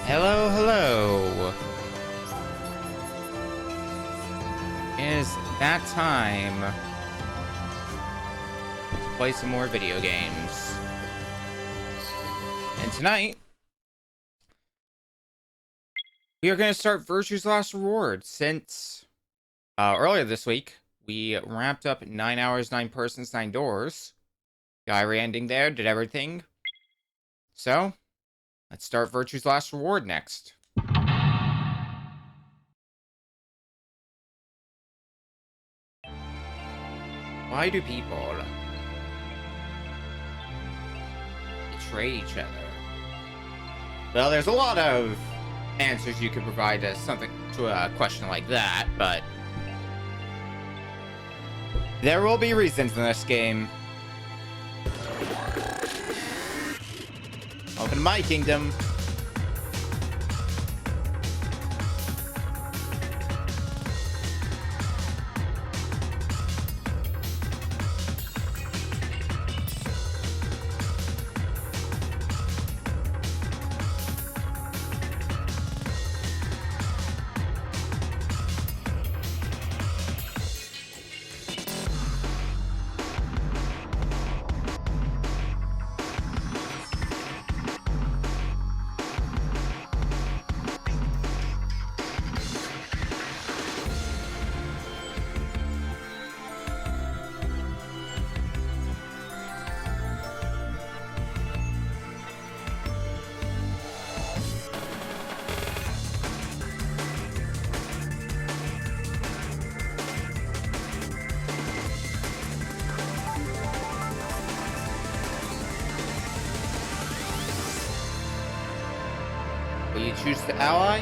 Hello, hello. It is that time to play some more video games. And tonight, we are going to start Virtue's Last Reward since earlier this week, we wrapped up 9 hours, 9 persons, 9 doors. Got every ending there, did everything. So, let's start Virtue's Last Reward next. Why do people betray each other? Well, there's a lot of answers you could provide to a question like that, but there will be reasons in this game. Welcome to my kingdom. Will you choose to ally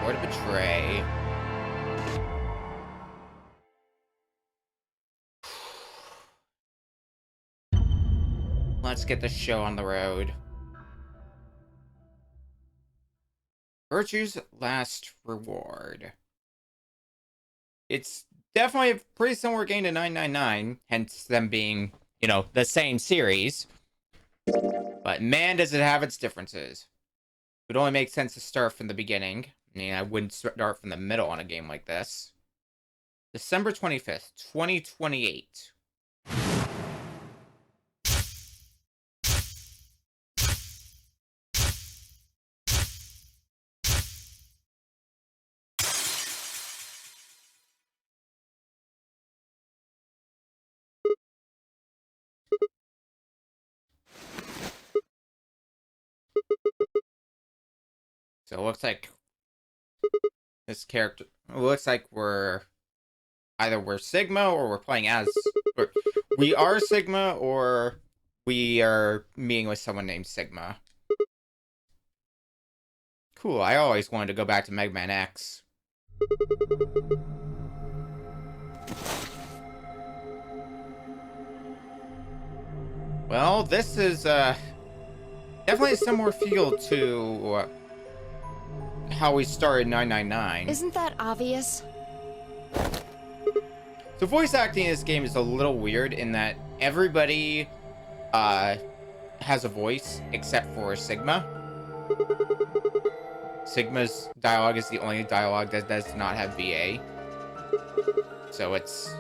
or to betray? Let's get the show on the road. Virtue's Last Reward. It's definitely a pretty similar game to 999, hence them being, the same series. But man, does it have its differences. It would only make sense to start from the beginning. I mean, I wouldn't start from the middle on a game like this. December 25th, 2028. So it looks like this character, it looks like we're Sigma or we're playing as, we are Sigma or we are meeting with someone named Sigma. Cool, I always wanted to go back to Mega Man X. Well, this is definitely a similar feel to how we started 999. Isn't that obvious? So voice acting in this game is a little weird in that everybody has a voice except for Sigma. Sigma's dialogue is the only dialogue that does not have VA. So it's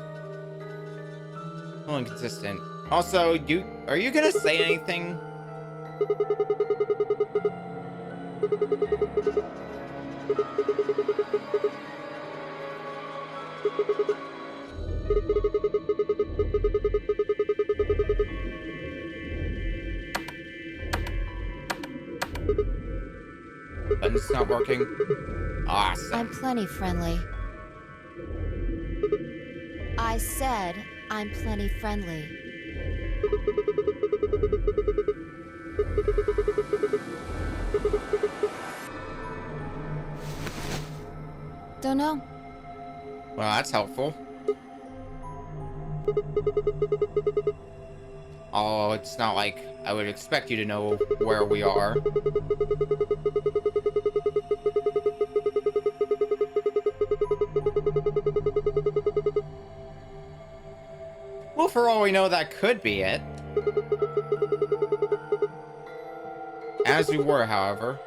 a little inconsistent. Also, are you gonna say anything? Button's not working. Awesome. I'm plenty friendly. I said I'm plenty friendly. Don't know. Well, that's helpful. Oh, it's not like I would expect you to know where we are. Well, for all we know, that could be it. As we were, however.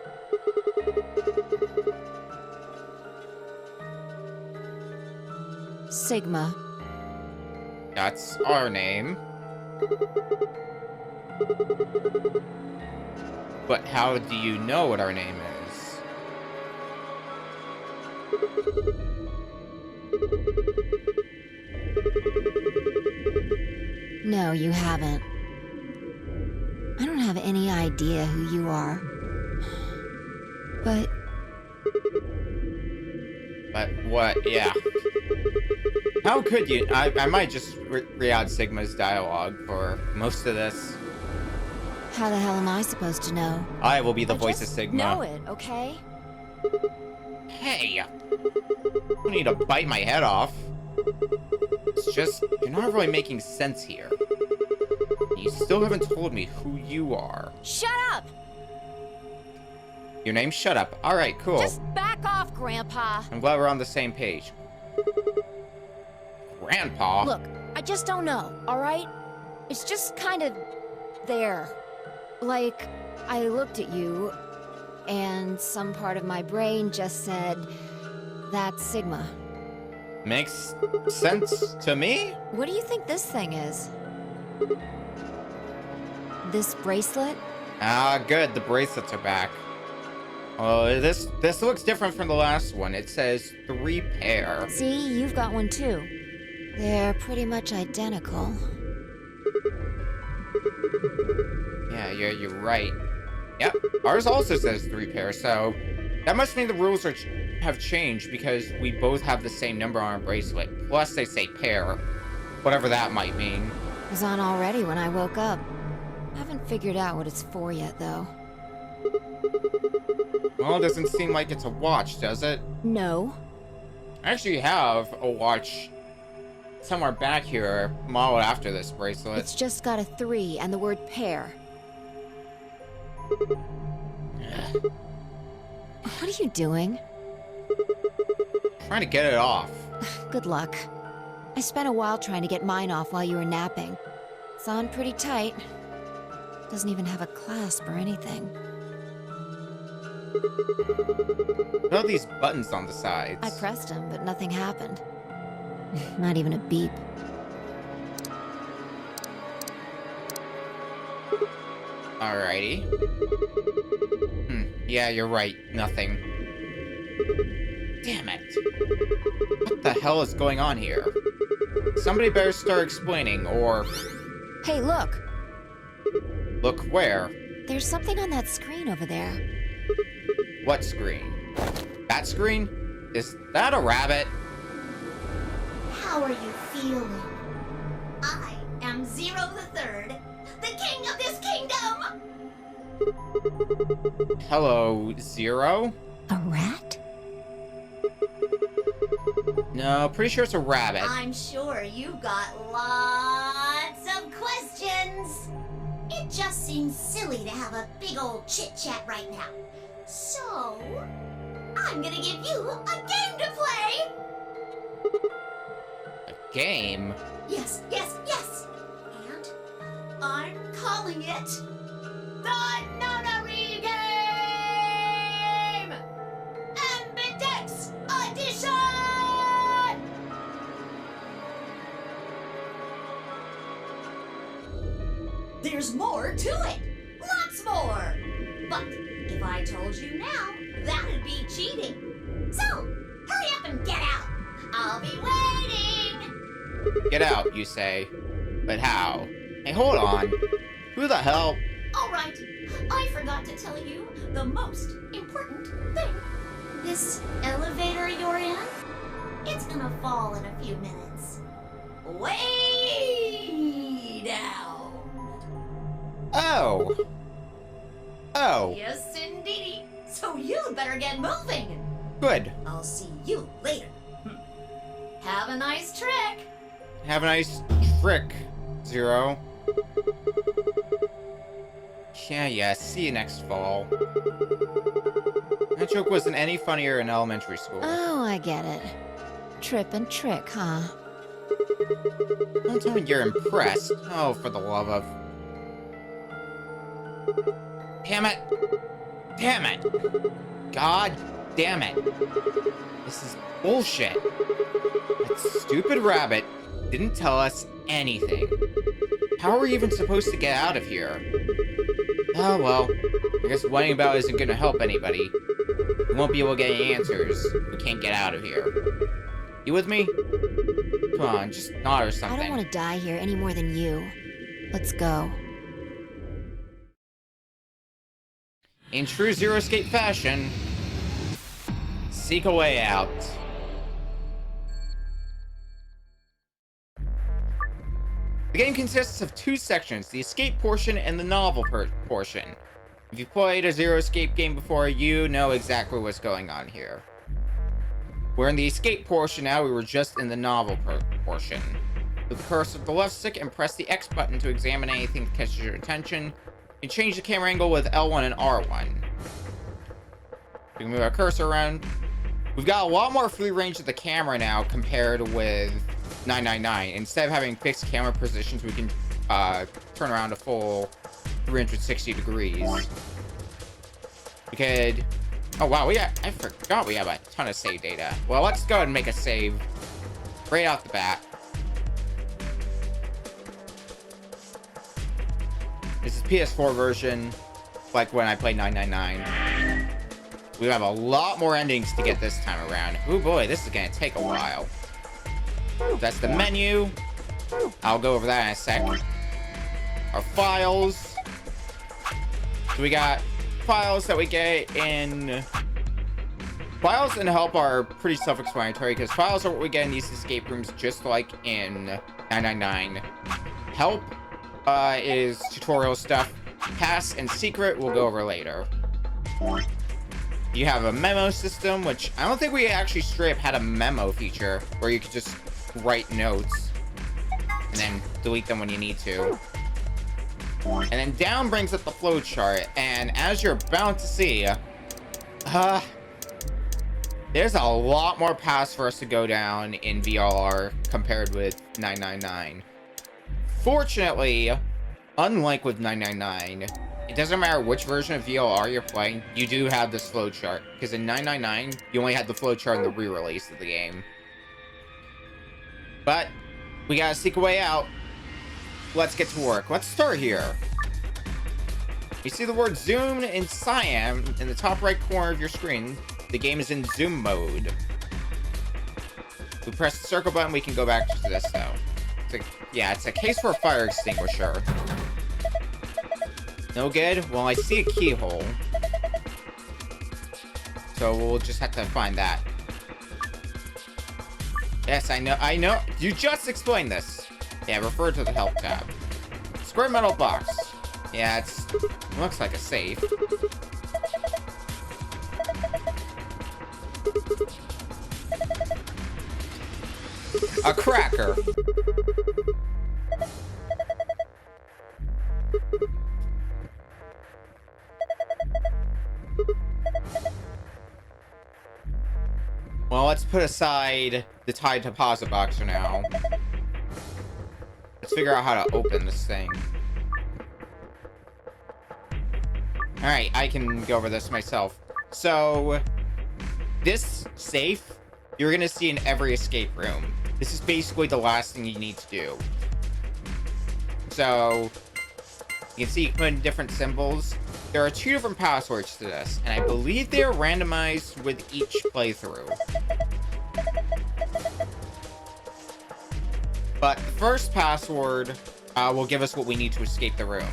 Sigma. That's our name. But how do you know what our name is? No, you haven't. I don't have any idea who you are. But What? Yeah. How could you? I might just re-add Sigma's dialogue for most of this. how the hell am I supposed to know? I will be the I voice of just Sigma. know it, okay? Hey! You don't need to bite my head off. It's just, you're not really making sense here. You still haven't told me who you are. Shut up! Your name? Shut up. Alright, cool. Just back off, Grandpa. I'm glad we're on the same page. Grandpa? Look, I just don't know, alright? It's just kind of there. Like, I looked at you, and some part of my brain just said, that's Sigma. Makes sense to me? What do you think this thing is? This bracelet? Ah, good. The bracelets are back. Oh, this looks different from the last one. It says 3 pair. See, you've got one too. They're pretty much identical. Yeah, you're right. Yep, ours also says 3 pair, so that must mean the rules have changed because we both have the same number on our bracelet. Plus, they say pair. Whatever that might mean. It was on already when I woke up. Haven't figured out what it's for yet, though. Well, it doesn't seem like it's a watch, does it? No. I actually have a watch somewhere back here modeled after this bracelet. It's just got a 3 and the word pair. What are you doing? Trying to get it off. Good luck. I spent a while trying to get mine off while you were napping. It's on pretty tight. Doesn't even have a clasp or anything. What are these buttons on the sides? I pressed them, but nothing happened. Not even a beep. Alrighty. Yeah, you're right. Nothing. Damn it. What the hell is going on here? Somebody better start explaining, or... Hey, look! Look where? There's something on that screen over there. What screen? That screen? Is that a rabbit? How are you feeling? I am Zero the Third, the king of this kingdom! Hello, Zero? A rat? No, pretty sure it's a rabbit. I'm sure you've got lots of questions. It just seems silly to have a big old chit-chat right now. So, I'm gonna give you a game to play! A game? Yes, yes, yes! And I'm calling it the Nunnery Game! Ambitex Edition! There's more to it! Lots more! But if I told you now, that'd be cheating. So, hurry up and get out! I'll be waiting! Get out, you say. But how? Hey, hold on. Who the hell? Alright, I forgot to tell you the most important thing. This elevator you're in, it's gonna fall in a few minutes. Way down. Oh. Oh, Yes, indeedy. So you'd better get moving. good. I'll see you later. Have a nice trick. Have a nice trick, Zero. Yeah, see you next fall. That joke wasn't any funnier in elementary school. Oh, I get it. Trip and trick, huh? Don't tell me you're impressed. Oh, for the love of... Damn it! Damn it! God damn it! This is bullshit. That stupid rabbit didn't tell us anything. How are we even supposed to get out of here? Oh, well. I guess whining about isn't gonna help anybody. We won't be able to get any answers. We can't get out of here. You with me? Come on, just nod or something. I don't want to die here any more than you. Let's go. In true Zero Escape fashion, seek a way out. The game consists of two sections, the escape portion and the novel portion. If you've played a Zero Escape game before, you know exactly what's going on here. We're in the escape portion now, we were just in the novel portion. With the cursor of the left stick and press the X button to examine anything that catches your attention. You can change the camera angle with L1 and R1. We can move our cursor around. We've got a lot more free range of the camera now compared with 999. Instead of having fixed camera positions, we can turn around a full 360 degrees. We could... Oh, wow, I forgot we have a ton of save data. Well, let's go ahead and make a save right off the bat. This is PS4 version, like when I played 999. We have a lot more endings to get this time around. Oh boy, this is gonna take a while. That's the menu. I'll go over that in a sec. Our files. So we got files that we get in... Files and help are pretty self-explanatory, because files are what we get in these escape rooms, just like in 999. Help is tutorial stuff. Pass and secret we'll go over later. You have a memo system, which I don't think we actually straight up had a memo feature where you could just write notes and then delete them when you need to. And then down brings up the flowchart, and as you're about to see, there's a lot more paths for us to go down in VLR compared with 999. Fortunately, unlike with 999, it doesn't matter which version of VLR you're playing, you do have this flowchart. Because in 999, you only had the flowchart in the re-release of the game. But, we gotta seek a way out. Let's get to work. Let's start here. You see the word zoom in cyan in the top right corner of your screen. The game is in zoom mode. If we press the circle button, we can go back to this though. It's a case for a fire extinguisher. No good? Well, I see a keyhole. So we'll just have to find that. Yes, I know. You just explained this. Yeah, refer to the help tab. Square metal box. Yeah, it looks like a safe. A cracker. Well, let's put aside the tied deposit box for now. Let's figure out how to open this thing. Alright, I can go over this myself. So, this safe, you're gonna see in every escape room. This is basically the last thing you need to do. So, you can see you put in different symbols. There are 2 different passwords to this, and I believe they are randomized with each playthrough. But the first password will give us what we need to escape the room.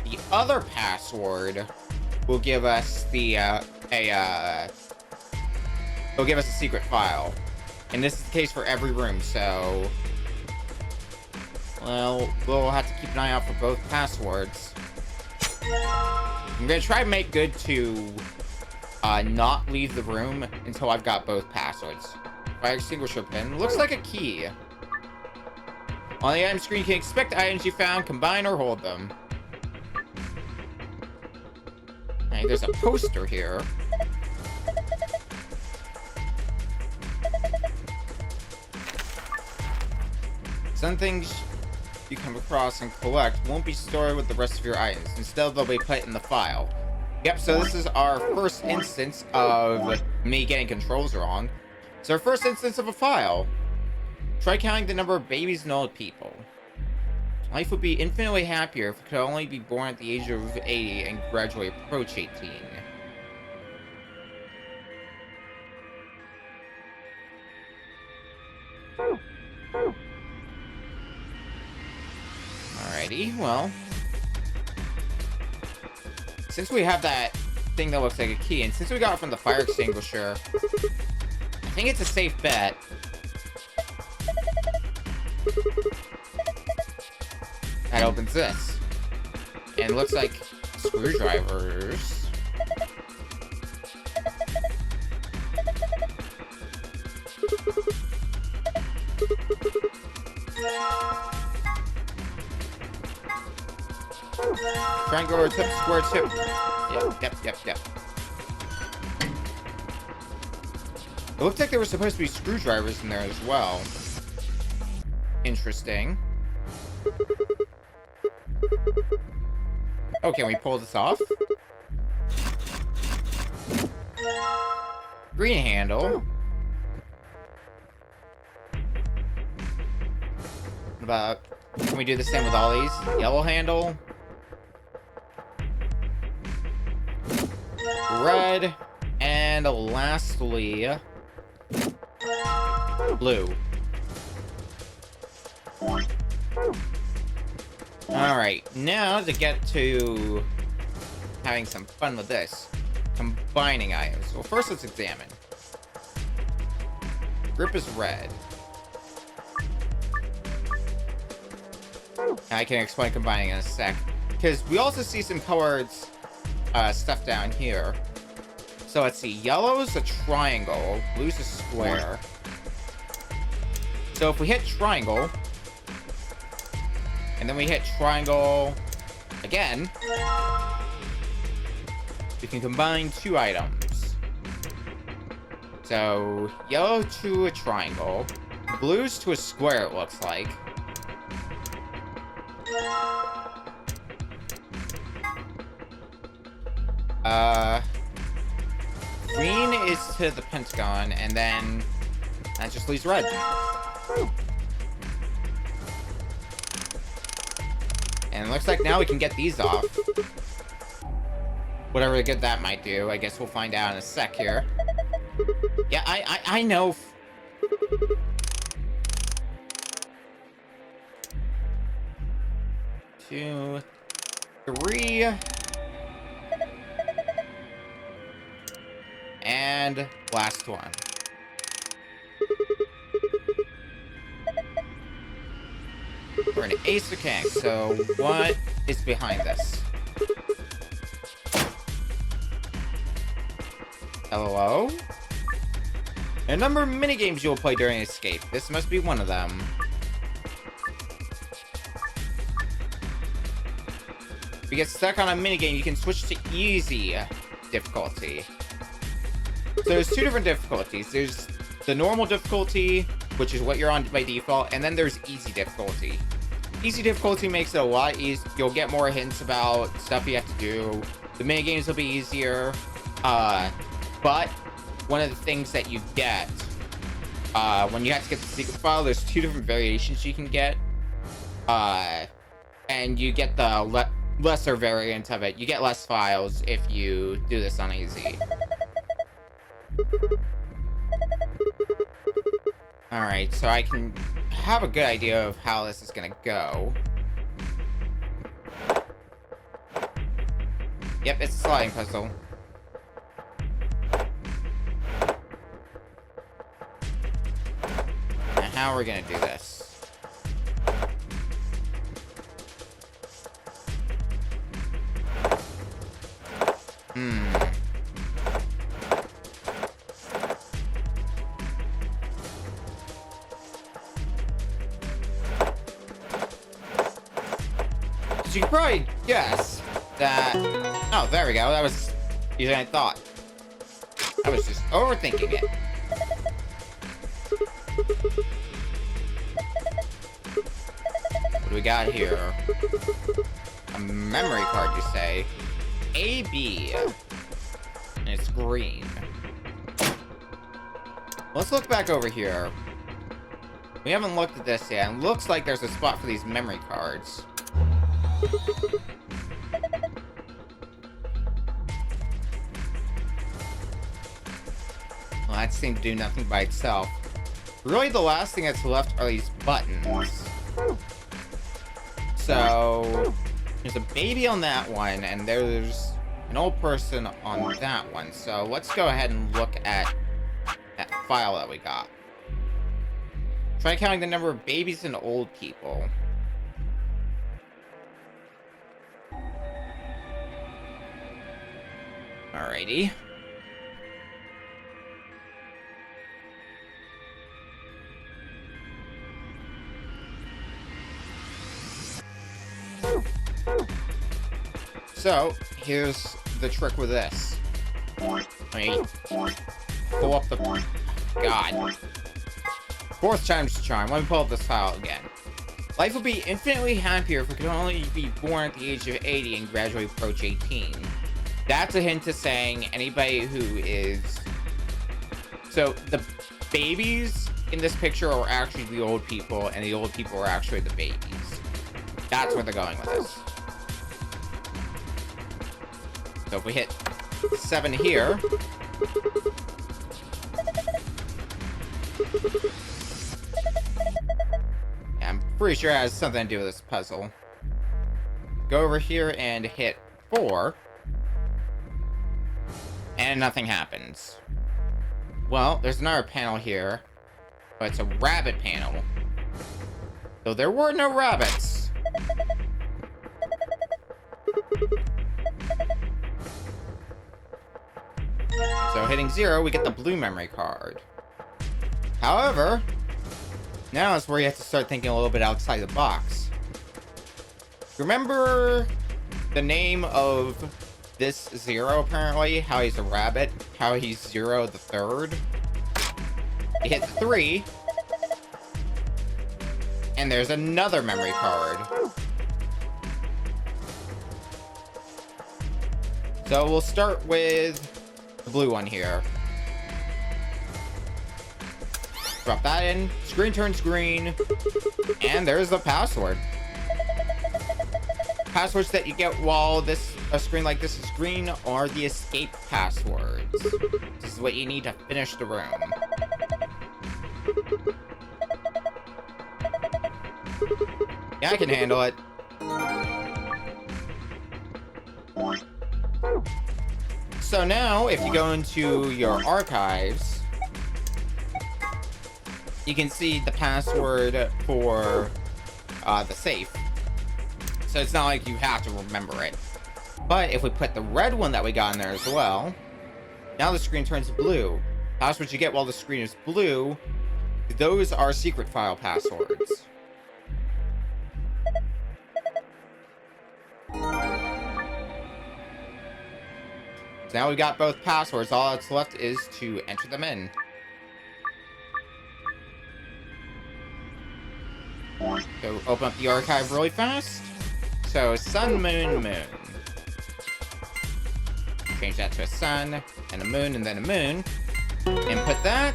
The other password will give us it'll give us a secret file. And this is the case for every room, so... Well, we'll have to keep an eye out for both passwords. I'm gonna try to make good to not leave the room until I've got both passwords. Fire extinguisher pin. Looks like a key. On the item screen, you can expect items you found, combine or hold them. Hey, there's a poster here. Some things you come across and collect won't be stored with the rest of your items. Instead, they'll be put in the file. Yep, so this is our first instance of me getting controls wrong. It's our first instance of a file. Try counting the number of babies and old people. Life would be infinitely happier if we could only be born at the age of 80 and gradually approach 18. Alrighty, well. Since we have that thing that looks like a key, and since we got it from the fire extinguisher, I think it's a safe bet. That opens this. And it looks like screwdrivers. Triangle or tip, square tip. Yep. It looked like there were supposed to be screwdrivers in there as well. Interesting. Oh, can we pull this off? Green handle. What about... Can we do the same with all these? Yellow handle. Red. And lastly... blue. Alright, now to get to having some fun with this. Combining items. Well, first let's examine. Grip is red. I can explain combining in a sec. Because we also see some colored stuff down here. So let's see. Yellow's a triangle. Blue's a square. So if we hit triangle... and then we hit triangle again, we can combine two items. So, yellow to a triangle, blues to a square, it looks like. Green is to the pentagon, and then that just leaves red. And it looks like now we can get these off. Whatever good that might do, I guess we'll find out in a sec here. Yeah, I know. 2, 3. And last one. We're an ace of king, so what is behind this? Hello? A number of minigames you'll play during escape. This must be one of them. If you get stuck on a minigame, you can switch to easy difficulty. So there's two different difficulties. There's the normal difficulty, which is what you're on by default, and then there's easy difficulty. Easy difficulty makes it a lot easier. You'll get more hints about stuff you have to do. The minigames will be easier. But one of the things that you get when you have to get the secret file, there's two different variations you can get. And you get the lesser variant of it. You get less files if you do this on easy. Alright, so I can have a good idea of how this is gonna go. Yep, it's a sliding puzzle. Now, how are we gonna do this? You can probably guess that... Oh, there we go. That was easier than I thought. I was just overthinking it. What do we got here? A memory card, you say? AB. And it's green. Let's look back over here. We haven't looked at this yet, and looks like there's a spot for these memory cards. Well, that seemed to do nothing by itself. Really, the last thing that's left are these buttons. So, there's a baby on that one, and there's an old person on that one. So, let's go ahead and look at that file that we got. Try counting the number of babies and old people. Alrighty. So, here's the trick with this. Let me pull up the... God. Fourth time's the charm. Let me pull up this file again. Life would be infinitely happier if we could only be born at the age of 80 and gradually approach 18. That's a hint to saying anybody who is... So, the babies in this picture are actually the old people, and the old people are actually the babies. That's where they're going with this. So if we hit 7 here... Yeah, I'm pretty sure it has something to do with this puzzle. Go over here and hit 4. And nothing happens. Well, there's another panel here. But it's a rabbit panel. So there were no rabbits. So hitting 0, we get the blue memory card. However, now is where you have to start thinking a little bit outside the box. Remember the name of this 0, apparently? How he's a rabbit? How he's 0 the third? You hit 3, and there's another memory card. So we'll start with the blue one here. Drop that in. Screen turns green. And there's the password. Passwords that you get while a screen like this is green are the escape passwords. This is what you need to finish the room. Yeah, I can handle it. So now, if you go into your archives, you can see the password for the safe. So it's not like you have to remember it. But if we put the red one that we got in there as well, now the screen turns blue. Passwords you get while the screen is blue, those are secret file passwords. So now we've got both passwords. All that's left is to enter them in. So open up the archive really fast. So sun, moon, moon. Change that to a sun, and a moon, and then a moon. Input that.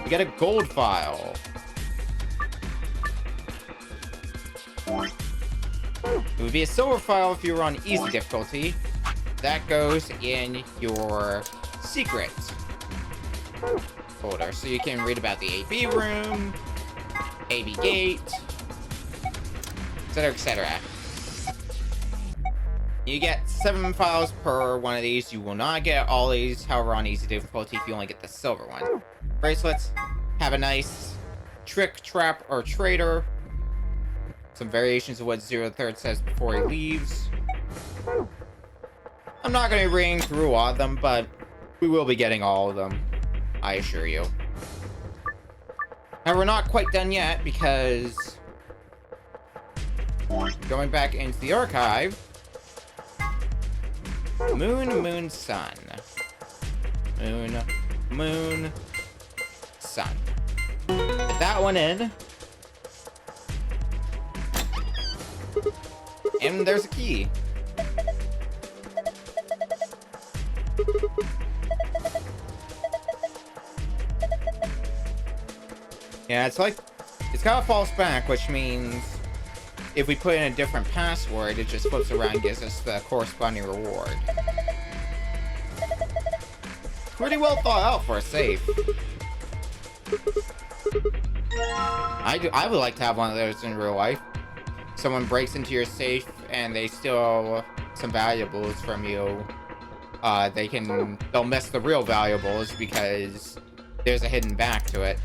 We get a gold file. It would be a silver file if you were on easy difficulty. That goes in your secret folder. So you can read about the AB room, AB gate, etc., etc. You get 7 files per one of these. You will not get all these, however, on easy difficulty if you only get the silver one. Bracelets have a nice trick, trap, or traitor. Some variations of what 0 3rd says before he leaves. I'm not going to be reading through all of them, but we will be getting all of them, I assure you. Now, we're not quite done yet, because going back into the archive, moon, moon, sun. Moon, moon, sun. Put that one in. And there's a key. Yeah, it's got a false back, which means if we put in a different password, it just flips around and gives us the corresponding reward. Pretty well thought out for a safe. I would like to have one of those in real life. Someone breaks into your safe and they steal some valuables from you. They'll miss the real valuables because there's a hidden back to it.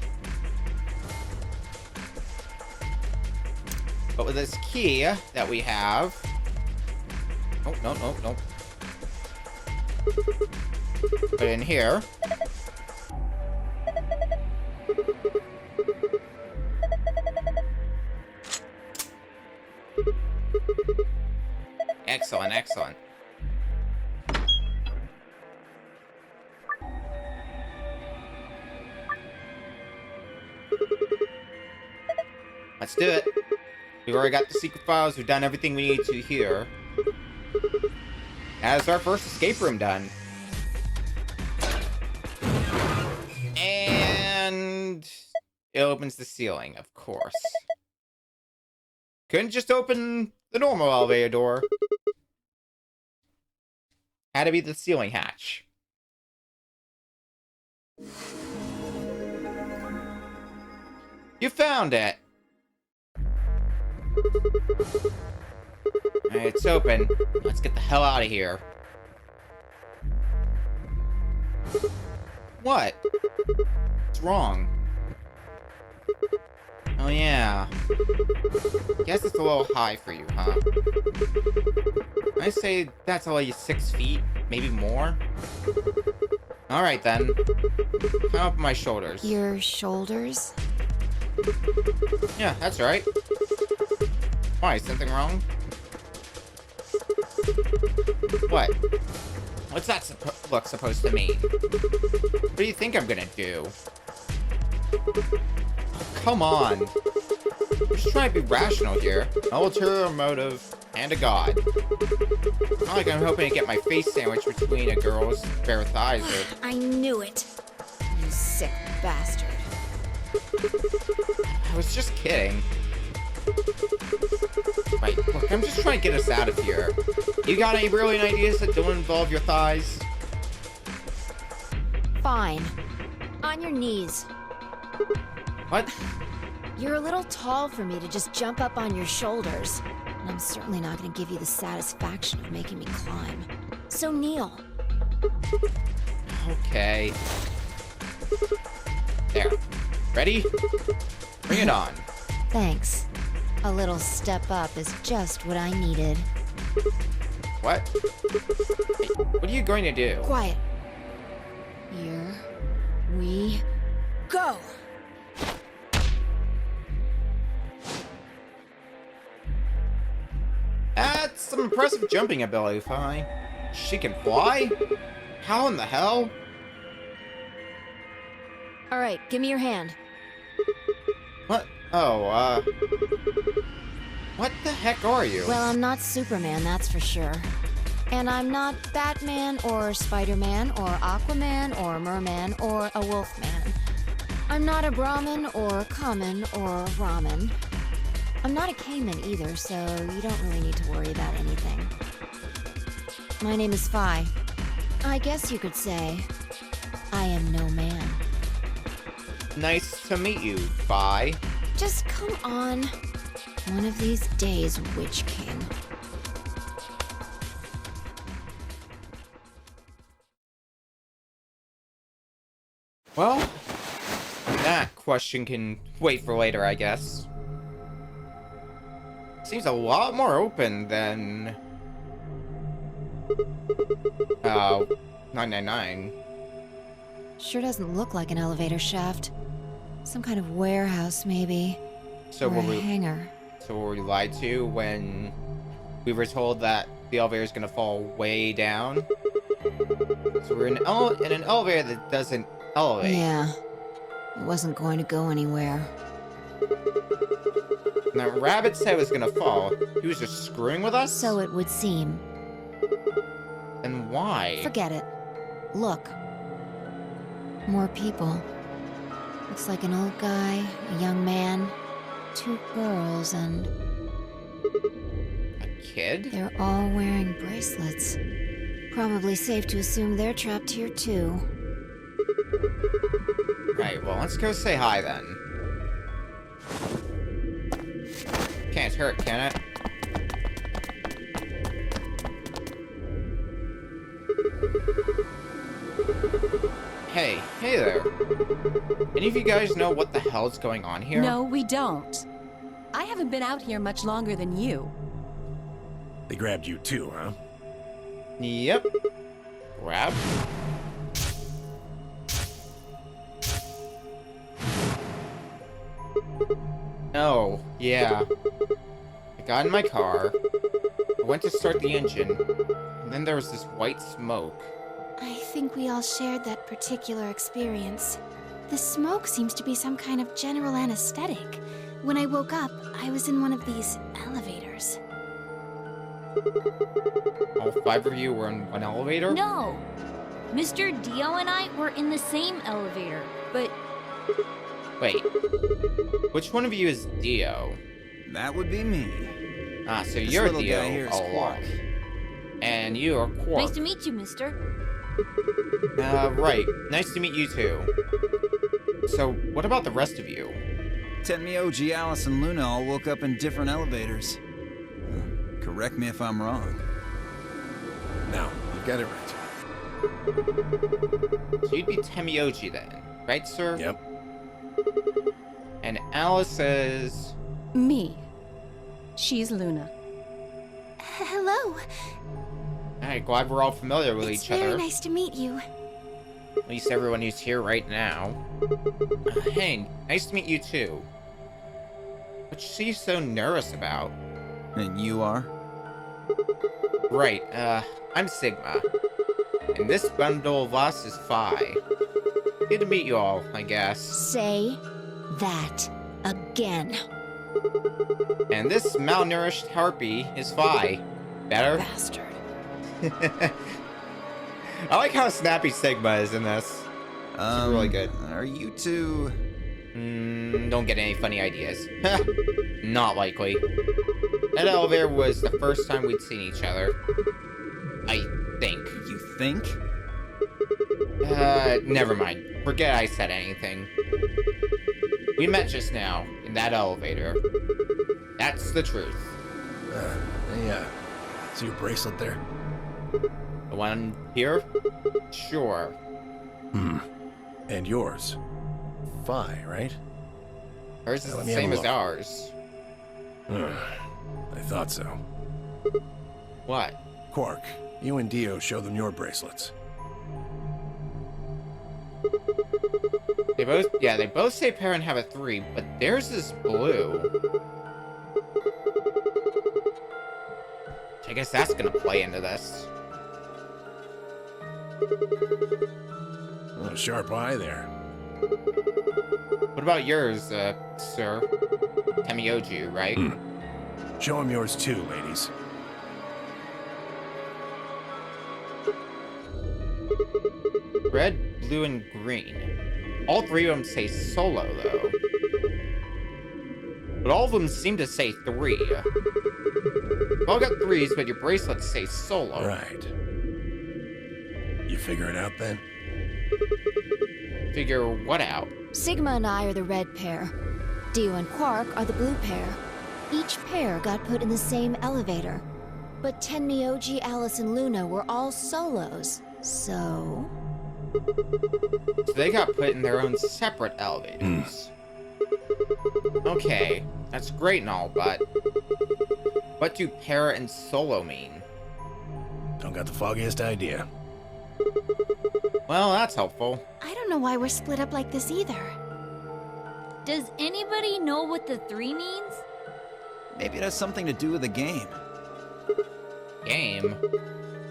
But with this key that we have... Oh, no. Put it in here. Excellent. Let's do it. We've already got the secret files. We've done everything we need to here. That is our first escape room done. And it opens the ceiling, of course. Couldn't just open the normal elevator door. Had to be the ceiling hatch. You found it! Alright, it's open. Let's get the hell out of here. What? What's wrong? Oh yeah. Guess it's a little high for you, huh? I say that's only 6 feet, maybe more. Alright then. Climb up my shoulders. Your shoulders? Yeah, that's right. Why, is something wrong? What? What's that look supposed to mean? What do you think I'm gonna do? Oh, come on. I'm just trying to be rational here. An ulterior motive and a god. Not like I'm hoping to get my face sandwiched between a girl's bare thighs or... I knew it. You sick bastard. I was just kidding. Wait, look, I'm just trying to get us out of here. You got any brilliant ideas that don't involve your thighs? Fine. On your knees. What? You're a little tall for me to just jump up on your shoulders. And I'm certainly not going to give you the satisfaction of making me climb. So kneel. Okay. There. Ready? Bring it on. Thanks. A little step up is just what I needed. What? Hey, what are you going to do? Quiet. Here we go. That's some impressive jumping ability, Fi. She can fly? How in the hell? All right, give me your hand. What? Oh, what the heck are you? Well, I'm not Superman, that's for sure. And I'm not Batman or Spider-Man or Aquaman or Merman or a Wolfman. I'm not a Brahmin or Common or Ramen. I'm not a Cayman either, so you don't really need to worry about anything. My name is Fi. I guess you could say I am no man. Nice to meet you, Fi. Just come on. One of these days, Witch King. Well, that question can wait for later, I guess. Seems a lot more open than... 999. Sure doesn't look like an elevator shaft. Some kind of warehouse, maybe. So or were a we... hangar. So were we lied to when we were told that the elevator is going to fall way down? So we're in an elevator that doesn't elevate. Yeah. It wasn't going to go anywhere. That rabbit said it was gonna fall. He was just screwing with us? So it would seem. And why? Forget it. Look. More people. Looks like an old guy, a young man, 2 girls, and A kid? they're all wearing bracelets. Probably safe to assume they're trapped here too. Right, well, let's go say hi then. Can't hurt, can it? Hey there. Any of you guys know what the hell's going on here? No, we don't. I haven't been out here much longer than you. They grabbed you too, huh? Yep. Grab. Oh, yeah. I got in my car, I went to start the engine, and then there was this white smoke. I think we all shared that particular experience. The smoke seems to be some kind of general anesthetic. When I woke up, I was in one of these elevators. All 5 of you were in one elevator? No! Mr. Dio and I were in the same elevator, but Wait. Which one of you is Dio? That would be me. Ah, so This you're little Dio guy here is all along. And you are Quark. nice to meet you, mister. Right. Nice to meet you too. So, what about the rest of you? Tenmyoji, Alice, and Luna all woke up in different elevators. Correct me if I'm wrong. No, you got it right. So you'd be Temioji then, right, sir? Yep. And Alice is... Me. She's Luna. Hello. Alright, glad we're all familiar with It's each very other. nice to meet you. At least everyone who's here right now. Hey, nice to meet you too. What she's so nervous about? And you are? Right, I'm Sigma. And this bundle of us is Phi. Good to meet you all, I guess. Say that again. And this malnourished harpy is Phi. Better? Bastard. I like how snappy Sigma is in this. It's really good. Are you two... Don't get any funny ideas. Not likely. That elevator was the first time we'd seen each other. I think. You think? Never mind. Forget I said anything. We met just now, in that elevator. That's the truth. Hey, see your bracelet there? The one here? Sure. And yours? Phi, right? Hers is Let the me have same a as look. ours. I thought so. What? Quark, you and Dio show them your bracelets. They both say parent have a 3, but theirs is blue. I guess that's gonna play into this. A little sharp eye there. What about yours, sir? Temioju, right? Show him yours too, ladies. Red, blue, and green. All 3 of them say solo, though. But all of them seem to say 3. All got 3s, but your bracelets say solo. Right. You figure it out then? Figure what out? Sigma and I are the red pair. Dio and Quark are the blue pair. Each pair got put in the same elevator. But Tenmyoji, Alice, and Luna were all solos. So... So they got put in their own separate elevators. Okay, that's great and all, but... What do para and solo mean? Don't got the foggiest idea. Well, that's helpful. I don't know why we're split up like this either. Does anybody know what the 3 means? Maybe it has something to do with the game. Game?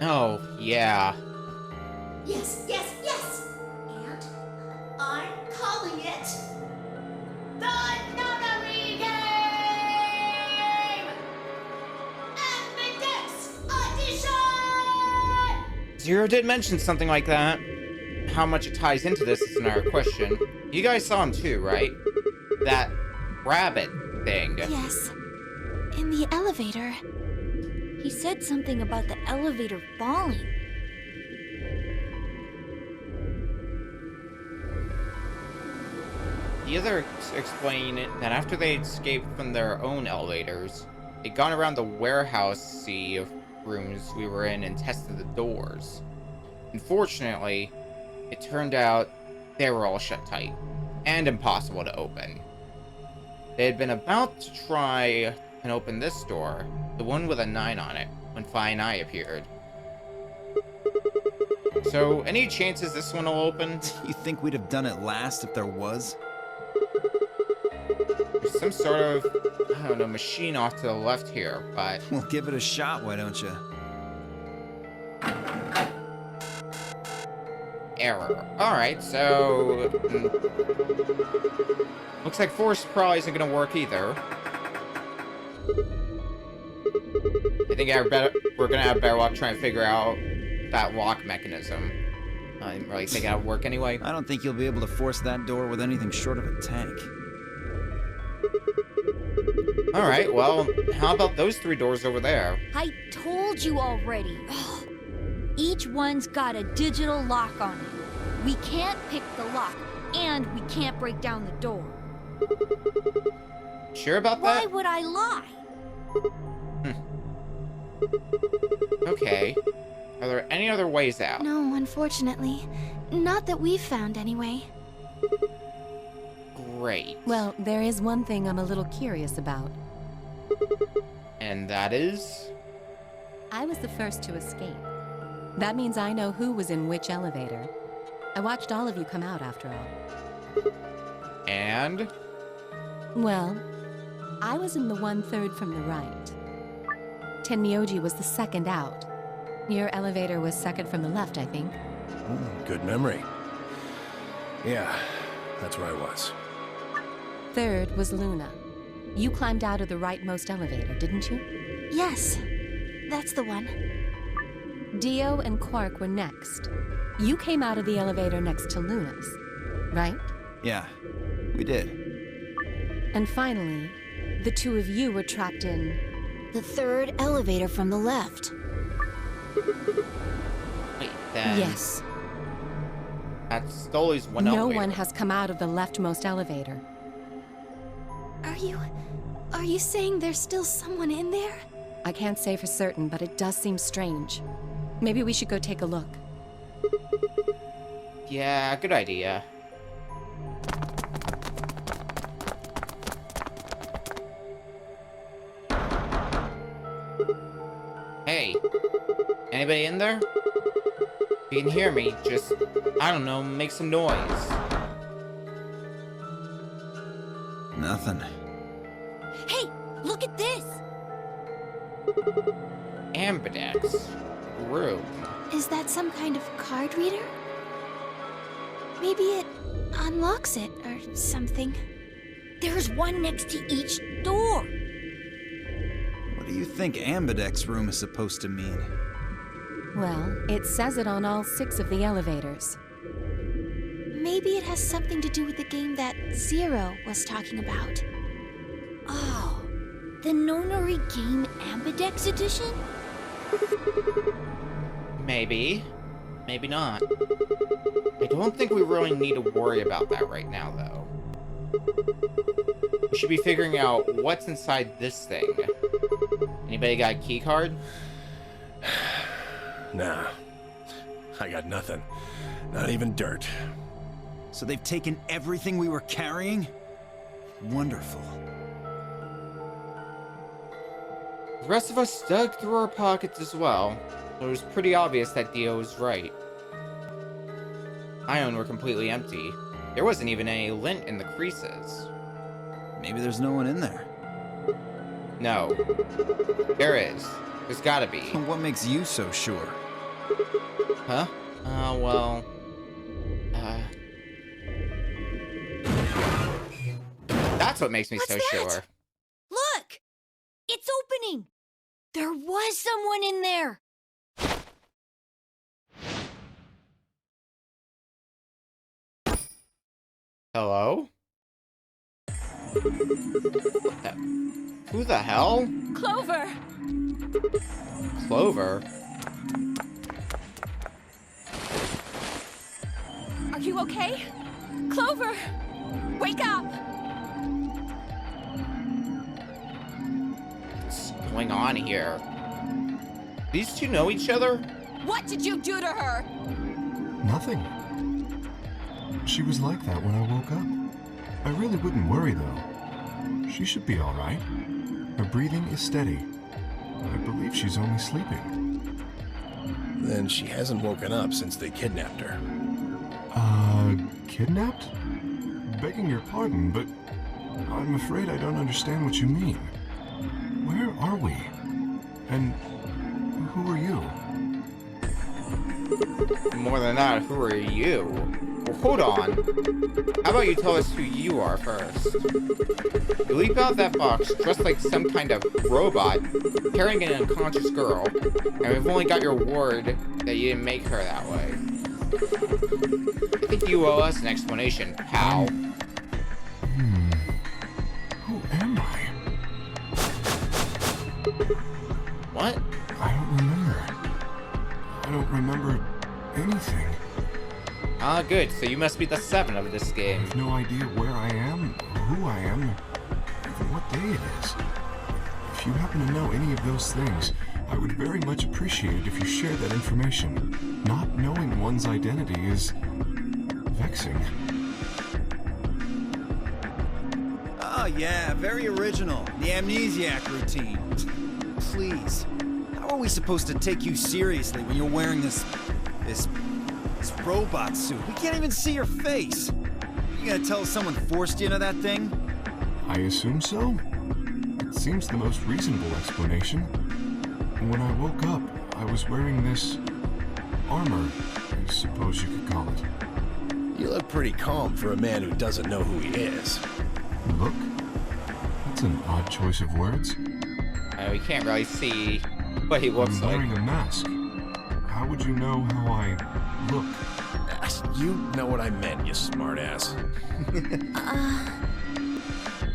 Oh, yeah. Yes, yes, yes! And I'm calling it the Nonary Game! Zero did mention something like that. How much it ties into this is another question. You guys saw him too, right? That rabbit thing. Yes. In the elevator. He said something about the elevator falling. The other explained that after they escaped from their own elevators, they'd gone around the warehouse sea of rooms we were in and tested the doors. Unfortunately, it turned out they were all shut tight and impossible to open. They had been about to try and open this door, the one with a 9 on it, when Fi and I appeared. So, any chances this one will open? You think we'd have done it last if there was? There's some sort of, I don't know, machine off to the left here, but... Well, give it a shot, why don't you? Error. Alright, so... looks like force probably isn't gonna work either. I think we're gonna have better luck trying to figure out that lock mechanism. I didn't really think that would work anyway. I don't think you'll be able to force that door with anything short of a tank. Alright, well, how about those 3 doors over there? I told you already. Each one's got a digital lock on it. We can't pick the lock, and we can't break down the door. Sure about Why that? would I lie? Okay. Are there any other ways out? No, unfortunately. Not that we've found, anyway. Great. Well, there is one thing I'm a little curious about. And that is? I was the first to escape. That means I know who was in which elevator. I watched all of you come out after all. And? Well, I was in the 1/3 from the right. Tenmyoji was the second out. Your elevator was second from the left, I think. Good memory. Yeah, that's where I was. Third was Luna. You climbed out of the rightmost elevator, didn't you? Yes, that's the one. Dio and Quark were next. You came out of the elevator next to Luna's, right? Yeah, we did. And finally, the 2 of you were trapped in... The 3rd elevator from the left. Wait, then... Yes. That's always one No elevator. one has come out of the leftmost elevator. Are you saying there's still someone in there? I can't say for certain, but it does seem strange. Maybe we should go take a look. Yeah, good idea. Hey, anybody in there? If you can hear me, just, I don't know, make some noise. Nothing. Hey, look at this! Ambidex. Room. Is that some kind of card reader? Maybe it unlocks it or something. There's one next to each door. What do you think Ambidex room is supposed to mean? Well, it says it on all 6 of the elevators. Maybe it has something to do with the game that Zero was talking about. Oh, the Nonary Game Ambidex Edition? Maybe. Maybe not. I don't think we really need to worry about that right now, though. We should be figuring out what's inside this thing. Anybody got a key card? Nah, I got nothing. Not even dirt. So they've taken everything we were carrying? Wonderful. The rest of us dug through our pockets as well, so it was pretty obvious that Dio was right. My own were completely empty. There wasn't even any lint in the creases. Maybe there's no one in there. No. There is. There's gotta be. What makes you so sure? Huh? Well... That's what makes me What's so that? sure. Look! It's opening! There was someone in there! Hello? Who the hell? Clover! Clover? Are you okay? Clover! Wake up! What's going on here? These two know each other? What did you do to her? Nothing. She was like that when I woke up. I really wouldn't worry, though. She should be all right. Her breathing is steady. I believe she's only sleeping. Then she hasn't woken up since they kidnapped her. Kidnapped? Begging your pardon, but I'm afraid I don't understand what you mean. Where are we? And who are you? More than that, who are you? Well, hold on. How about you tell us who you are first? You leap out that box dressed like some kind of robot, carrying an unconscious girl, and we've only got your word that you didn't make her that way. I think you owe us an explanation, pal. Who am I? What? I don't remember. I don't remember anything. Ah, good. So you must be the 7 of this I game. have no idea where I am, or who I am, even what day it is. If you happen to know any of those things, I would very much appreciate it if you shared that information. Not knowing one's identity is vexing. Oh, yeah, very original. The amnesiac routine. Please. How are we supposed to take you seriously when you're wearing this robot suit? We can't even see your face. You gonna tell us someone forced you into that thing? I assume so. It seems the most reasonable explanation. When I woke up, I was wearing this armor, I suppose you could call it. You look pretty calm for a man who doesn't know who he is. Look? That's an odd choice of words. We can't really see what he looks I'm like. wearing a mask. How would you know how I look? You know what I meant, you smartass.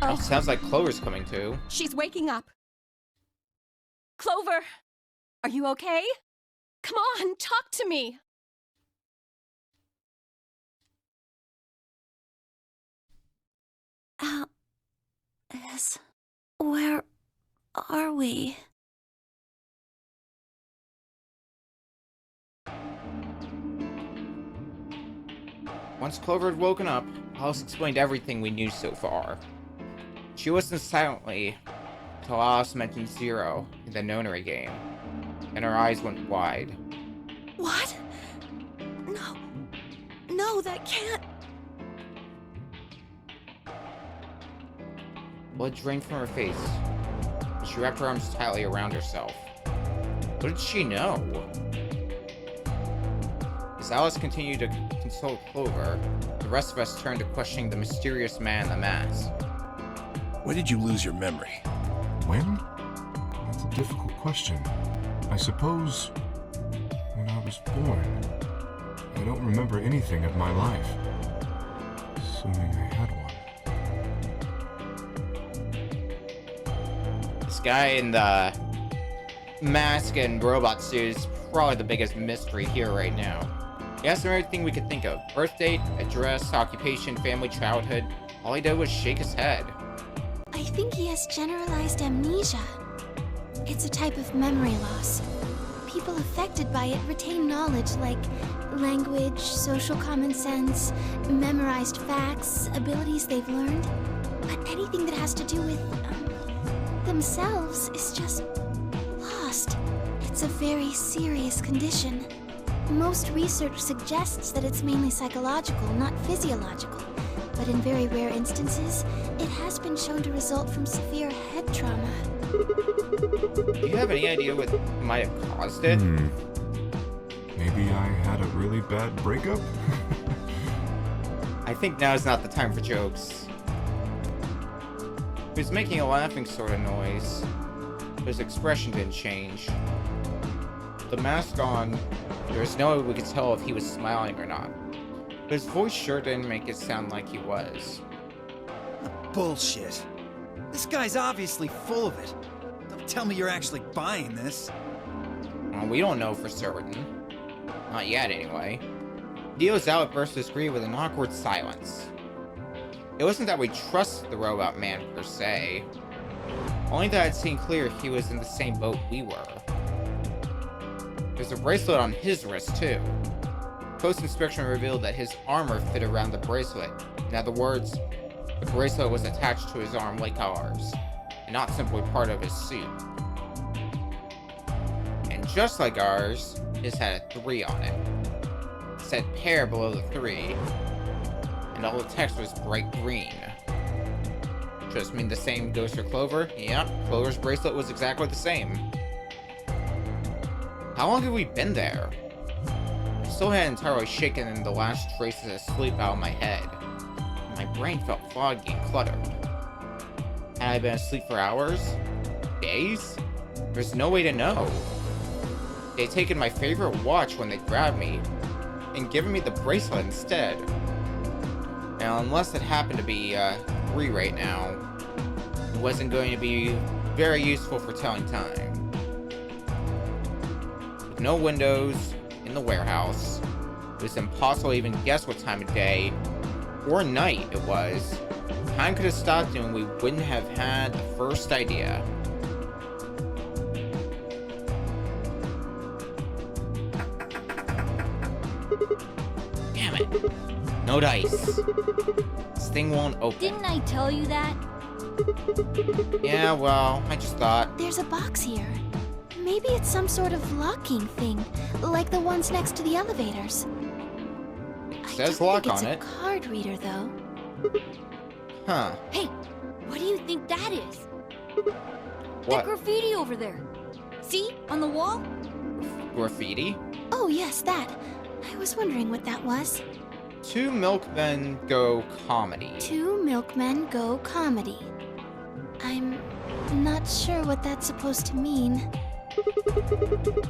Oh, sounds like Clover's coming too. She's waking up. Clover! Are you okay? Come on, talk to me! Alice, where are we? Once Clover had woken up, Alice explained everything we knew so far. She listened silently until Alice mentioned Zero in the Nonary game, and her eyes went wide. What? No, that can't. Blood drained from her face, and she wrapped her arms tightly around herself. What did she know? As Alice continued to consult Clover, the rest of us turned to questioning the mysterious man in the mask. When did you lose your memory? When? That's a difficult question. I suppose when I was born. I don't remember anything of my life. Assuming I had one. This guy in the mask and robot suit is probably the biggest mystery here right now. He asked him everything we could think of. Birth date, address, occupation, family, childhood. All he did was shake his head. I think he has generalized amnesia. It's a type of memory loss. People affected by it retain knowledge like language, social common sense, memorized facts, abilities they've learned. But anything that has to do with themselves is just lost. It's a very serious condition. Most research suggests that it's mainly psychological, not physiological. But in very rare instances, it has been shown to result from severe head trauma. Do you have any idea what might have caused it? Maybe I had a really bad breakup? I think now is not the time for jokes. He was making a laughing sort of noise, but his expression didn't change. With the mask on, there was no way we could tell if he was smiling or not. His voice sure didn't make it sound like he was. Bullshit. This guy's obviously full of it. Don't tell me you're actually buying this. Well, we don't know for certain. Not yet, anyway. Dio's outburst was greeted with an awkward silence. It wasn't that we trusted the robot man per se, only that I'd seen clear he was in the same boat we were. There's a bracelet on his wrist, too. Close inspection revealed that his armor fit around the bracelet. In other words, the bracelet was attached to his arm like ours, and not simply part of his suit. And just like ours, his had a 3 on it. It said pair below the 3, and all the text was bright green. Just mean the same Ghost or Clover? Yeah, Clover's bracelet was exactly the same. How long have we been there? I still hadn't entirely shaken the last traces of sleep out of my head. My brain felt foggy and cluttered. Had I been asleep for hours? Days? There's no way to know. They'd taken my favorite watch when they grabbed me, and given me the bracelet instead. Now, unless it happened to be 3 right now, it wasn't going to be very useful for telling time. With no windows in the warehouse, it was impossible to even guess what time of day or night it was. Time could have stopped and we wouldn't have had the first idea. Damn it. No dice. This thing won't open. Didn't I tell you that? Yeah, well, I just thought. There's a box here. Maybe it's some sort of locking thing, like the ones next to the elevators. It I says don't lock think on it. It's a card reader, though. Huh. Hey, what do you think that is? What? That graffiti over there. See? On the wall? Graffiti? Oh, yes, that. I was wondering what that was. 2 milkmen go comedy. 2 milkmen go comedy. I'm not sure what that's supposed to mean.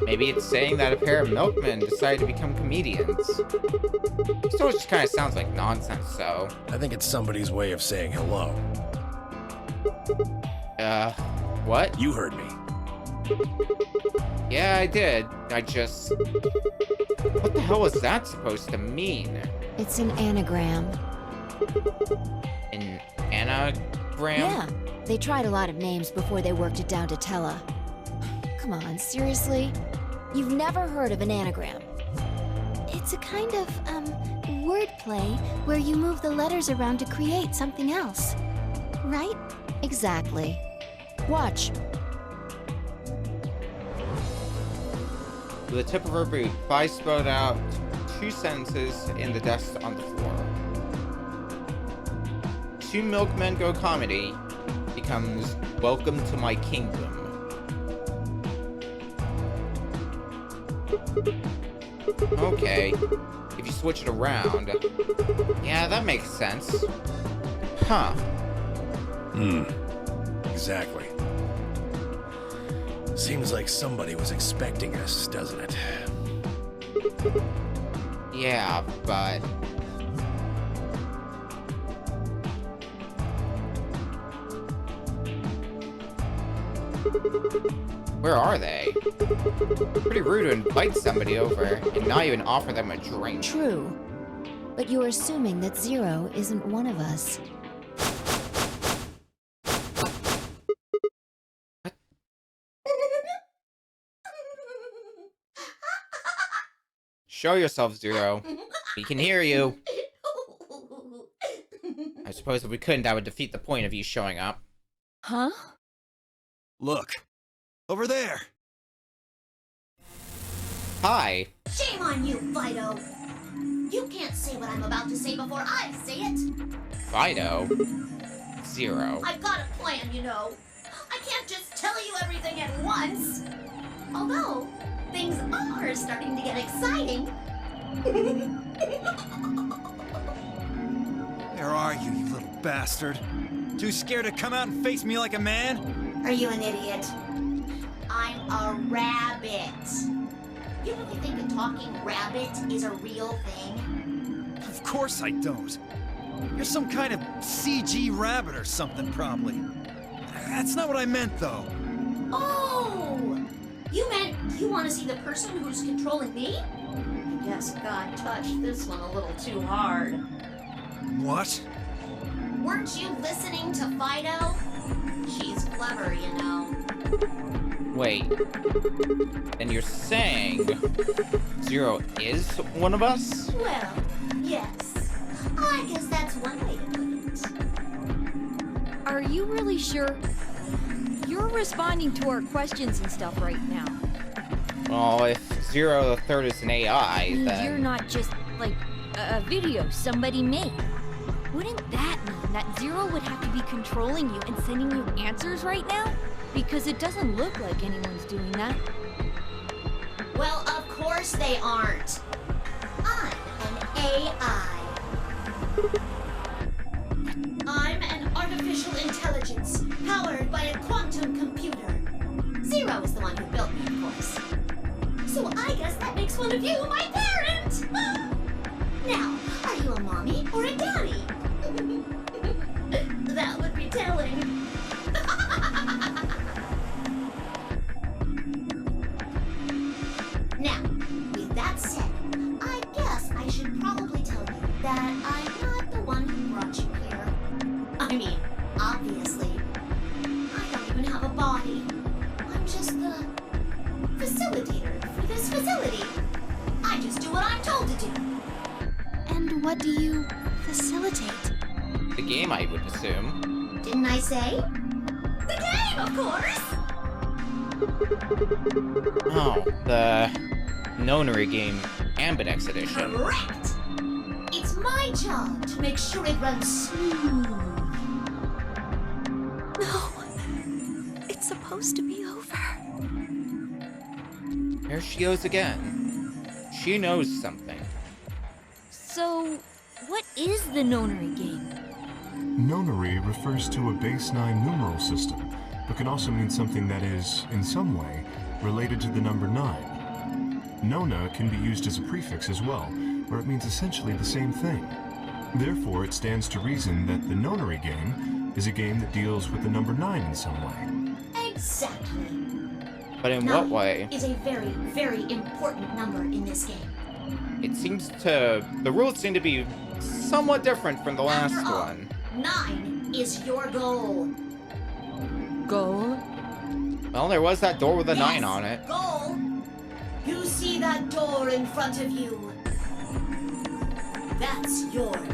Maybe it's saying that a pair of milkmen decided to become comedians. Still, it just kind of sounds like nonsense, so. I think it's somebody's way of saying hello. What? You heard me. Yeah, I did. I just... What the hell was that supposed to mean? It's an anagram. An anagram? Yeah, they tried a lot of names before they worked it down to Tella. Come on, seriously? You've never heard of an anagram? It's a kind of, wordplay where you move the letters around to create something else. Right? Exactly. Watch. With the tip of her boot, Vi spelled out 2 sentences in the desk on the floor. 2 milkmen go comedy becomes welcome to my kingdom. Okay, if you switch it around. Yeah, that makes sense. Huh. Exactly. Seems like somebody was expecting us, doesn't it? Yeah, but... Where are they? Pretty rude to invite somebody over and not even offer them a drink. True. But you're assuming that Zero isn't one of us. Show yourself, Zero. We can hear you. I suppose if we couldn't, that would defeat the point of you showing up. Huh? Look. Over there. Hi. Shame on you, Fido. You can't say what I'm about to say before I say it. Fido. Zero. I've got a plan, you know. I can't just tell you everything at once. Although, things are starting to get exciting. Where are you, you little bastard? Too scared to come out and face me like a man? Are you an idiot? I'm a rabbit. You really think a talking rabbit is a real thing? Of course I don't. You're some kind of CG rabbit or something, probably. That's not what I meant, though. Oh! You meant you want to see the person who's controlling me? I guess God touched this one a little too hard. What? Weren't you listening to Fido? She's clever, you know. Wait. And you're saying Zero is one of us? Well, yes. I guess that's one way to put it. Are you really sure? You're responding to our questions and stuff right now. Well, if Zero the Third is an AI, Means then... you're not just, like, a video somebody made. Wouldn't that mean that Zero would have to be controlling you and sending you answers right now? Because it doesn't look like anyone's doing that. Well, of course they aren't. I'm an AI. I'm an artificial intelligence powered by a quantum computer. Zero is the one who built me, of course. So I guess that makes one of you my parent! Now, are you a mommy or a daddy? That would be telling. Now, with that said, I guess I should probably tell you that I'm not the one who brought you here. I mean, obviously. I don't even have a body. I'm just the facilitator for this facility. I just do what I'm told to do. And what do you facilitate? The game, I would assume. Didn't I say? The game, of course! Oh, the Nonary game Ambidex Edition. Correct! It's my job to make sure it runs smooth. No. It's supposed to be over. Here she goes again. She knows something. So, what is the Nonary game? Nonary refers to a base 9 numeral system, but can also mean something that is, in some way, related to the number 9. Nona can be used as a prefix as well, where it means essentially the same thing. Therefore, it stands to reason that the Nonary game is a game that deals with the number 9 in some way. Exactly. But in Nine what way? is a very, very important number in this game. It seems to... The rules seem to be somewhat different from the last After all, one. 9 is your goal. Goal? Well, there was that door with a Yes, 9 on it. Goal. You see that door in front of you? That's your door.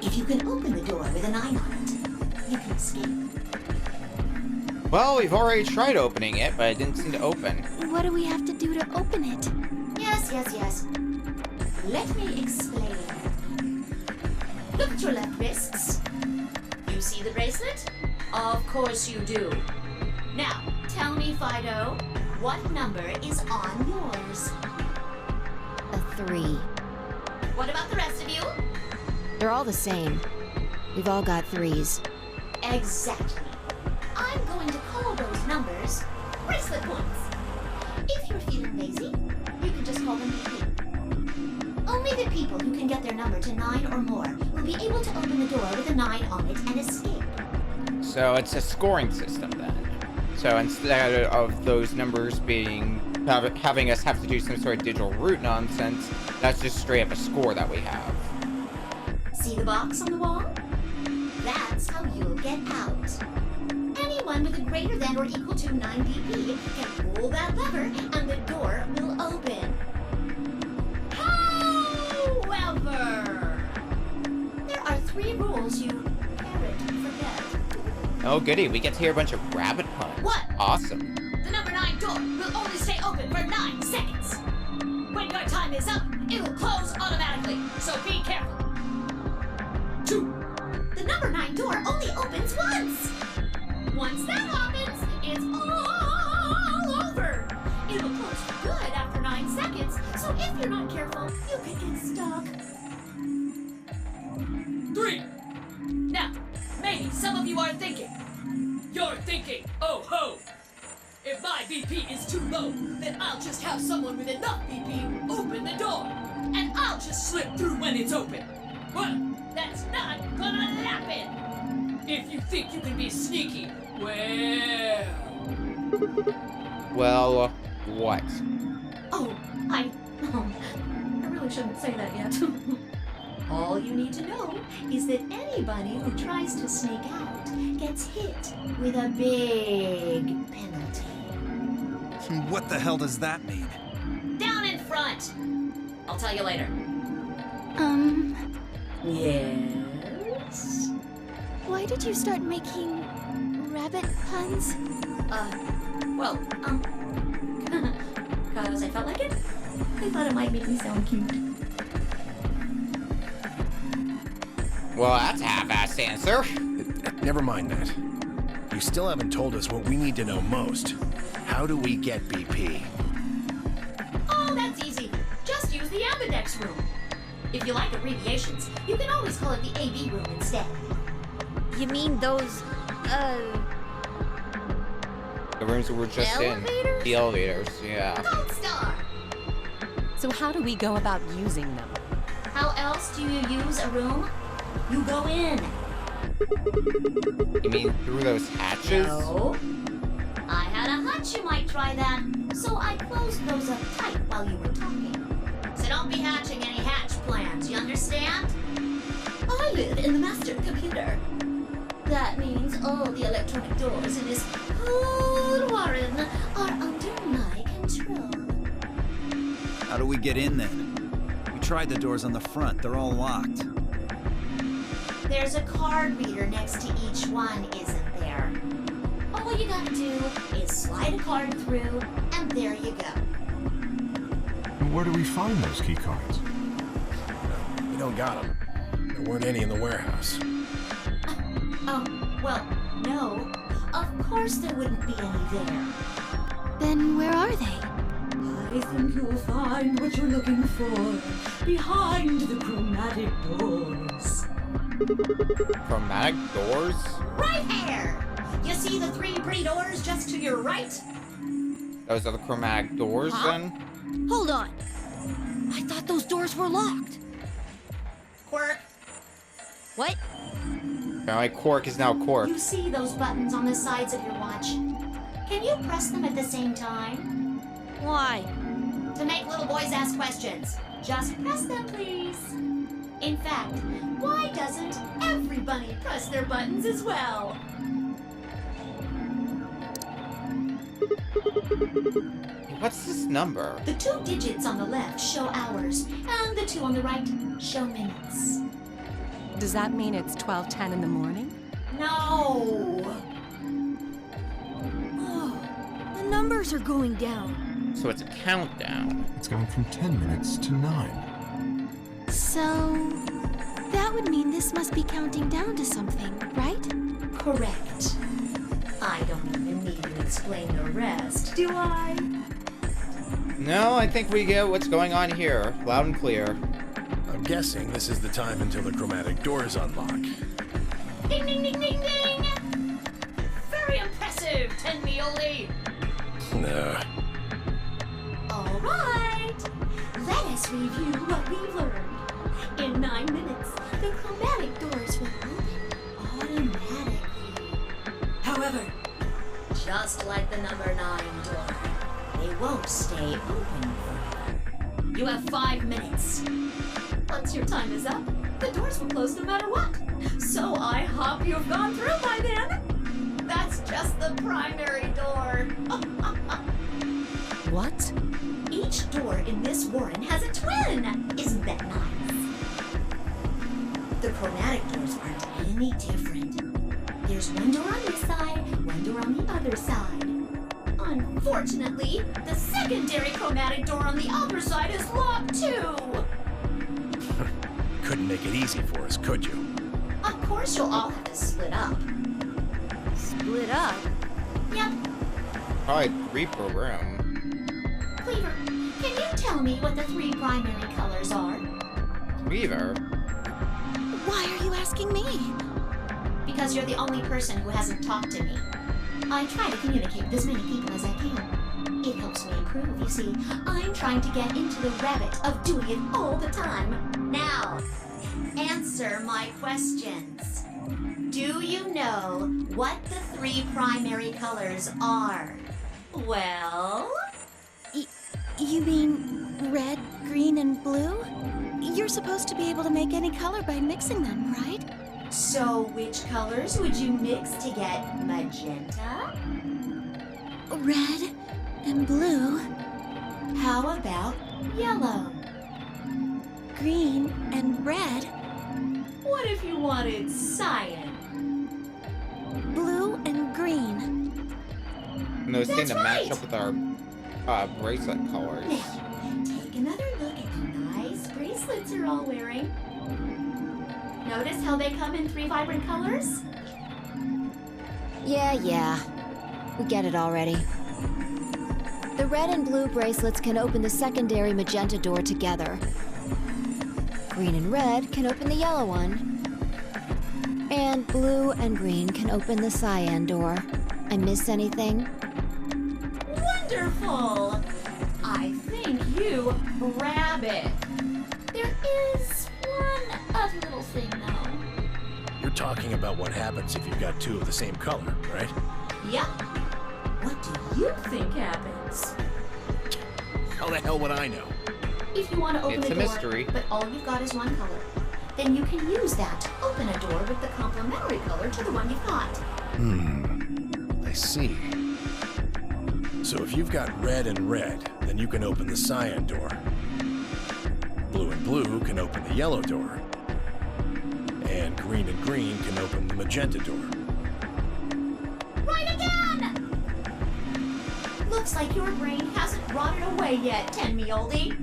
If you can open the door with a 9 on it, you can escape. Well, we've already tried opening it, but it didn't seem to open. What do we have to do to open it? Yes. Let me explain. Look at your left wrists. You see the bracelet? Of course you do. Now, tell me, Fido, what number is on yours? A 3. What about the rest of you? They're all the same. We've all got 3s. Exactly. I'm going to call those numbers bracelet points. If you're feeling lazy, you can just call them BP. Only the people who can get their number to 9 or more will be able to open the door with a 9 on it and escape. So it's a scoring system then. So instead of those numbers being having us have to do some sort of digital root nonsense, that's just straight up a score that we have. See the box on the wall? That's how you'll get out. Anyone with a greater than or equal to 9 BP can pull that lever and the door will open. However, there are 3 rules you can't forget. Oh goody, we get to hear a bunch of rabbit puns. What? Awesome. The number 9 door will only stay open for 9 seconds. When your time is up, it'll close automatically, so be careful. 2. The number 9 door only opens once. Once that happens, it's all over. It'll close for good after 9 seconds, so if you're not careful, you could get stuck. 3. Now, maybe some of you are thinking. You're thinking, oh ho! If my BP is too low, then I'll just have someone with enough BP open the door. And I'll just slip through when it's open. Well, that's not gonna happen. If you think you can be sneaky, well... Well, what? Oh, I really shouldn't say that yet. All you need to know is that anybody who tries to sneak out gets hit with a big penalty. What the hell does that mean? Down in front! I'll tell you later. Yes? Why did you start making rabbit puns? Well, cause I felt like it. I thought it might make me sound cute. Well, that's a half-assed answer. Never mind that. You still haven't told us what we need to know most. How do we get BP? Oh, that's easy. Just use the ambidex room. If you like abbreviations, you can always call it the AB room instead. You mean those, The rooms we were just Elevators? in. The elevators, yeah. Gold Star! So how do we go about using them? How else do you use a room? You go in. You mean through those hatches? No. I had a hunch you might try that, so I closed those up tight while you were talking. So don't be hatching any hatch plans, you understand? I live in the master computer. That means all the electronic doors in this whole warren are under my control. How do we get in then? We tried the doors on the front. They're all locked. There's a card reader next to each one, isn't there? All you gotta do is slide a card through, and there you go. Where do we find those key cards? We don't got them. There weren't any in the warehouse. Oh, well, no. Of course there wouldn't be any there. Then where are they? I think you'll find what you're looking for behind the chromatic doors. Chromatic doors? Right here! You see the three pretty doors just to your right? Those are the chromatic doors, then? hold on. I thought those doors were locked. Quirk, What? Apparently Quark is now Quark. you see those buttons on the sides of your watch? Can you press them at the same time? Why? To make little boys ask questions. Just press them, please. In fact, why doesn't everybody press their buttons as well? What's this number? The 2 digits on the left show hours, and the 2 on the right show minutes. Does that mean it's 12:10 in the morning? No! Oh, the numbers are going down. So it's a countdown. It's gone from 10 minutes to 9. So, that would mean this must be counting down to something, right? Correct. I don't even need to explain the rest, do I? No, I think we get what's going on here. Loud and clear. I'm guessing this is the time until the chromatic doors unlock. Ding, ding, ding, ding, ding! Very impressive, Tenmioli! Nah. All right, let us review what we've learned. In 9 minutes, the chromatic doors will open automatically. However, just like the number 9 door, they won't stay open forever. You have 5 minutes. Once your time is up, the doors will close no matter what. So I hope you've gone through by then. That's just the primary door. What? Each door in this warren has a twin! Isn't that nice? The chromatic doors aren't any different. There's one door on this side, one door on the other side. Unfortunately, the secondary chromatic door on the other side is locked too! Couldn't make it easy for us, could you? Of course you'll all have to split up. Split up? Yep. Probably reprogram. Cleaver, can you tell me what the 3 primary colors are? Weaver? Why are you asking me? Because you're the only person who hasn't talked to me. I try to communicate with as many people as I can. It helps me improve, you see. I'm trying to get into the habit of doing it all the time. Now, answer my questions. Do you know what the 3 primary colors are? Well? You mean red, green, and blue? You're supposed to be able to make any color by mixing them, right? So which colors would you mix to get magenta? Red and blue, How about yellow? green and red, What if you wanted cyan? blue and green. And those seem That's to match right. up with our bracelet colors. Now, take another look at the nice bracelets you're all wearing. Notice how they come in 3 vibrant colors? Yeah. We get it already. The red and blue bracelets can open the secondary magenta door together. Green and red can open the yellow one. And blue and green can open the cyan door. I miss anything? Wonderful! I think you grab it. There is one other little thing, though. You're talking about what happens if you've got 2 of the same color, right? Yep. What do you think happens? How the hell would I know? If you want to open It's a a door, mystery. but all you've got is one color, then you can use that to open a door with the complementary color to the one you've got. I see. So if you've got red and red, then you can open the cyan door. Blue and blue can open the yellow door. And green can open the magenta door. Right again! Looks like your brain hasn't rotted away yet, Ten Me Oldie.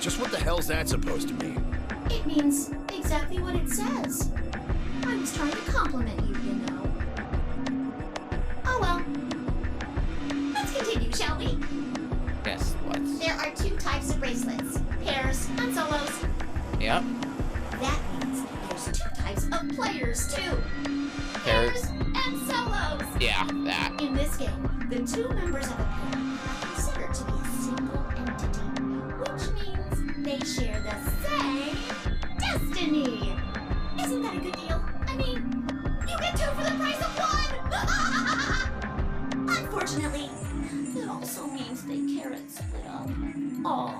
Just what the hell's that supposed to mean? It means exactly what it says. I was trying to compliment you, you know. Oh well. Let's continue, shall we? Yes, let's. There are 2 types of bracelets, pairs and solos. Yep. That means there's 2 types of players, too. Pairs. And solos. Yeah, that. In this game, the 2 members of a pair are considered to be a single entity, which means they share the same destiny. Isn't that a good deal? I mean, you get 2 for the price of 1! Unfortunately, it also means they can't split up. Aww.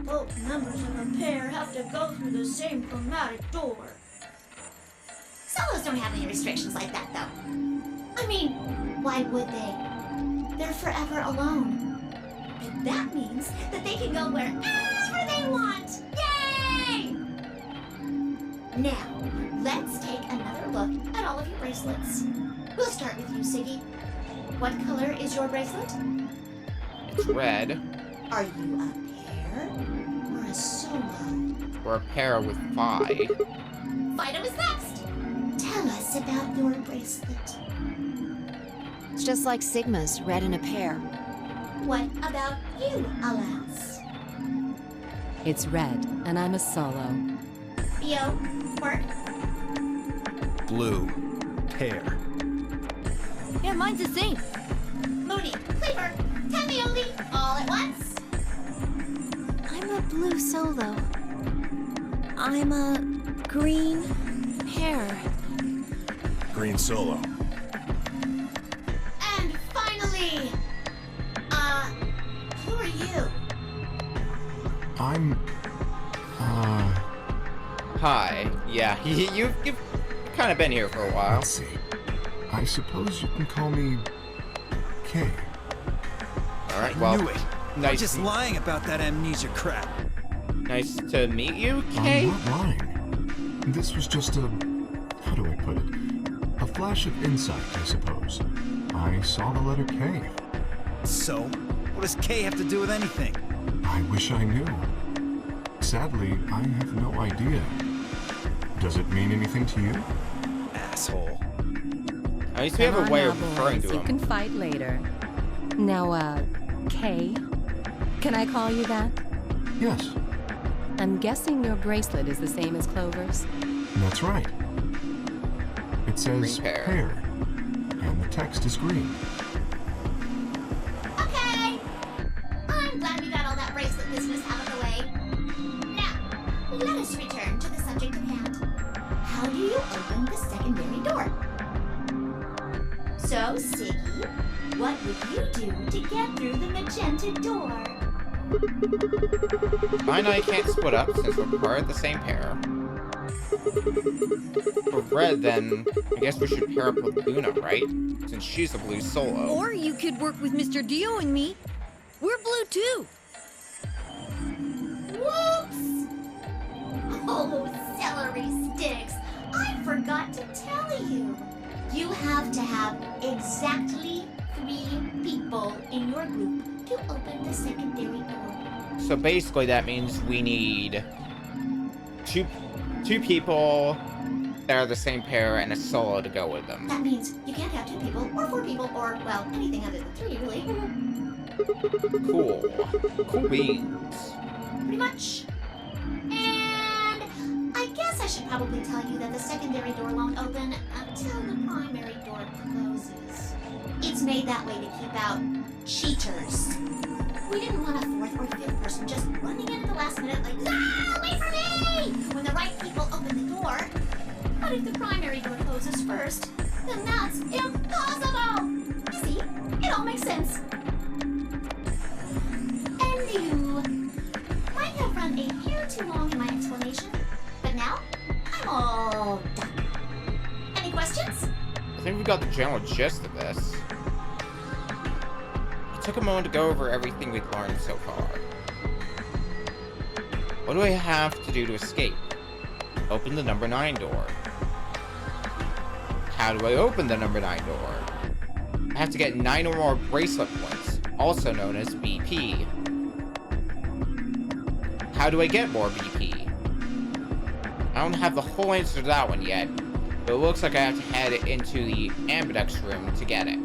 Both members of a pair have to go through the same chromatic door. Solos don't have any restrictions like that, though. I mean, why would they? They're forever alone. And that means that they can go wherever they want. Yay! Now, let's take another look at all of your bracelets. We'll start with you, Siggy. What color is your bracelet? It's red. Are you a pair or a solo? Or a pair with Phi. Fido is next. Tell us about your bracelet. It's just like Sigma's, red in a pair. What about you, Alas? It's red, and I'm a solo. Theo, Quirk, Blue. Pear. Yeah, mine's the same. Mooney, Cleaver, Tenmioli, all at once. I'm a blue solo. I'm a green pair. Green solo. And finally, who are you? I'm... Hi. Yeah, you've kind of been here for a while. let's see. I suppose you can call me... Kay. All right, I well, knew it. You're nice, just lying about that amnesia crap. nice to meet you, Kay. I'm not lying. This was just a... how do I put it? A flash of insight, I suppose. I saw the letter K. So, what does K have to do with anything? I wish I knew. Sadly, I have no idea. Does it mean anything to you? Asshole. At least we have Come a on way now, of referring boys. to You can him. fight later. Now, Kay? Can I call you that? Yes, I'm guessing your bracelet is the same as Clover's. that's right. It says Green pear. pear, and the text is green. I'm glad we got all that bracelet business out of the way. Now, let us return to the subject at hand. How do you open the secondary door? So, Siggy, what would you do to get through the magenta door? I know I can't split up since we're part of the same pair. For red, then, I guess we should pair up with Luna, right? Since she's a blue solo. Or you could work with Mr. Dio and me. We're blue too. Whoops! Oh, celery sticks! I forgot to tell you. You have to have exactly 3 people in your group to open the secondary door. So basically that means we need two people that are the same pair and a solo to go with them. That means you can't have 2 people, or 4 people, or, well, anything other than 3, really. Cool. Cool beans. Pretty much. And I guess I should probably tell you that the secondary door won't open until the primary door closes. It's made that way to keep out cheaters. We didn't want a 4th or 5th person just running in at the last minute like, ah, wait for me! When the right people open the door. But if the primary door closes first, then that's impossible! You see, it all makes sense. And you might have run a hair too long in my explanation, but now I'm all done. Any questions? I think we got the general gist of this. It took a moment to go over everything we've learned so far. What do I have to do to escape? Open the number 9 door. How do I open the number 9 door? I have to get 9 or more bracelet points, also known as BP. How do I get more BP? I don't have the whole answer to that one yet, but it looks like I have to head into the ambidex room to get it.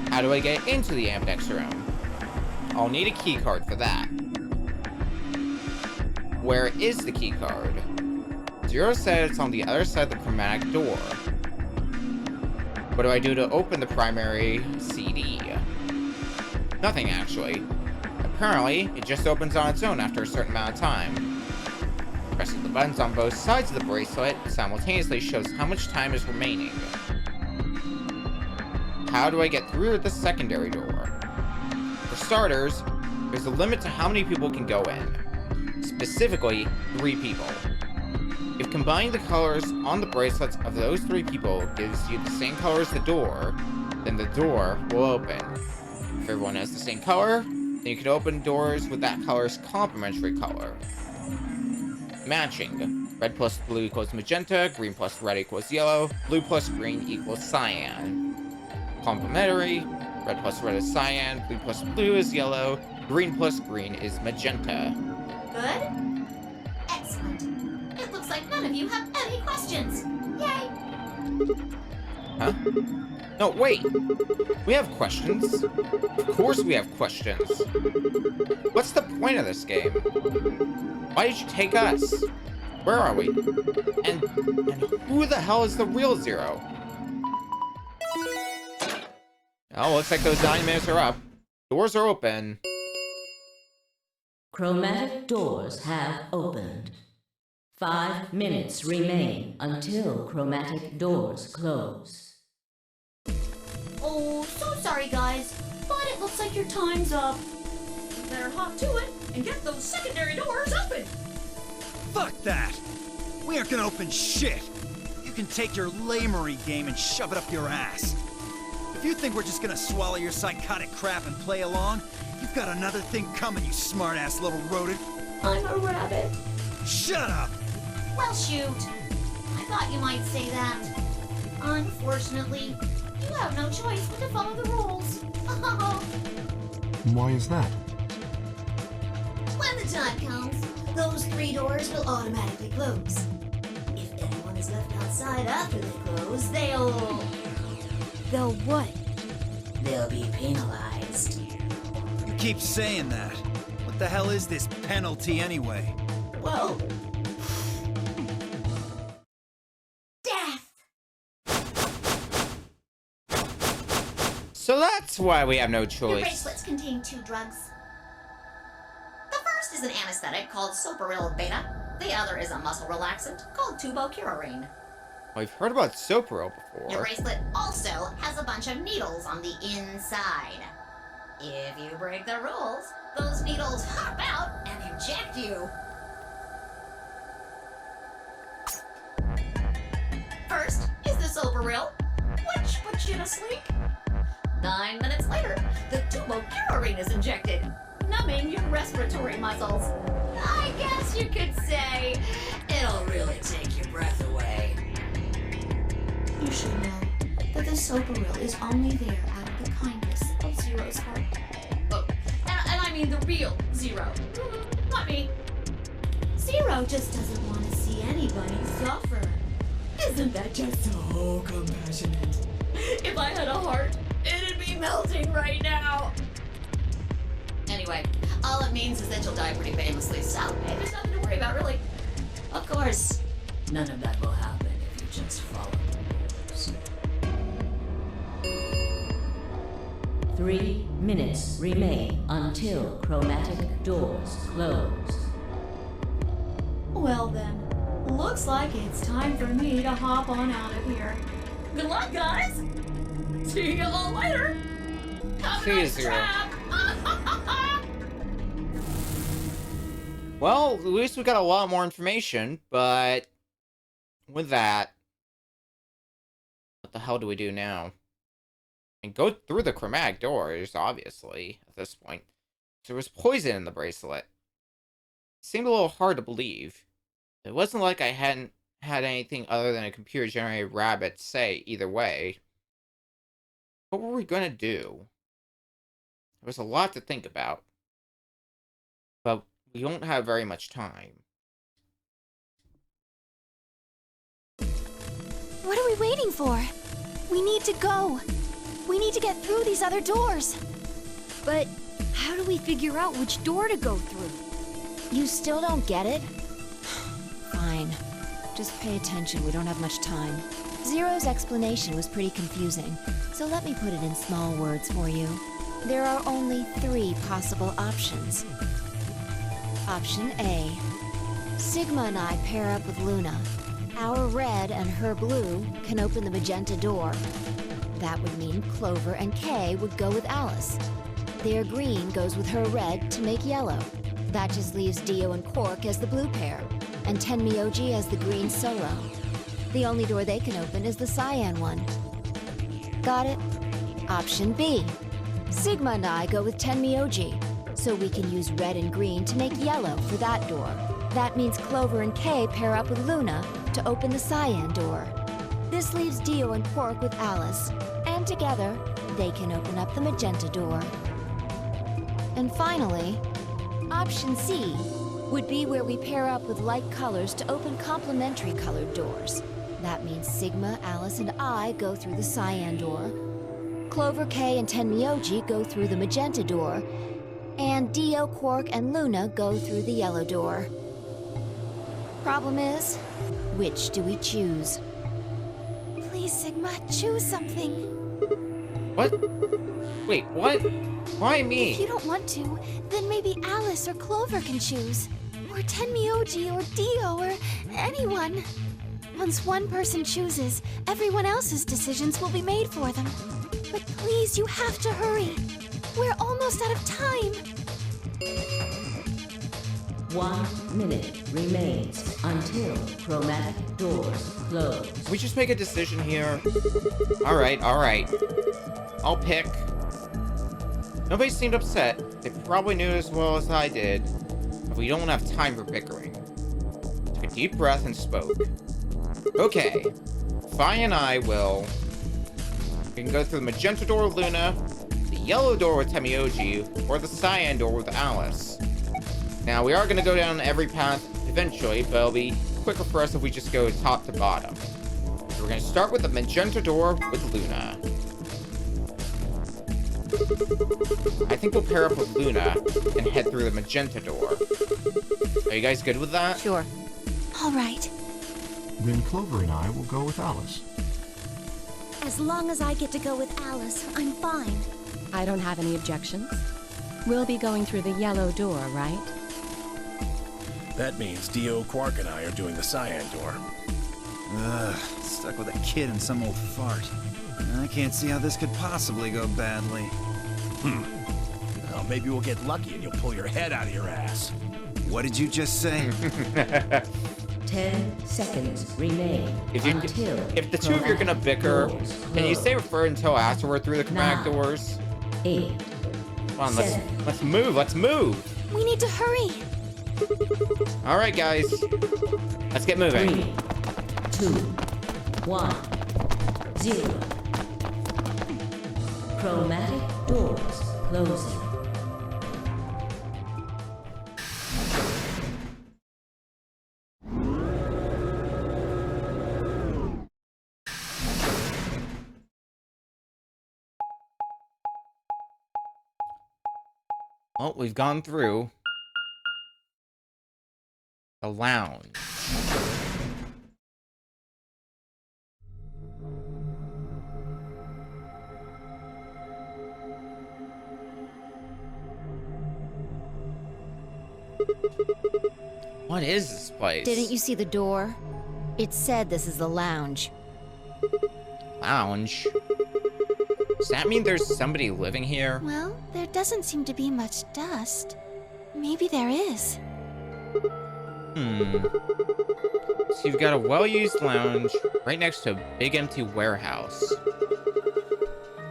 How do I get into the ambidex room? I'll need a key card for that. Where is the key card? Zero said it's on the other side of the chromatic door. What do I do to open the primary CD? Nothing, actually. Apparently, it just opens on its own after a certain amount of time. Pressing the buttons on both sides of the bracelet simultaneously shows how much time is remaining. How do I get through the secondary door? For starters, there's a limit to how many people can go in. Specifically, 3 people. If combining the colors on the bracelets of those 3 people gives you the same color as the door, then the door will open. If everyone has the same color, then you can open doors with that color's complementary color. Matching. Red plus blue equals magenta, green plus red equals yellow, blue plus green equals cyan. Complementary. Red plus red is cyan, blue plus blue is yellow, green plus green is magenta. Good? Excellent. It looks like none of you have any questions. Yay! Huh? No, wait! We have questions. Of course we have questions. What's the point of this game? Why did you take us? Where are we? And who the hell is the real Zero? Oh, looks like those 9 minutes are up. Doors are open. Chromatic doors have opened. 5 minutes remain until chromatic doors close. Oh, so sorry, guys, but it looks like your time's up. You better hop to it and get those secondary doors open. Fuck that! We aren't gonna open shit! You can take your lamery game and shove it up your ass. If you think we're just gonna swallow your psychotic crap and play along, you've got another thing coming, you smart-ass little rodent. I'm a rabbit. Shut up! Well, shoot. I thought you might say that. Unfortunately, you have no choice but to follow the rules. Why is that? When the time comes, those 3 doors will automatically close. If anyone is left outside after they close, they'll what? They'll be penalized. You keep saying that. What the hell is this penalty anyway? Well, death. So that's That's why we have no Your choice. bracelets contain 2 drugs. The first is an anesthetic called Soparil Beta. The other is a muscle relaxant called tubocurarine. We've heard about Soparil Your before. bracelet also has a bunch of needles on the inside. If you break the rules, those needles hop out and inject you. First is the Soparil, which puts you to sleep. 9 minutes later, the tubocurarine is injected, numbing your respiratory muscles. I guess you could say it'll really take your breath away. You should know that the Soparil is only there out of the kindness of Zero's heart. Oh, and I mean the real Zero, not me. Zero just doesn't want to see anybody suffer. Isn't that just so compassionate? If I had a heart, it'd be melting right now. Anyway, all it means is that you'll die pretty famously, so hey, there's nothing to worry about, really. Of course, none of that will happen if you just follow the rules. 3 minutes remain until chromatic doors close. Well then, looks like it's time for me to hop on out of here. Good luck, guys! See you all later! Have a See you, nice Zero. trap! Well, at least we got a lot more information, but with that, what the hell do we do now? And go through the chromatic doors, obviously, at this point. So there was poison in the bracelet. It seemed a little hard to believe. It wasn't like I hadn't had anything other than a computer-generated rabbit say either way. What were we gonna do? There was a lot to think about. But we don't have very much time. What are we waiting for? We need to go. We need to get through these other doors. But how do we figure out which door to go through? You still don't get it? Fine. Just pay attention, we don't have much time. Zero's explanation was pretty confusing, so let me put it in small words for you. There are only 3 possible options. Option A. Sigma and I pair up with Luna. Our red and her blue can open the magenta door. That would mean Clover and Kay would go with Alice. Their green goes with her red to make yellow. That just leaves Dio and Quark as the blue pair, and Tenmyoji as the green solo. The only door they can open is the cyan one. Got it? Option B. Sigma and I go with Tenmyoji, so we can use red and green to make yellow for that door. That means Clover and Kay pair up with Luna to open the cyan door. This leaves Dio and Quark with Alice, and together, they can open up the magenta door. And finally, option C would be where we pair up with light colors to open complementary colored doors. That means Sigma, Alice, and I go through the cyan door. Clover, Kay, and Tenmyoji go through the magenta door. And Dio, Quark, and Luna go through the yellow door. Problem is, which do we choose? Please, Sigma, choose something. What? Wait, what? Why me? If you don't want to, then maybe Alice or Clover can choose. Or Tenmyoji or Dio or anyone. Once one person chooses, everyone else's decisions will be made for them. But please, you have to hurry. We're almost out of time. 1 minute remains until chromatic doors close. Can we just make a decision here? Alright. I'll pick. Nobody seemed upset. They probably knew as well as I did. But we don't have time for bickering. Took a deep breath and spoke. Okay. Fi and I will... We can go through the magenta door with Luna, the yellow door with Tenmyoji, or the cyan door with Alice. Now, we are going to go down every path eventually, but it'll be quicker for us if we just go top to bottom. So we're going to start with the magenta door with Luna. I think we'll pair up with Luna and head through the magenta door. Are you guys good with that? Sure. All right. Then Clover and I will go with Alice. As long as I get to go with Alice, I'm fine. I don't have any objections. We'll be going through the yellow door, right? That means Dio, Quark, and I are doing the cyan door. Ugh, stuck with a kid and some old fart. I can't see how this could possibly go badly. Well, maybe we'll get lucky and you'll pull your head out of your ass. What did you just say? 10 seconds remain until If the two of you are gonna bicker, doors can you close. save it for until after we're through the chromatic 9, doors? 8, Come on, let's 7. move, let's move. We need to hurry. All right, guys, let's get moving. 3, 2, 1, 0. Chromatic doors closing. Well, we've gone through the lounge. What is this place? Didn't you see the door? It said this is the lounge. Lounge? Does that mean there's somebody living here? Well, there doesn't seem to be much dust. Maybe there is. So you've got a well-used lounge right next to a big empty warehouse.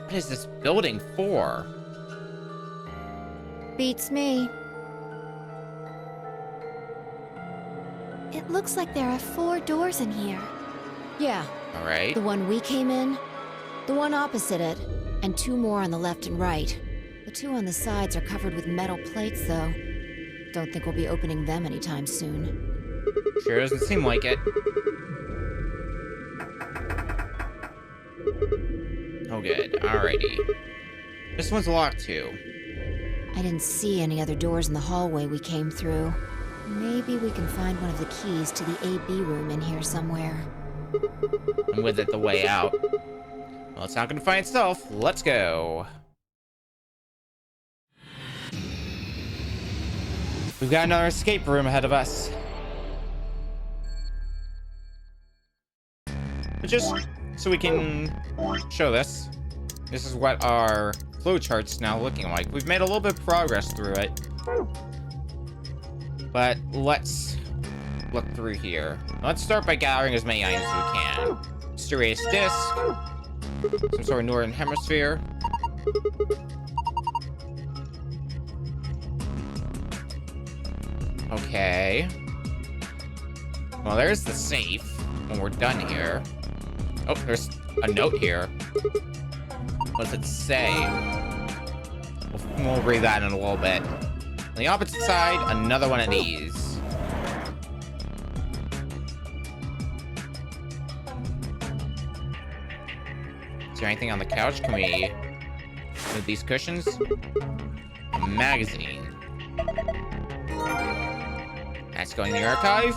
What is this building for? Beats me. It looks like there are 4 doors in here. Yeah, All right. the one we came in, the one opposite it, and 2 more on the left and right. The 2 on the sides are covered with metal plates, though. Don't think we'll be opening them anytime soon. Sure doesn't seem like it. Oh, good. Alrighty. This one's locked, too. I didn't see any other doors in the hallway we came through. Maybe we can find one of the keys to the AB room in here somewhere. And with it the way out. Well, it's not gonna find itself. Let's go. We've got another escape room ahead of us. But just so we can show this, this is what our flowchart's now looking like. We've made a little bit of progress through it. But let's look through here. Let's start by gathering as many items as we can. Mysterious disc, some sort of northern hemisphere. Okay. Well, there's the safe when we're done here. Oh, there's a note here. What does it say? We'll read that in a little bit. On the opposite side, another one of these. Is there anything on the couch? Can we move these cushions? A magazine. That's going in the archive.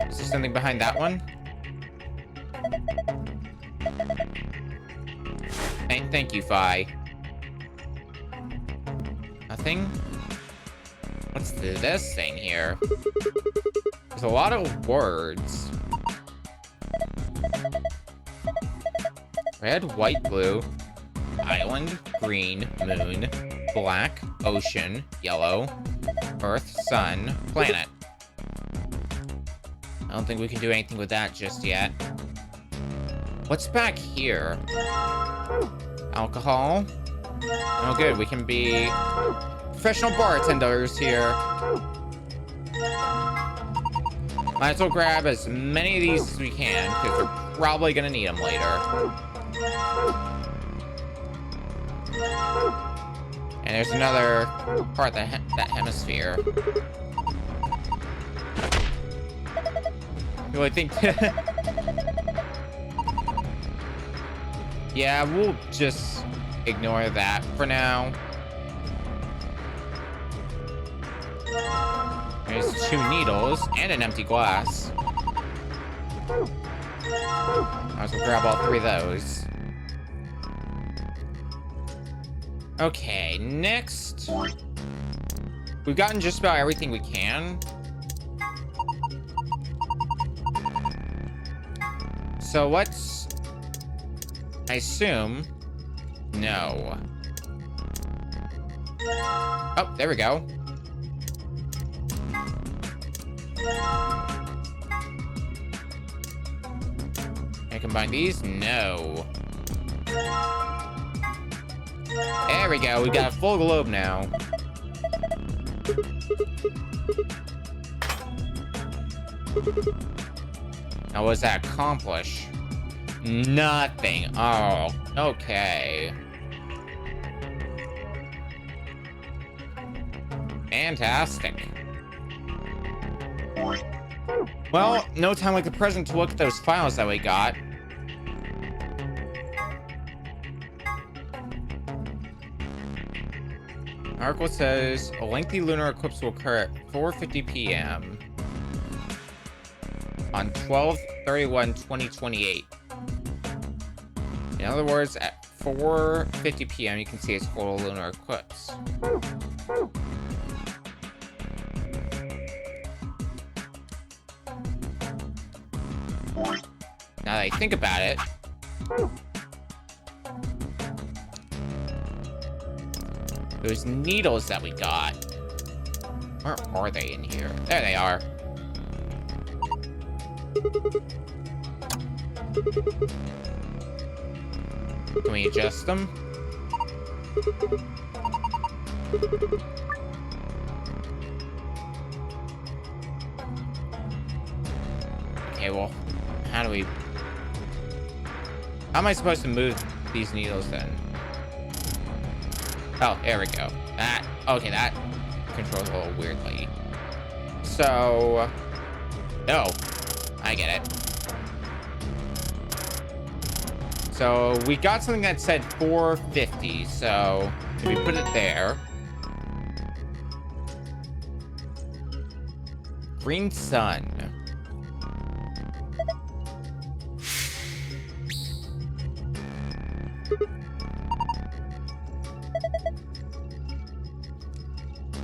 Is there something behind that one? Thank you, Fi. Nothing? What's this thing here? There's a lot of words. Red, white, blue. Island, green, moon, black, ocean, yellow, earth, sun, planet. I don't think we can do anything with that just yet. What's back here? Alcohol? Oh good, we can be professional bartenders here. Might as well grab as many of these as we can, because we're probably gonna need them later. And there's another part of that hemisphere. Do I think... Yeah, we'll just ignore that for now. There's 2 needles and an empty glass. Might as well grab all 3 of those. Okay, next. We've gotten just about everything we can. So let's... I assume... No. Oh, there we go. Can I combine these? No. There we go. We got a full globe now. Now, what does that accomplish? Nothing. Oh, okay. Fantastic. Well, no time like the present to look at those files that we got. Article says a lengthy lunar eclipse will occur at 4:50 p.m. on 12/31/2028. In other words, at 4:50 p.m. you can see a total lunar eclipse. Now that I think about it, those needles that we got, where are they in here? There they are. Can we adjust them? Okay, well, how do we... How am I supposed to move these needles then? Oh, there we go. That, okay, that controls a little weirdly. So, no, I get it. So we got something that said 450, so if we put it there. Green sun.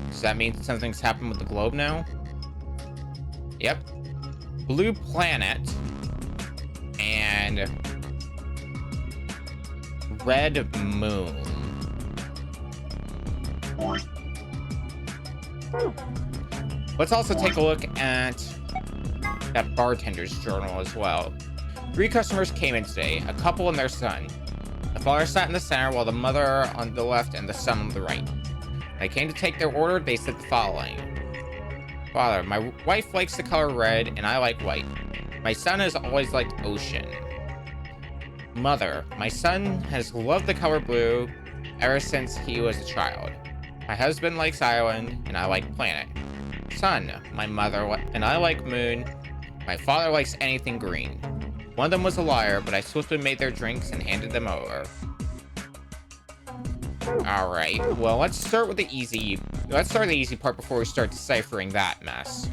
Does that mean something's happened with the globe now? Yep. Blue planet. And red moon. Let's also take a look at that bartender's journal as well. 3 customers came in today, a couple and their son. The father sat in the center while the mother on the left and the son on the right. When I came to take their order, they said the following. Father, my wife likes the color red and I like white. My son has always liked ocean. Mother, my son has loved the color blue ever since he was a child. My husband likes island and I like planet. Son, my mother and I like moon. My father likes anything green. One of them was a liar, but I swiftly made their drinks and handed them over. Alright, well, let's start with the easy... Let's start the easy part before we start deciphering that mess.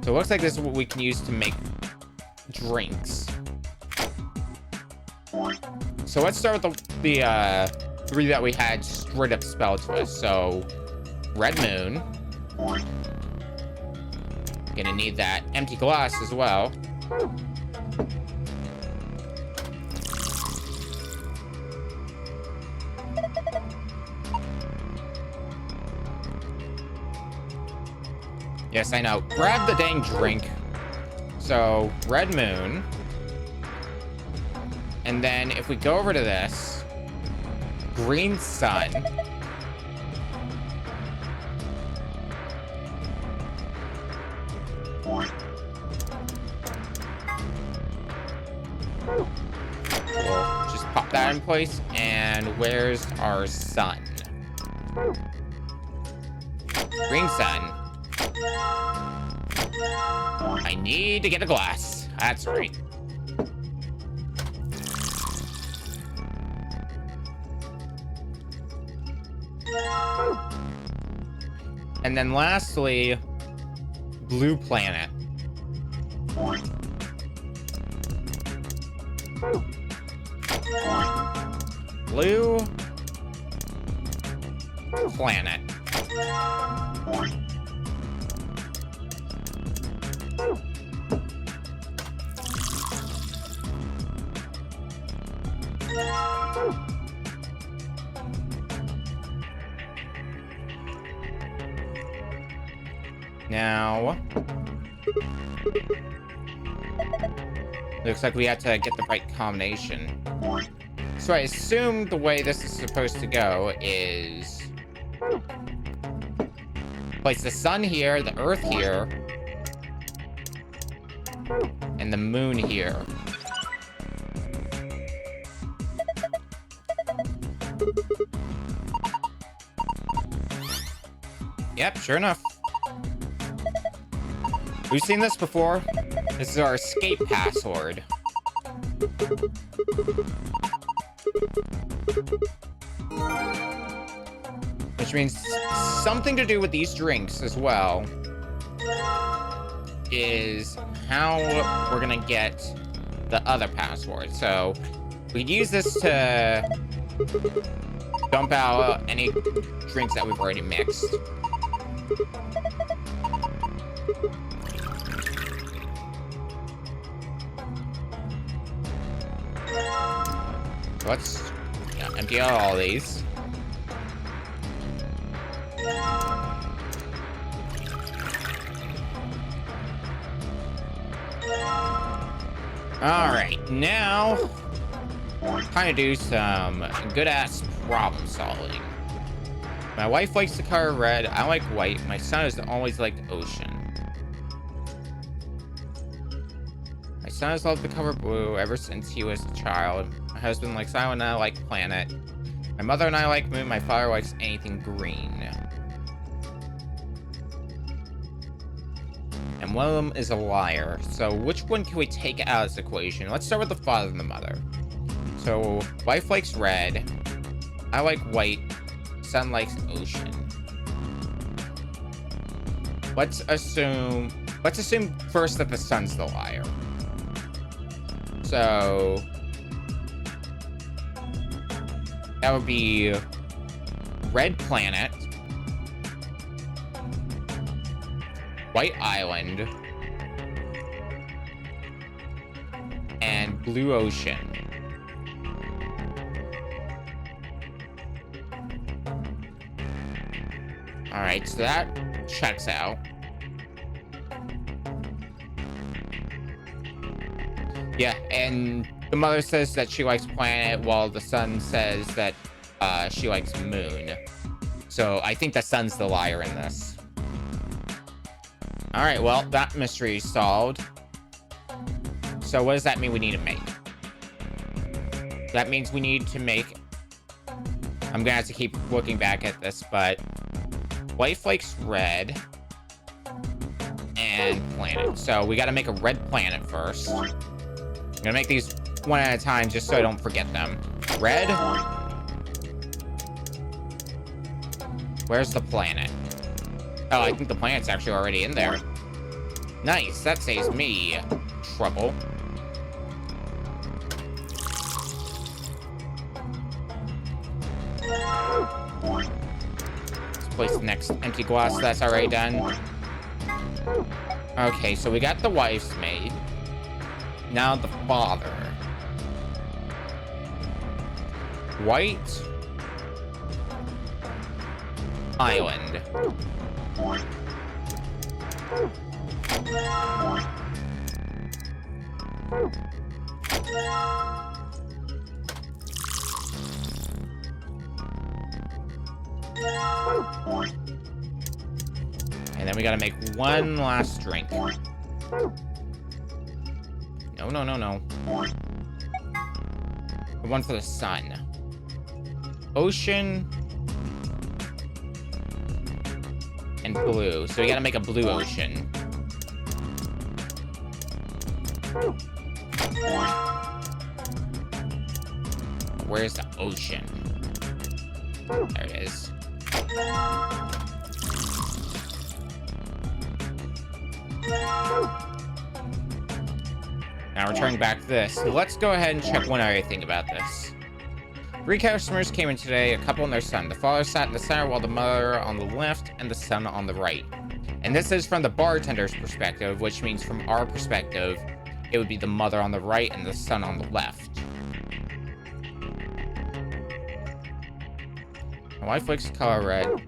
So it looks like this is what we can use to make drinks. So let's start with the 3 that we had straight up spelled to us. So, red moon. Gonna need that empty glass as well. Yes, I know. Grab the dang drink. So, red moon. And then if we go over to this, green sun. We'll just pop that in place. And where's our sun? Green sun. I need to get a glass. That's right. And then lastly, blue planet. Blue planet. Now, looks like we have to get the right combination. So I assume the way this is supposed to go is place the sun here, the earth here, and the moon here. Yep, sure enough. We've seen this before. This is our escape password. Which means something to do with these drinks as well is how we're gonna get the other password. So we'd use this to dump out any drinks that we've already mixed. Let's empty out all these. Alright, now kind of do some good-ass problem solving. My wife likes the color red, I like white, my son has always liked ocean. My son has loved the color blue ever since he was a child. My husband likes island and I like planet. My mother and I like moon, my father likes anything green. And one of them is a liar. So which one can we take out of this equation? Let's start with the father and the mother. So wife likes red. I like white. Son likes ocean. Let's assume first that the son's the liar. So that would be red planet, white island, and blue ocean. Alright, so that checks out. Yeah, and the mother says that she likes planet, while the son says that she likes moon. So I think the son's the liar in this. Alright, well, that mystery is solved. So what does that mean we need to make? That means we need to make... I'm gonna have to keep looking back at this, but... wife likes red. And planet. So we gotta make a red planet first. I'm gonna make these one at a time just so I don't forget them. Red. Where's the planet? Oh, I think the planet's actually already in there. Nice, that saves me trouble. Let's place the next empty glass that's already done. Okay, so we got the wife's maid. Now the father. White island. And then we gotta make one last drink. No. One for the sun. Ocean. And blue. So we gotta make a blue ocean. Where's the ocean? There it is. Now returning back to this, let's go ahead and check one other thing about this. 3 customers came in today, a couple and their son. The father sat in the center while the mother on the left and the son on the right. And this is from the bartender's perspective, which means from our perspective, it would be the mother on the right and the son on the left. My wife likes the color red.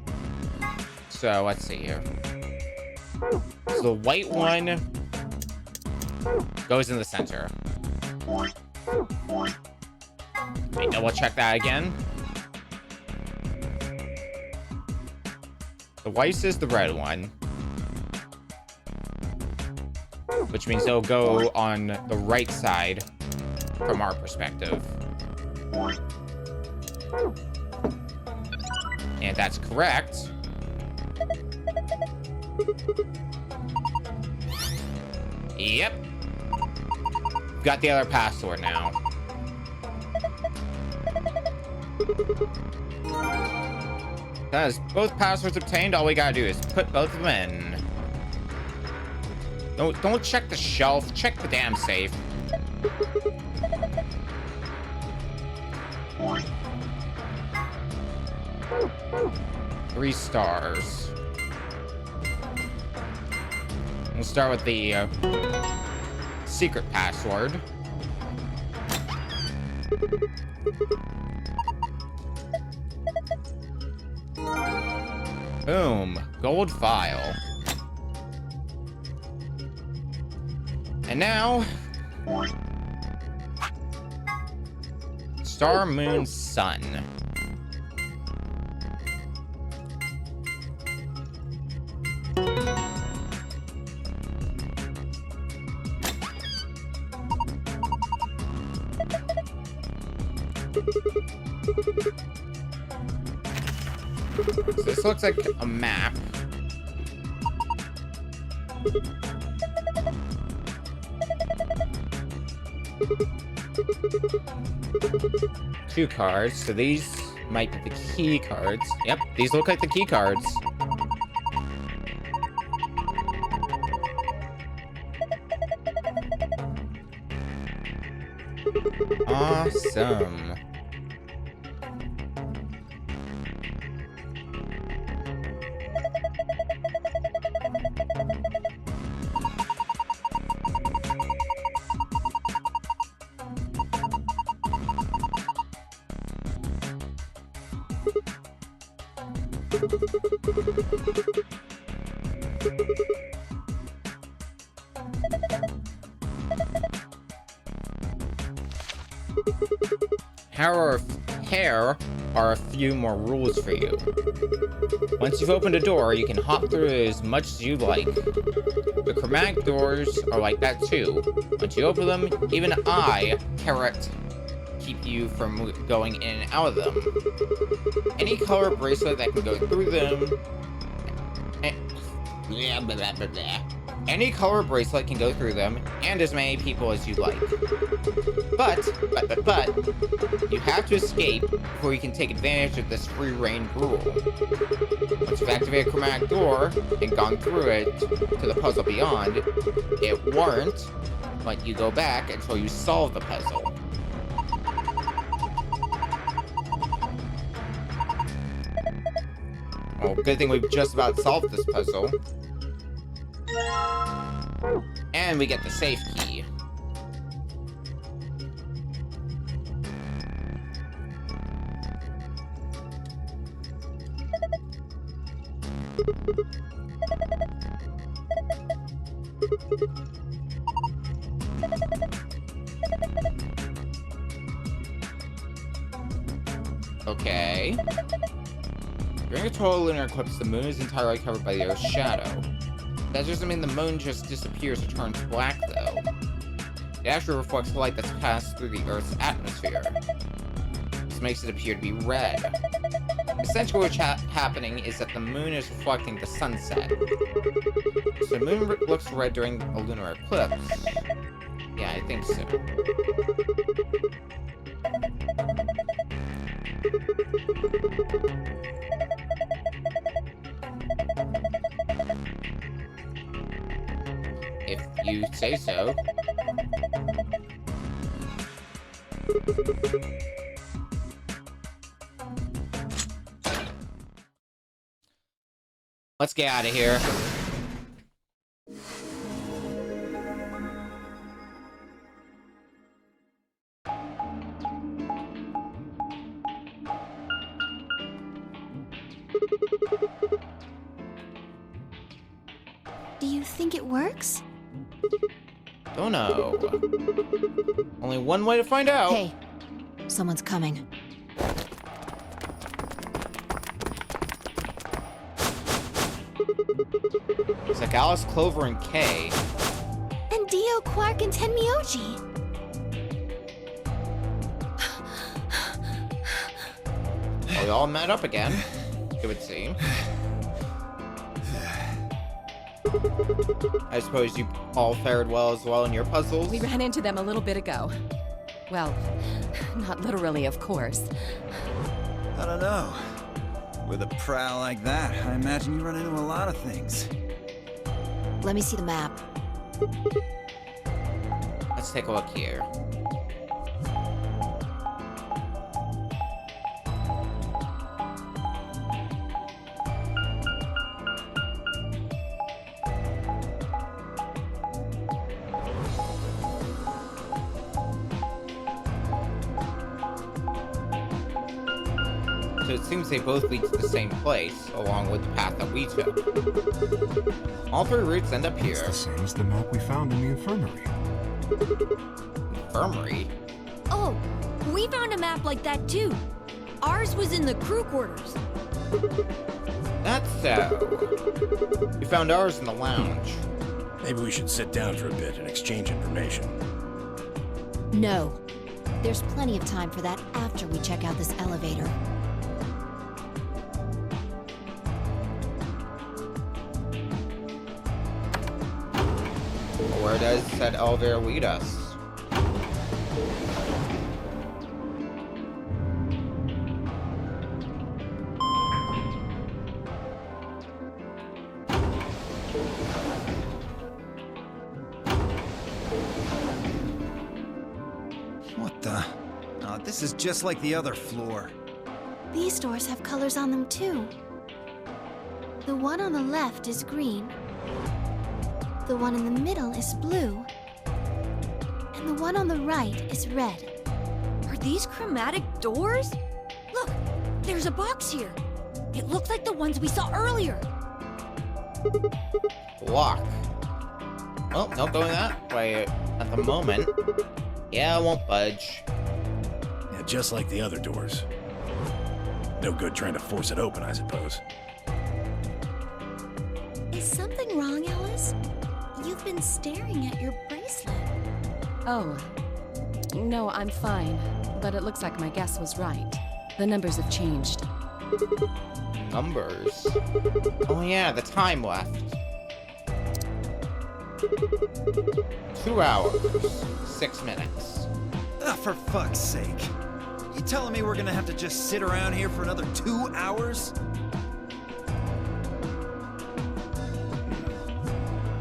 So let's see here. So the white one goes in the center. Let me double check that again. The wife's is the red one, which means they'll go on the right side from our perspective. And that's correct. Yep. Got the other password now. That is both passwords obtained. All we gotta do is put both of them in. Don't check the shelf. Check the damn safe. 3 stars. We'll start with the secret password. Boom. Gold file. And now... Star, Moon, Sun. So this looks like a map. Two cards, so these might be the key cards. Yep, these look like the key cards. Awesome. Here are a few more rules for you. Once you've opened a door, you can hop through it as much as you like. The chromatic doors are like that too. Once you open them, even I cannot keep you from going in and out of them. Any color bracelet that can go through them... Any color bracelet can go through them, and as many people as you like. But, you have to escape before you can take advantage of this free reign rule. Once you've activated a chromatic door and gone through it to the puzzle beyond, it won't let you go back until you solve the puzzle. Well, good thing we've just about solved this puzzle. And we get the safe key. Okay. During a total lunar eclipse, the moon is entirely covered by the Earth's shadow. That doesn't mean the moon just disappears or turns black, though. It actually reflects light that's passed through the Earth's atmosphere. This makes it appear to be red. Essentially what's happening is that the moon is reflecting the sunset. So the moon looks red during a lunar eclipse. Yeah, I think so. If you say so. Let's get out of here. Do you think it works? Don't know. Only one way to find out. Hey, someone's coming. It's like Alice, Clover, and Kay. And Dio, Quark, and Tenmyoji. We all met up again, it would seem. I suppose you all fared well in your puzzles? We ran into them a little bit ago. Well, not literally, of course. I don't know. With a prowl like that, I imagine you run into a lot of things. Let me see the map. Let's take a look here. So it seems they both lead to the same place, along with the path that we took. All three routes end up here. It's the same as the map we found in the infirmary. Infirmary? Oh, we found a map like that too. Ours was in the crew quarters. That's so. We found ours in the lounge. Maybe we should sit down for a bit and exchange information. No. There's plenty of time for that after we check out this elevator. Where does said elevator lead us? What the? Oh, this is just like the other floor. These doors have colors on them too. The one on the left is green. The one in the middle is blue. And the one on the right is red. Are these chromatic doors? Look, there's a box here. It looks like the ones we saw earlier. Lock. Well, no going that way at the moment. Yeah, I won't budge. Yeah, just like the other doors. No good trying to force it open, I suppose. Is something wrong, Alice? You've been staring at your bracelet. Oh. No, I'm fine. But it looks like my guess was right. The numbers have changed. Numbers? Oh yeah, the time left. 2 hours, 6 minutes. Ah, for fuck's sake. You telling me we're gonna have to just sit around here for another 2 hours?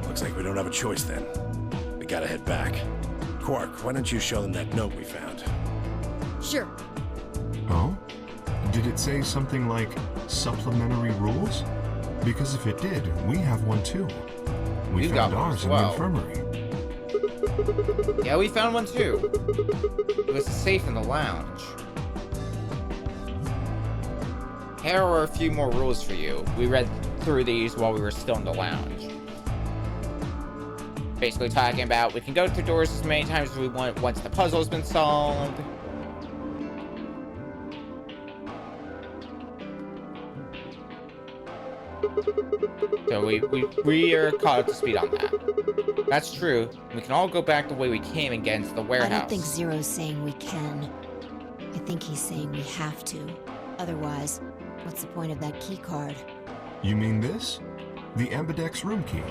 Looks like we don't have a choice then. We gotta head back. Quark, why don't you show them that note we found? Sure. Oh? Did it say something like supplementary rules? Because if it did, we have one too. We We've got found one ours as in well. the infirmary. Yeah, we found one too. It was safe in the lounge. Here are a few more rules for you. We read through these while we were still in the lounge. Basically talking about we can go through doors as many times as we want once the puzzle's been solved. So we are caught up to speed on that. That's true. We can all go back the way we came and get into the warehouse. I don't think Zero's saying we can. I think he's saying we have to. Otherwise, what's the point of that key card? You mean this? The Ambidex room key.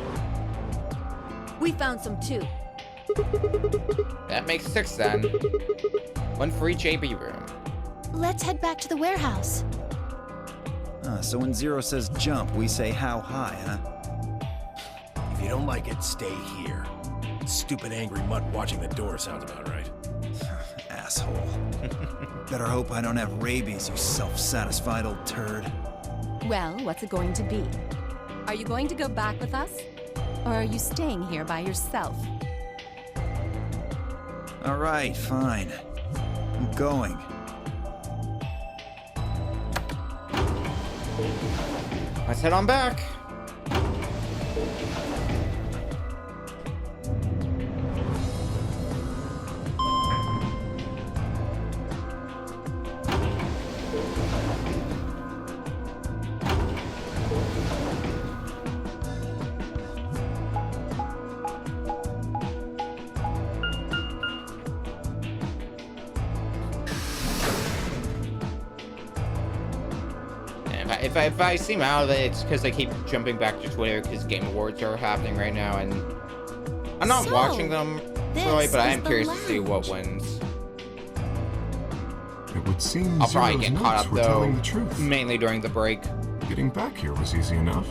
We found some too. That makes 6 then. One for each AB room. Let's head back to the warehouse. So when Zero says jump, we say how high, huh? If you don't like it, stay here. Stupid angry mutt watching the door sounds about right. asshole. Better hope I don't have rabies, you self-satisfied old turd. Well, what's it going to be? Are you going to go back with us? Or are you staying here by yourself? All right, fine. I'm going. Let's head on back. If I seem out of it, it's because I keep jumping back to Twitter because Game Awards are happening right now, and I'm not So, watching them, really, but I am is the curious to see what lounge. wins. It would seem I'll probably Zero's get caught notes up, were though, telling the truth. mainly during the break. Getting back here was easy enough.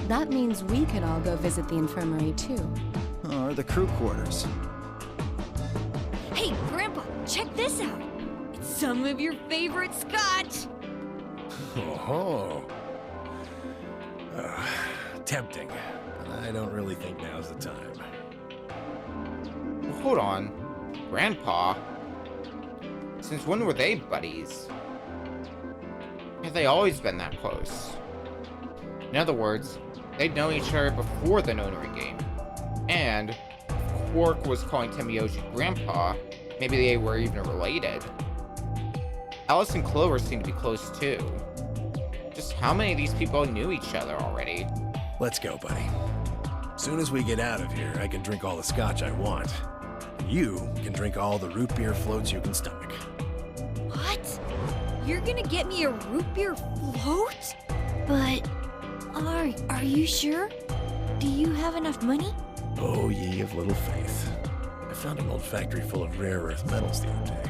That means we could all go visit the infirmary too. Or the crew quarters. Hey, Grandpa, check this out. It's some of your favorite scotch. Oh, tempting, but I don't really think now's the time. Well, hold on. Grandpa? Since when were they buddies? Have they always been that close? In other words, they'd known each other before the Nonary game. And if Quark was calling Temioji Grandpa, maybe they were even related. Alice and Clover seem to be close too. Just how many of these people knew each other already? Let's go, buddy. Soon as we get out of here, I can drink all the scotch I want. You can drink all the root beer floats you can stomach. What? You're gonna get me a root beer float? But are you sure? Do you have enough money? Oh, ye of little faith. I found an old factory full of rare earth metals the other day.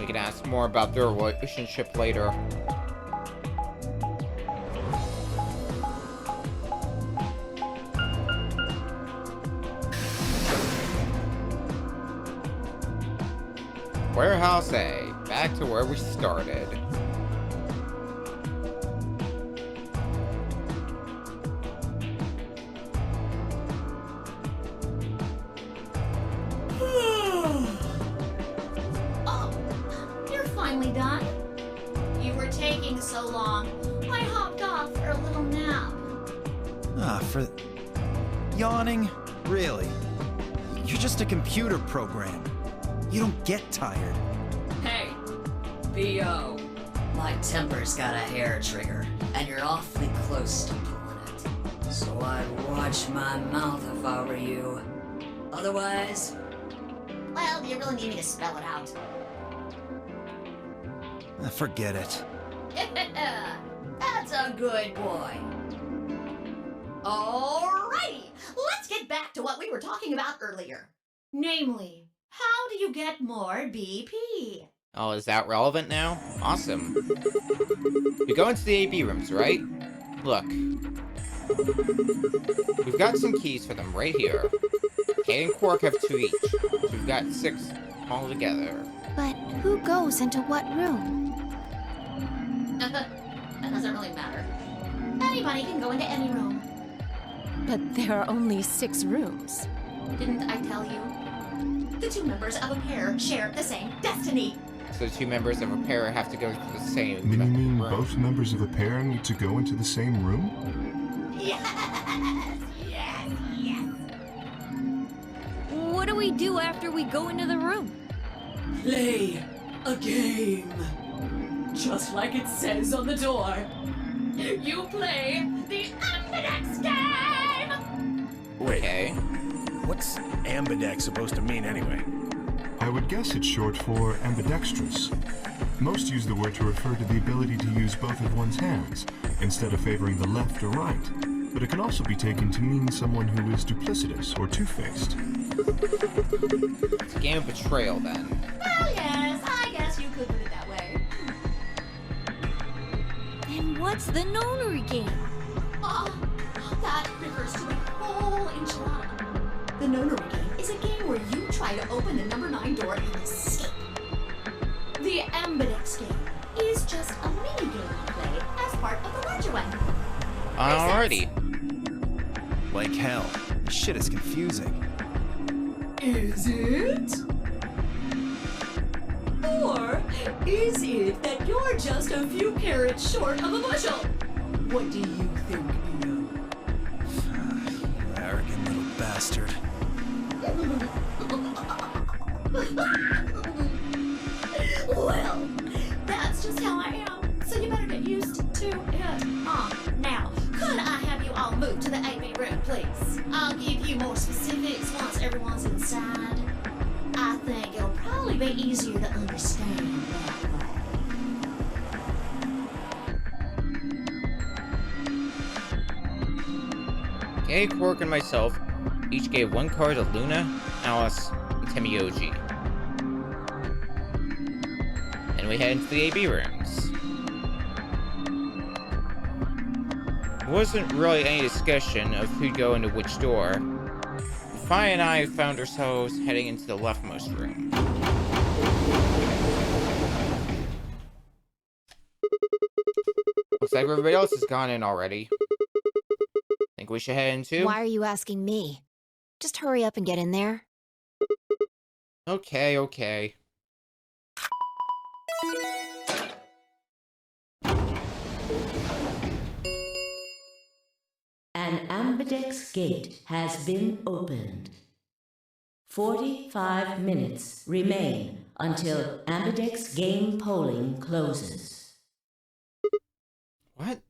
We can ask more about their relationship later. Warehouse A, back to where we started. Oh, you're finally done? You were taking so long. I hopped off for a little nap. For... Yawning? Really? You're just a computer program. You don't get tired. Hey, B.O. My temper's got a hair trigger, and you're awfully close to pulling it. So I'd watch my mouth if I were you. Otherwise, Well, do you really need me to spell it out? Forget it. That's a good boy. Alrighty, let's get back to what we were talking about earlier. Namely, how do you get more BP? Oh, is that relevant now? Awesome. We go into the AB rooms, right? Look. We've got some keys for them right here. Kate and Quark have 2 each. So we've got 6 all together. But who goes into what room? That doesn't really matter. Anybody can go into any room. But there are only 6 rooms. Didn't I tell you? The 2 members of a pair share the same destiny. So the 2 members of a pair have to go to the same Then you mean room. both members of a pair need to go into the same room? Yes, yes, yes. What do we do after we go into the room? Play a game. Just like it says on the door. You play the Ambidex game! Wait, Okay. what's ambidex supposed to mean anyway? I would guess it's short for ambidextrous. Most use the word to refer to the ability to use both of one's hands, instead of favoring the left or right. But it can also be taken to mean someone who is duplicitous or two-faced. It's a game of betrayal, then. Well, yes, I guess you could put it that way. And what's the Nonary game? Oh, that refers to a try to open the number 9 door and escape. The Ambidex game is just a mini game you play as part of the larger one. Alrighty. Like hell. This shit is confusing. Is it? Or is it that you're just a few carrots short of a bushel? What do you think, Bio? You arrogant little bastard. Well, that's just how I am. So you better get used to it. Now, could I have you all move to the AB room, please? I'll give you more specifics once everyone's inside. I think it'll probably be easier to understand that way. Okay, Quark and myself each gave 1 card to Luna, Alice, and Temioji. And we head into the AB rooms. There wasn't really any discussion of who'd go into which door. Fi and I found ourselves heading into the leftmost room. Looks like everybody else has gone in already. Think we should head in too? Why are you asking me? Just hurry up and get in there. Okay, okay. An Ambidex gate has been opened. 45 minutes remain until Ambidex game polling closes. What?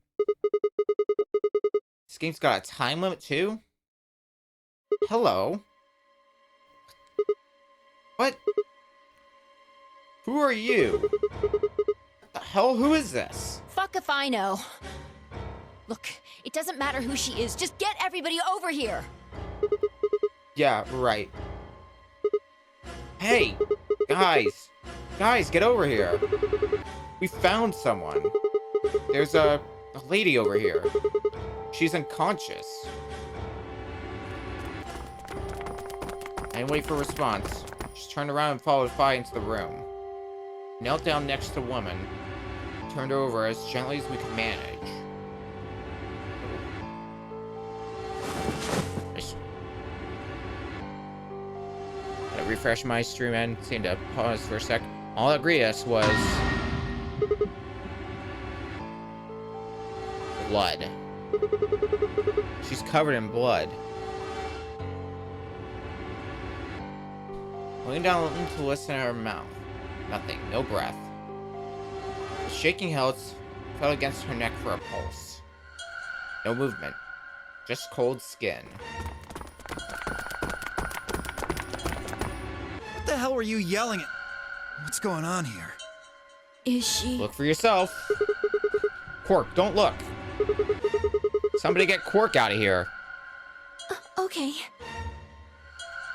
This game's got a time limit too? Hello? What? Who are you? What the hell? Who is this? Fuck if I know. Look, it doesn't matter who she is. Just get everybody over here. Yeah, right. Hey, guys. Guys, get over here. We found someone. There's a lady over here. She's unconscious. I didn't wait for a response. Just turned around and followed Fi into the room. Knelt down next to the woman. Turned her over as gently as we could manage. I refreshed my stream and seemed to pause for a sec. All that greeted us was blood. She's covered in blood. Looking down to listen to her mouth. Nothing. No breath. The shaking hilts fell against her neck for a pulse. No movement. Just cold skin. What the hell were you yelling at? What's going on here? Is she? Look for yourself. Quark, don't look. Somebody get Quark out of here. Okay.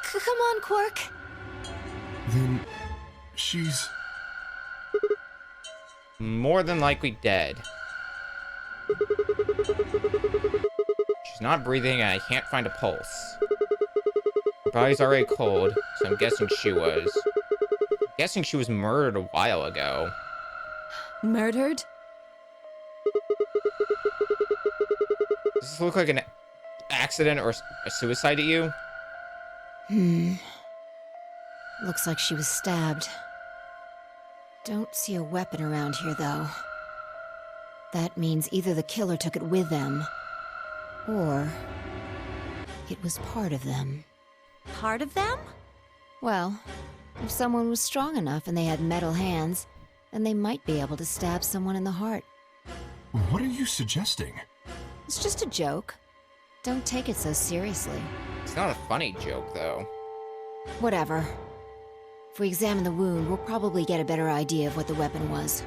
Come on, Quark. Then she's... More than likely dead. She's not breathing and I can't find a pulse. Her body's already cold, so I'm guessing she was. I'm guessing she was murdered a while ago. Murdered? Does this look like an accident or a suicide to you? Looks like she was stabbed. Don't see a weapon around here, though. That means either the killer took it with them, or it was part of them. Part of them? Well, if someone was strong enough and they had metal hands, then they might be able to stab someone in the heart. What are you suggesting? It's just a joke. Don't take it so seriously. It's not a funny joke, though. Whatever. If we examine the wound, we'll probably get a better idea of what the weapon was.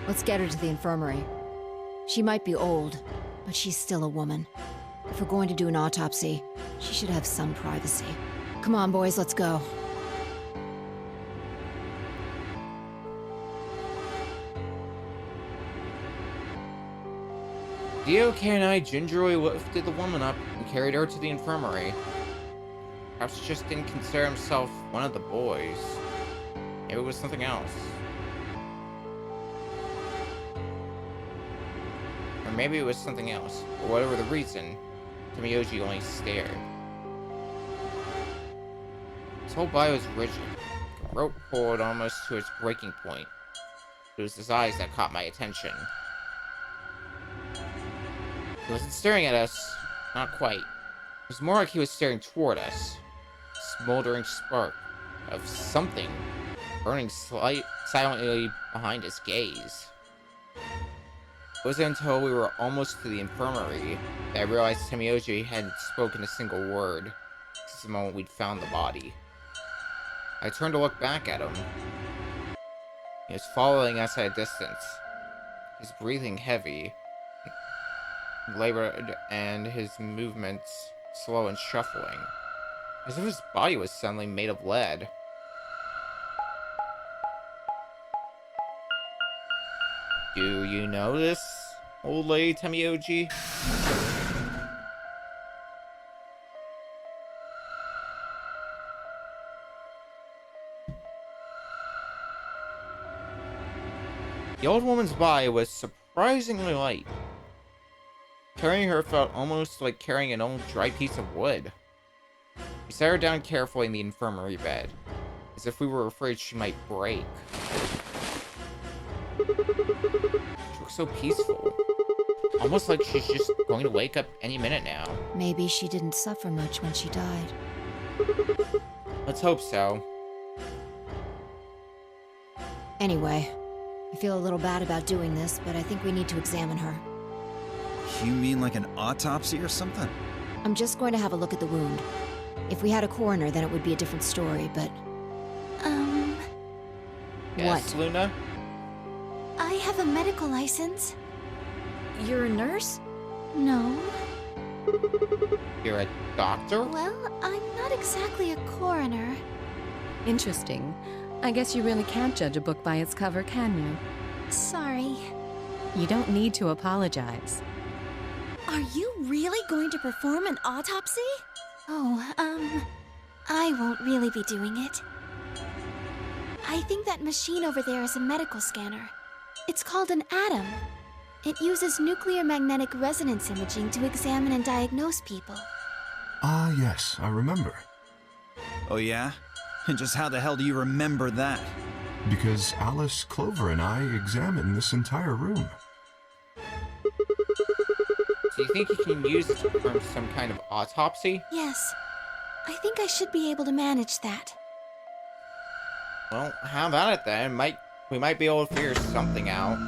Let's get her to the infirmary. She might be old, but she's still a woman. If we're going to do an autopsy, she should have some privacy. Come on, boys, let's go. DOK and I gingerly lifted the woman up and carried her to the infirmary. Perhaps he just didn't consider himself one of the boys. Maybe it was something else. Or maybe it was something else. For whatever the reason, Tomiyoji only stared. His whole body was rigid. A rope pulled almost to its breaking point. It was his eyes that caught my attention. He wasn't staring at us. Not quite. It was more like he was staring toward us. A smoldering spark of something burning silently behind his gaze. It wasn't until we were almost to the infirmary that I realized Tomiyoji hadn't spoken a single word since the moment we'd found the body. I turned to look back at him. He was following us at a distance, his breathing heavy, labored, and his movements slow and shuffling, as if his body was suddenly made of lead. Do you know this, old lady Tomiyoji? The old woman's body was surprisingly light. Carrying her felt almost like carrying an old dry piece of wood. We set her down carefully in the infirmary bed, as if we were afraid she might break. She looked so peaceful. Almost like she's just going to wake up any minute now. Maybe she didn't suffer much when she died. Let's hope so. Anyway, I feel a little bad about doing this, but I think we need to examine her. You mean like an autopsy or something? I'm just going to have a look at the wound. If we had a coroner, then it would be a different story, but... Yes, What? Luna? I have a medical license. You're a nurse? No. You're a doctor? Well, I'm not exactly a coroner. Interesting. I guess you really can't judge a book by its cover, can you? Sorry. You don't need to apologize. Are you really going to perform an autopsy? Oh, I won't really be doing it. I think that machine over there is a medical scanner. It's called an ATOM. It uses nuclear magnetic resonance imaging to examine and diagnose people. Ah, yes, I remember. Oh yeah? And just how the hell do you remember that? Because Alice, Clover, and I examined this entire room. Do you think you can use it to perform some kind of autopsy? Yes. I think I should be able to manage that. Well, how about it then? We might be able to figure something out.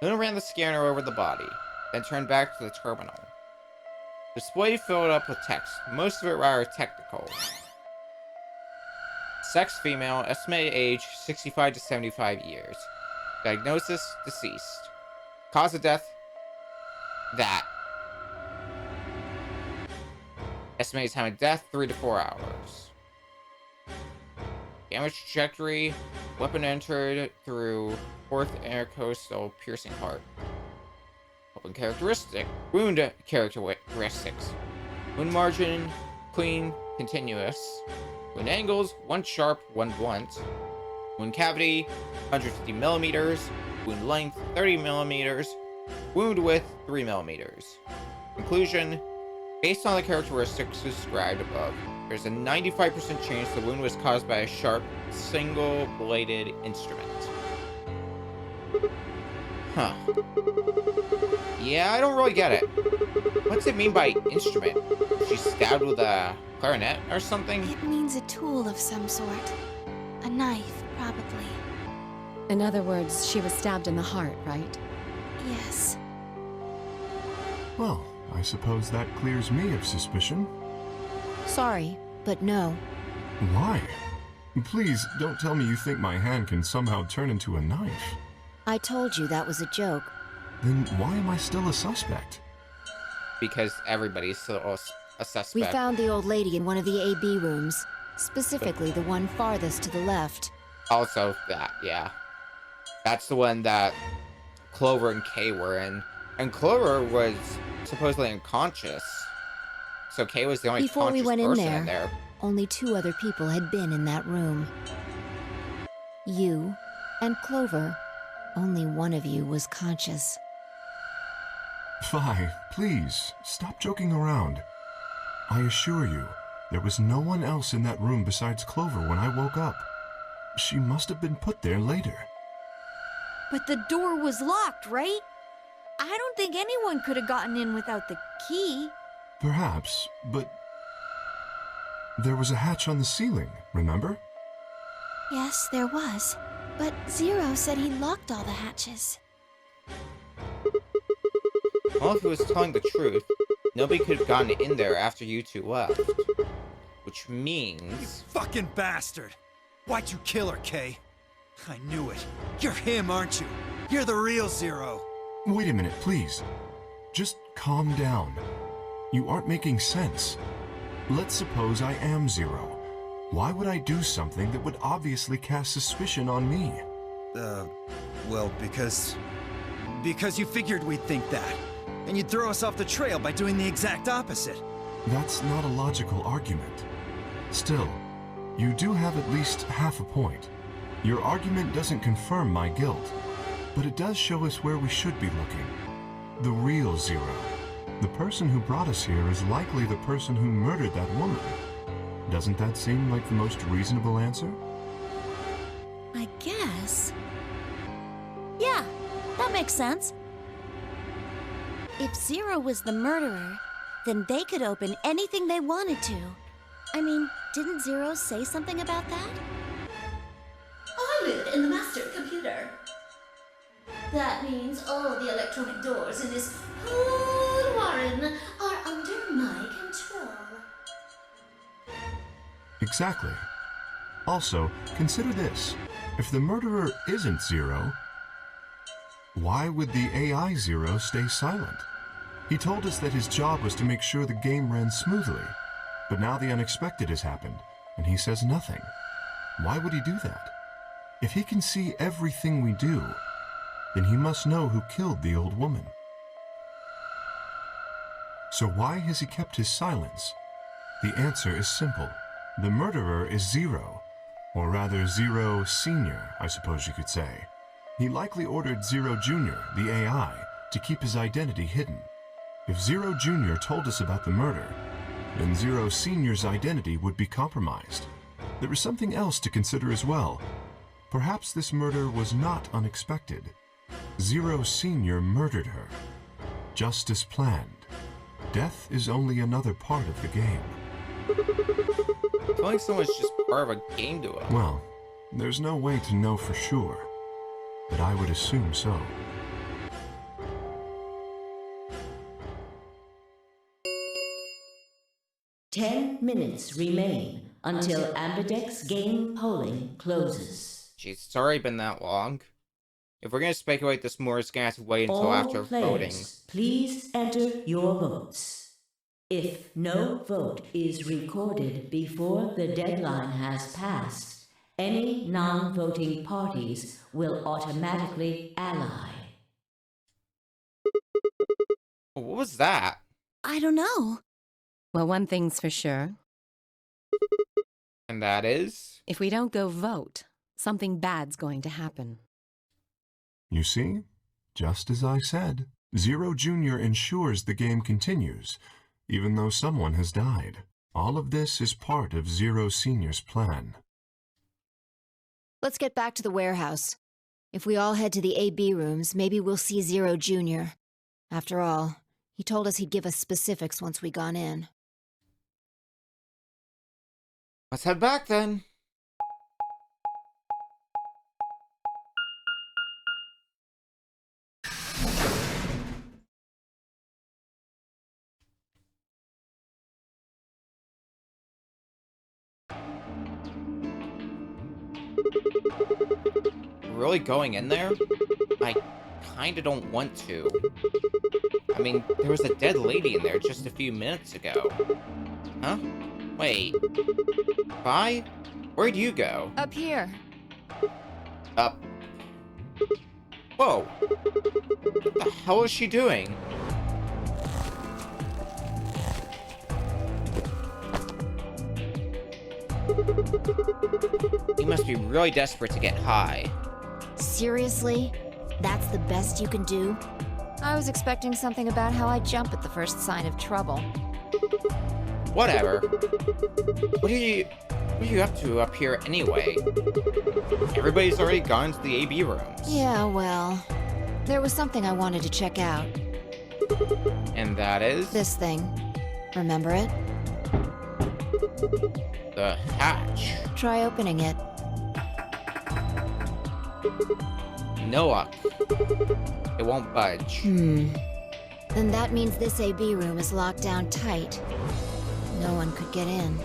Luna ran the scanner over the body, then turned back to the terminal. The display filled up with text, most of it rather technical. Sex female, estimated age 65 to 75 years. Diagnosis deceased. Cause of death that. Estimated time of death 3 to 4 hours. Damage trajectory, weapon entered through fourth intercostal piercing heart. Wound characteristics. Wound margin, clean, continuous. Wound angles, 1 sharp, 1 blunt. Wound cavity, 150 millimeters. Wound length, 30 millimeters. Wound width, 3 millimeters. Conclusion, based on the characteristics described above, there's a 95% chance the wound was caused by a sharp, single-bladed instrument. Huh. Yeah, I don't really get it. What's it mean by instrument? She stabbed with a clarinet or something? It means a tool of some sort. A knife, probably. In other words, she was stabbed in the heart, right? Yes. Well, I suppose that clears me of suspicion. Sorry, but no. Why? Please, don't tell me you think my hand can somehow turn into a knife. I told you that was a joke. Then why am I still a suspect? Because everybody's still a suspect. We found the old lady in one of the AB rooms. Specifically, the one farthest to the left. Also, that, yeah. That's the one that Clover and Kay were in. And Clover was supposedly unconscious. So Kay was the only Before we conscious went in person there, in there. only 2 other people had been in that room. You and Clover. Only one of you was conscious. Vi, please, stop joking around. I assure you, there was no one else in that room besides Clover when I woke up. She must have been put there later. But the door was locked, right? I don't think anyone could have gotten in without the key. Perhaps, but there was a hatch on the ceiling, remember? Yes, there was. But Zero said he locked all the hatches. Well, if he was telling the truth, nobody could have gotten in there after you two left. Which means... Fucking bastard! Why'd you kill her, Kay? I knew it. You're him, aren't you? You're the real Zero. Wait a minute, please. Just calm down. You aren't making sense. Let's suppose I am Zero. Why would I do something that would obviously cast suspicion on me? Well, because you figured we'd think that. And you'd throw us off the trail by doing the exact opposite. That's not a logical argument. Still, you do have at least half a point. Your argument doesn't confirm my guilt, but it does show us where we should be looking. The real Zero. The person who brought us here is likely the person who murdered that woman. Doesn't that seem like the most reasonable answer? I guess. Yeah, that makes sense. If Zero was the murderer, then they could open anything they wanted to. I mean, didn't Zero say something about that? I live in the master computer. That means all the electronic doors in this whole warren are under my control. Exactly. Also, consider this. If the murderer isn't Zero, why would the AI Zero stay silent? He told us that his job was to make sure the game ran smoothly, but now the unexpected has happened, and he says nothing. Why would he do that? If he can see everything we do, then he must know who killed the old woman. So why has he kept his silence? The answer is simple. The murderer is Zero, or rather Zero Senior, I suppose you could say. He likely ordered Zero Junior, the AI, to keep his identity hidden. If Zero Junior told us about the murder, then Zero Senior's identity would be compromised. There is something else to consider as well. Perhaps this murder was not unexpected. Zero Senior murdered her, just as planned. Death is only another part of the game. Killing someone's just part of a game to him. Well, there's no way to know for sure, but I would assume so. Ten minutes remain until Ambidex game polling closes. Jeez, it's already been that long. If we're gonna speculate this more, it's gonna have to wait until All after players, voting. please enter your votes. If no vote is recorded before the deadline has passed, any non-voting parties will automatically ally. What was that? I don't know. Well, one thing's for sure. And that is? If we don't go vote, something bad's going to happen. You see? Just as I said. Zero Junior ensures the game continues, even though someone has died. All of this is part of Zero Senior's plan. Let's get back to the warehouse. If we all head to the AB rooms, maybe we'll see Zero Junior. After all, he told us he'd give us specifics once we gone in. Let's head back then. Really going in there? I kinda don't want to. I mean, there was a dead lady in there just a few minutes ago. Huh? Wait. Vi? Where'd you go? Up here. Up. Whoa. What the hell is she doing? You must be really desperate to get high. Seriously? That's the best you can do? I was expecting something about how I jump at the first sign of trouble. Whatever. What are you up to up here anyway? Everybody's already gone to the AB rooms. Yeah, well, there was something I wanted to check out. And that is? This thing. Remember it? The hatch. Try opening it. No luck. It won't budge. Then that means this AB room is locked down tight. No one could get in.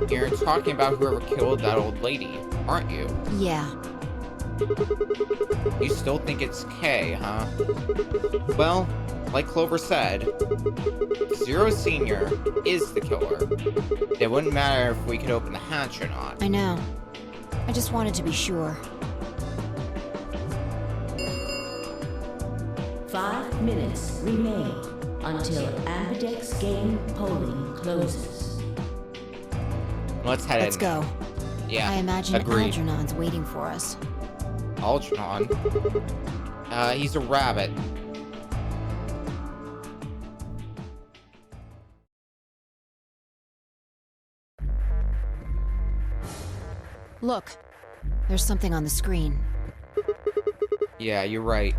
You're talking about whoever killed that old lady, aren't you? Yeah. You still think it's Kay, huh? Well, like Clover said, Zero Senior is the killer. It wouldn't matter if we could open the hatch or not. I know. I just wanted to be sure. 5 minutes remain until Ambidex game polling closes. Let's head in. Let's go. Yeah, I imagine agreed. Algernon's waiting for us. Algernon? He's a rabbit. Look, there's something on the screen. Yeah, you're right.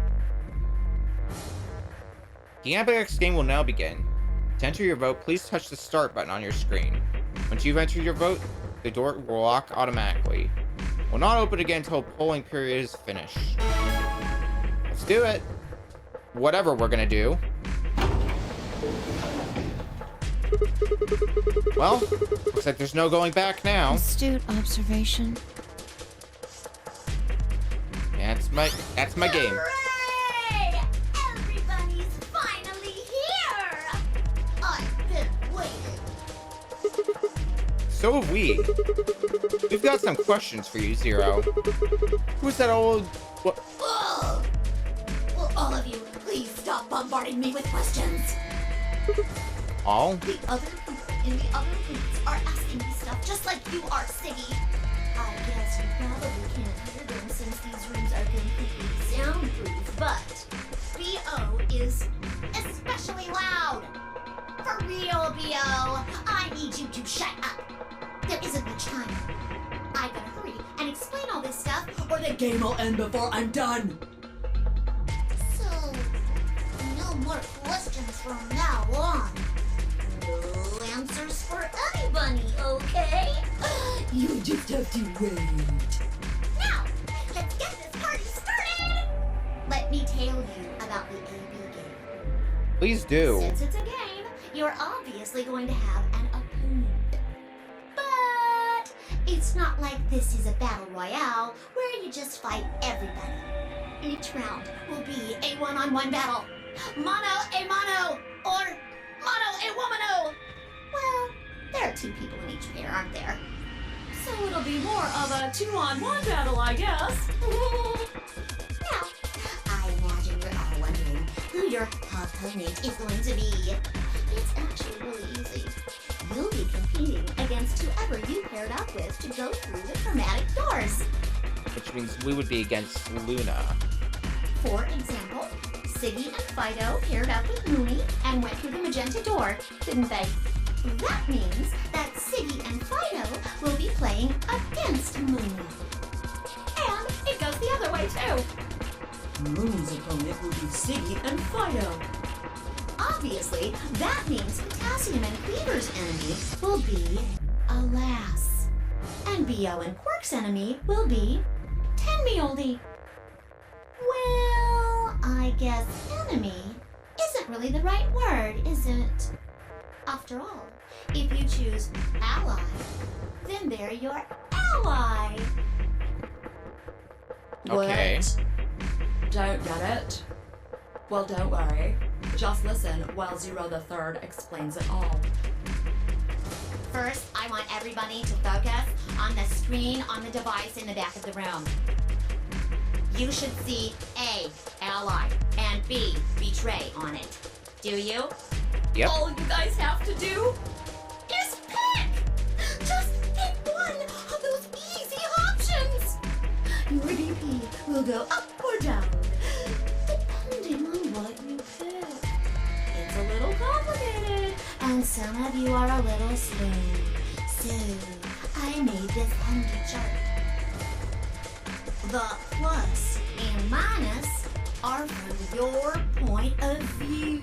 The Ambidex game will now begin. To enter your vote, please touch the start button on your screen. Once you've entered your vote, the door will lock automatically. It will not open again until polling period is finished. Let's do it. Whatever we're gonna do. Well, looks like there's no going back now. Astute observation. That's my game. Hooray! Everybody's finally here! I've been waiting. So have we. We've got some questions for you, Zero. Who's that old... What? Ugh. Will all of you please stop bombarding me with questions? All? The other people in the other rooms are asking me stuff just like you are, Siggy. I guess you probably can't hear them since these rooms are completely soundproof, but B.O. is especially loud. For real, B.O., I need you to shut up. There isn't much time. I gotta hurry and explain all this stuff, or the game will end before I'm done. So, no more questions from now on. No answers for anybody, okay? You just have to wait. Now, let's get this party started! Let me tell you about the AB game. Please do. Since it's a game, you're obviously going to have an opponent. But it's not like this is a battle royale where you just fight everybody. Each round will be a one-on-one battle. Mono a mono, or mono a womano. Well, there are 2 people in each pair, aren't there? So it'll be more of a 2-on-1 battle, I guess. Now, I imagine you're all wondering who your opponent is going to be. It's actually really easy. You'll be competing against whoever you paired up with to go through the chromatic doors. Which means we would be against Luna. For example, Siggy and Fido paired up with Mooney and went through the magenta door, didn't they? That means that Siggy and Fido will be playing against Mooney. And it goes the other way too. Moon's opponent will be Siggy and Fido. Obviously, that means Potassium and Cleaver's enemy will be Alas. And B.O. and Quirk's enemy will be Tenmeoldy. Well, I guess enemy isn't really the right word, is it? After all, if you choose ally, then they're your ally. Okay. What? Don't get it? Well, don't worry. Just listen while Zero the Third explains it all. First, I want everybody to focus on the screen on the device in the back of the room. You should see A, ally, and B, betray on it. Do you? Yep. All you guys have to do Just pick! Just pick go up or down, depending on what you pick. It's a little complicated, and some of you are a little slow. So, I made this handy chart. The plus and minus are from your point of view.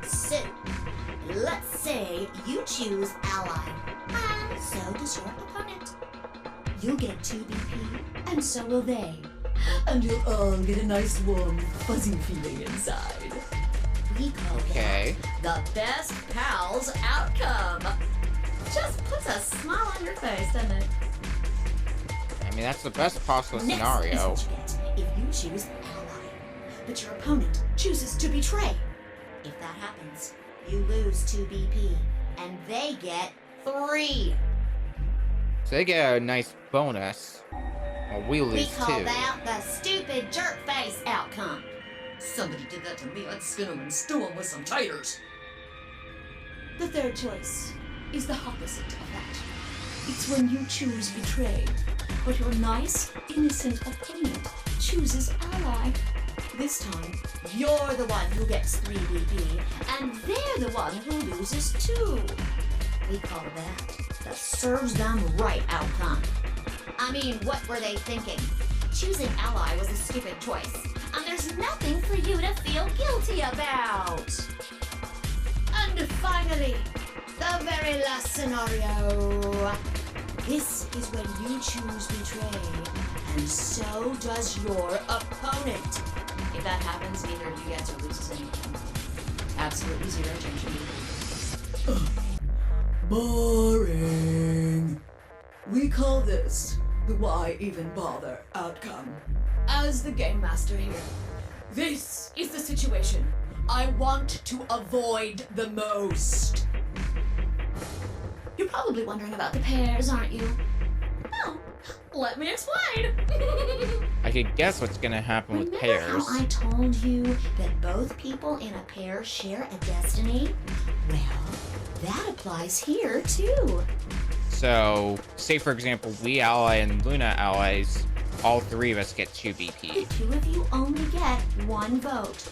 So, let's say you choose ally, and so does your opponent. You'll get 2 BP, and so will they. And you'll all get a nice warm, fuzzy feeling inside. We call Okay. that the best pals outcome. Just puts a smile on your face, doesn't it? I mean, that's the best possible Next scenario. is what you get if you choose ally, but your opponent chooses to betray. If that happens, you lose 2 BP, and they get 3. So they get a nice bonus. Well, we We lose call 2. that the stupid jerk face outcome. Somebody did that to me, I'd skin them and stew them with some taters. The third choice is the opposite of that. It's when you choose betray, but your nice, innocent opponent chooses ally. This time, you're the one who gets 3 BP, and they're the one who loses 2. We call that the serves them right outcome. I mean, what were they thinking? Choosing ally was a stupid choice, and there's nothing for you to feel guilty about. And finally, the very last scenario. This is when you choose betray, and so does your opponent. If that happens, neither of you gets or loses anything. Absolutely zero attention. Boring. We call this the why even bother outcome. As the game master here, this is the situation I want to avoid the most. You're probably wondering about the pairs, aren't you? Oh, let me explain. I could guess what's gonna happen with Remember pairs. how I told you that both people in a pair share a destiny? Well, that applies here too. So, say for example, we ally and Luna allies, all 3 of us get 2 BP. The 2 of you only get 1 vote.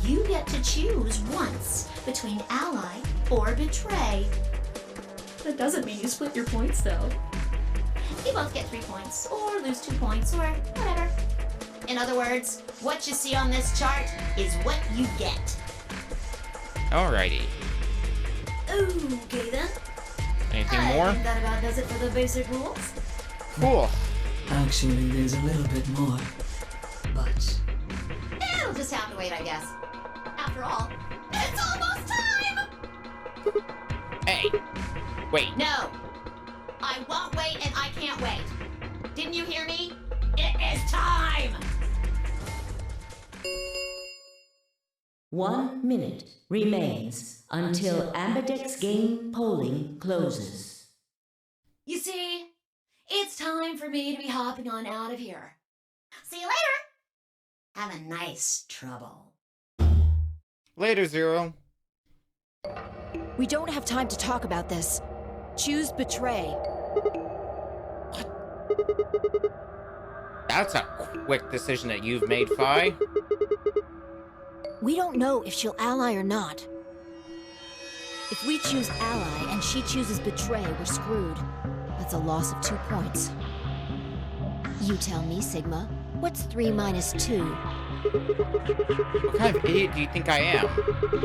You get to choose once between ally or betray. That doesn't mean you split your points though. You both get 3 points, or lose 2 points, or whatever. In other words, what you see on this chart is what you get. Alrighty. Okay then. Anything I more? think that about does it for the basic rules. Cool. Actually, there's a little bit more. But It'll just have to wait, I guess. After all, it's almost time! Hey! Wait. No! I won't wait and I can't wait. Didn't you hear me? It is time! 1 minute remains until Ambidex game polling closes. You see, it's time for me to be hopping on out of here. See you later! Have a nice trouble. Later, Zero. We don't have time to talk about this. Choose betray. That's a quick decision that you've made, Fi. We don't know if she'll ally or not. If we choose ally and she chooses betray, we're screwed. That's a loss of 2 points. You tell me, Sigma. What's 3 minus 2? What kind of idiot do you think I am?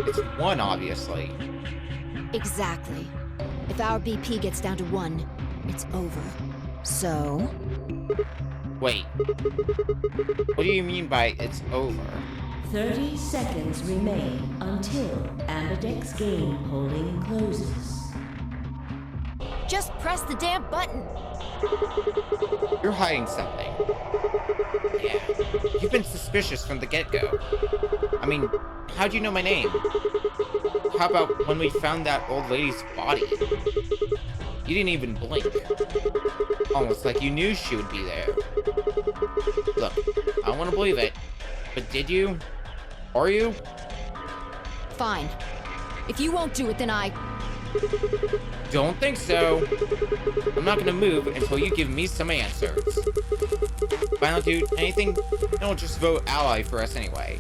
It's 1, obviously. Exactly. If our BP gets down to 1, it's over. So... Wait. What do you mean by it's over? 30 seconds remain until Ambidex game polling closes. Just press the damn button! You're hiding something. Yeah. You've been suspicious from the get-go. I mean, how'd you know my name? How about when we found that old lady's body? You didn't even blink. Almost like you knew she would be there. Look, I don't want to believe it, but did you? Are you? Fine. If you won't do it, then I... Don't think so. I'm not gonna move until you give me some answers. Final dude, anything? Don't just vote ally for us anyway.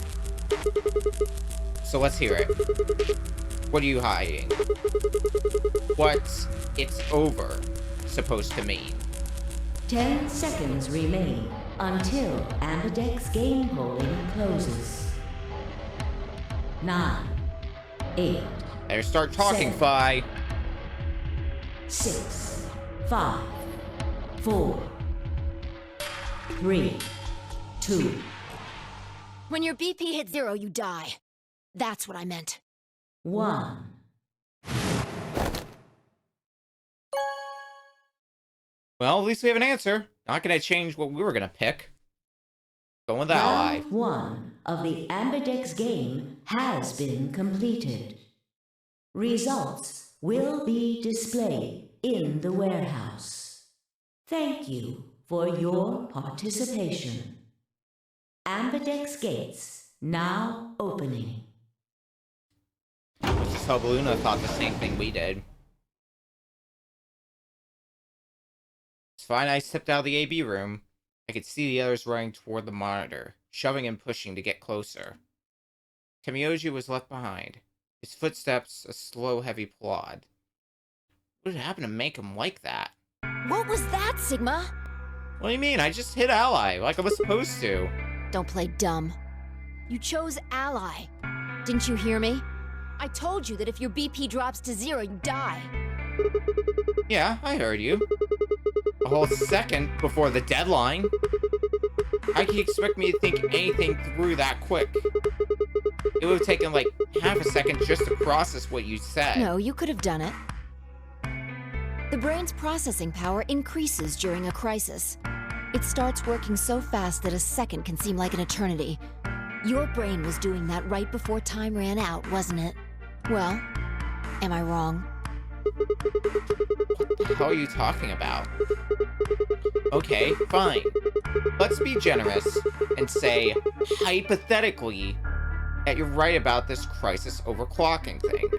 So let's hear it. What are you hiding? What's "it's over" supposed to mean? 10 seconds remain until Ambidex game polling closes. 9, 8. Better start talking, 7, Fi. 6, 5, 4, 3, 2. When your BP hits 0, you die. That's what I meant. 1. Well, at least we have an answer. Not gonna change what we were gonna pick. Going with ally. Round 1 of the Ambidex game has been completed. Results will be displayed in the warehouse. Thank you for your participation. Ambidex gates now opening. Let's just hope Luna thought the same thing we did. It's fine, I stepped out of the AB room. I could see the others running toward the monitor, shoving and pushing to get closer. Temioji was left behind, his footsteps a slow, heavy plod. What had happened to make him like that? What was that, Sigma? What do you mean? I just hit ally, like I was supposed to. Don't play dumb. You chose ally. Didn't you hear me? I told you that if your BP drops to 0, you die. Yeah, I heard you. A whole second before the deadline. How can you expect me to think anything through that quick? It would have taken like half a second just to process what you said. No, you could have done it. The brain's processing power increases during a crisis. It starts working so fast that a second can seem like an eternity. Your brain was doing that right before time ran out, wasn't it? Well, am I wrong? What the hell are you talking about? Okay, fine. Let's be generous and say, hypothetically, that you're right about this crisis overclocking thing.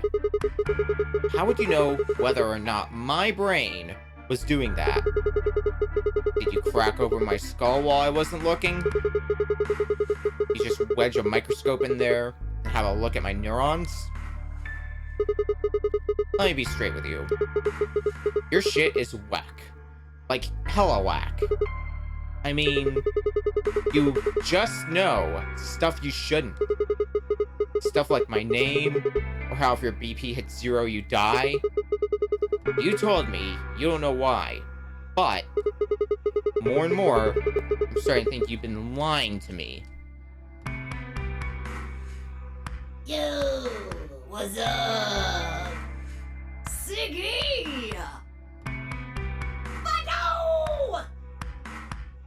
How would you know whether or not my brain was doing that? Did you crack open my skull while I wasn't looking? You just wedge a microscope in there and have a look at my neurons? Let me be straight with you. Your shit is whack. Like, hella whack. I mean, you just know stuff you shouldn't. Stuff like my name, or how if your BP hits 0, you die. You told me you don't know why, but more and more, I'm starting to think you've been lying to me. Yo, what's up? Siggy! But no!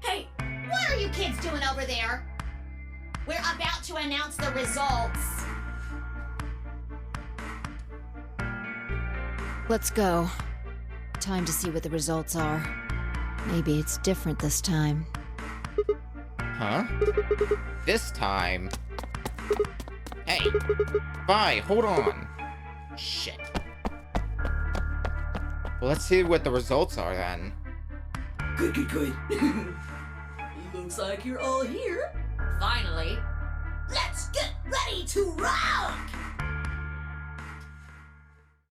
Hey, what are you kids doing over there? We're about to announce the results. Let's go. Time to see what the results are. Maybe it's different this time. Huh? This time? Hey! Bye, hold on! Shit. Well, let's see what the results are then. Good. Looks like you're all here. Finally. Let's get ready to rock!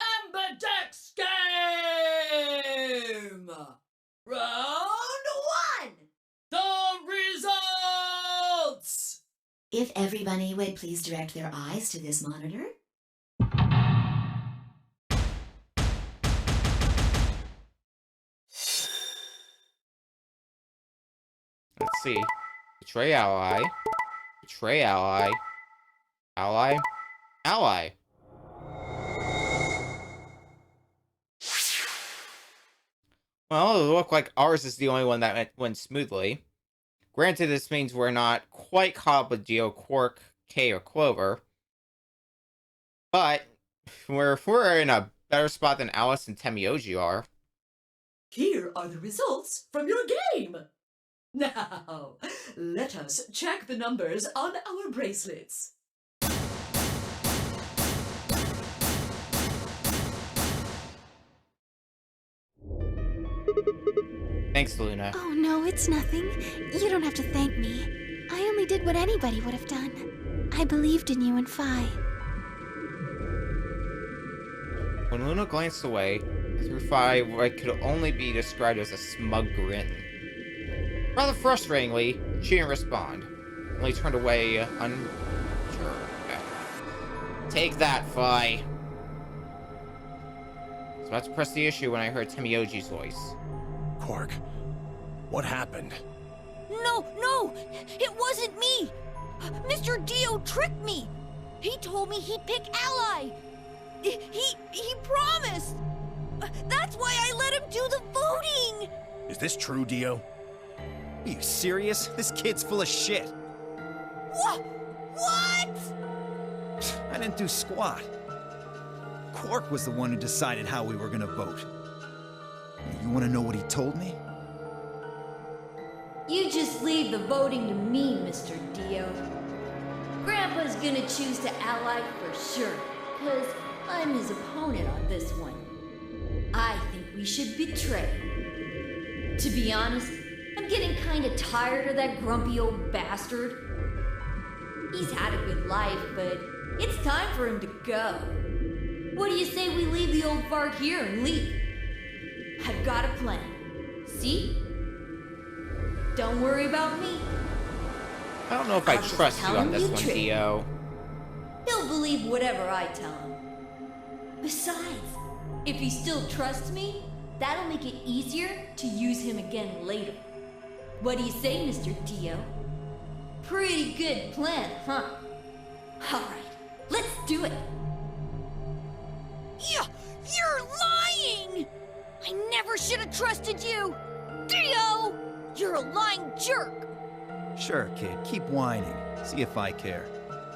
Ambidex game! Round 1! The results! If everybody would please direct their eyes to this monitor. Let's see. Betray ally. Betray ally. Ally. Ally. Well, it looked like ours is the only one that went smoothly. Granted, this means we're not quite caught up with Geo, Quark, K, or Clover. But we're in a better spot than Alice and Temioji are. Here are the results from your game. Now, let us check the numbers on our bracelets. Thanks, Luna. Oh no, it's nothing. You don't have to thank me. I only did what anybody would have done. I believed in you and Phi. When Luna glanced away, through Phi what could only be described as a smug grin. Rather frustratingly, she didn't respond, only turned away unsure. Take that, Phi. I was about to press the issue when I heard Temioji's voice. Quark, what happened? No! It wasn't me! Mr. Dio tricked me! He told me he'd pick Ally! He promised! That's why I let him do the voting! Is this true, Dio? Are you serious? This kid's full of shit. What? I didn't do squat. Quark was the one who decided how we were gonna vote. You wanna know what he told me? You just leave the voting to me, Mr. Dio. Grandpa's gonna choose to ally for sure, because I'm his opponent on this one. I think we should betray. To be honest, I'm getting kinda tired of that grumpy old bastard. He's had a good life, but it's time for him to go. What do you say we leave the old fart here and leave? I've got a plan. See? Don't worry about me. I don't know if I I'll trust just you tell on him this you one, tricked me. Dio. He'll believe whatever I tell him. Besides, if he still trusts me, that'll make it easier to use him again later. What do you say, Mr. Dio? Pretty good plan, huh? Alright, let's do it. You're lying! I never should have trusted you! Dio! You're a lying jerk! Sure, kid, keep whining. See if I care.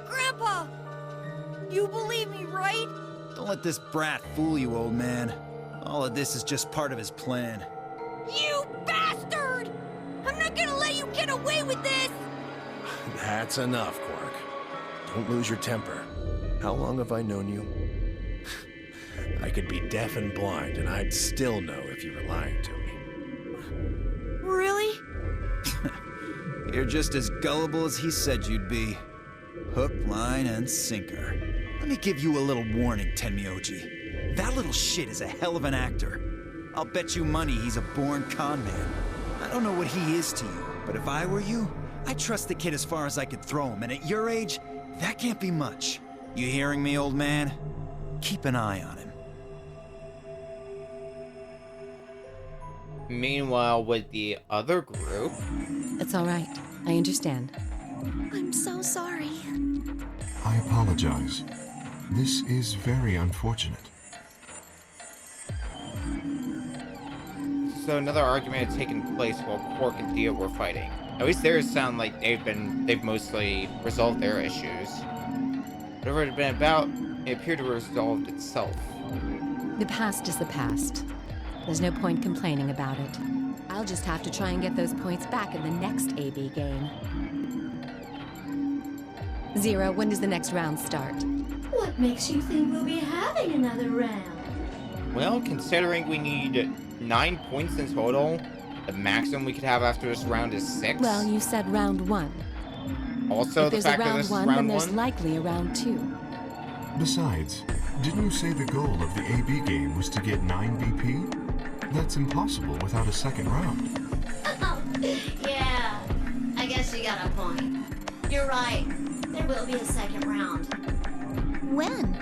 Grandpa! You believe me, right? Don't let this brat fool you, old man. All of this is just part of his plan. You bastard! I'm not gonna let you get away with this! That's enough, Quark. Don't lose your temper. How long have I known you? I could be deaf and blind, and I'd still know if you were lying to me. Really? You're just as gullible as he said you'd be. Hook, line, and sinker. Let me give you a little warning, Tenmyoji. That little shit is a hell of an actor. I'll bet you money he's a born con man. I don't know what he is to you, but if I were you, I'd trust the kid as far as I could throw him, and at your age, that can't be much. You hearing me, old man? Keep an eye on him. Meanwhile, with the other group... It's all right. I understand. I'm so sorry. I apologize. This is very unfortunate. So another argument had taken place while Quark and Dio were fighting. At least theirs sound like they've mostly resolved their issues. Whatever it had been about, it appeared to have resolved itself. The past is the past. There's no point complaining about it. I'll just have to try and get those points back in the next AB game. Zero, when does the next round start? What makes you think we'll be having another round? Well, considering we need 9 points in total, the maximum we could have after this round is 6. Well, you said round 1. Also, if the there's a fact that round this is 1, then round there's 1. likely a round 2. Besides, didn't you say the goal of the AB game was to get 9 BP? That's impossible without a second round. Oh, yeah. I guess you got a point. You're right. There will be a second round. When?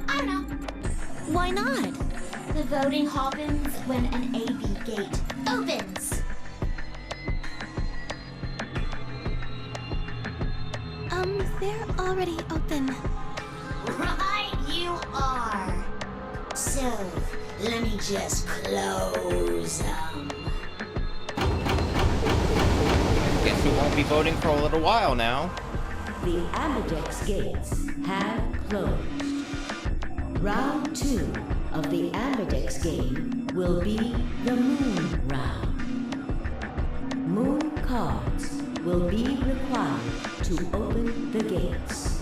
I don't know. Why not? The voting happens when an AB gate opens. They're already open. Right you are. So, let me just close them. Guess we won't be voting for a little while now. The Ambidex gates have closed. Round 2 of the Ambidex game will be the Moon round. Moon cards will be required to open the gates.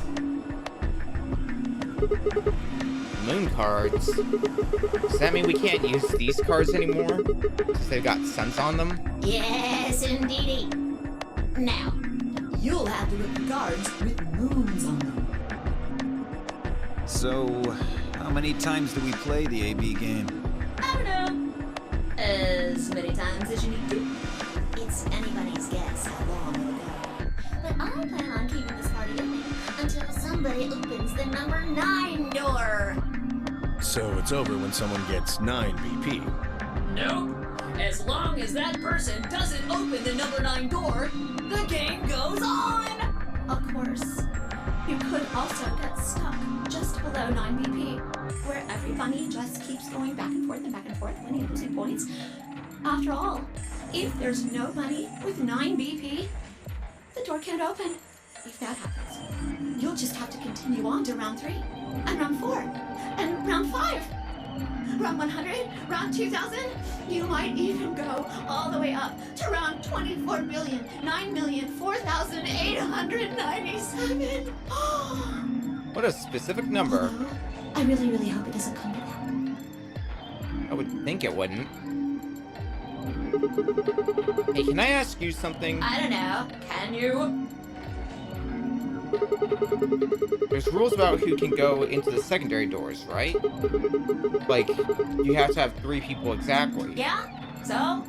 moon cards. Does that mean we can't use these cards anymore? Since they've got suns on them? Yes, indeedy. Now, You'll have to look for cards with moons on them. So, how many times do we play the AB game? I don't know. As many times as you need to. it's anybody's guess how long it'll go. But I plan on keeping this party going until somebody opens the number 9 door. So it's over when someone gets 9 BP. Nope. As long as that person doesn't open the number 9 door, the game goes on! Of course, you could also get stuck just below 9 BP, where every bunny just keeps going back and forth, winning and losing points. After all, if there's no bunny with 9 BP, the door can't open. If that happens, you'll just have to continue on to round 3, and round 4, and round 5. Round 100, round 2000, you might even go all the way up to round 24,9,004,897. What a specific number. I really, really hope it doesn't come to that. I would think it wouldn't. Hey, can I ask you something? I don't know. Can you? There's rules about who can go into the secondary doors, right? Like, you have to have 3 people exactly. Yeah? So?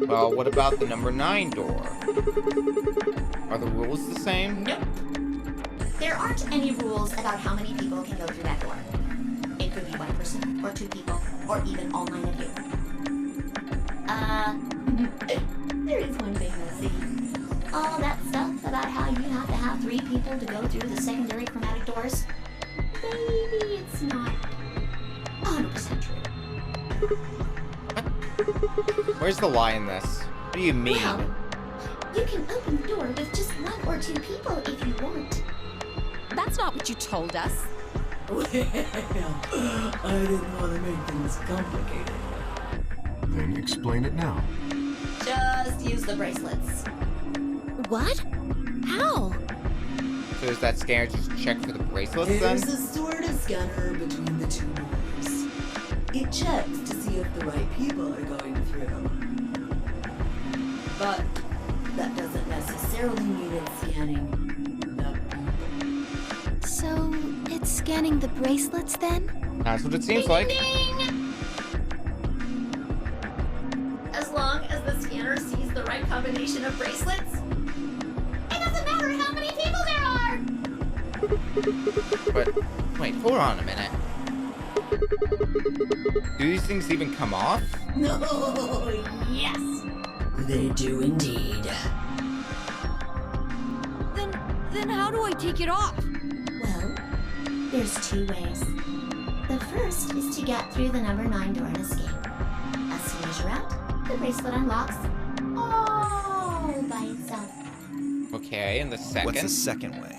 Well, what about the number 9 door? Are the rules the same? Nope. There aren't any rules about how many people can go through that door. It could be 1 person, or 2 people, or even all 9 of you. There is one thing though, see? All that stuff about how you have to have 3 people to go through the secondary chromatic doors, maybe it's not 100% true. Where's the lie in this? What do you mean? Well, you can open the door with just 1 or 2 people if you want. That's not what you told us. Well, I didn't want to make things complicated. Then explain it now. Just use the bracelets. What? How? So is that scanner just check for the bracelets then? There's a sort of scanner between the 2 doors. It checks to see if the right people are going through. But that doesn't necessarily mean it's scanning the people. So, it's scanning the bracelets then? That's what it seems like. As long as the scanner sees the right combination of bracelets, it doesn't matter how many people there are! But, wait, hold on a minute. Do these things even come off? No, yes! They do indeed. Then how do I take it off? Well, there's 2 ways. The first is to get through the number 9 door and escape. As soon as you're out, the bracelet unlocks all by itself. Okay, and the second? What's the second way?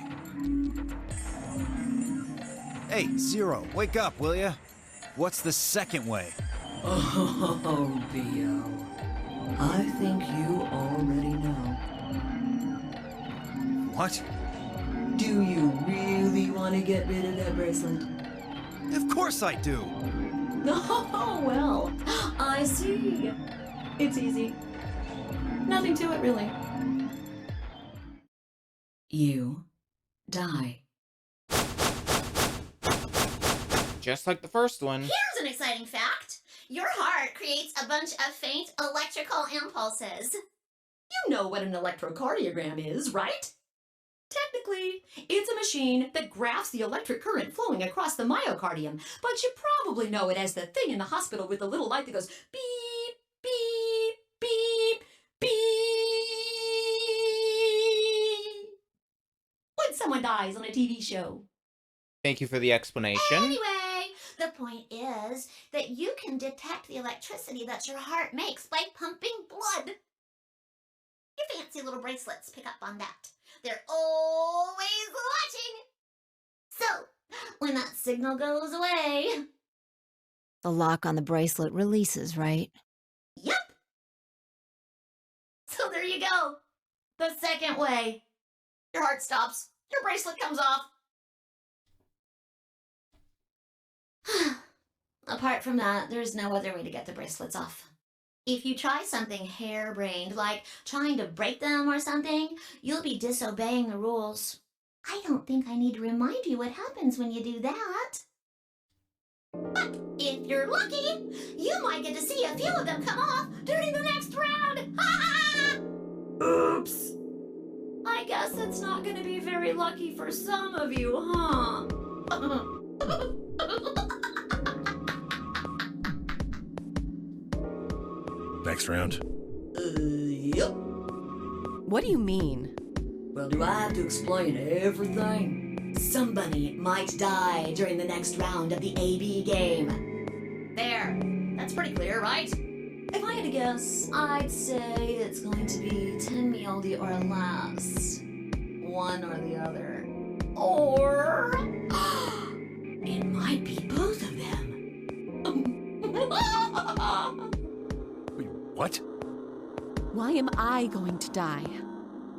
Hey, Zero, wake up, will ya? What's the second way? Oh, Bio. I think you already know. What? Do you really want to get rid of that bracelet? Of course I do! Oh, well, I see. It's easy. Nothing to it, really. You die. Just like the first one. Here's an exciting fact. Your heart creates a bunch of faint electrical impulses. You know what an electrocardiogram is, right? Technically, it's a machine that graphs the electric current flowing across the myocardium, but you probably know it as the thing in the hospital with the little light that goes beep, beep, beep, beep. When someone dies on a TV show. Thank you for the explanation. Anyway, the point is that you can detect the electricity that your heart makes by pumping blood. Your fancy little bracelets pick up on that. They're always watching. So, when that signal goes away... The lock on the bracelet releases, right? Yep. So there you go. The second way. Your heart stops. Your bracelet comes off. Apart from that, there's no other way to get the bracelets off. If you try something harebrained, like trying to break them or something, you'll be disobeying the rules. I don't think I need to remind you what happens when you do that. But if you're lucky, you might get to see a few of them come off during the next round. Oops. I guess it's not gonna be very lucky for some of you, huh? Next round. Yep. What do you mean? Well, do I have to explain everything? Somebody might die during the next round of the AB game. There. That's pretty clear, right? If I had to guess, I'd say it's going to be 10 Miyoldi or less. One or the other. Or... it might be both of them. Wait, what? Why am I going to die?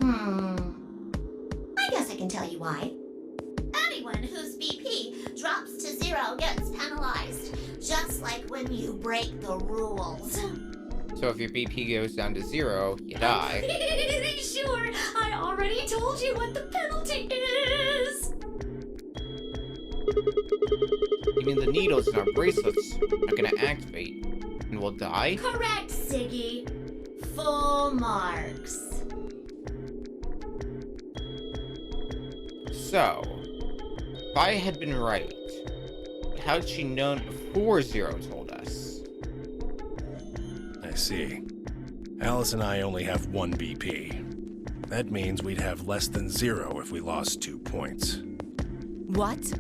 I guess I can tell you why. Anyone whose BP drops to 0 gets penalized. Just like when you break the rules. So if your BP goes down to 0, you die. Sure, I already told you what the penalty is. You mean the needles in our bracelets are gonna activate and we'll die? Correct, Siggy. Full marks. So, if I had been right, how had she known before 0 told us? I see. Alice and I only have 1 BP. That means we'd have less than 0 if we lost 2 points. What?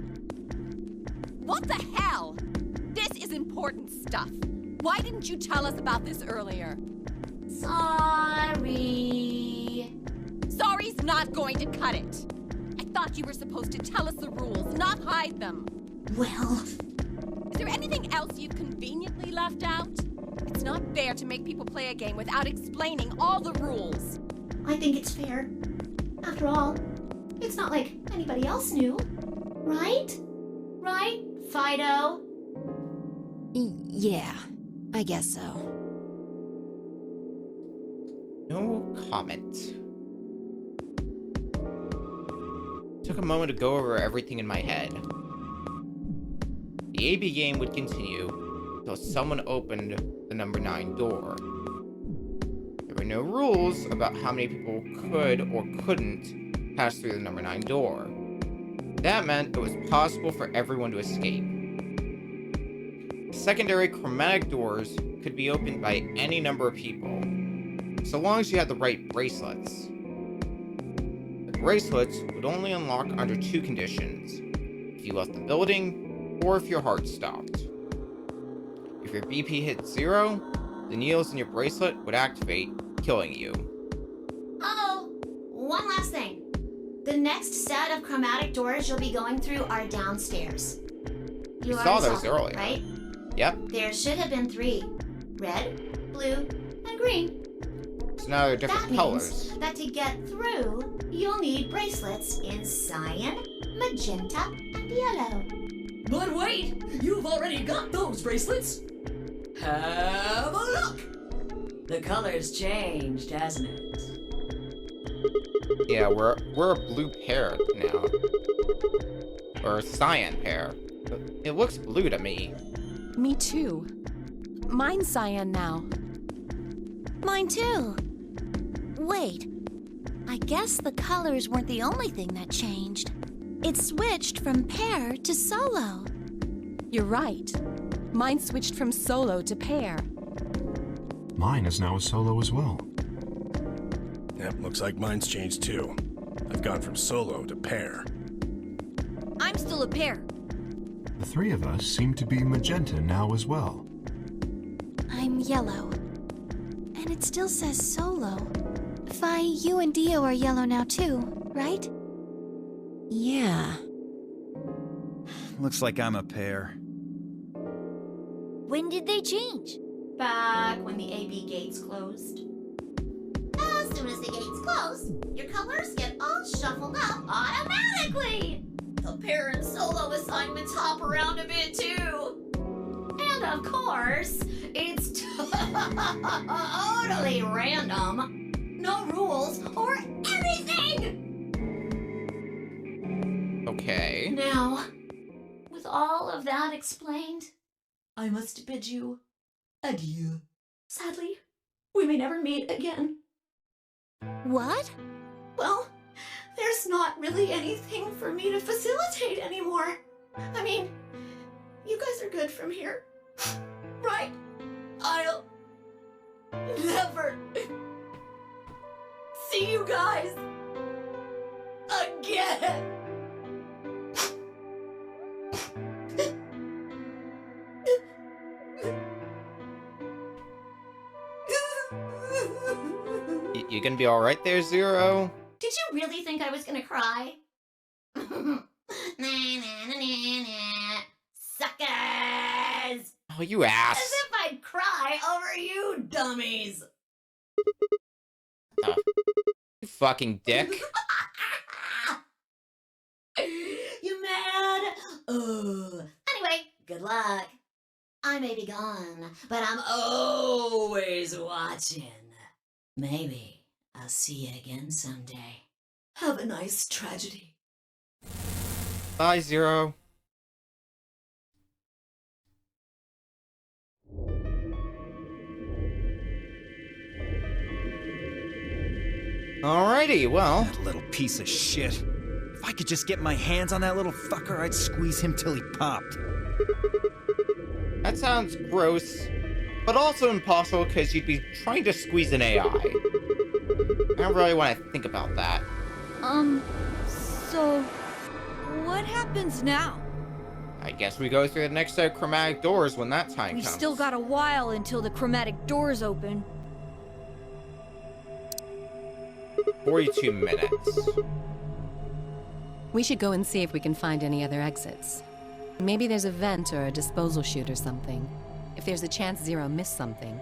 What the hell? This is important stuff. Why didn't you tell us about this earlier? Sorry. Sorry's not going to cut it. I thought you were supposed to tell us the rules, not hide them. Well... Is there anything else you've conveniently left out? It's not fair to make people play a game without explaining all the rules. I think it's fair. After all, it's not like anybody else knew. Right? Right, Fido? Yeah, I guess so. No comment. Took a moment to go over everything in my head. The AB game would continue until someone opened the number 9 door. There were no rules about how many people could or couldn't pass through the number 9 door. That meant it was possible for everyone to escape. Secondary chromatic doors could be opened by any number of people, so long as you had the right bracelets. The bracelets would only unlock under 2 conditions: if you left the building, or if your heart stopped. If your BP hit 0, the needles in your bracelet would activate, killing you. Oh, one last thing. The next set of chromatic doors you'll be going through are downstairs. You saw already those them, earlier. right? Yep. There should have been 3. Red, blue, and green. So now they're different that colors. Means that to get through, you'll need bracelets in cyan, magenta, and yellow. But wait! You've already got those bracelets! Have a look! The color's changed, hasn't it? Yeah, we're a blue pair now. Or a cyan pair. It looks blue to me. Me too. Mine's cyan now. Mine too. Wait, I guess the colors weren't the only thing that changed. It switched from pair to solo. You're right. Mine switched from solo to pair. Mine is now a solo as well. Yep, looks like mine's changed too. I've gone from solo to pair. I'm still a pair. The 3 of us seem to be magenta now as well. I'm yellow. And it still says solo. Fi, you and Dio are yellow now too, right? Yeah. Looks like I'm a pair. When did they change? Back when the AB gates closed. As soon as the gates close, your colors get all shuffled up automatically. The pair and solo assignments hop around a bit too. course, it's totally random. No rules or anything! Okay. Now, with all of that explained, I must bid you adieu. Sadly, we may never meet again. What? Well, there's not really anything for me to facilitate anymore. I mean, you guys are good from here, right? I'll never see you guys again. You gonna be alright there, Zero? Did you really think I was gonna cry? Nah, nah, nah, nah, nah. Suckers! Oh, you ass. As if I'd cry over you dummies! You fucking dick. You mad? Anyway, good luck. I may be gone, but I'm always watching. Maybe I'll see you again someday. Have a nice tragedy. Bye, Zero. Alrighty, well. That little piece of shit. If I could just get my hands on that little fucker, I'd squeeze him till he popped. That sounds gross, but also impossible because you'd be trying to squeeze an AI. I don't really want to think about that. So what happens now? I guess we go through the next set of chromatic doors when that time We've comes. still got a while until the chromatic doors open. 42 minutes. We should go and see if we can find any other exits. Maybe there's a vent or a disposal chute or something. If there's a chance Zero missed something.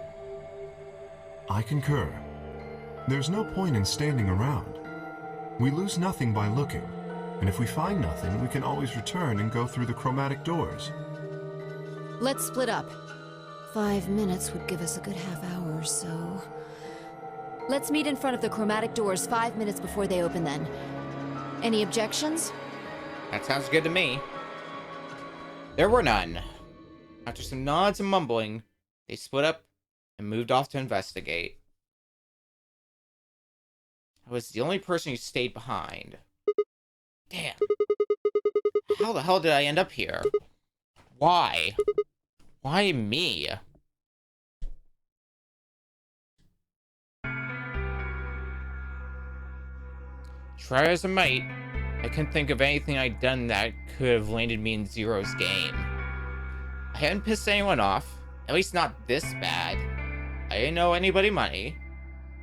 I concur. There's no point in standing around. We lose nothing by looking, and if we find nothing, we can always return and go through the chromatic doors. Let's split up. 5 minutes would give us a good half hour or so. Let's meet in front of the chromatic doors 5 minutes before they open then. Any objections? That sounds good to me. There were none. After some nods and mumbling, they split up and moved off to investigate. I was the only person who stayed behind. Damn. How the hell did I end up here? Why? Why me? Try as I might, I couldn't think of anything I'd done that could have landed me in Zero's game. I hadn't pissed anyone off, at least not this bad. I didn't owe anybody money,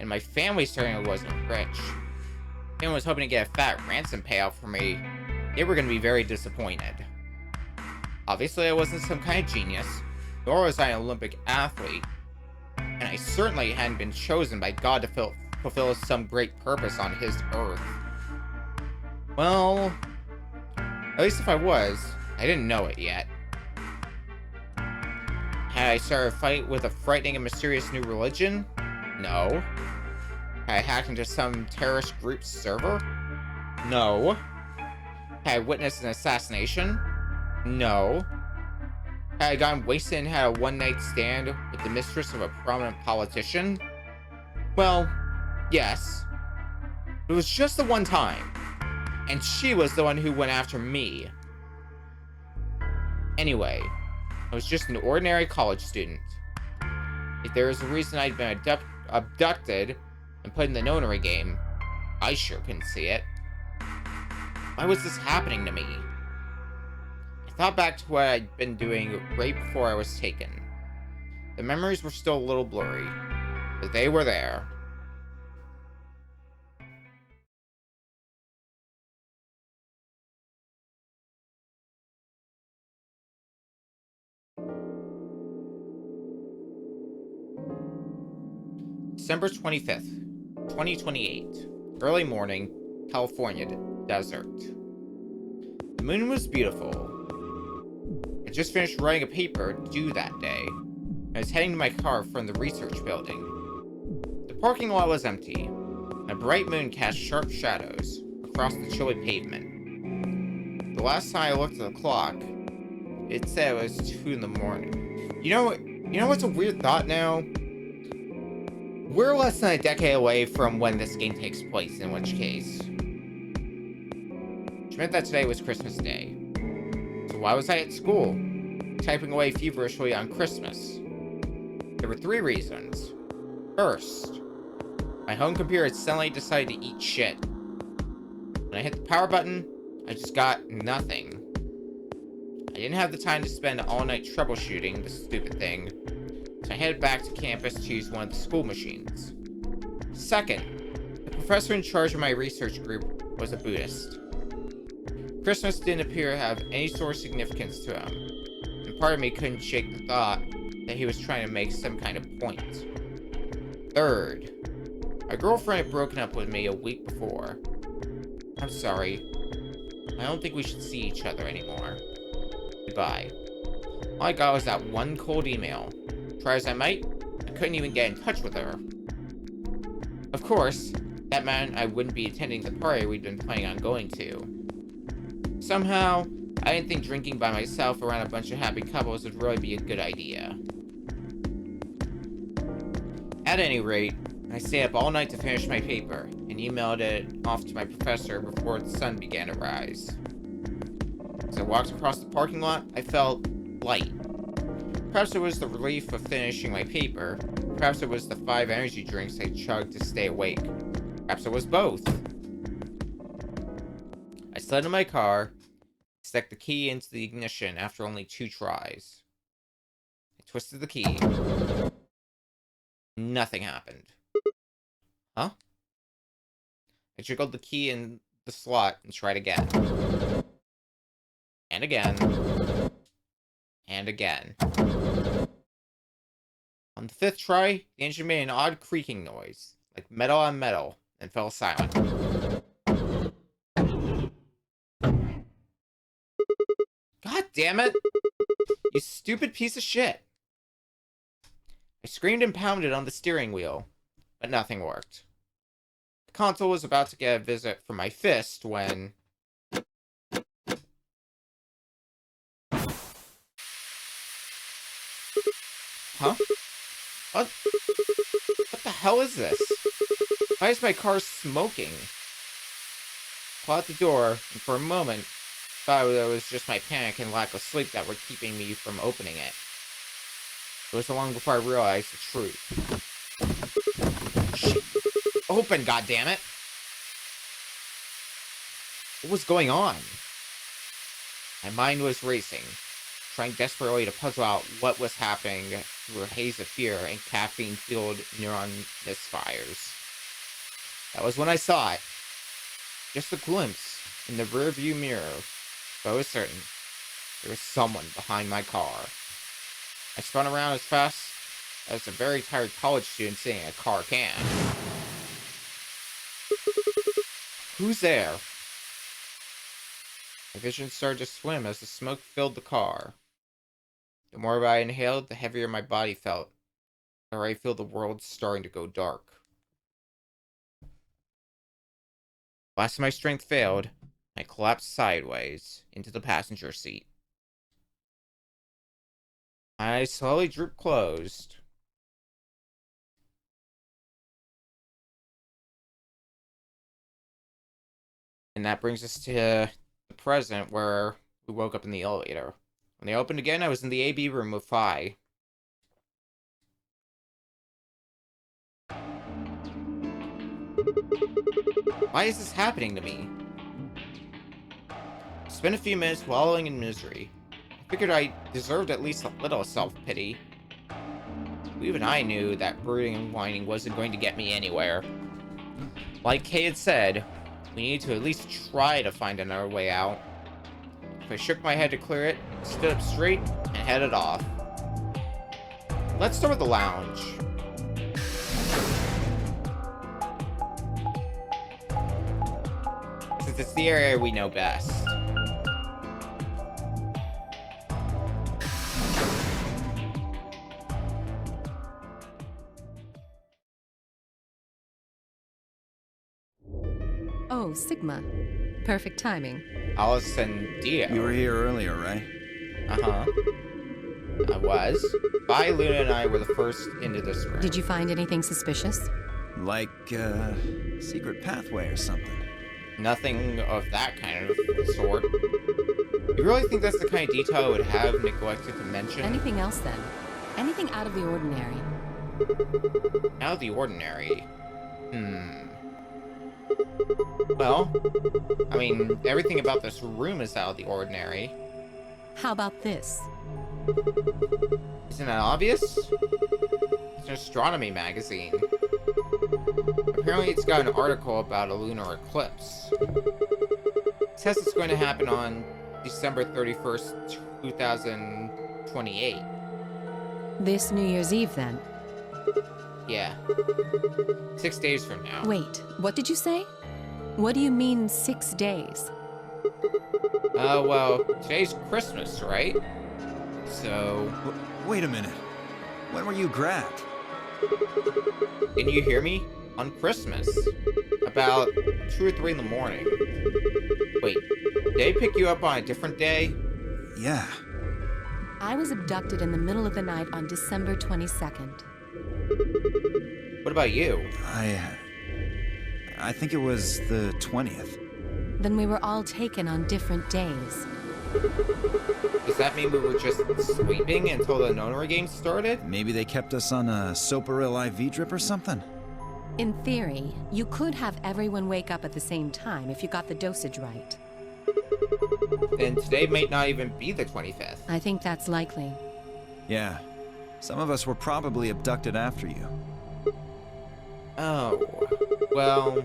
and my family certainly wasn't rich. If anyone was hoping to get a fat ransom payout from me, they were going to be very disappointed. Obviously, I wasn't some kind of genius, nor was I an Olympic athlete, and I certainly hadn't been chosen by God to fulfill some great purpose on his earth. Well, at least if I was, I didn't know it yet. Had I started a fight with a frightening and mysterious new religion? No. Had I hacked into some terrorist group's server? No. Had I witnessed an assassination? No. Had I gotten wasted and had a one-night stand with the mistress of a prominent politician? Well, yes. It was just the one time. And she was the one who went after me. Anyway, I was just an ordinary college student. If there was a reason I'd been abducted and put in the nonary game, I sure couldn't see it. Why was this happening to me? I thought back to what I'd been doing right before I was taken. The memories were still a little blurry, but they were there. December 25th, 2028. Early morning, California desert. The moon was beautiful. I just finished writing a paper due that day. I was heading to my car from the research building. The parking lot was empty. A bright moon cast sharp shadows across the chilly pavement. The last time I looked at the clock, it said it was 2 in the morning. You know what's a weird thought now? We're less than a decade away from when this game takes place, in which case. Which meant that today was Christmas Day. So why was I at school, typing away feverishly on Christmas? There were 3 reasons. First, my home computer had suddenly decided to eat shit. When I hit the power button, I just got nothing. I didn't have the time to spend all night troubleshooting this stupid thing, so I headed back to campus to use one of the school machines. Second, the professor in charge of my research group was a Buddhist. Christmas didn't appear to have any sort of significance to him, and part of me couldn't shake the thought that he was trying to make some kind of point. Third, my girlfriend had broken up with me a week before. I'm sorry. I don't think we should see each other anymore. Goodbye. All I got was that one cold email. Try as I might, I couldn't even get in touch with her. Of course, that meant I wouldn't be attending the party we'd been planning on going to. Somehow, I didn't think drinking by myself around a bunch of happy couples would really be a good idea. At any rate, I stayed up all night to finish my paper, and emailed it off to my professor before the sun began to rise. As I walked across the parking lot, I felt light. Perhaps it was the relief of finishing my paper, perhaps it was the 5 energy drinks I chugged to stay awake. Perhaps it was both. I slid into my car, stuck the key into the ignition after only 2 tries. I twisted the key. Nothing happened. Huh? I jiggled the key in the slot and tried again. And again. And again. On the 5th try, the engine made an odd creaking noise, like metal on metal, and fell silent. God damn it! You stupid piece of shit! I screamed and pounded on the steering wheel, but nothing worked. The console was about to get a visit from my fist when... Huh? What the hell is this? Why is my car smoking? I pulled out the door, and for a moment, thought it was just my panic and lack of sleep that were keeping me from opening it. It was long before I realized the truth. Shit. Open, goddammit! What was going on? My mind was racing, trying desperately to puzzle out what was happening through a haze of fear and caffeine-fueled neuron misfires. That was when I saw it. Just a glimpse in the rearview mirror, but I was certain there was someone behind my car. I spun around as fast as a very tired college student sitting in a car can. Who's there? My vision started to swim as the smoke filled the car. The more I inhaled, the heavier my body felt. I already feel the world starting to go dark. Last of my strength failed, I collapsed sideways into the passenger seat. My eyes slowly drooped closed. And that brings us to the present, where we woke up in the elevator. When they opened again, I was in the AB room with Phi. Why is this happening to me? I spent a few minutes wallowing in misery. I figured I deserved at least a little self-pity. Even I knew that brooding and whining wasn't going to get me anywhere. Like Kay had said, we need to at least try to find another way out. If I shook my head to clear it, stood up straight, and headed off. Let's start with the lounge. Since it's the area we know best. Sigma. Perfect timing. Alice and Dio. You were here earlier, right? Uh-huh. I was. Vi, Luna, and I were the first into this room. Did you find anything suspicious? Like, secret pathway or something. Nothing of that kind of sort. You really think that's the kind of detail I would have neglected to mention? Anything else, then? Anything out of the ordinary? Out of the ordinary? Well, I mean, everything about this room is out of the ordinary. How about this? Isn't that obvious? It's an astronomy magazine. Apparently it's got an article about a lunar eclipse. It says it's going to happen on December 31st, 2028. This New Year's Eve, then? Yeah. 6 days from now. Wait, what did you say? What do you mean 6 days? Well, today's Christmas, right? So... Wait a minute. When were you grabbed? Didn't you hear me? On Christmas. About 2 or 3 in the morning. Wait, did they pick you up on a different day? Yeah. I was abducted in the middle of the night on December 22nd. What about you? I think it was the 20th. Then we were all taken on different days. Does that mean we were just sleeping until the Nonary game started? Maybe they kept us on a Soparil IV drip or something? In theory, you could have everyone wake up at the same time if you got the dosage right. Then today might not even be the 25th. I think that's likely. Yeah. Some of us were probably abducted after you. Oh. Well,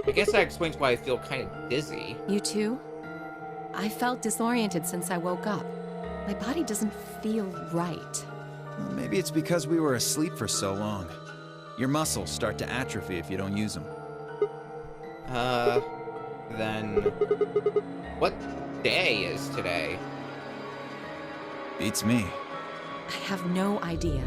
I guess that explains why I feel kind of dizzy. You too? I felt disoriented since I woke up. My body doesn't feel right. Well, maybe it's because we were asleep for so long. Your muscles start to atrophy if you don't use them. Then... What day is today? Beats me. I have no idea.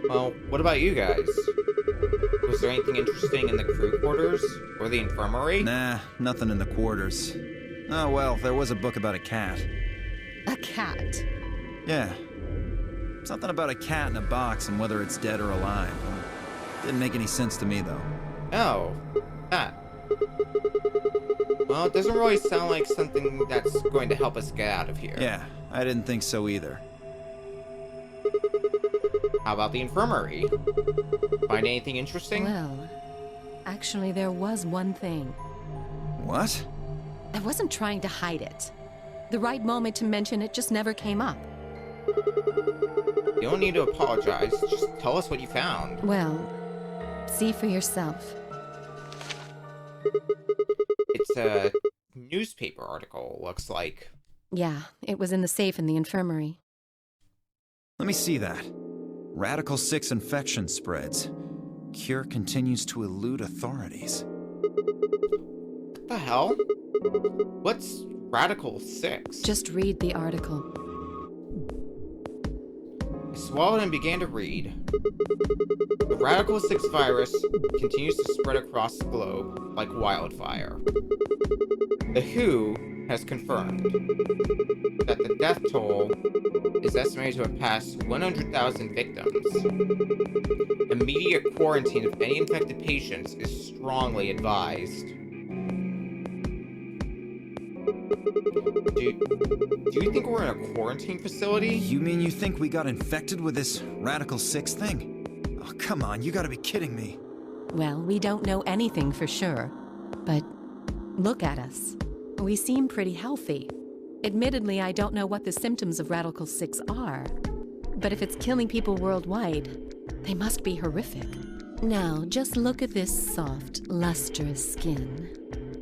Well, what about you guys? Was there anything interesting in the crew quarters? Or the infirmary? Nah, nothing in the quarters. Oh well, there was a book about a cat. A cat? Yeah. Something about a cat in a box and whether it's dead or alive. Didn't make any sense to me, though. Oh, that. Well, it doesn't really sound like something that's going to help us get out of here. Yeah, I didn't think so either. How about the infirmary? Find anything interesting? Well, actually there was one thing. What? I wasn't trying to hide it. The right moment to mention it just never came up. You don't need to apologize. Just tell us what you found. Well, see for yourself. It's a newspaper article, looks like. Yeah, it was in the safe in the infirmary. Let me see that. Radical 6 infection spreads. Cure continues to elude authorities. What the hell? What's Radical 6? Just read the article. I swallowed and began to read. The Radical 6 virus continues to spread across the globe like wildfire. The WHO has confirmed that the death toll is estimated to have passed 100,000 victims. Immediate quarantine of any infected patients is strongly advised. Do you think we're in a quarantine facility? You mean you think we got infected with this Radical 6 thing? Oh, come on, you gotta be kidding me. Well, we don't know anything for sure, but look at us. We seem pretty healthy. Admittedly, I don't know what the symptoms of Radical 6 are, but if it's killing people worldwide, they must be horrific. Now, just look at this soft, lustrous skin.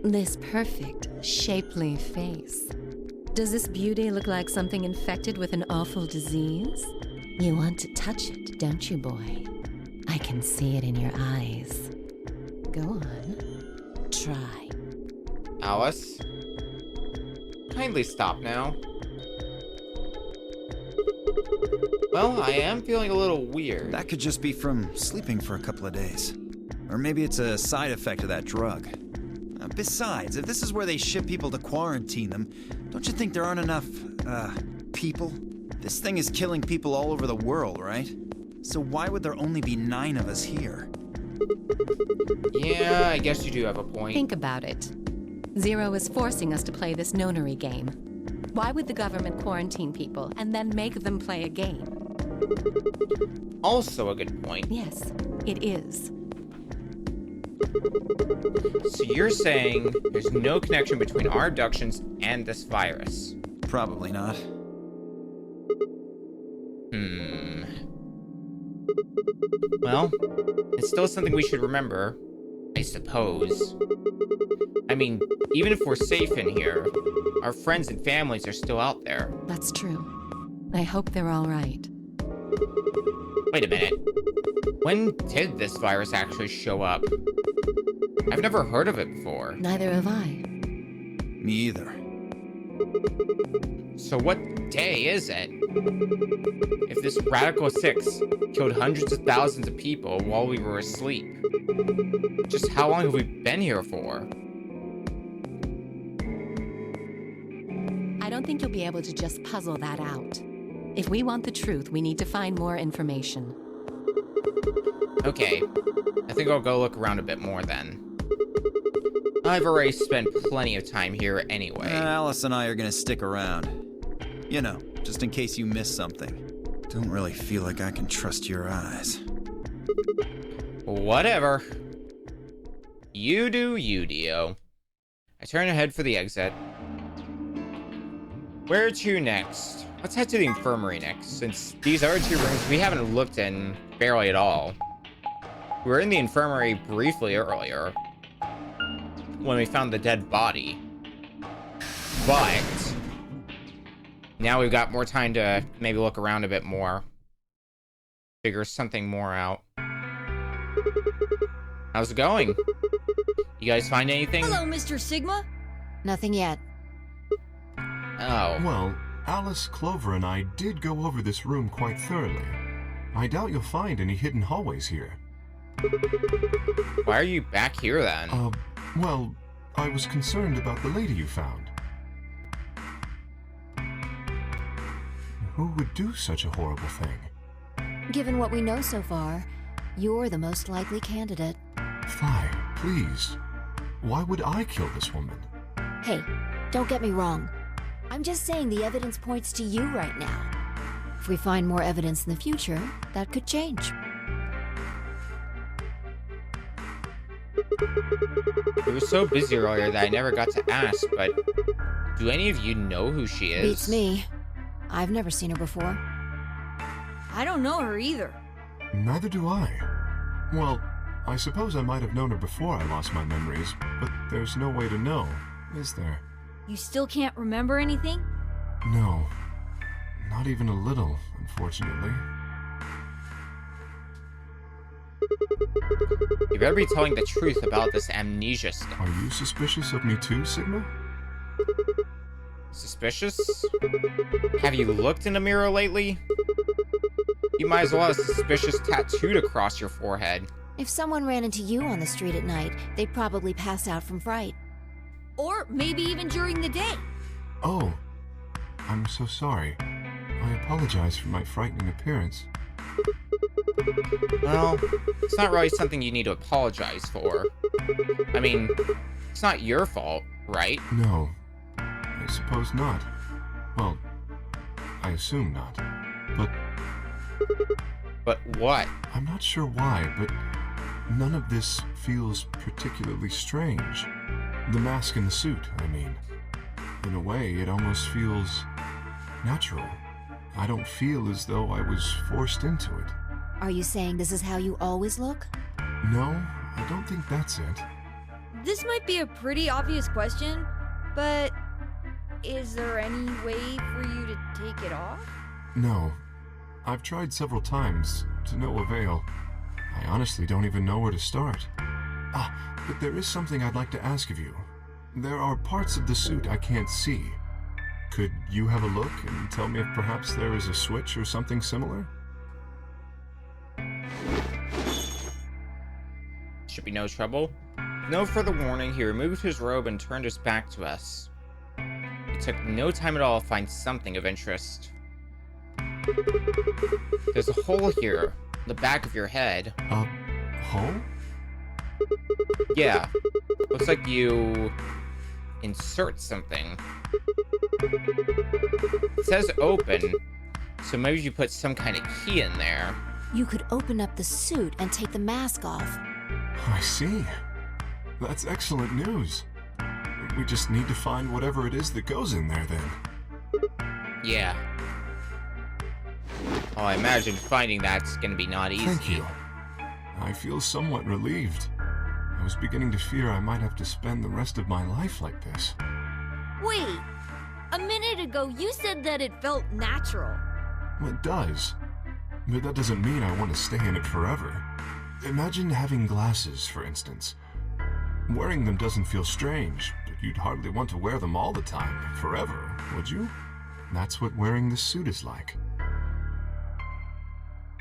This perfect, shapely face. Does this beauty look like something infected with an awful disease? You want to touch it, don't you, boy? I can see it in your eyes. Go on. Try. Alice? Kindly stop now. Well, I am feeling a little weird. That could just be from sleeping for a couple of days. Or maybe it's a side effect of that drug. Besides, if this is where they ship people to quarantine them, don't you think there aren't enough, people? This thing is killing people all over the world, right? So why would there only be 9 of us here? Yeah, I guess you do have a point. Think about it. Zero is forcing us to play this nonary game. Why would the government quarantine people and then make them play a game? Also a good point. Yes, it is. So you're saying there's no connection between our abductions and this virus? Probably not. Well, it's still something we should remember, I suppose. I mean, even if we're safe in here, our friends and families are still out there. That's true. I hope they're all right. Wait a minute. When did this virus actually show up? I've never heard of it before. Neither have I. Me either. So what day is it? If this Radical 6 killed hundreds of thousands of people while we were asleep, just how long have we been here for? I don't think you'll be able to just puzzle that out. If we want the truth, we need to find more information. Okay, I think I'll go look around a bit more then. I've already spent plenty of time here anyway. Alice and I are gonna stick around. You know, just in case you miss something. Don't really feel like I can trust your eyes. Whatever. You do you, Dio. I turn ahead for the exit. Where to next? Let's head to the infirmary next, since these other 2 rooms we haven't looked in barely at all. We were in the infirmary briefly earlier, when we found the dead body. But now we've got more time to maybe look around a bit more. Figure something more out. How's it going? You guys find anything? Hello, Mr. Sigma. Nothing yet. Oh. Well, Alice, Clover, and I did go over this room quite thoroughly. I doubt you'll find any hidden hallways here. Why are you back here then? Well, I was concerned about the lady you found. Who would do such a horrible thing? Given what we know so far, you're the most likely candidate. Fi, please. Why would I kill this woman? Hey, don't get me wrong. I'm just saying the evidence points to you right now. If we find more evidence in the future, that could change. We were so busy earlier that I never got to ask, but do any of you know who she is? Beats me. I've never seen her before. I don't know her either. Neither do I. Well, I suppose I might have known her before I lost my memories, but there's no way to know, is there? You still can't remember anything? No. Not even a little, unfortunately. You better be telling the truth about this amnesia stuff. Are you suspicious of me too, Sigma? Suspicious? Have you looked in a mirror lately? You might as well have a suspicious tattooed across your forehead. If someone ran into you on the street at night, they'd probably pass out from fright. Or maybe even during the day. Oh, I'm so sorry. I apologize for my frightening appearance. Well, it's not really something you need to apologize for. I mean, it's not your fault, right? No, I suppose not. Well, I assume not. But what? I'm not sure why, but none of this feels particularly strange. The mask and the suit, I mean. In a way, it almost feels natural. I don't feel as though I was forced into it. Are you saying this is how you always look? No, I don't think that's it. This might be a pretty obvious question, but is there any way for you to take it off? No. I've tried several times, to no avail. I honestly don't even know where to start. But there is something I'd like to ask of you. There are parts of the suit I can't see. Could you have a look and tell me if perhaps there is a switch or something similar? Should be no trouble. With no further warning, he removed his robe and turned his back to us. It took no time at all to find something of interest. There's a hole here, in the back of your head. A hole? Yeah. Looks like you insert something. It says open, so maybe you put some kind of key in there. You could open up the suit and take the mask off. I see. That's excellent news. We just need to find whatever it is that goes in there then. Yeah. Oh, I imagine finding that's gonna be not easy. Thank you. I feel somewhat relieved. I was beginning to fear I might have to spend the rest of my life like this. Wait, a minute ago you said that it felt natural. Well, it does. But that doesn't mean I want to stay in it forever. Imagine having glasses, for instance. Wearing them doesn't feel strange, but you'd hardly want to wear them all the time, forever, would you? That's what wearing this suit is like.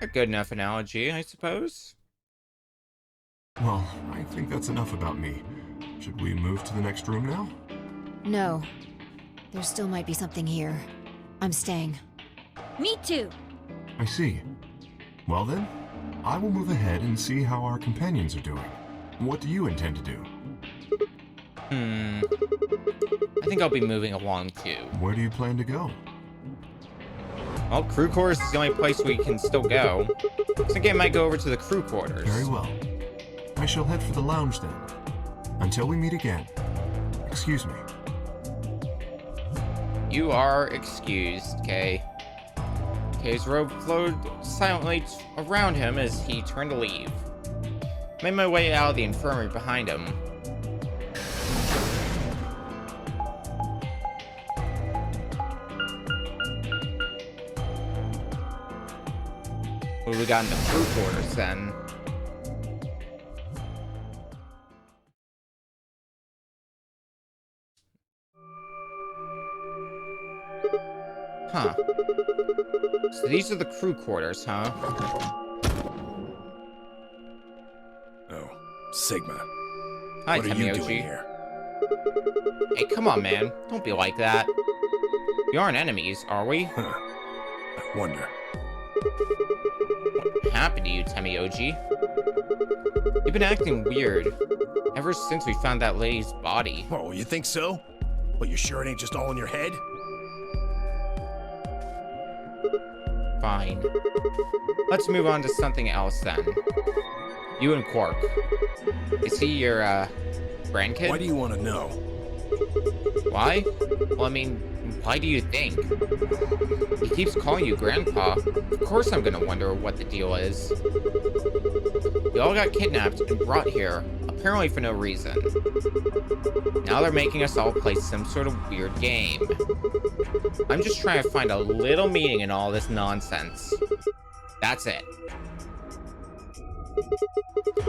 A good enough analogy, I suppose. Well, I think that's enough about me. Should we move to the next room now? No. There still might be something here. I'm staying. Me too. I see. Well then, I will move ahead and see how our companions are doing. What do you intend to do? I think I'll be moving along too. Where do you plan to go? Well, crew quarters is the only place we can still go. So I think I might go over to the crew quarters. Very well. I shall head for the lounge then. Until we meet again. Excuse me. You are excused, Kay. Kay's robe flowed silently around him as he turned to leave. Made my way out of the infirmary behind him. What do we got in the crew quarters then? Huh. So these are the crew quarters, huh? Oh, Sigma. Hi, What are you Temioji. doing here? Hey, come on, man. Don't be like that. We aren't enemies, are we? Huh. I wonder. What happened to you, Temioji? You've been acting weird ever since we found that lady's body. Oh, you think so? Well, you sure it ain't just all in your head? Fine. Let's move on to something else then. You and Quark. Is he your, grandkid? Why do you want to know? Why? Well, I mean, why do you think? He keeps calling you Grandpa. Of course I'm gonna wonder what the deal is. We all got kidnapped and brought here, apparently for no reason. Now they're making us all play some sort of weird game. I'm just trying to find a little meaning in all this nonsense. That's it.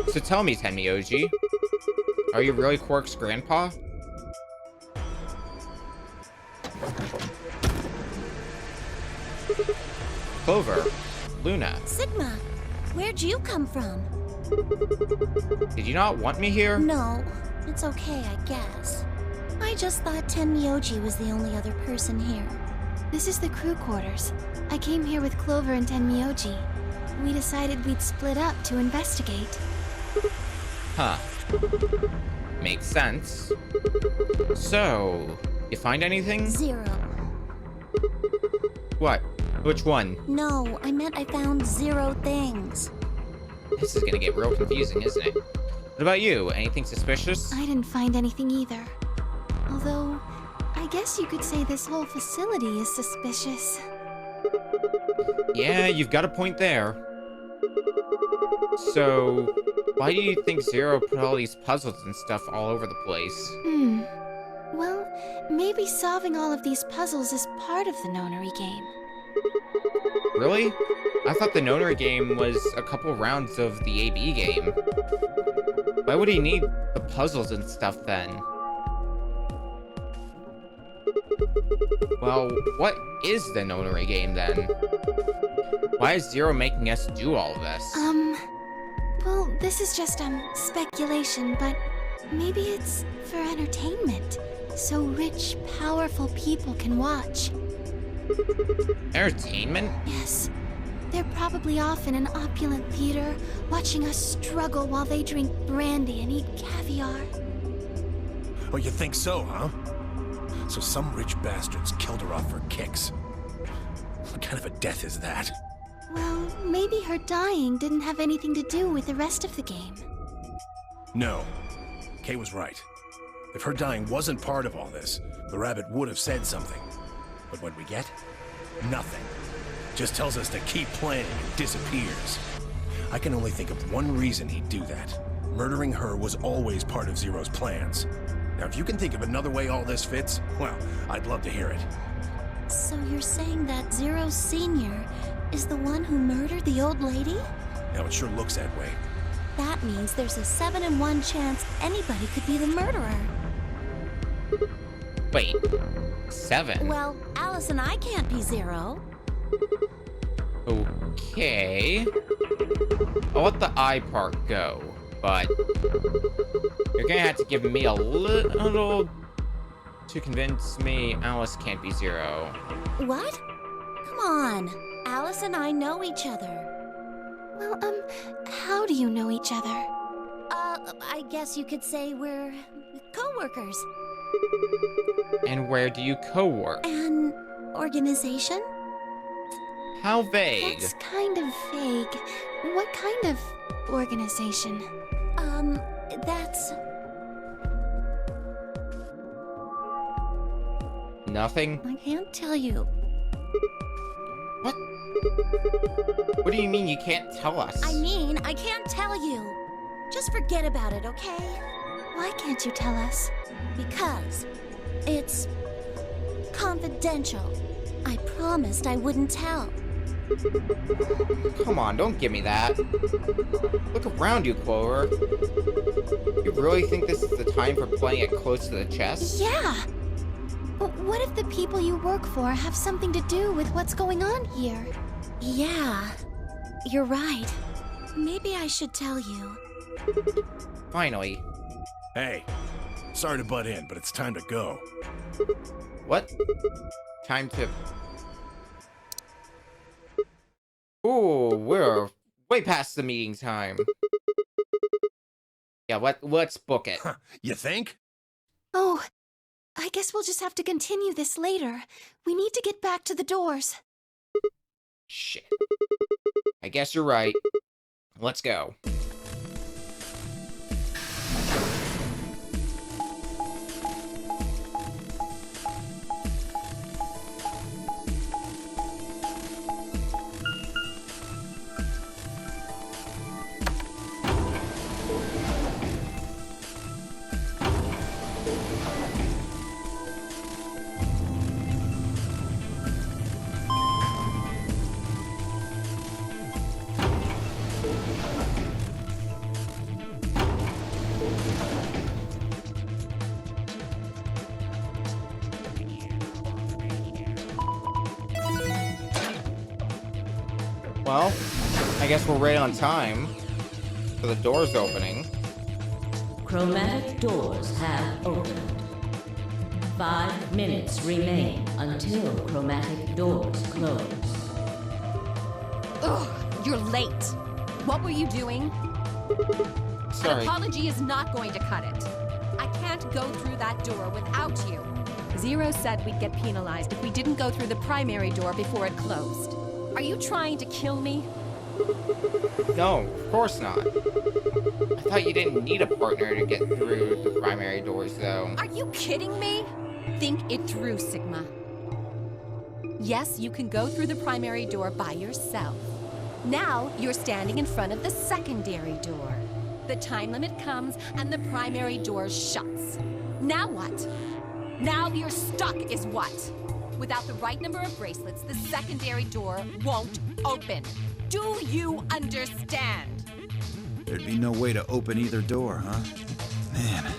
So tell me, Tenmyoji, are you really Quark's grandpa? Clover, Luna, Sigma, where'd you come from? did you not want me here? No, it's okay, I guess. I just thought Tenmyoji was the only other person here. This is the crew quarters. I came here with Clover and Tenmyoji. We decided we'd split up to investigate. Huh. Makes sense. So, you find anything? 0. What? Which one? No, I meant I found 0 things. This is gonna get real confusing, isn't it? What about you? Anything suspicious? I didn't find anything either. Although, I guess you could say this whole facility is suspicious. Yeah, you've got a point there. So, why do you think Zero put all these puzzles and stuff all over the place? Well, maybe solving all of these puzzles is part of the nonary game. Really? I thought the Nonary game was a couple rounds of the AB game. Why would he need the puzzles and stuff then? Well, what is the notary game then? Why is Zero making us do all of this? Well, this is just, speculation, but maybe it's for entertainment. So rich, powerful people can watch. Entertainment? Yes. They're probably off in an opulent theater, watching us struggle while they drink brandy and eat caviar. Oh, you think so, huh? So some rich bastards killed her off for kicks. What kind of a death is that? Well, maybe her dying didn't have anything to do with the rest of the game. No. Kay was right. If her dying wasn't part of all this, the rabbit would have said something. But what we get? Nothing. Just tells us to keep playing and disappears. I can only think of one reason he'd do that. Murdering her was always part of Zero's plans. Now, if you can think of another way all this fits, well, I'd love to hear it. So you're saying that Zero Sr. is the one who murdered the old lady? Now, it sure looks that way. That means there's a 7 in 1 chance anybody could be the murderer. Wait, 7? Well, Alice and I can't be Zero. Okay. I'll let the I part go, but you're gonna have to give me a little to convince me Alice can't be Zero. What? Come on. Alice and I know each other. Well, how do you know each other? I guess you could say we're co-workers. And where do you co-work? An organization? How vague? That's kind of vague. What kind of organization? That's... Nothing? I can't tell you. What? What do you mean you can't tell us? I mean, I can't tell you. Just forget about it, okay? Why can't you tell us? Because it's confidential. I promised I wouldn't tell. Come on, don't give me that. Look around you, Clover. You really think this is the time for playing it close to the chest? Yeah! But what if the people you work for have something to do with what's going on here? Yeah, you're right. Maybe I should tell you. Finally. Hey, sorry to butt in, but it's time to go. What? Time to... Ooh, we're way past the meeting time. Yeah, let's book it. You think? Oh, I guess we'll just have to continue this later. We need to get back to the doors. Shit. I guess you're right. Let's go. Well, I guess we're right on time for the doors opening. Chromatic doors have opened. 5 minutes remain until chromatic doors close. Ugh, you're late. What were you doing? Sorry. An apology is not going to cut it. I can't go through that door without you. Zero said we'd get penalized if we didn't go through the primary door before it closed. Are you trying to kill me? No, of course not. I thought you didn't need a partner to get through the primary doors, though. Are you kidding me? Think it through, Sigma. Yes, you can go through the primary door by yourself. Now, you're standing in front of the secondary door. The time limit comes and the primary door shuts. Now what? Now you're stuck is what? Without the right number of bracelets, the secondary door won't open. Do you understand? There'd be no way to open either door, huh? Man,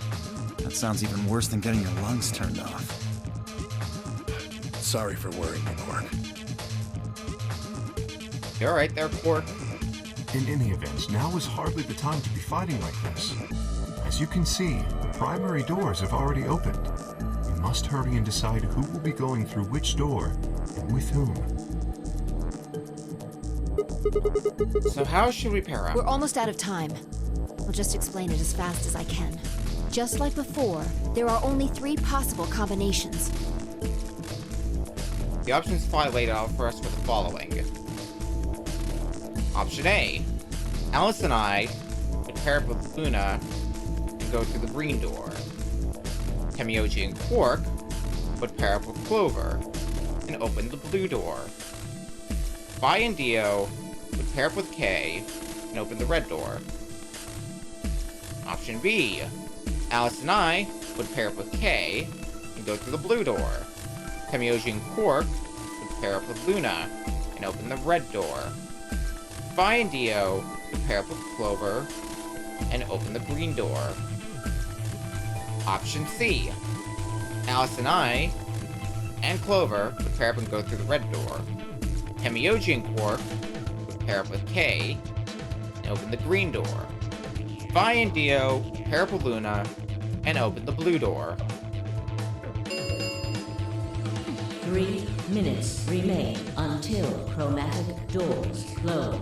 that sounds even worse than getting your lungs turned off. Sorry for worrying you, Quark. You're right there, Quark. In any event, now is hardly the time to be fighting like this. As you can see, the primary doors have already opened. We must hurry and decide who will be going through which door and with whom. So how should we pair up? We're almost out of time. I'll just explain it as fast as I can. Just like before, there are only 3 possible combinations. The options file laid out for us were the following. Option A. Alice and I would pair up with Luna and go through the green door. Temioji and Quark would pair up with Clover and open the blue door. Vi and Dio would pair up with Kay and open the red door. Option B. Alice and I would pair up with Kay and go through the blue door. Temioji and Quark would pair up with Luna and open the red door. Vi and Dio would pair up with Clover and open the green door. Option C. Alice and I and Clover would pair up and go through the red door. Temioji and Quark would pair up with Kay and open the green door. Vi and Dio would pair up with Luna and open the blue door. 3 minutes remain until chromatic doors close.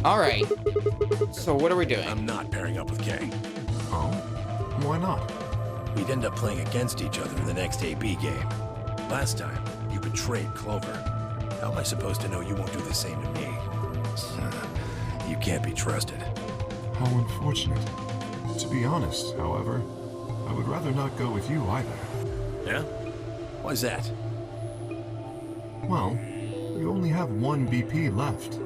Alright, so what are we doing? I'm not pairing up with Kay. Oh? Why not? We'd end up playing against each other in the next AB game. Last time, you betrayed Clover. How am I supposed to know you won't do the same to me? You can't be trusted. How unfortunate. To be honest, however, I would rather not go with you either. Yeah? Why's that? Well, you only have 1 BP left.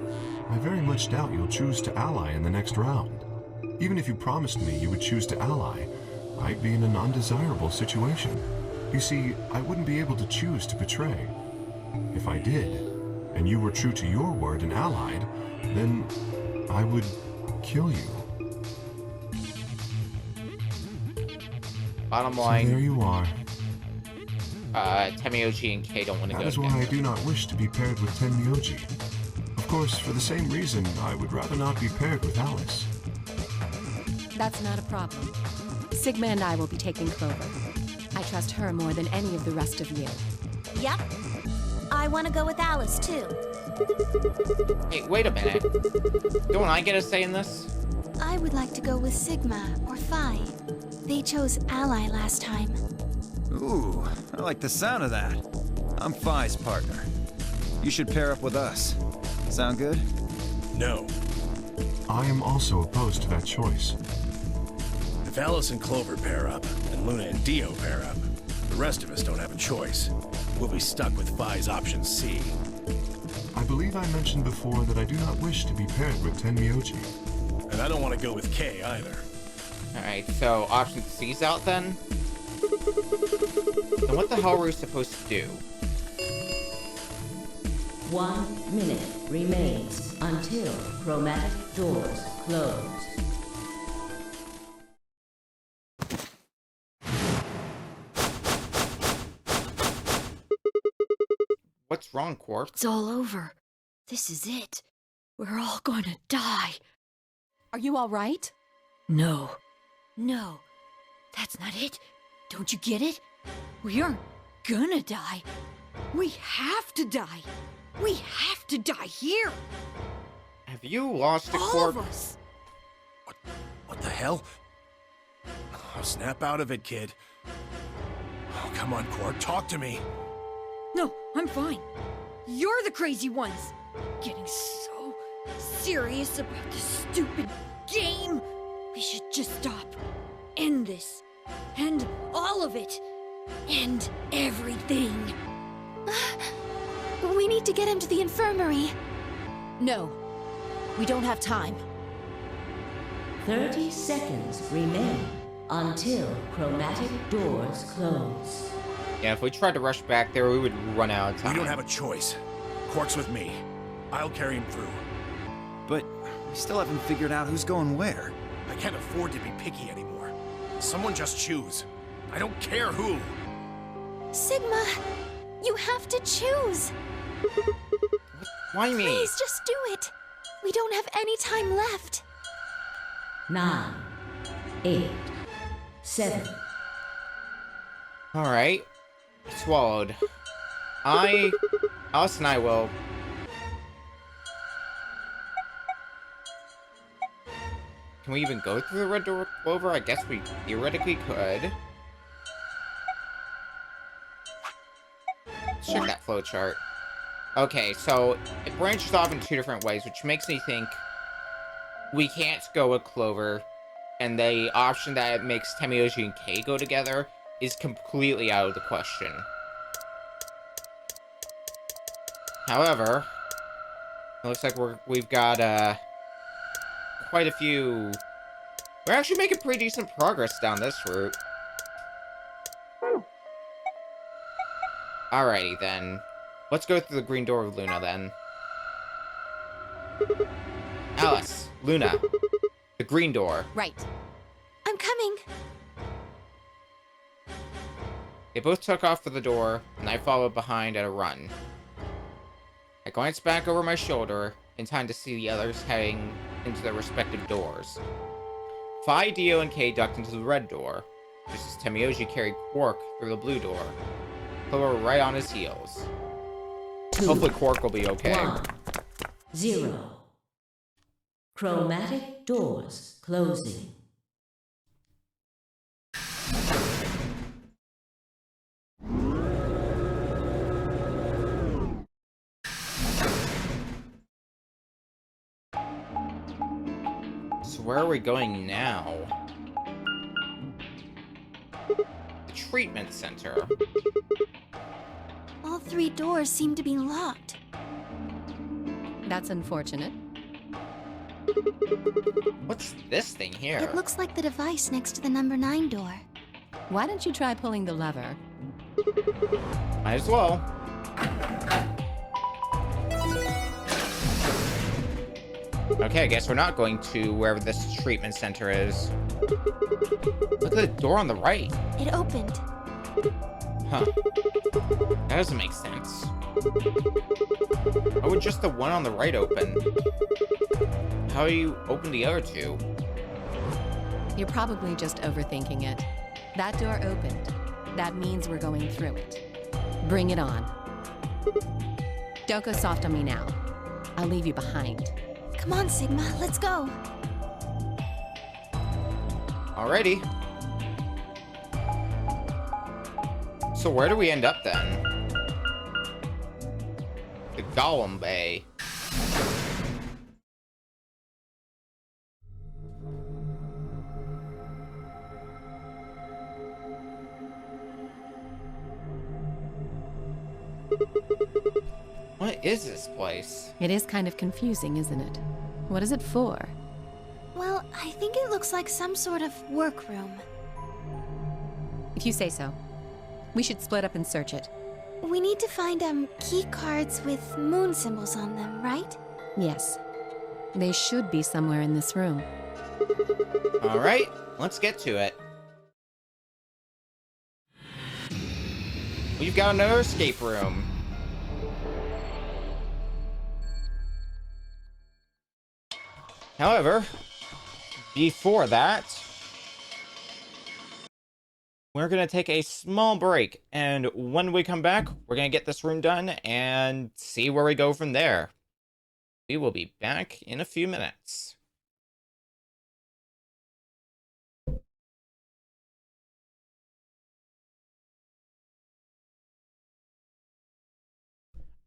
I very much doubt you'll choose to ally in the next round. Even if you promised me you would choose to ally, I'd be in an undesirable situation. You see, I wouldn't be able to choose to betray. If I did, and you were true to your word and allied, then I would kill you. Bottom So line, there you are. Temioji and Kay don't want to go That is why I together. do not wish to be paired with Tenmyoji. Of course, for the same reason, I would rather not be paired with Alice. That's not a problem. Sigma and I will be taking Clover. I trust her more than any of the rest of you. Yep. I want to go with Alice, too. Hey, wait a minute. Don't I get a say in this? I would like to go with Sigma or Phi. They chose Ally last time. Ooh, I like the sound of that. I'm Phi's partner. You should pair up with us. Sound good? No. I am also opposed to that choice. If Alice and Clover pair up, and Luna and Dio pair up, the rest of us don't have a choice. We'll be stuck with Phi's option C. I believe I mentioned before that I do not wish to be paired with Tenmyoji. And I don't want to go with Kay either. Alright, so option C's out then? Then what the hell were we supposed to do? 1 minute remains until chromatic doors close. What's wrong, Quark? It's all over. This is it. We're all gonna die. Are you all right? No. No. That's not it. Don't you get it? We aren't gonna die. We have to die. We have to die here. Have you lost it, All Quark? of us. What the hell? Oh, snap out of it, kid. Oh, come on, Quark, talk to me. No, I'm fine. You're the crazy ones. Getting so serious about this stupid game. We should just stop. End this. End all of it. End everything. We need to get him to the infirmary. No. We don't have time. 30 seconds remain until chromatic doors close. Yeah, if we tried to rush back there, we would run out of time. We don't have a choice. Quark's with me. I'll carry him through. But we still haven't figured out who's going where. I can't afford to be picky anymore. Someone just choose. I don't care who. Sigma, you have to choose. Why me? Please, just do it. We don't have any time left. 9, 8, 7. Alright. Swallowed. Alice and I will... Can we even go through the red door clover? I guess we theoretically could. Let's check that flowchart. Okay, so it branches off in 2 different ways, which makes me think we can't go with Clover, and the option that makes Temiyoshi and Kei go together is completely out of the question. However, it looks like we've got quite a few... We're actually making pretty decent progress down this route. Alrighty then. Let's go through the green door of Luna then. Alice, Luna, the green door. Right. I'm coming. They both took off for the door, and I followed behind at a run. I glanced back over my shoulder, in time to see the others heading into their respective doors. Phi, Dio, and Kei ducked into the red door, just as Temiyoshi carried Quark through the blue door. Clover right on his heels. 2, Hopefully Quark will be okay. 1, 0. Chromatic doors closing. So where are we going now? The treatment center. All 3 doors seem to be locked. That's unfortunate. What's this thing here? It looks like the device next to the number 9 door. Why don't you try pulling the lever? Might as well. Okay, I guess we're not going to wherever this treatment center is. Look at the door on the right. It opened. Huh. That doesn't make sense. Why would just the one on the right open? How do you open the other 2? You're probably just overthinking it. That door opened. That means we're going through it. Bring it on. Don't go soft on me now. I'll leave you behind. Come on, Sigma, let's go. Alrighty. So where do we end up then? The Golem Bay. What is this place? It is kind of confusing, isn't it? What is it for? Well, I think it looks like some sort of workroom. If you say so. We should split up and search it. We need to find, key cards with moon symbols on them, right? Yes. They should be somewhere in this room. Alright, let's get to it. We've got another escape room. However, before that, we're going to take a small break, and when we come back, we're going to get this room done and see where we go from there. We will be back in a few minutes.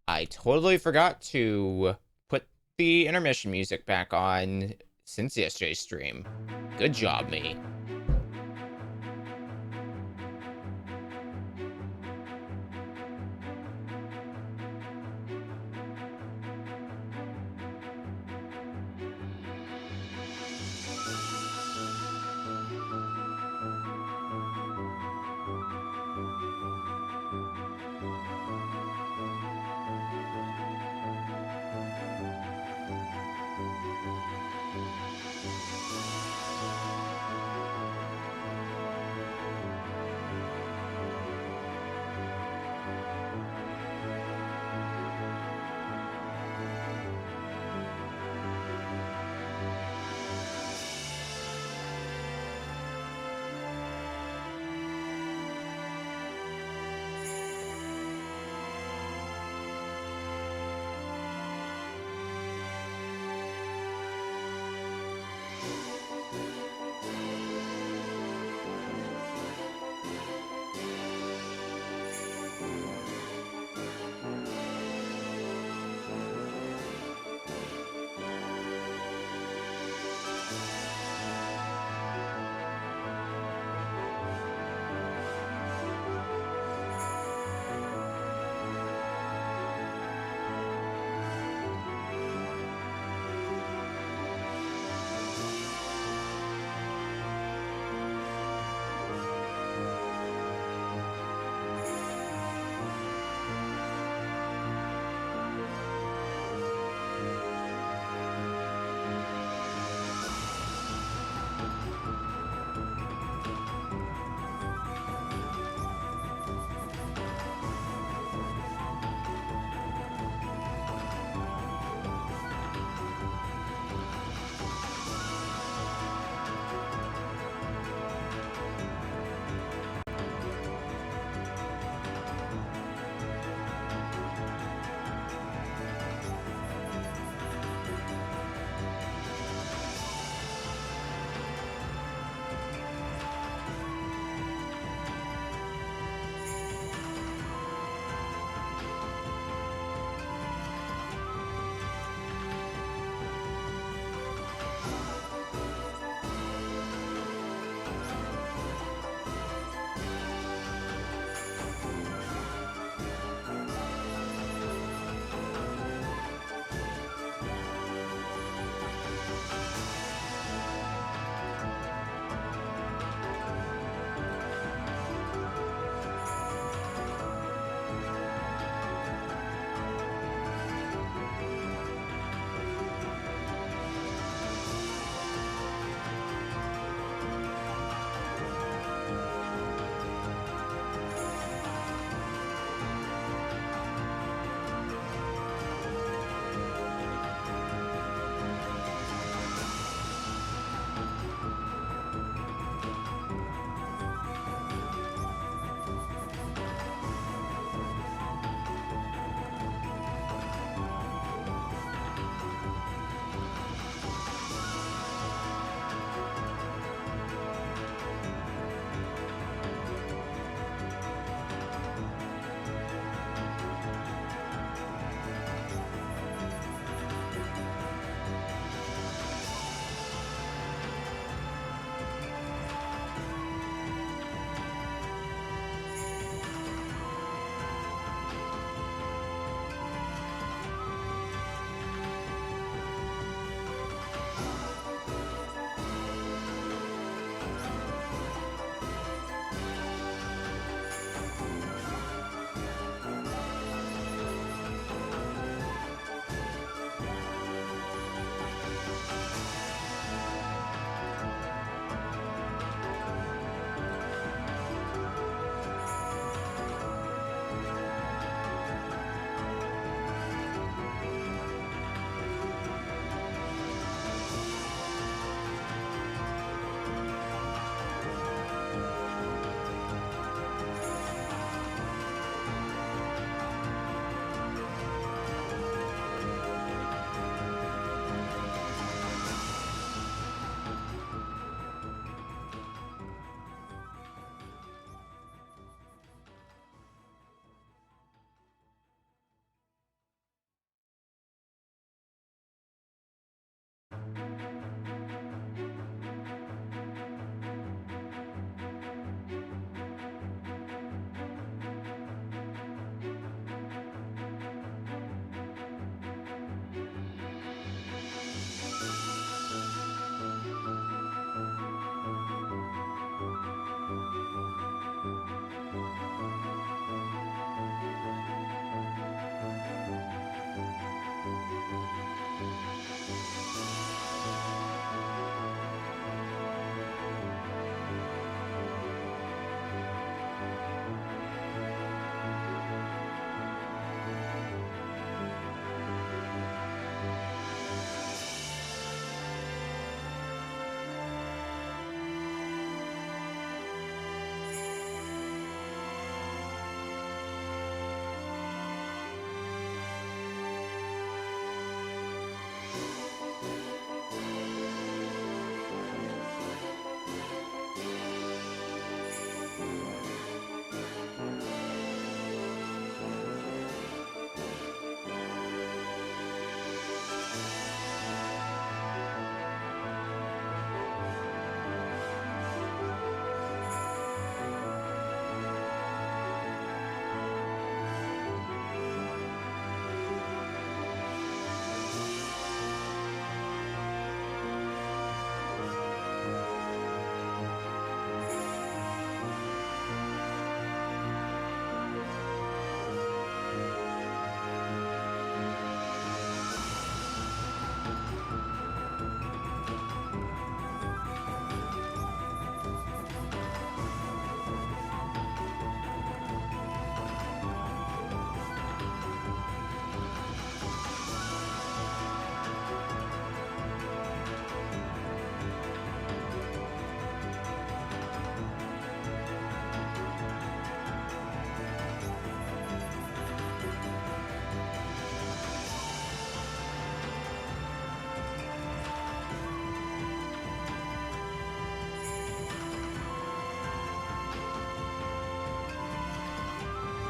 I totally forgot to put the intermission music back on since yesterday's stream. Good job, me.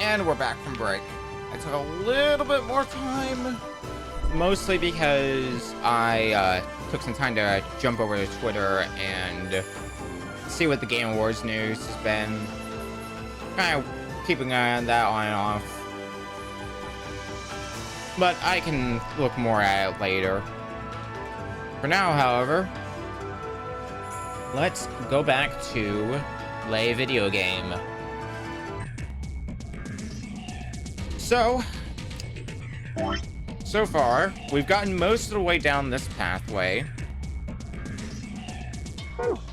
And we're back from break. I took a little bit more time, mostly because I took some time to jump over to Twitter and see what the Game Awards news has been. Kind of keeping an eye on that on and off. But I can look more at it later. For now, however, let's go back to play a video game. So far, we've gotten most of the way down this pathway.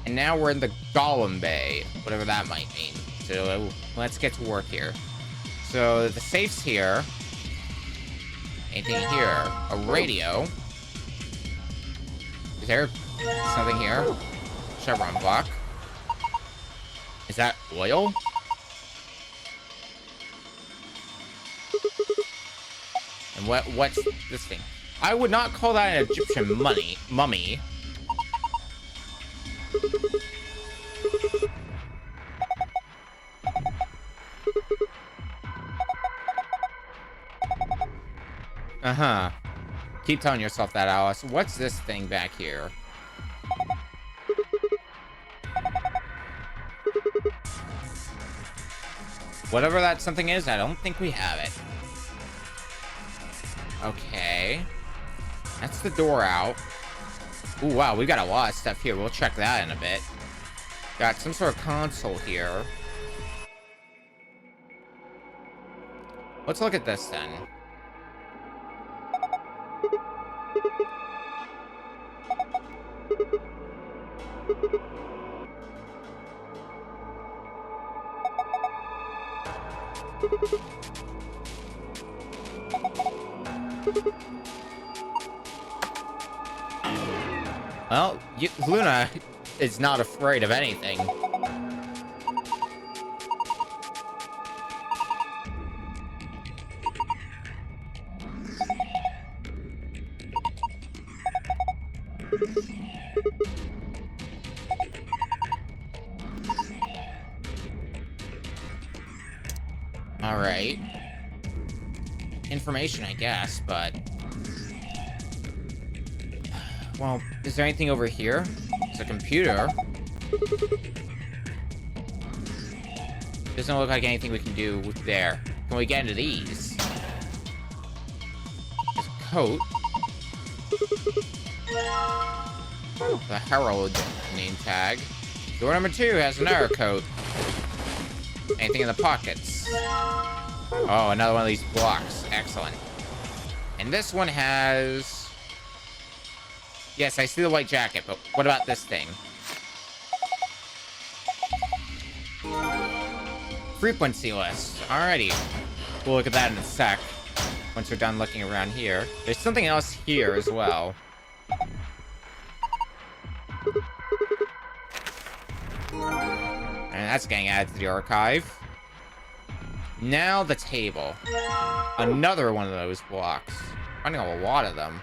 And now we're in the Golem Bay, whatever that might mean. So let's get to work here. So the safe's here. Anything here? A radio. Is there something here? Chevron block. Is that oil? And what's this thing? I would not call that an Egyptian mummy. Uh-huh. Keep telling yourself that, Alice. What's this thing back here? Whatever that something is, I don't think we have it. Okay. That's the door out. Ooh, wow, we got a lot of stuff here. We'll check that in a bit. Got some sort of console here. Let's look at this then. Well, Luna is not afraid of anything. All right. Information, I guess, but... Well, is there anything over here? It's a computer. Doesn't look like anything we can do there. Can we get into these? There's a coat. The Herald name tag. Door number 2 has another coat. Anything in the pockets? Oh, another one of these blocks. Excellent. And this one has... Yes, I see the white jacket, but what about this thing? Frequency list. Alrighty. We'll look at that in a sec. Once we're done looking around here. There's something else here as well. And that's getting added to the archive. Now the table. Another one of those blocks. Finding a lot of them.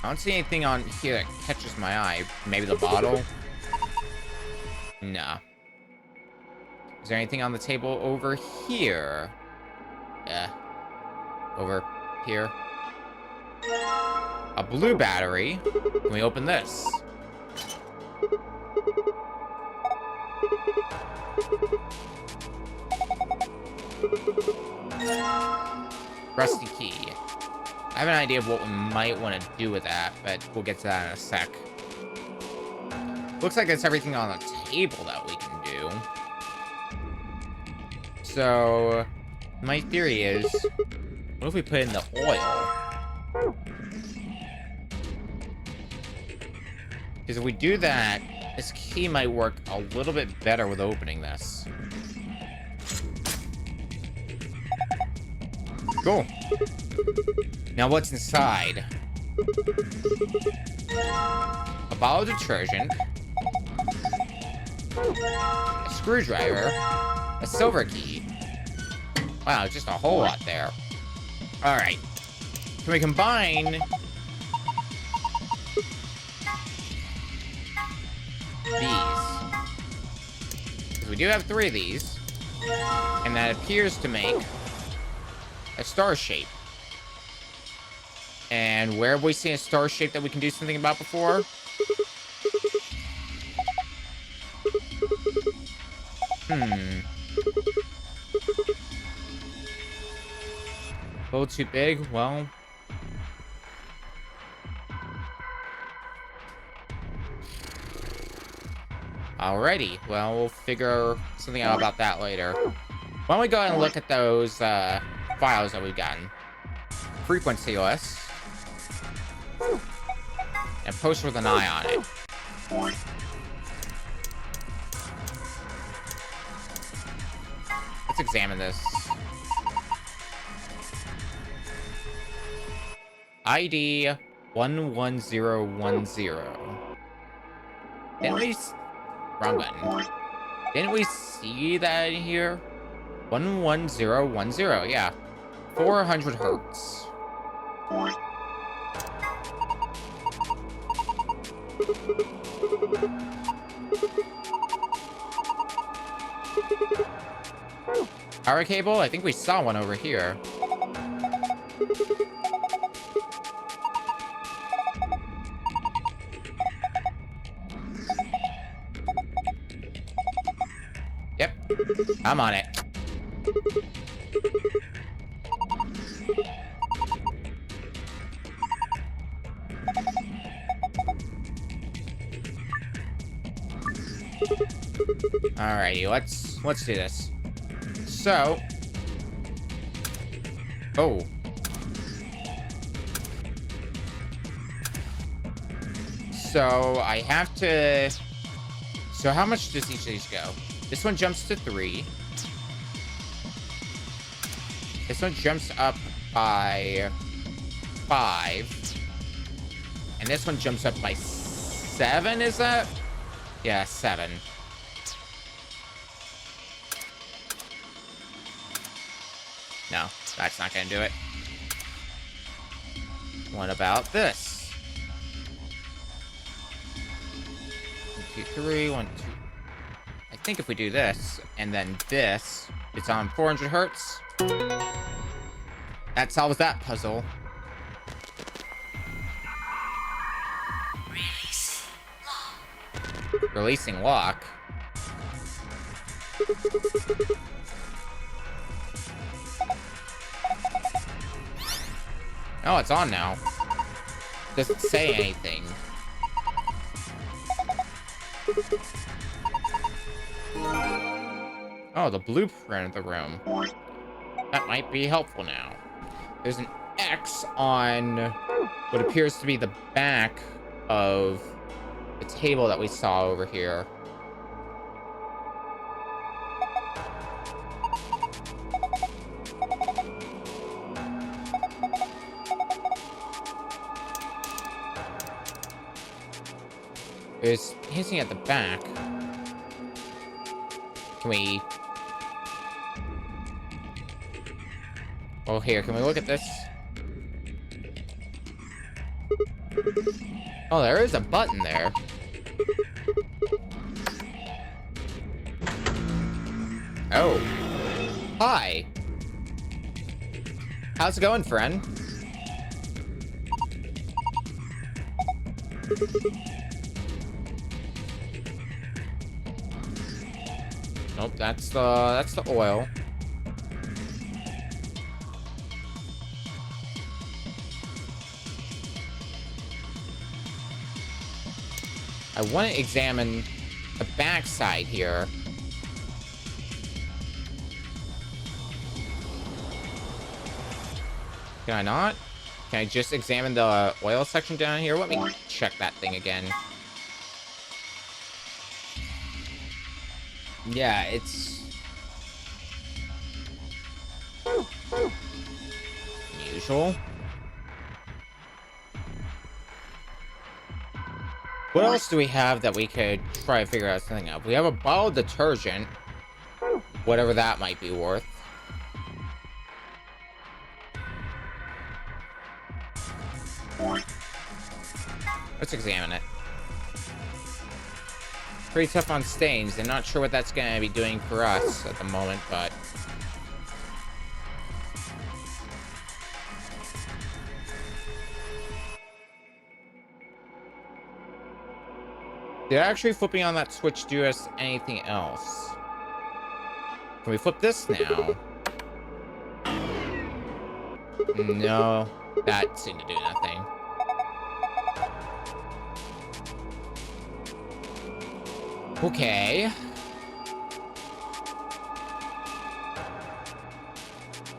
I don't see anything on here that catches my eye. Maybe the bottle? No. Is there anything on the table over here? Yeah. Over here. A blue battery. Can we open this? Rusty key. I have an idea of what we might want to do with that, but we'll get to that in a sec. Looks like that's everything on the table that we can do. So, my theory is, what if we put in the oil? Because if we do that, this key might work a little bit better with opening this. Cool. Now what's inside? A bottle of detergent. A screwdriver. A silver key. Wow, just a whole lot there. Alright. Can we combine these? Because we do have 3 of these. And that appears to make a star shape. And where have we seen a star shape that we can do something about before? A little too big? Well... Alrighty. Well, we'll figure something out about that later. Why don't we go ahead and look at those files that we've gotten. Frequency list. And post with an eye on it. Let's examine this. ID 11010. Didn't we... Wrong button. Didn't we see that in here? 11010, yeah. 400 hertz. Power cable? I think we saw one over here. Yep. I'm on it. Alrighty, let's do this. So, oh, so I have to. So how much does each of these go? This one jumps to 3. This one jumps up by 5, and this one jumps up by 7. Is that? Yeah, 7. No, that's not gonna do it. What about this? 1, 2, 3, 1, 2. I think if we do this, and then this, it's on 400 hertz. That solves that puzzle. Releasing lock. Oh, it's on now. Doesn't say anything. Oh, the blueprint of the room. That might be helpful now. There's an X on what appears to be the back of the table that we saw over here. There's hissing at the back. Can we... Oh, here, can we look at this? Oh, there is a button there. Oh. Hi. How's it going, friend? Nope, that's the oil. I want to examine the back side here. Can I not? Can I just examine the oil section down here? Let me check that thing again. Yeah, it's... unusual. What else do we have that we could try to figure out something out? We have a bottle of detergent. Whatever that might be worth. Let's examine it. Pretty tough on stains. I'm not sure what that's going to be doing for us at the moment, but... Did actually flipping on that switch do us anything else? Can we flip this now? No, that seemed to do nothing. Okay.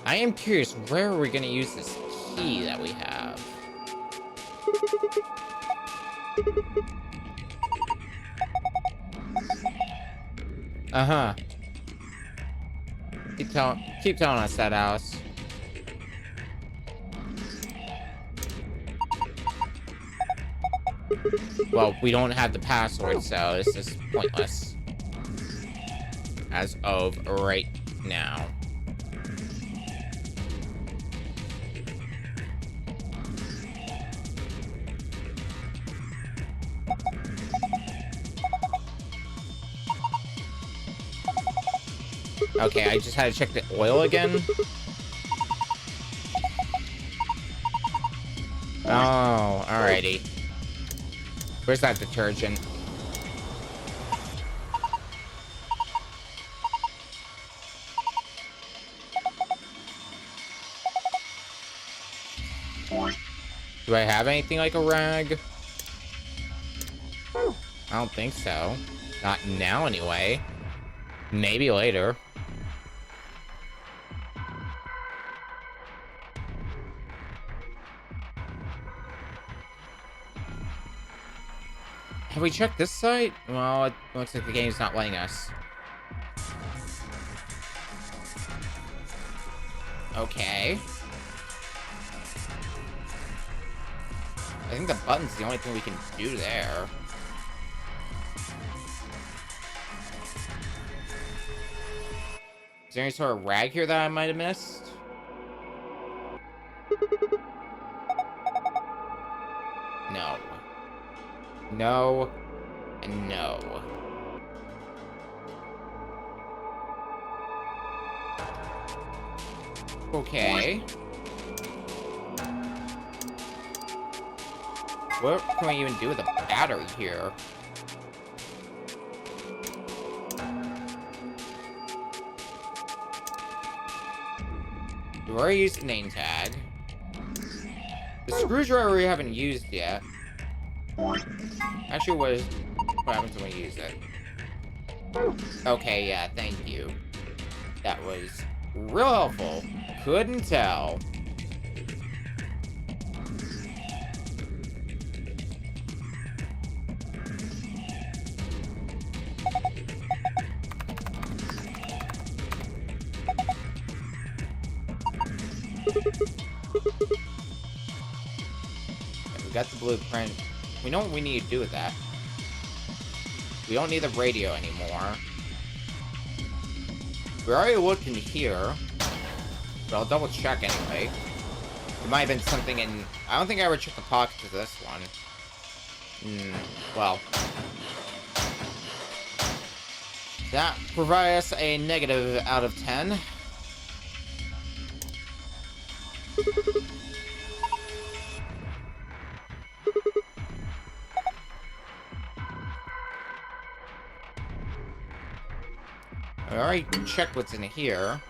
I am curious, where are we going to use this key that we have? Uh-huh. Keep telling us that, Alice. Well, we don't have the password, so this is pointless. As of right now. Okay, I just had to check the oil again. Oh, alrighty. Where's that detergent? Do I have anything like a rag? I don't think so. Not now, anyway. Maybe later. Have we checked this site? Well, it looks like the game's not letting us. Okay. I think the button's the only thing we can do there. Is there any sort of rag here that I might have missed? No. No. And no. Okay. What can we even do with a battery here? We already used the name tag. The screwdriver we haven't used yet. Actually, what happens when we use it? Okay, yeah, thank you. That was real helpful. Couldn't tell. We got the blueprint. We know what we need to do with that. We don't need the radio anymore. We already looked in here. But I'll double check anyway. There might have been something in... I don't think I ever checked the pockets of this one. Well. That provides us a negative out of 10. I already checked what's in here.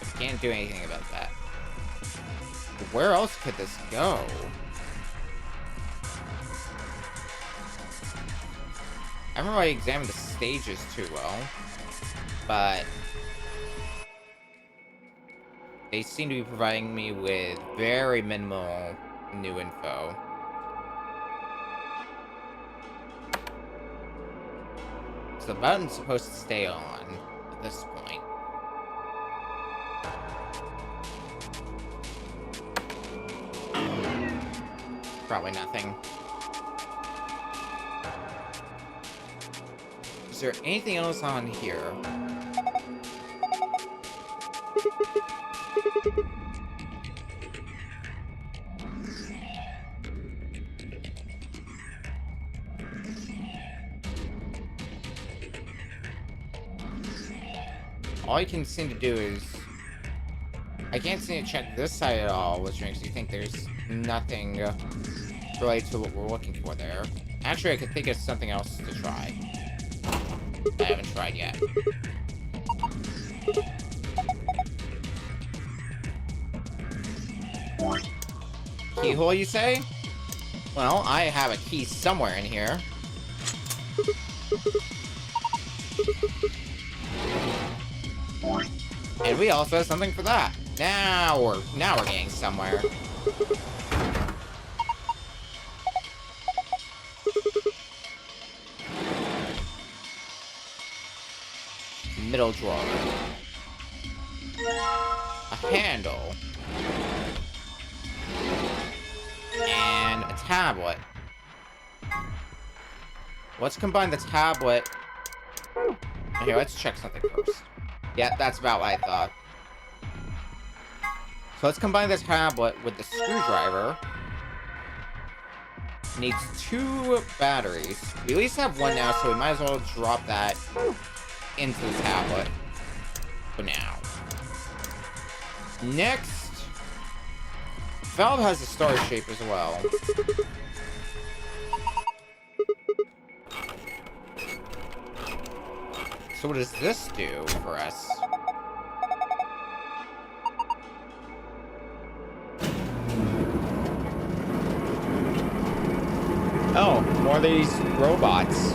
I can't do anything about that. Where else could this go? I remember I examined the stages too well, but they seem to be providing me with very minimal new info. So the button's supposed to stay on at this point. Probably nothing. Is there anything else on here? All I can seem to do is... I can't seem to check this side at all, which makes me think there's nothing related to what we're looking for there. Actually, I could think of something else to try. I haven't tried yet. Keyhole, you say? Well, I have a key somewhere in here. And we also have something for that. Now we're getting somewhere. Middle drawer. A handle. And a tablet. Let's combine the tablet. Here, let's check something first. Yeah, that's about what I thought. So let's combine the tablet with the screwdriver. Needs 2 batteries. We at least have 1 now, so we might as well drop that into the tablet for now. Next, valve has a star shape as well. So what does this do for us? Oh, more of these robots.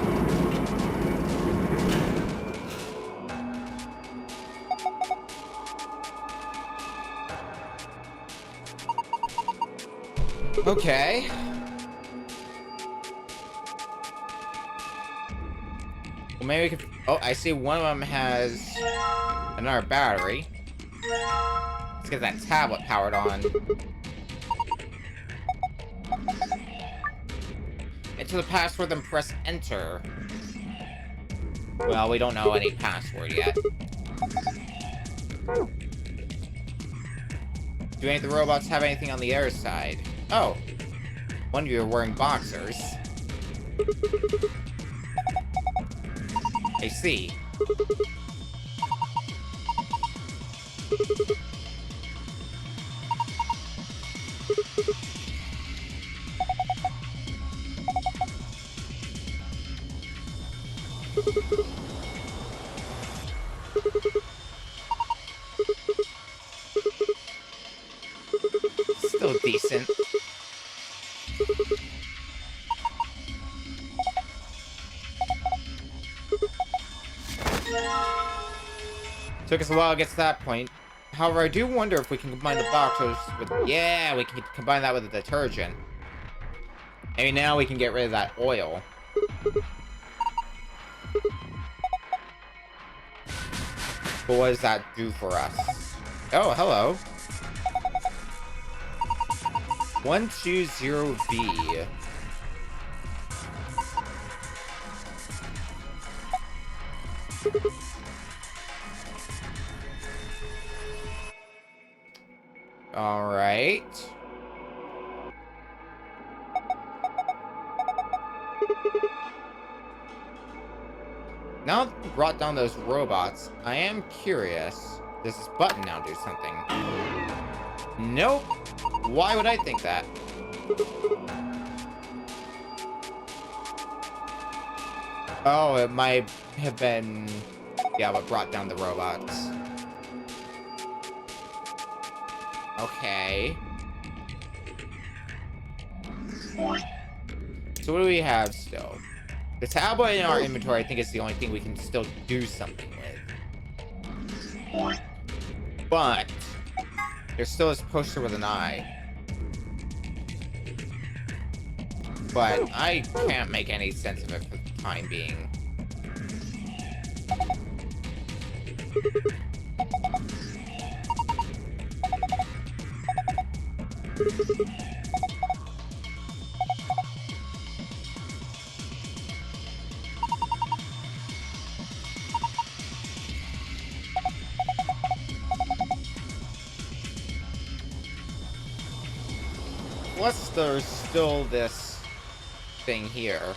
Okay. Well, maybe we could... Oh, I see one of them has another battery. Let's get that tablet powered on. Enter the password, then press enter. Well, we don't know any password yet. Do any of the robots have anything on the air side? Oh. One of you are wearing boxers. I see. Still decent. Took us a while to get to that point. However, I do wonder if we can combine the boxers with... Yeah, we can combine that with the detergent. Maybe now we can get rid of that oil. But what does that do for us? Oh, hello. 120B. Alright. Now that we brought down those robots, I am curious. Does this button now do something? Nope. Why would I think that? Oh, it might have been... Yeah, what brought down the robots. Okay. So what do we have still? The tablet in our inventory, I think, is the only thing we can still do something with. But there's still this poster with an eye. But I can't make any sense of it for the time being. Unless there's still this thing here.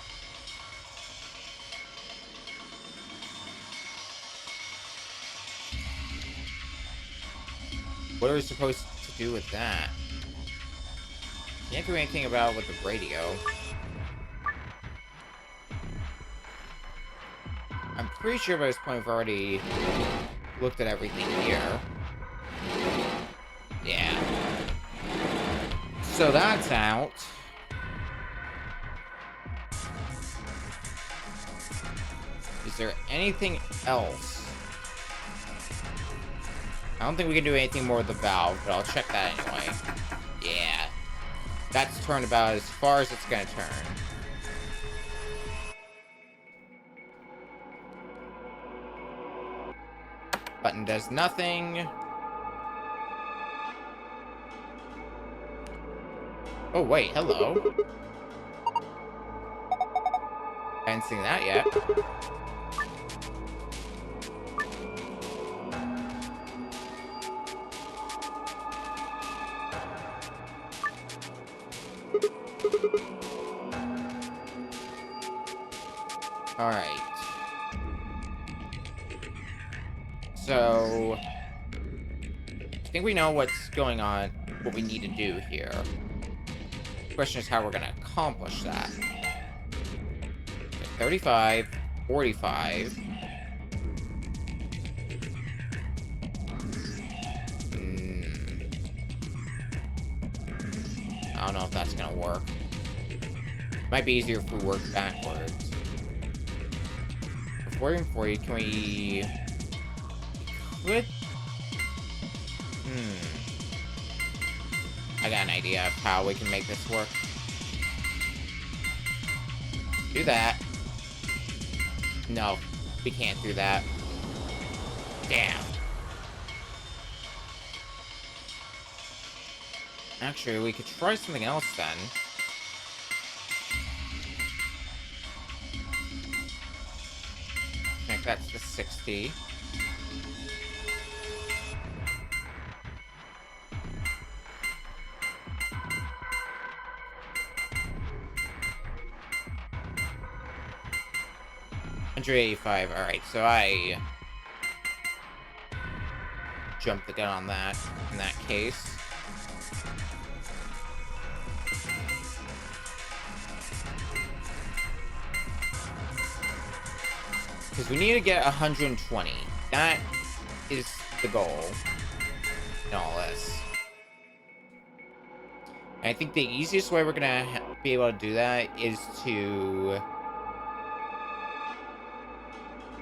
What are we supposed to do with that? Can't do anything about it with the radio. I'm pretty sure by this point we've already looked at everything here. Yeah. So that's out. Is there anything else? I don't think we can do anything more with the valve, but I'll check that anyway. Yeah. That's turned about as far as it's gonna turn. Button does nothing. Oh, wait, hello. I haven't seen that yet. Alright. So, I think we know what's going on, what we need to do here. The question is how we're going to accomplish that. 35, 45. I don't know if that's going to work. Might be easier if we work backwards. For 40, can we... Could... I got an idea of how we can make this work. Do that. No, we can't do that. Damn. Actually, we could try something else then. I think that's the 60. $185. Alright, so I jumped the gun on that in that case. Because we need to get 120. That is the goal in all this. And I think the easiest way we're gonna be able to do that is to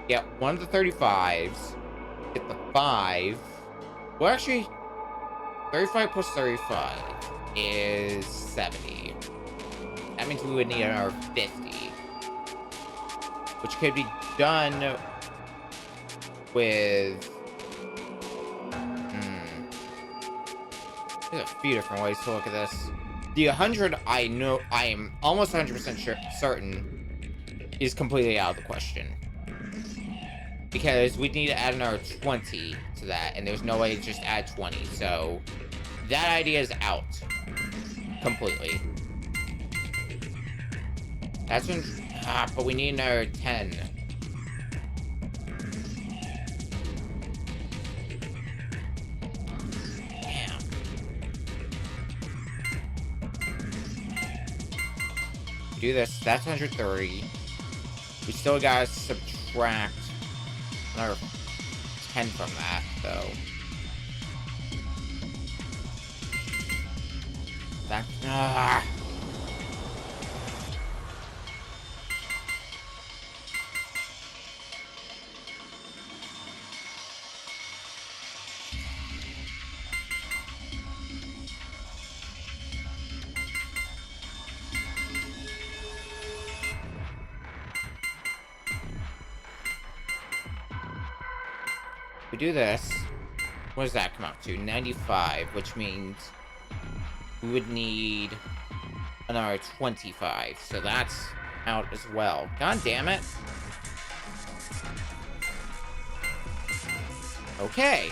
get one of the 35s, get the 5. Well, actually, 35 plus 35 is 70. That means we would need another 50. Which could be done with... There's a few different ways to look at this. The 100, I know, I am almost 100% certain, is completely out of the question. Because we'd need to add another 20 to that, and there's no way to just add 20, so that idea is out. Completely. That's when... but we need another 10. Damn. Do this. That's 130. We still gotta subtract another 10 from that, though. That... We do this. What does that come out to? 95, which means we would need another 25. So that's out as well. God damn it. Okay.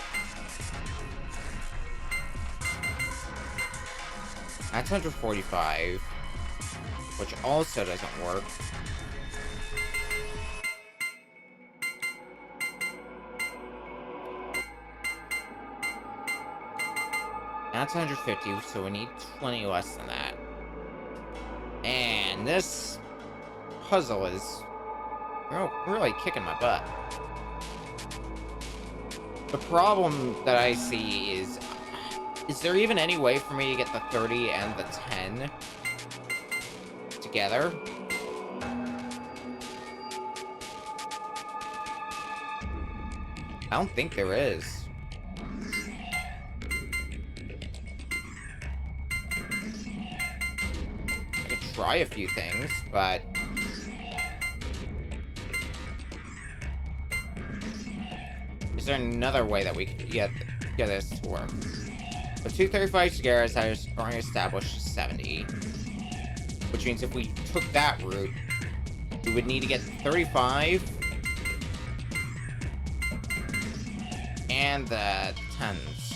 That's 145. Which also doesn't work. That's 150, so we need 20 less than that. And this puzzle is really kicking my butt. The problem that I see is there even any way for me to get the 30 and the 10 together? I don't think there is. I could try a few things, but is there another way that we could get this to work? The 235 cigarettes are already established 70. Which means if we took that route, we would need to get 35 and the 10s.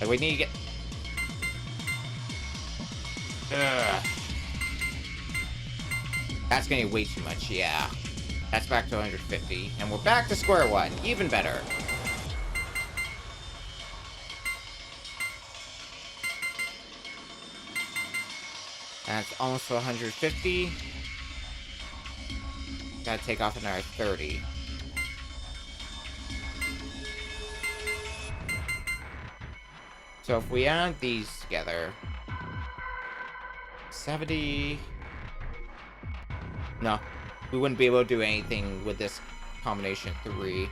Like, we need to get... Ugh. That's gonna be way too much, yeah. That's back to 150. And we're back to square one. Even better. That's almost 150. Gotta take off another 30. So if we add these together... 70... No. We wouldn't be able to do anything with this combination of 3.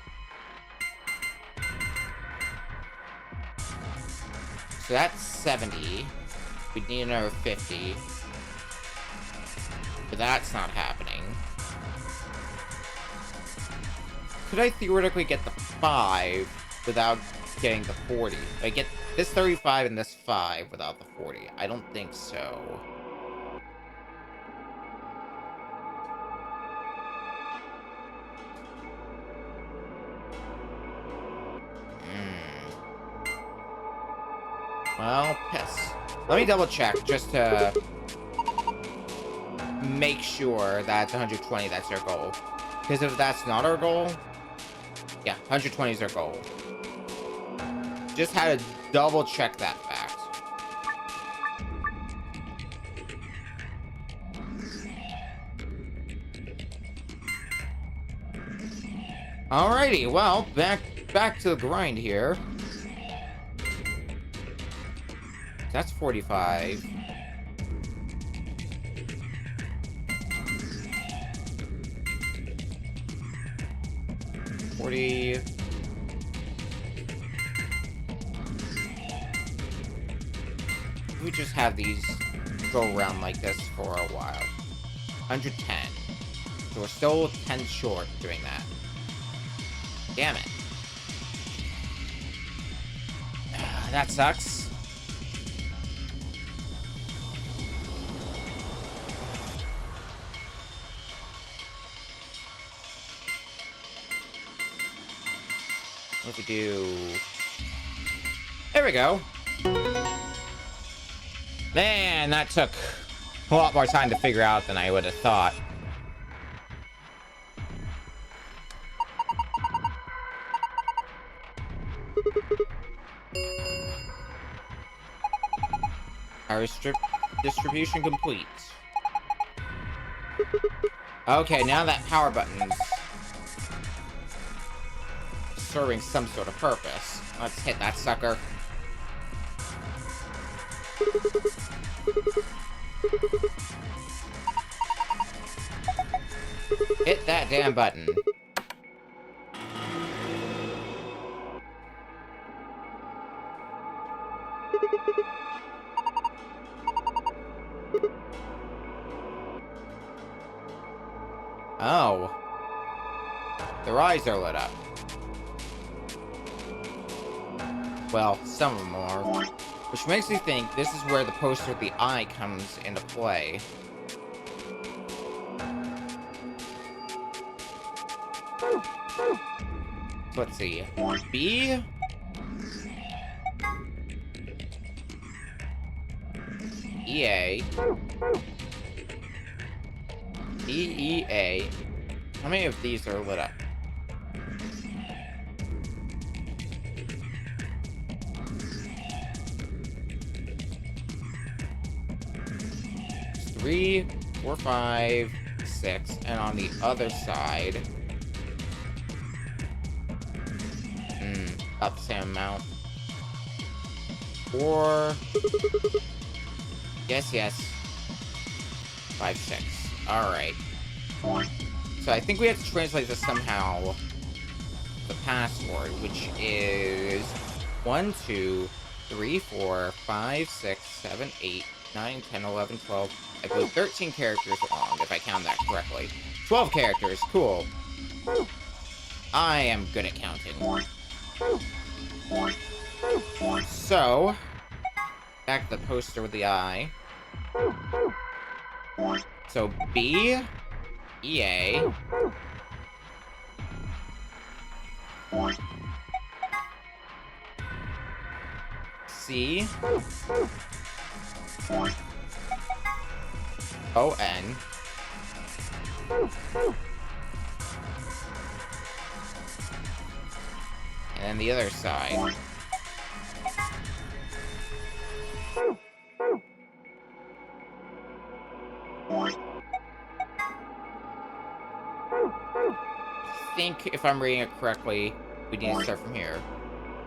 So that's 70. We'd need another 50. But that's not happening. Could I theoretically get the 5 without getting the 40? Like, get this 35 and this 5 without the 40? I don't think so. Well, piss. Let me double check just to make sure that 120, that's our goal. Because if that's not our goal, yeah, 120 is our goal. Just had to double check that fact. Alrighty, well, back to the grind here. That's 45. We just have these go around like this for a while. 110. So we're still 10 short doing that. Damn it. That sucks. What if we do... There we go. Man, that took a lot more time to figure out than I would have thought. Our distribution complete. Okay, now that power button's serving some sort of purpose. Let's hit that sucker. Hit that damn button. Oh. Their eyes are lit up. Well, some of them are. Which makes me think this is where the poster with the eye comes into play. So let's see. B? EA. EEA. How many of these are lit up? Three, 4, 5, 6, and on the other side, about the same amount. 4, yes, 5, 6. Alright. So I think we have to translate this somehow. The password, which is 1, 2, 3, 4, 5, 6, 7, 8, 9, 10, 11, 12. I believe 13 characters long, if I count that correctly. 12 characters, cool. I am good at counting. So, back to the poster with the eye. So, B, EA. C. O-N. And then the other side. I think, if I'm reading it correctly, we need to start from here.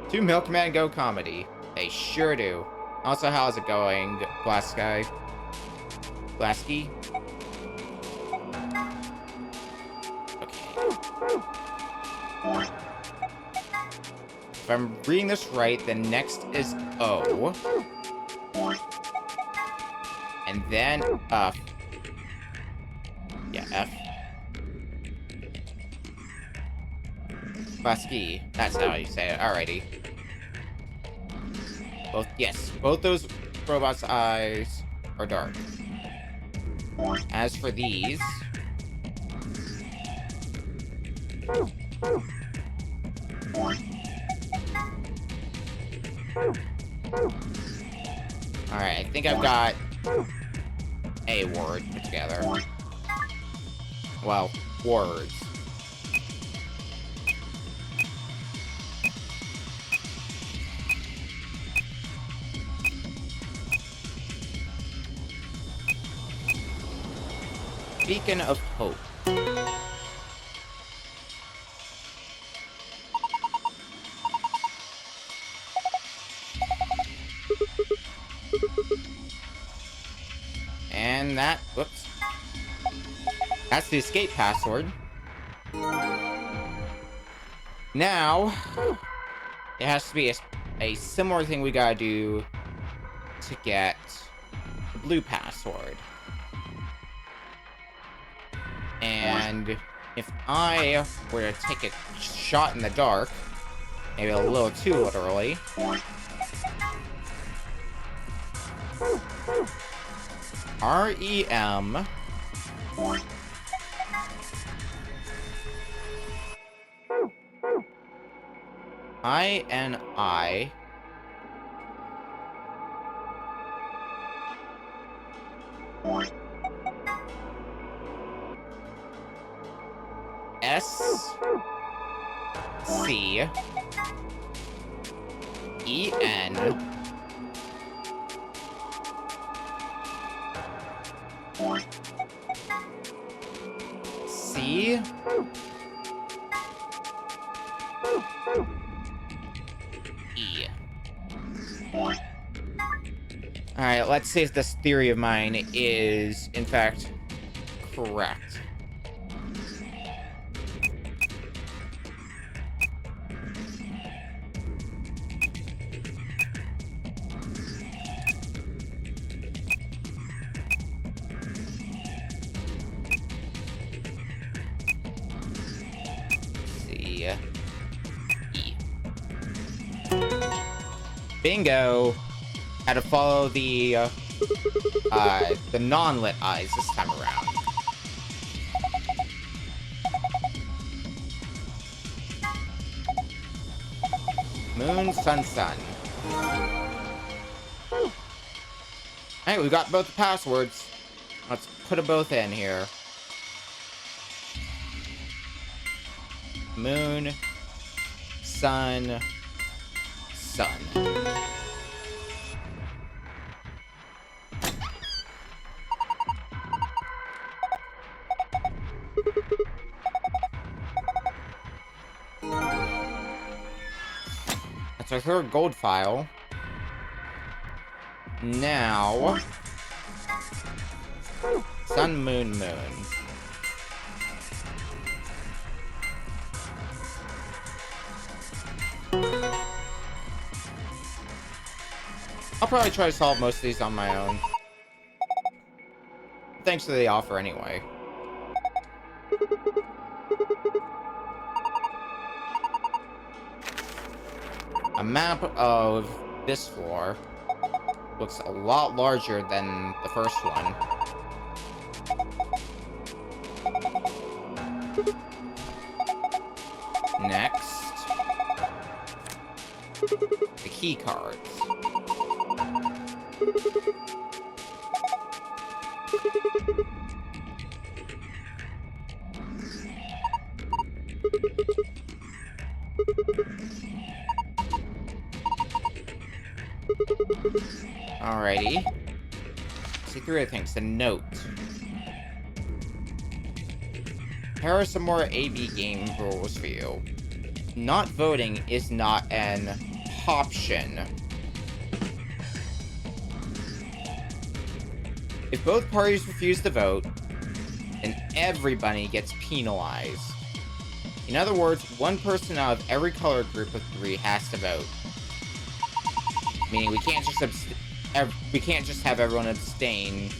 To Milkman Go Comedy. They sure do. Also, how's it going, Glasky? Glasky? Okay. If I'm reading this right, then next is O. And then F. Yeah, F. Glasky. That's how you say it. Alrighty. Both those robots' eyes are dark. As for these... Alright, I think I've got a word put together. Well, words. Beacon of Hope. And that, whoops. That's the escape password. Now, it has to be a similar thing we gotta do to get the blue password. And if I were to take a shot in the dark, maybe a little too literally, REM INI SCEN C E. Alright, let's see if this theory of mine is, in fact, correct. Bingo! Had to follow the non-lit eyes this time around. Moon, sun, sun. Hey, we got both the passwords. Let's put them both in here. Moon, sun, sun. That's our third gold file. Now, sun, moon, moon. I'll probably try to solve most of these on my own. Thanks for the offer anyway. A map of this floor looks a lot larger than the first one. Next, the key cards. Alrighty. See, three other things. The note. Here are some more AB game rules for you. Not voting is not an option. If both parties refuse to vote, then everybody gets penalized. In other words, one person out of every color group of 3 has to vote. Meaning we can't just have everyone abstain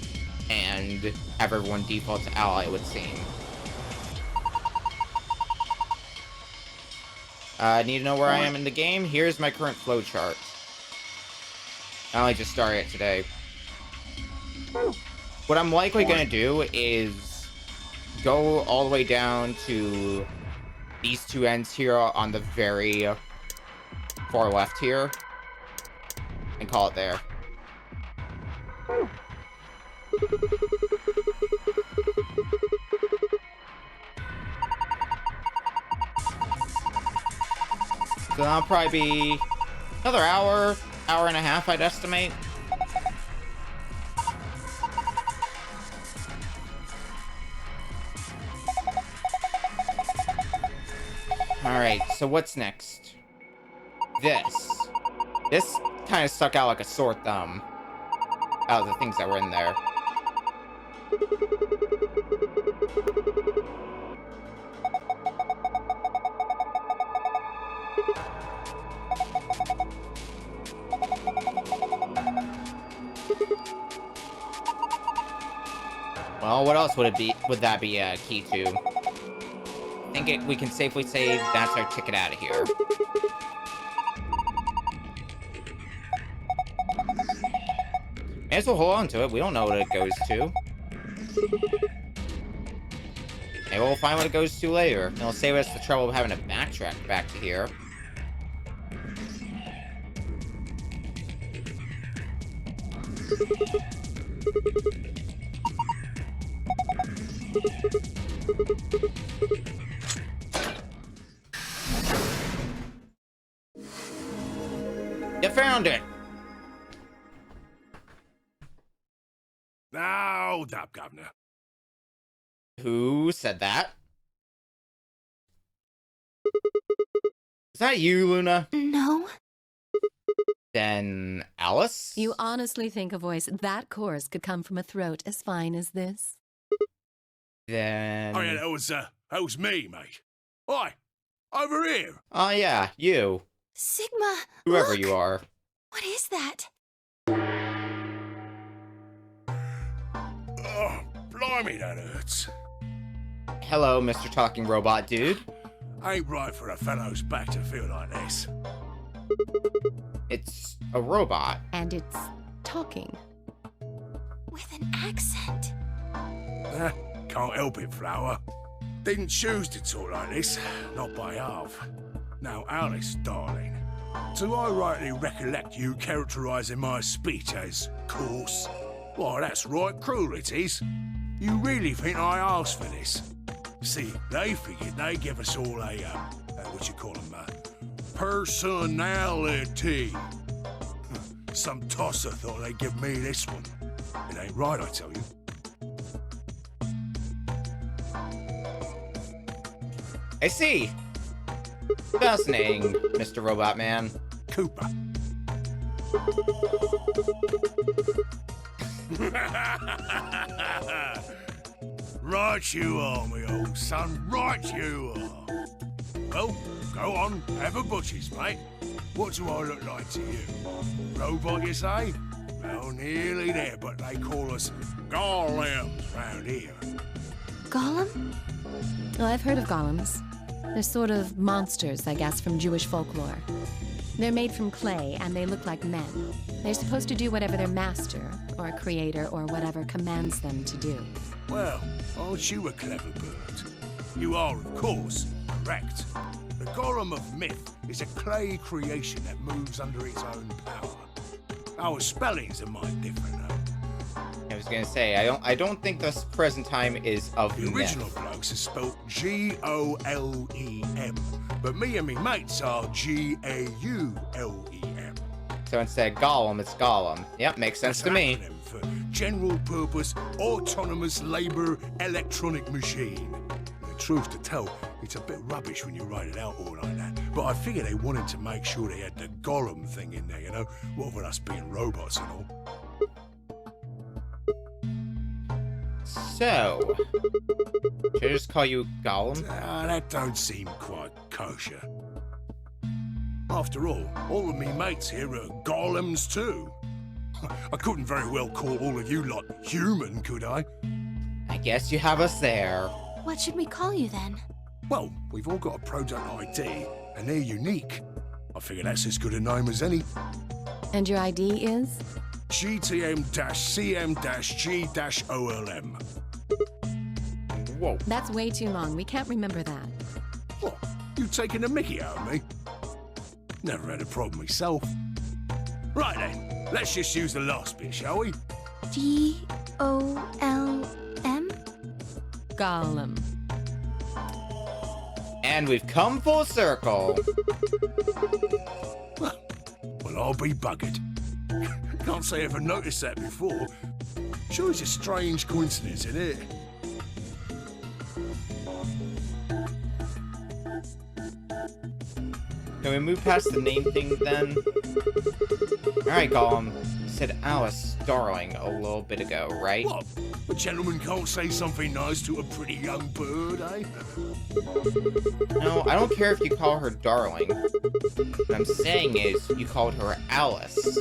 and have everyone default to ally, it would seem. Need to know where I am in the game? Here's my current flowchart. I only just started it today. What I'm likely gonna do is go all the way down to these two ends here on the very far left here and call it there. So that'll probably be another hour and a half, I'd estimate. Alright, so what's next? This kind of stuck out like a sore thumb out of the things that were in there. Well, what else would that be a key to? I think we can safely say that's our ticket out of here. May as well hold on to it. We don't know what it goes to. Maybe we'll find what it goes to later. It'll save us the trouble of having to backtrack back to here. You found it! Now, hold up, Governor. Who said that? Is that you, Luna? No. Then Alice? You honestly think a voice that coarse could come from a throat as fine as this? Then... Oh yeah, that was me, mate. Oi, over here. Oh yeah, you. Sigma, Whoever look. you are. What is that? Oh, blimey, that hurts. Hello, Mr. Talking Robot Dude. Ain't right for a fellow's back to feel like this. It's a robot. And it's talking. With an accent. Can't help it, Flower. Didn't choose to talk like this, not by half. Now, Alice, darling, do I rightly recollect you characterising my speech as coarse? Why, that's right cruel it is. You really think I asked for this? See, they figured they'd give us all a, what you call them, personality. Some tosser thought they'd give me this one. It ain't right, I tell you. I see. Fascinating, Mr. Robot Man. Cooper. Right you are, me old son. Right you are. Well, go on, have a butcher's, mate. What do I look like to you? Robot, you say? Well, nearly there, but they call us golems round here. Golem? Well, I've heard of golems. They're sort of monsters, I guess, from Jewish folklore. They're made from clay, and they look like men. They're supposed to do whatever their master, or creator, or whatever commands them to do. Well, aren't you a clever bird? You are, of course, correct. The golem of myth is a clay creation that moves under its own power. Our spellings are might different, though. I was gonna say, I don't think this present time is of The myth. original blokes are spelt Golem, but me and me mates are Gaulem. So instead Gollum, it's Gollum. Yep, makes sense to me. Acronym for General Purpose Autonomous Labour Electronic Machine. The truth to tell, it's a bit rubbish when you write it out all like that. But I figure they wanted to make sure they had the Golem thing in there, you know? What with us being robots and all. So, should I just call you Gollum? That don't seem quite kosher. After all of me mates here are golems too. I couldn't very well call all of you lot human, could I? I guess you have us there. What should we call you then? Well, we've all got a product ID, and they're unique. I figure that's as good a name as any. And your ID is? GTM-CM-G-OLM. Whoa. That's way too long. We can't remember that. What? You taking the mickey out of me? Never had a problem myself. Right then, let's just use the last bit, shall we? G-O-L-M? Gollum. And we've come full circle. Well, I'll be buggered. Can't say I ever noticed that before. Sure, it's a strange coincidence, isn't it? Can we move past the name thing then? Alright, Gollum. You said Alice, darling, a little bit ago, right? What? A gentleman can't say something nice to a pretty young bird, eh? No, I don't care if you call her darling. What I'm saying is, you called her Alice.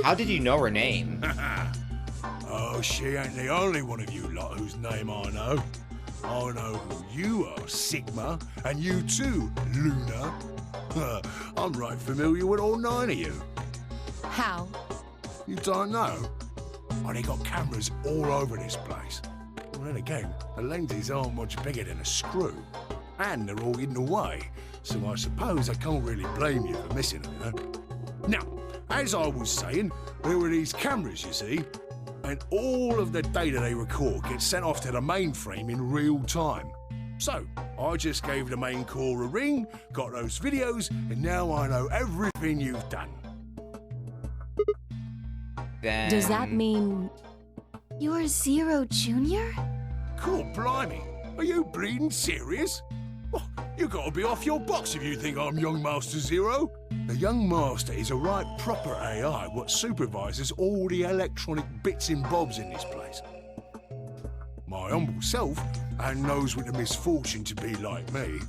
How did you know her name? Oh, she ain't the only one of you lot whose name I know. I know who you are, Sigma, and you too, Luna. I'm right familiar with all 9 of you. How? You don't know? Oh, they got cameras all over this place. Well, then again, the lenses aren't much bigger than a screw. And they're all hidden away, so I suppose I can't really blame you for missing them, you know? Now, as I was saying, there were these cameras, you see, and all of the data they record gets sent off to the mainframe in real time. So, I just gave the main core a ring, got those videos, and now I know everything you've done. Then... Does that mean... You're Zero Jr.? Cool, blimey. Are you bleeding serious? Well, you gotta be off your box if you think I'm Young Master Zero. The Young Master is a right proper AI what supervises all the electronic bits and bobs in this place. My humble self, and those with the misfortune to be like me,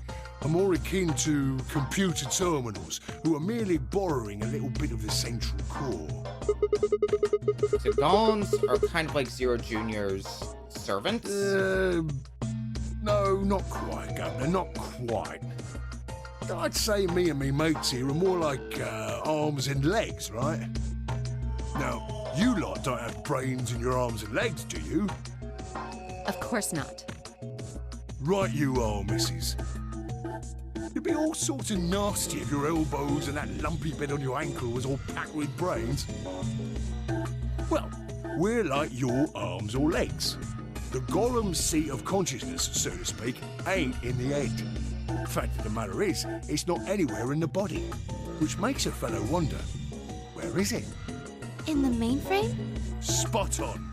are more akin to computer terminals who are merely borrowing a little bit of the central core. So Golems are kind of like Zero Jr.'s servants? No, not quite, Governor, not quite. I'd say me and me mates here are more like arms and legs, right? Now, you lot don't have brains in your arms and legs, do you? Of course not. Right you are, missus. You'd be all sorts of nasty if your elbows and that lumpy bit on your ankle was all packed with brains. Well, we're like your arms or legs. The golem's seat of consciousness, so to speak, ain't in the head. Fact of the matter is, it's not anywhere in the body, which makes a fellow wonder, where is it? In the mainframe? Spot on.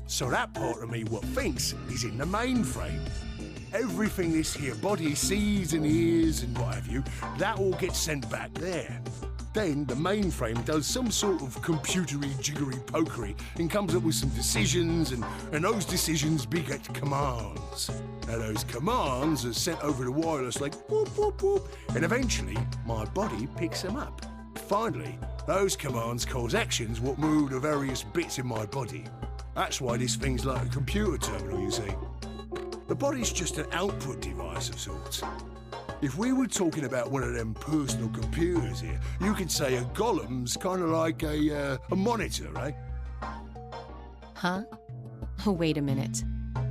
So that part of me what thinks is in the mainframe. Everything this here body sees and hears and what have you, that all gets sent back there. Then the mainframe does some sort of computery jiggery pokery and comes up with some decisions, and those decisions beget commands. Now those commands are sent over the wireless like whoop whoop whoop, and eventually my body picks them up. Finally, those commands cause actions what move the various bits in my body. That's why this thing's like a computer terminal, you see. The body's just an output device of sorts. If we were talking about one of them personal computers here, you could say a golem's kind of like a monitor, right? Huh? Oh, wait a minute.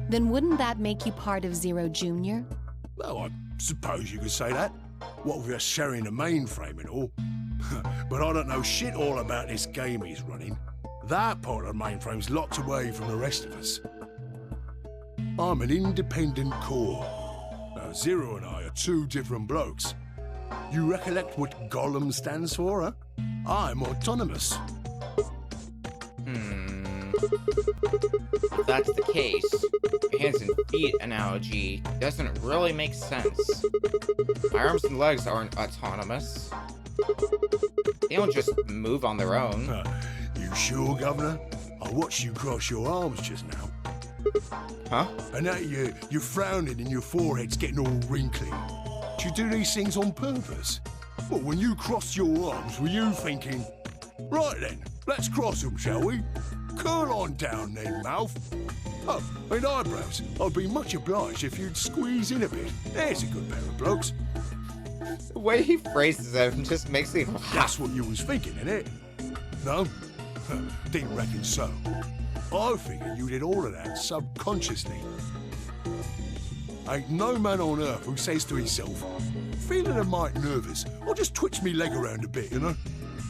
Then wouldn't that make you part of Zero Jr.? Well, I suppose you could say that. What with us sharing a mainframe and all. But I don't know shit all about this game he's running. That part of the mainframe's locked away from the rest of us. I'm an independent core. Now, Zero and I are two different blokes. You recollect what Golem stands for, huh? I'm autonomous. If that's the case, the hands and feet analogy doesn't really make sense. My arms and legs aren't autonomous. They don't just move on their own. You sure, Governor? I watched you cross your arms just now. Huh? And now you're frowning and your forehead's getting all wrinkly. Do you do these things on purpose? Well, when you crossed your arms, were you thinking, right then, let's cross them, shall we? Curl on down then, mouth. Oh, and eyebrows. I'd be much obliged if you'd squeeze in a bit. There's a good pair of blokes. The way he phrases it just makes me laugh. That's what you was thinking, innit? No? Didn't reckon so. I figured you did all of that subconsciously. Ain't no man on earth who says to himself, feeling a mite nervous, I'll just twitch me leg around a bit, you know?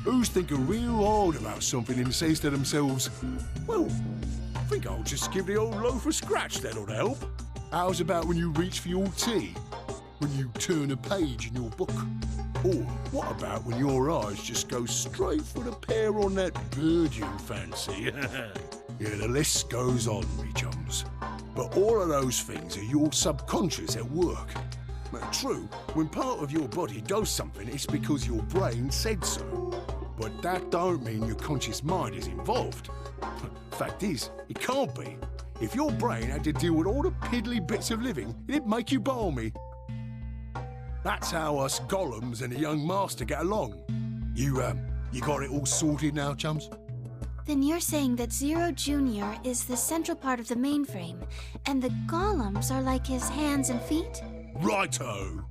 Who's thinking real hard about something and says to themselves, well, I think I'll just give the old loaf a scratch, that'll help. How's about when you reach for your tea? When you turn a page in your book? Or what about when your eyes just go straight for the pear on that bird you fancy? Yeah, the list goes on, me chums. But all of those things are your subconscious at work. True, when part of your body does something, it's because your brain said so. But that don't mean your conscious mind is involved. Fact is, it can't be. If your brain had to deal with all the piddly bits of living, it'd make you balmy. That's how us golems and the young master get along. You got it all sorted now, chums? Then you're saying that Zero Jr. is the central part of the mainframe, and the golems are like his hands and feet? Righto!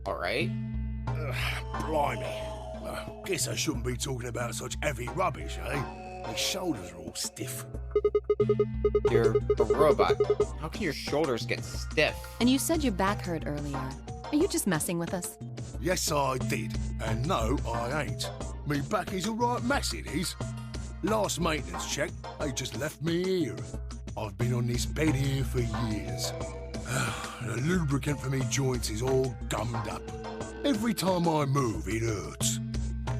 Alright. Blimey. Guess I shouldn't be talking about such heavy rubbish, eh? My shoulders are all stiff. You're a robot. How can your shoulders get stiff? And you said your back hurt earlier. Are you just messing with us? Yes, I did. And no, I ain't. Me back is a right mess, it is. Last maintenance check, they just left me here. I've been on this bed here for years. The lubricant for me joints is all gummed up. Every time I move, it hurts.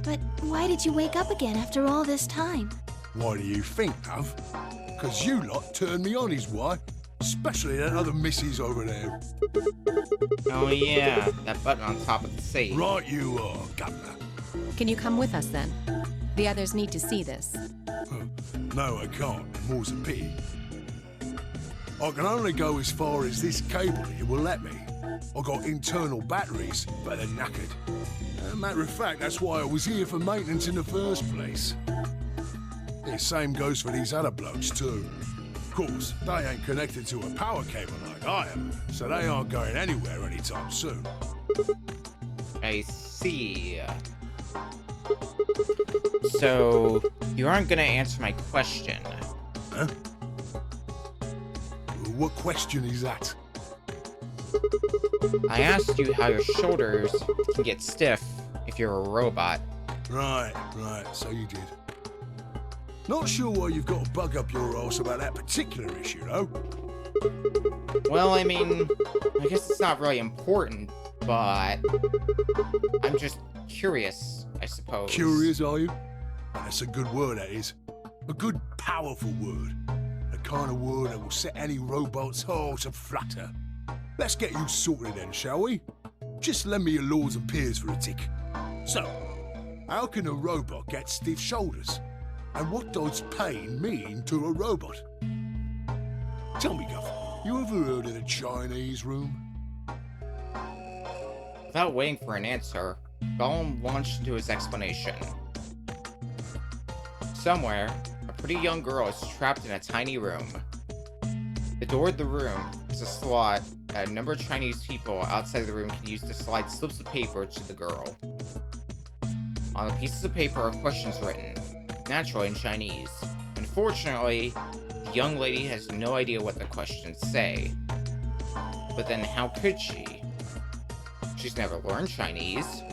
But why did you wake up again after all this time? Why do you think, Huv? 'Cause you lot turned me on is why. Especially that other missus over there. Oh yeah, that button on top of the safe. Right you are, Governor. Can you come with us then? The others need to see this. No, I can't. More's a pity. I can only go as far as this cable here will let me. I've got internal batteries, but they're knackered. Matter of fact, that's why I was here for maintenance in the first place. The same goes for these other blokes too. Of course, they ain't connected to a power cable like I am, so they aren't going anywhere anytime soon. I see. So, you aren't gonna answer my question. Huh? What question is that? I asked you how your shoulders can get stiff if you're a robot. Right, so you did. Not sure why you've got to bug up your arse about that particular issue, though. Well, I mean, I guess it's not really important, but I'm just curious, I suppose. Curious, are you? That's a good word, that is. A good, powerful word. The kind of word that will set any robot's heart to flutter. Let's get you sorted then, shall we? Just lend me your lords and peers for a tick. So, how can a robot get stiff shoulders? And what does pain mean to a robot? Tell me, Guff, you ever heard of the Chinese room? Without waiting for an answer, Gollum launched into his explanation. Somewhere, a pretty young girl is trapped in a tiny room. The door of the room is a slot that a number of Chinese people outside the room can use to slide slips of paper to the girl. On the pieces of paper are questions written, naturally in Chinese. Unfortunately, the young lady has no idea what the questions say. But then how could she? She's never learned Chinese.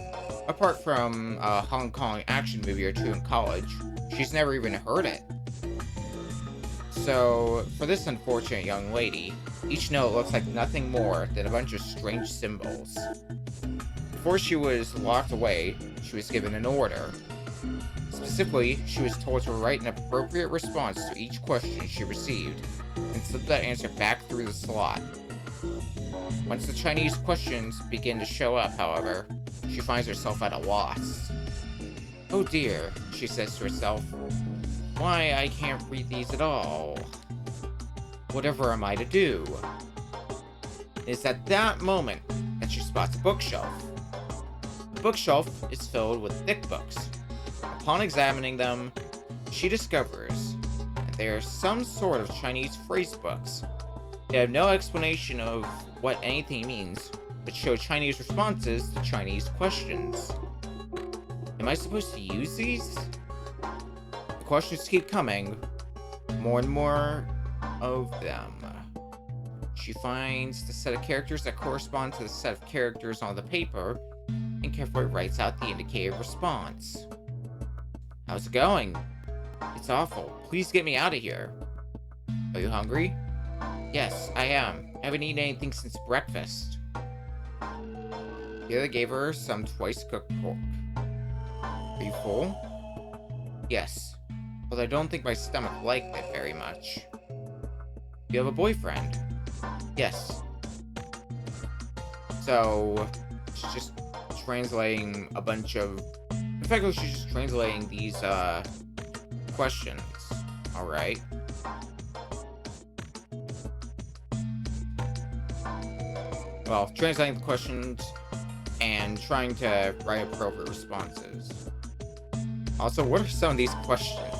Apart from a Hong Kong action movie or two in college, she's never even heard it. So, for this unfortunate young lady, each note looks like nothing more than a bunch of strange symbols. Before she was locked away, she was given an order. Specifically, she was told to write an appropriate response to each question she received, and slip that answer back through the slot. Once the Chinese questions begin to show up, however, she finds herself at a loss. Oh dear, she says to herself. Why, I can't read these at all. Whatever am I to do? It's at that moment that she spots a bookshelf. The bookshelf is filled with thick books. Upon examining them, she discovers that they are some sort of Chinese phrase books. They have no explanation of what anything means, but show Chinese responses to Chinese questions. Am I supposed to use these? The questions keep coming, more and more of them. She finds the set of characters that correspond to the set of characters on the paper, and carefully writes out the indicated response. How's it going? It's awful. Please get me out of here. Are you hungry? Yes, I am. I haven't eaten anything since breakfast. The other gave her some twice-cooked pork. Are you full? Yes, but I don't think my stomach liked it very much. You have a boyfriend? Yes. So, she's just translating a bunch of... In fact, she's just translating these, questions. Alright. Well, translating the questions and trying to write appropriate responses. Also, what are some of these questions?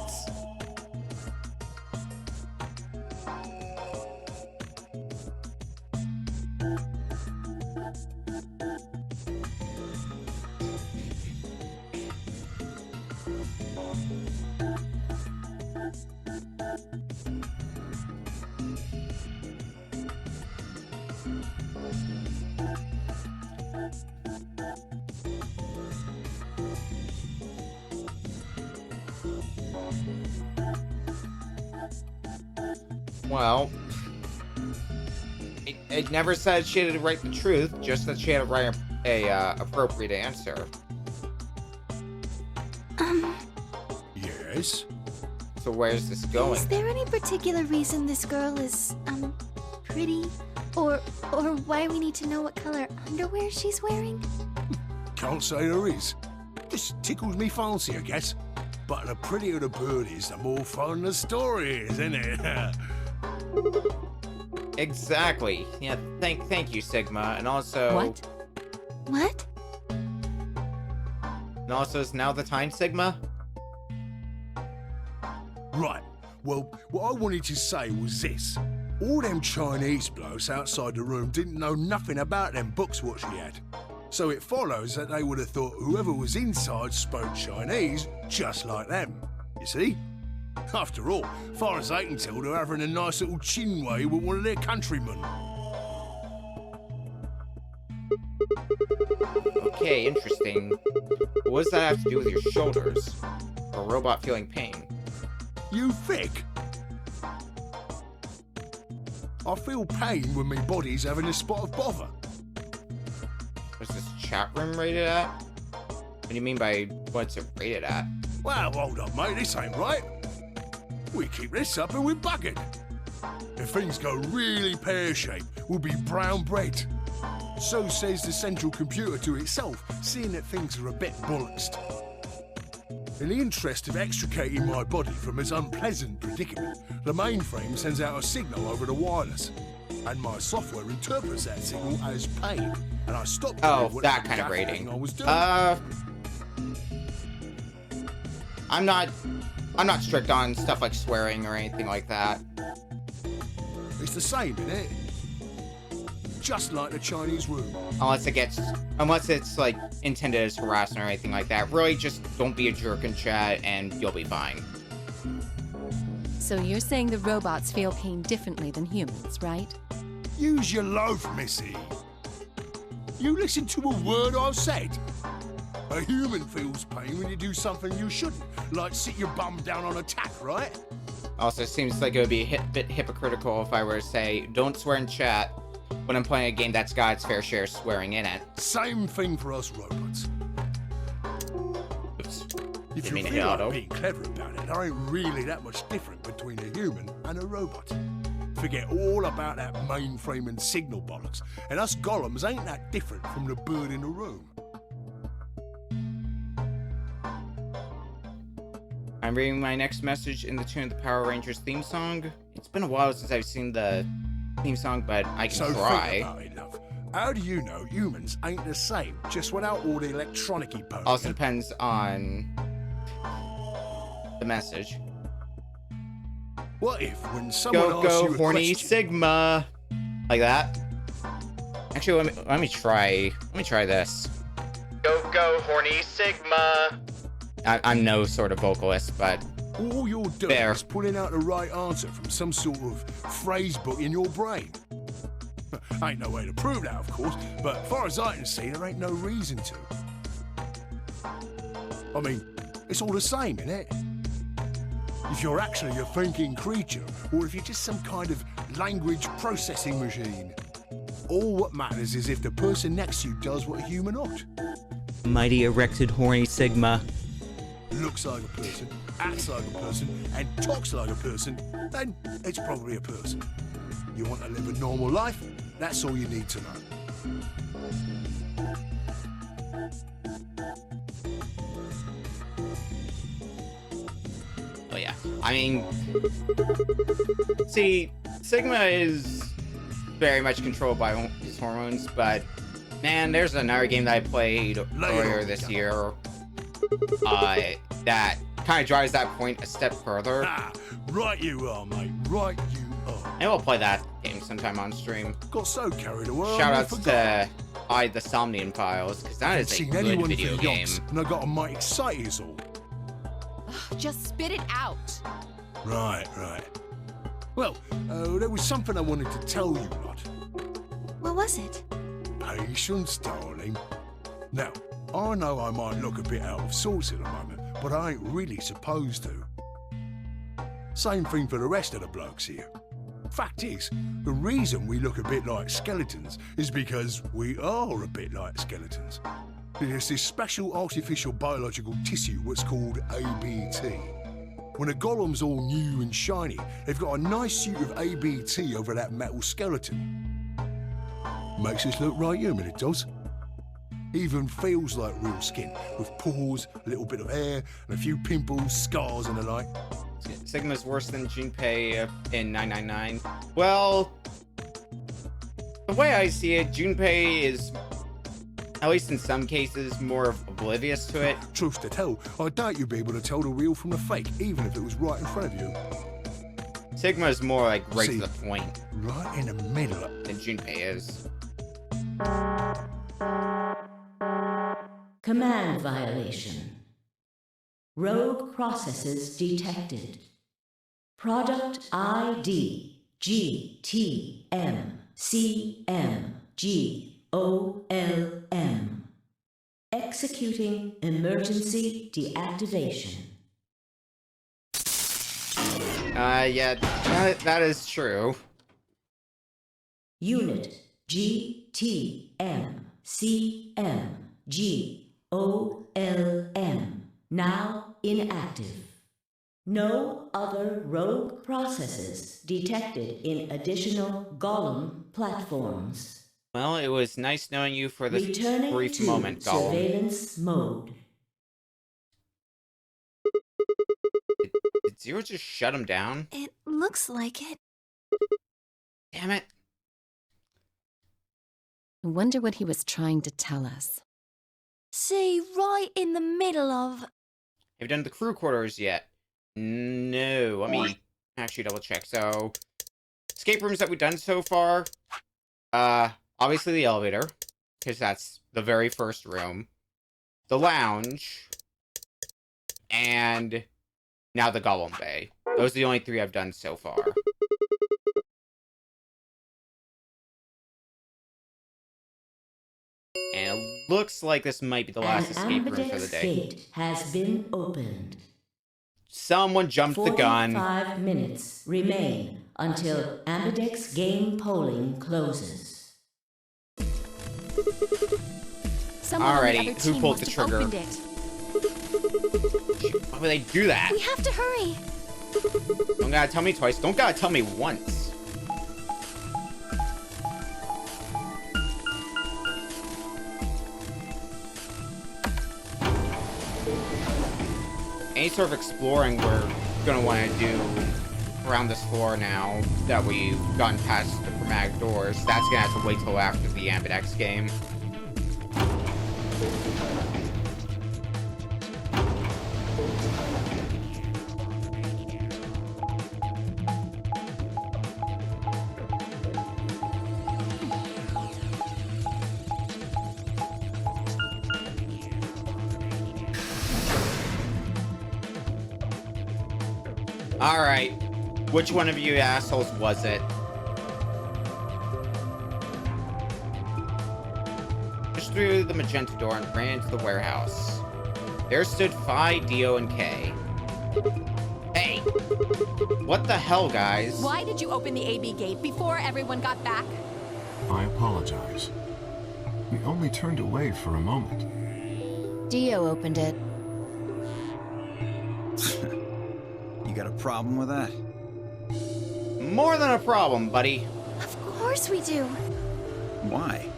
Well, it never said she had to write the truth, just that she had to write a appropriate answer. Yes? So where's this going? Is there any particular reason this girl is, pretty? Or why we need to know what color underwear she's wearing? Can't say there is. Just tickles me fancy, I guess. But the prettier the bird is, the more fun the story is, isn't it? Exactly. Yeah, thank you, Sigma. And also... What? And also, is now the time, Sigma? Right. Well, what I wanted to say was this. All them Chinese blokes outside the room didn't know nothing about them books what she had. So it follows that they would have thought whoever was inside spoke Chinese just like them. You see? After all, far as I can tell, they're having a nice little chinway with one of their countrymen. Okay, interesting. But what does that have to do with your shoulders? Or a robot feeling pain? You think? I feel pain when my body's having a spot of bother. What's this chat room rated at? What do you mean by what's it rated at? Well, hold up, mate, this ain't right. We keep this up and we're buggered. If things go really pear-shaped, we'll be brown bread. So says the central computer to itself, seeing that things are a bit bollocks. In the interest of extricating my body from this unpleasant predicament, the mainframe sends out a signal over the wireless. And my software interprets that signal as pain. And I stop doing Oh, whatever that kind of daft rating. thing I was doing. I'm not strict on stuff like swearing or anything like that. It's the same, innit? Just like the Chinese room. Unless it's like intended as harassment or anything like that. Really, just don't be a jerk in chat and you'll be fine. So you're saying the robots feel pain differently than humans, right? Use your loaf, missy. You listen to a word I've said. A human feels pain when you do something you shouldn't, like sit your bum down on a tack, right? Also, seems like it would be a bit hypocritical if I were to say, don't swear in chat when I'm playing a game that's got its fair share of swearing in it. Same thing for us robots. Oops. If Didn't you mean to feel hit like auto. being clever about it, there ain't really that much different between a human and a robot. Forget all about that mainframe and signal bollocks, and us golems ain't that different from the bird in the room. I'm reading my next message in the tune of the Power Rangers theme song. It's been a while since I've seen the theme song, but I can So try. think about it, love. How do you know humans ain't the same, just without all the electronic-y pony? Also depends on the message. What if, when someone asks Go you a horny question... Sigma, like that. Actually, let me try this. Go horny Sigma. I'm no sort of vocalist, but All you're doing there. is pulling out the right answer from some sort of phrase book in your brain. Ain't no way to prove that, of course, but as far as I can see, there ain't no reason to. I mean, it's all the same, innit? If you're actually a thinking creature, or if you're just some kind of language processing machine. All what matters is if the person next to you does what a human ought. Mighty erected horny Sigma. Looks like a person, acts like a person, and talks like a person, then it's probably a person. You want to live a normal life? That's all you need to know. Oh yeah. I mean, see, Sigma is very much controlled by his hormones, but man, there's another game that I played earlier this year that kind of drives that point a step further. Ah, right you are, mate. Right you are. And we'll play that game sometime on stream. Got so carried away. Shout I outs forgot. to the Somnian Files, because that is a Seen good anyone video for game. yonks, and I got a mighty excited is all. Just spit it out. Right. Well, there was something I wanted to tell you, lot. What was it? Patience, darling. Now, I know I might look a bit out of sorts at the moment, but I ain't really supposed to. Same thing for the rest of the blokes here. Fact is, the reason we look a bit like skeletons is because we are a bit like skeletons. There's this special artificial biological tissue what's called ABT. When a golem's all new and shiny, they've got a nice suit of ABT over that metal skeleton. Makes us look right human, it does. Even feels like real skin, with pores, a little bit of hair, and a few pimples, scars and the like. Sigma's worse than Junpei in 999. Well, the way I see it, Junpei is, at least in some cases, more oblivious to it. Truth to tell, I doubt you'd be able to tell the real from the fake, even if it was right in front of you. Sigma is more like right See, to the point right in the middle. than Junpei is. Command violation. Rogue processes detected. Product ID GTMCMGOLM. Executing emergency deactivation. Yeah, that is true. Unit GTMCMGOLM now inactive. No other rogue processes detected in additional Golem platforms. Well, it was nice knowing you for this Returning brief to moment, Gollum. surveillance mode. Did Zero just shut him down? It looks like it. Damn it. I wonder what he was trying to tell us. See, right in the middle of... Have you done the crew quarters yet? No. Let me actually double check. So, escape rooms that we've done so far. Obviously the elevator, because that's the very first room. The lounge. And now the Golem Bay. Those are the only 3 I've done so far. And it looks like this might be the last escape room for the day. Gate has been opened. Someone jumped the gun. 45 minutes remain until Ambidex game polling closes. Someone on the Alrighty, other who team pulled must the have trigger? opened it. Why would they do that? We have to hurry. Don't gotta tell me twice. Don't gotta tell me once. Any sort of exploring we're gonna want to do around this floor now that we've gone past the chromatic doors, that's gonna have to wait till after the Ambidex game. Alright, which one of you assholes was it? Pushed through the magenta door and ran into the warehouse. There stood Phi, Dio, and K. Hey! What the hell, guys? Why did you open the AB gate before everyone got back? I apologize. We only turned away for a moment. Dio opened it. You got a problem with that? More than a problem, buddy. Of course we do. Why?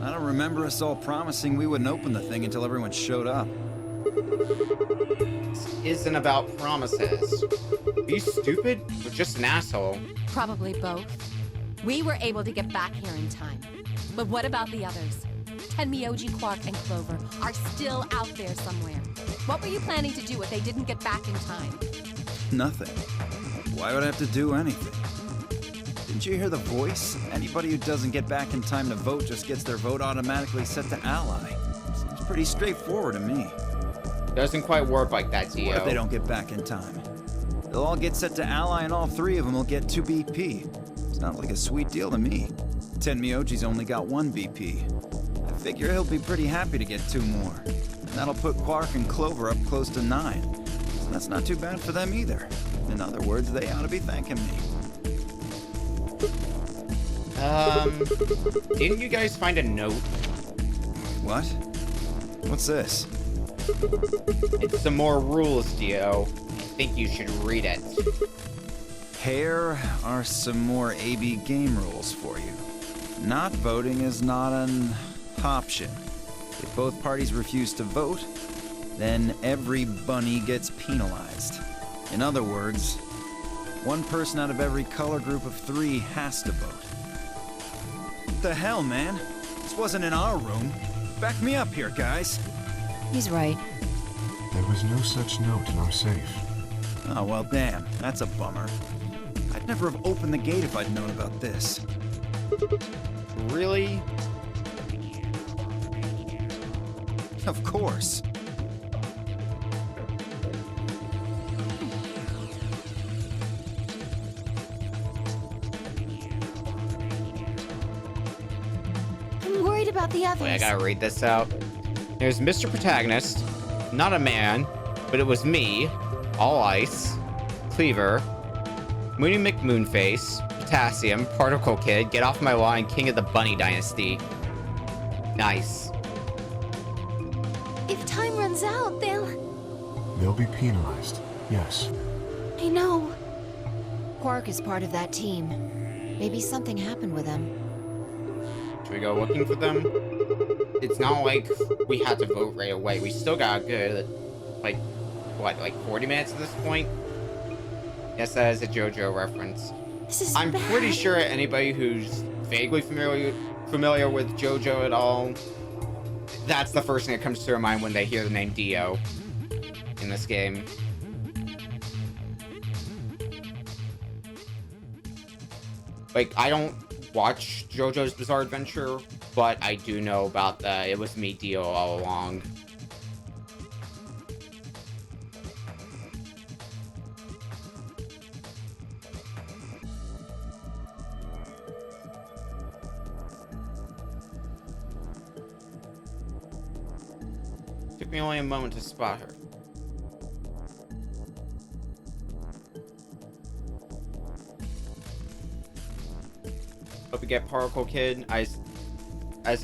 I don't remember us all promising we wouldn't open the thing until everyone showed up. This isn't about promises. Are you stupid? Or just an asshole? Probably both. We were able to get back here in time. But what about the others? Tenmyoji, Clark, and Clover are still out there somewhere. What were you planning to do if they didn't get back in time? Nothing. Why would I have to do anything? Didn't you hear the voice? Anybody who doesn't get back in time to vote just gets their vote automatically set to ally. Seems pretty straightforward to me. Doesn't quite work like that, Dio. What if they don't get back in time? They'll all get set to ally and all 3 of them will get 2 BP. Sounds like a sweet deal to me. Tenmyoji's only got 1 BP. I figure he'll be pretty happy to get 2 more. And that'll put Quark and Clover up close to 9. So that's not too bad for them either. In other words, they ought to be thanking me. Didn't you guys find a note? What? What's this? It's some more rules, Dio. I think you should read it. Here are some more AB game rules for you. Not voting is not an option. If both parties refuse to vote, then every bunny gets penalized. In other words, 1 person out of every color group of 3 has to vote. What the hell, man? This wasn't in our room. Back me up here, guys. He's right. There was no such note in our safe. Oh, well, damn. That's a bummer. I'd never have opened the gate if I'd known about this. Really? Of course. I'm worried about the others. Wait, I gotta read this out. There's Mr. Protagonist, not a man, but it was me, All Ice, Cleaver, Moony McMoonface, Potassium, Particle Kid, Get Off My Lawn, King of the Bunny Dynasty. Nice. If time runs out, They'll be penalized, yes. I know. Quark is part of that team. Maybe something happened with him. Should we go looking for them? It's not like we had to vote right away. We still got good, like, what, like 40 minutes at this point? Yes, that is a JoJo reference. This is I'm bad. pretty sure anybody who's vaguely familiar with JoJo at all, that's the first thing that comes to their mind when they hear the name Dio in this game. Like, I don't watch JoJo's Bizarre Adventure, but I do know about the It Was Me Dio all along. Took me only a moment to spot her. Hope we get Particle Kid as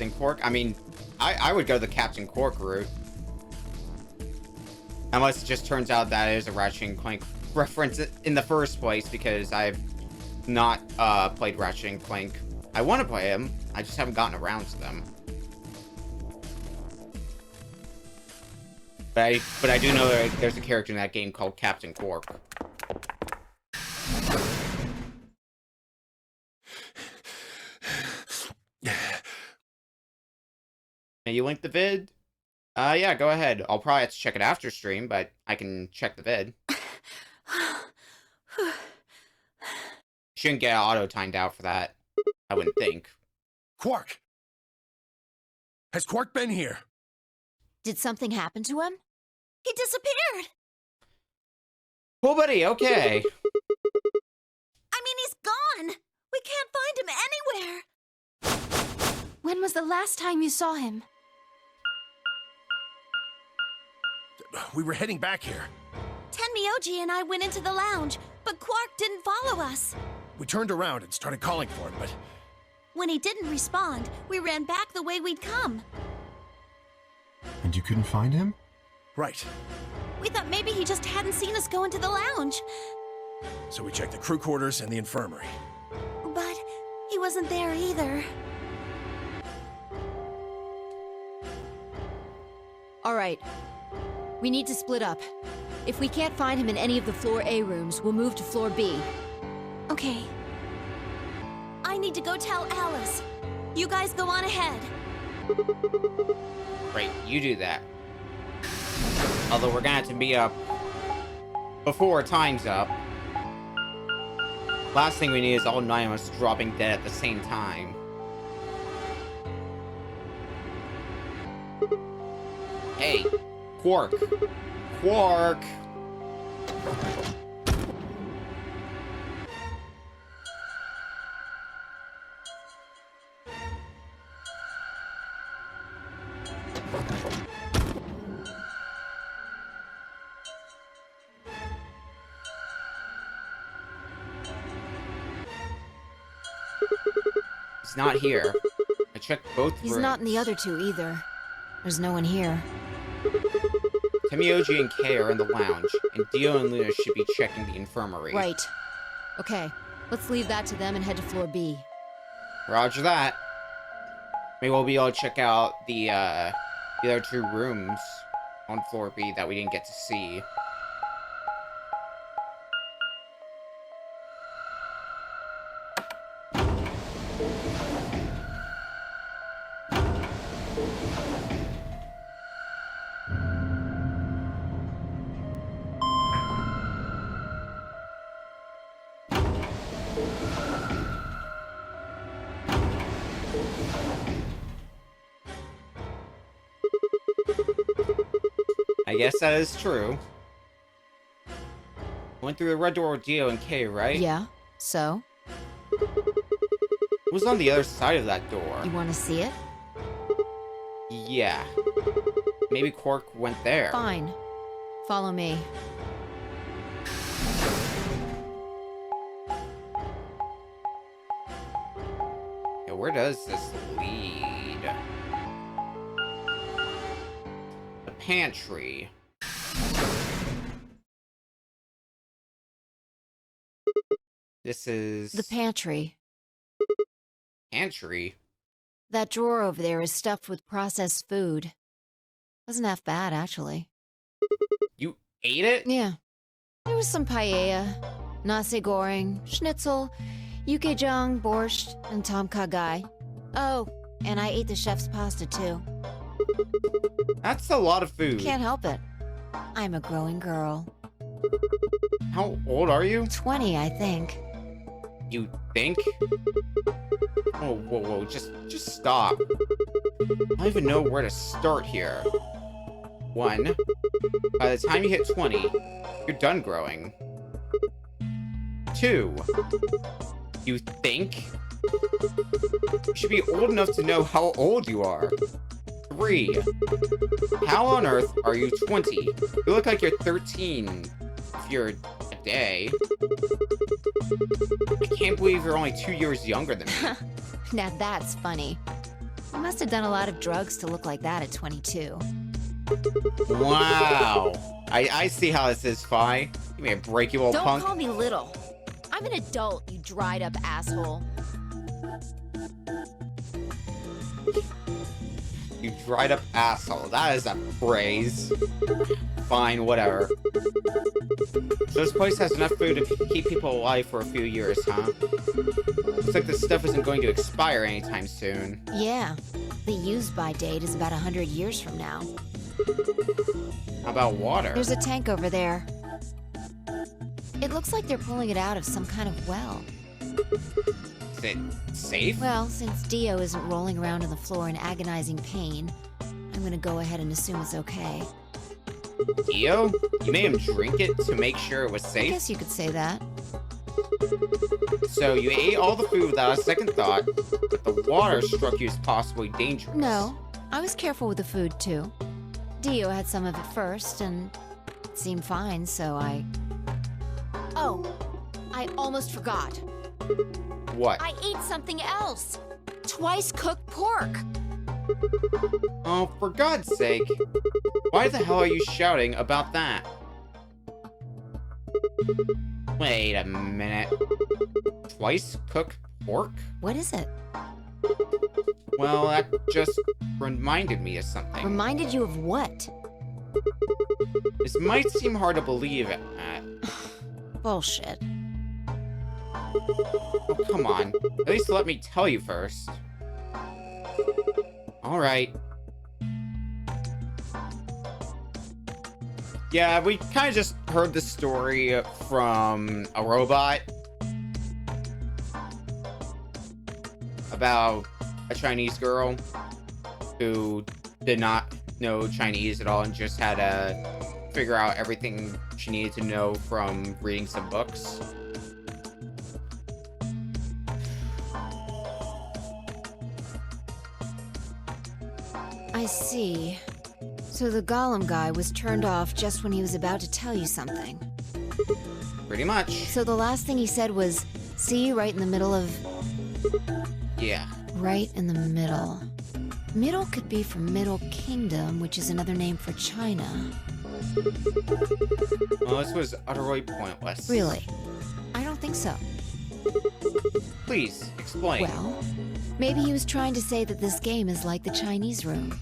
in Quark. I mean, I would go the Captain Quark route. Unless it just turns out that it is a Ratchet and Clank reference in the first place, because I've not played Ratchet and Clank. I want to play them, I just haven't gotten around to them. But I do know that there's a character in that game called Captain Quark. Can you link the vid? Yeah, go ahead. I'll probably have to check it after stream, but I can check the vid. Shouldn't get auto-timed out for that, I wouldn't think. Quark! Has Quark been here? Did something happen to him? He disappeared! Cool, buddy, okay. I mean, he's gone! We can't find him anywhere! When was the last time you saw him? We were heading back here. Tenmyoji and I went into the lounge, but Quark didn't follow us. We turned around and started calling for him, but... When he didn't respond, we ran back the way we'd come. And you couldn't find him? Right. We thought maybe he just hadn't seen us go into the lounge. So we checked the crew quarters and the infirmary. But he wasn't there either. All right. We need to split up. If we can't find him in any of the Floor A rooms, we'll move to Floor B. Okay. I need to go tell Alice. You guys go on ahead. Right, you do that. Although we're gonna have to meet up before time's up. Last thing we need is all 9 of us dropping dead at the same time. Hey, Quark. Quark! He's not here. I checked both rooms. He's not in the other two either. There's no one here. Tenmyoji and Kay are in the lounge, and Dio and Luna should be checking the infirmary. Right. Okay, let's leave that to them and head to Floor B. Roger that. Maybe we'll be able to check out the other two rooms on Floor B that we didn't get to see. I guess that is true. Went through the red door with Dio and Kay, right? Yeah, so? Who's on the other side of that door? You want to see it? Yeah. Maybe Quark went there. Fine. Follow me. Yeah, where does this lead? The pantry. This is... The pantry. Pantry? That drawer over there is stuffed with processed food. Wasn't half bad, actually. You ate it? Yeah. There was some paella, nasi goreng, schnitzel, yukejang, borscht, and tom kha gai. Oh, and I ate the chef's pasta, too. That's a lot of food. Can't help it. I'm a growing girl. How old are you? 20, I think. You think? Oh, whoa, just stop. I don't even know where to start here. 1, by the time you hit 20, you're done growing. 2, you think? You should be old enough to know how old you are. 3, how on earth are you 20? You look like you're 13 if you're a day. I can't believe you're only 2 years younger than me. Now that's funny. You must have done a lot of drugs to look like that at 22. Wow. I see how this is, Fi. Give me a break, you old Don't punk. call me little. I'm an adult, you dried up asshole. You dried up asshole. That is a phrase. Fine, whatever. So this place has enough food to keep people alive for a few years, huh? Looks like this stuff isn't going to expire anytime soon. Yeah. The use-by date is about 100 years from now. How about water? There's a tank over there. It looks like they're pulling it out of some kind of well. Is it safe? Well, since Dio isn't rolling around on the floor in agonizing pain, I'm gonna go ahead and assume it's okay. Dio? You made him drink it to make sure it was I safe? guess you could say that. So you ate all the food without a second thought, but the water struck you as possibly dangerous. No, I was careful with the food, too. Dio had some of it first, and it seemed fine, so I... Oh, I almost forgot. What? I ate something else. Twice cooked pork. Oh, for God's sake. Why the hell are you shouting about that? Wait a minute. Twice cooked pork? What is it? Well, that just reminded me of something. Reminded you of what? This might seem hard to believe, Matt. Bullshit. Oh, come on. At least let me tell you first. Alright. Yeah, we kind of just heard the story from a robot about a Chinese girl who did not know Chinese at all and just had to figure out everything she needed to know from reading some books. I see. So the golem guy was turned off just when he was about to tell you something. Pretty much. So the last thing he said was, see, right in the middle of... Yeah. Right in the middle. Middle could be from Middle Kingdom, which is another name for China. Well, this was utterly pointless. Really? I don't think so. Please, explain. Well, maybe he was trying to say that this game is like the Chinese room.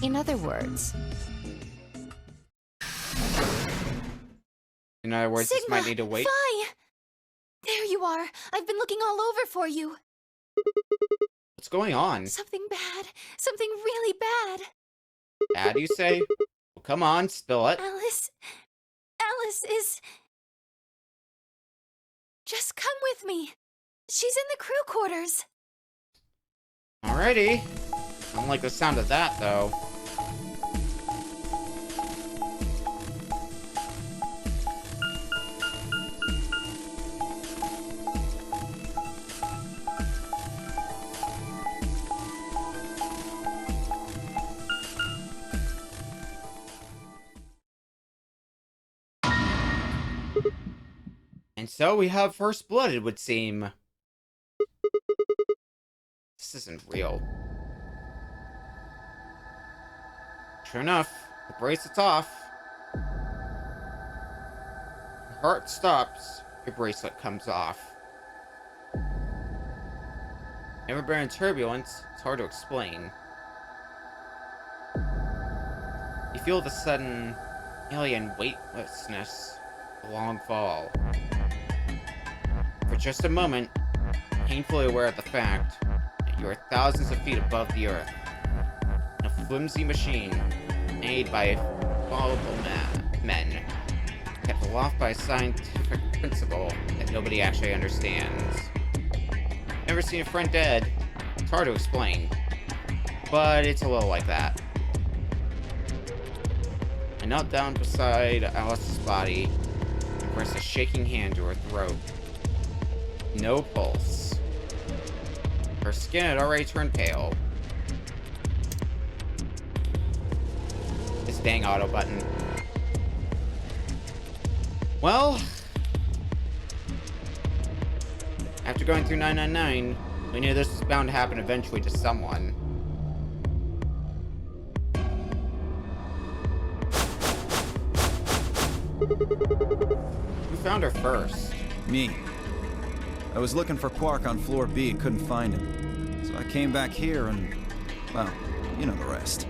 In other words... In other words, Sigma, this might need to wait. Phi! There you are. I've been looking all over for you. What's going on? Something bad. Something really bad. Bad, you say? Well, come on, spill it. Alice is... Just come with me. She's in the crew quarters. Alrighty. I don't like the sound of that, though. So we have First Blood, it would seem. This isn't real. Sure enough, the bracelet's off. Your heart stops, your bracelet comes off. Never been in turbulence, it's hard to explain. You feel the sudden alien weightlessness, the long fall. For just a moment, painfully aware of the fact that you are thousands of feet above the earth, in a flimsy machine made by fallible men, kept aloft by a scientific principle that nobody actually understands. Never seen a friend dead. It's hard to explain, but it's a little like that. I knelt down beside Alice's body and pressed a shaking hand to her throat. No pulse. Her skin had already turned pale. This dang auto button. Well, after going through 999, we knew this was bound to happen eventually to someone. Who found her first? Me. I was looking for Quark on floor B and couldn't find him. So I came back here and, well, you know the rest.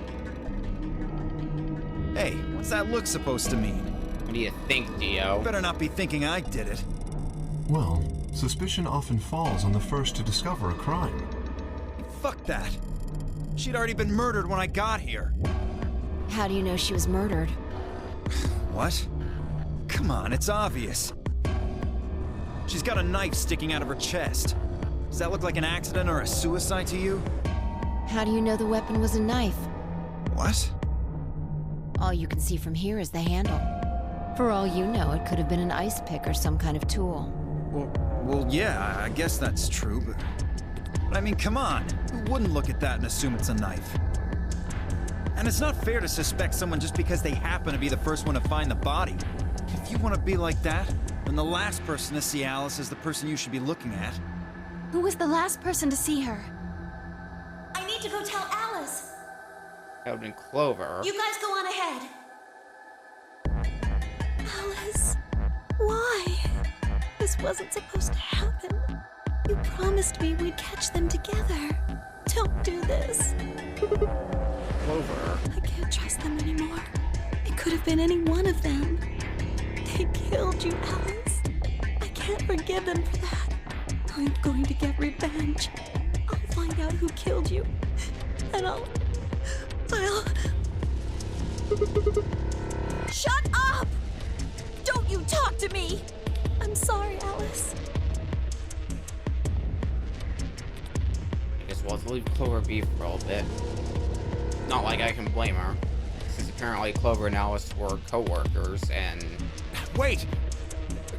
Hey, what's that look supposed to mean? What do you think, Dio? You better not be thinking I did it. Well, suspicion often falls on the first to discover a crime. Fuck that. She'd already been murdered when I got here. How do you know she was murdered? What? Come on, it's obvious. She's got a knife sticking out of her chest. Does that look like an accident or a suicide to you? How do you know the weapon was a knife? What? All you can see from here is the handle. For all you know, it could have been an ice pick or some kind of tool. Well, yeah, I guess that's true, but I mean, come on. Who wouldn't look at that and assume it's a knife? And it's not fair to suspect someone just because they happen to be the first one to find the body. If you want to be like that, then the last person to see Alice is the person you should be looking at. Who was the last person to see her? I need to go tell Alice. That would have been Clover. You guys go on ahead. Alice, why? This wasn't supposed to happen. You promised me we'd catch them together. Don't do this. Clover. I can't trust them anymore. It could have been any one of them. They killed you, Alice. I can't forgive them for that. I'm going to get revenge. I'll find out who killed you. And I'll... Shut up! Don't you talk to me! I'm sorry, Alice. I guess we'll have to leave Clover be for a little bit. Not like I can blame her, since apparently Clover and Alice were co-workers, and... Wait!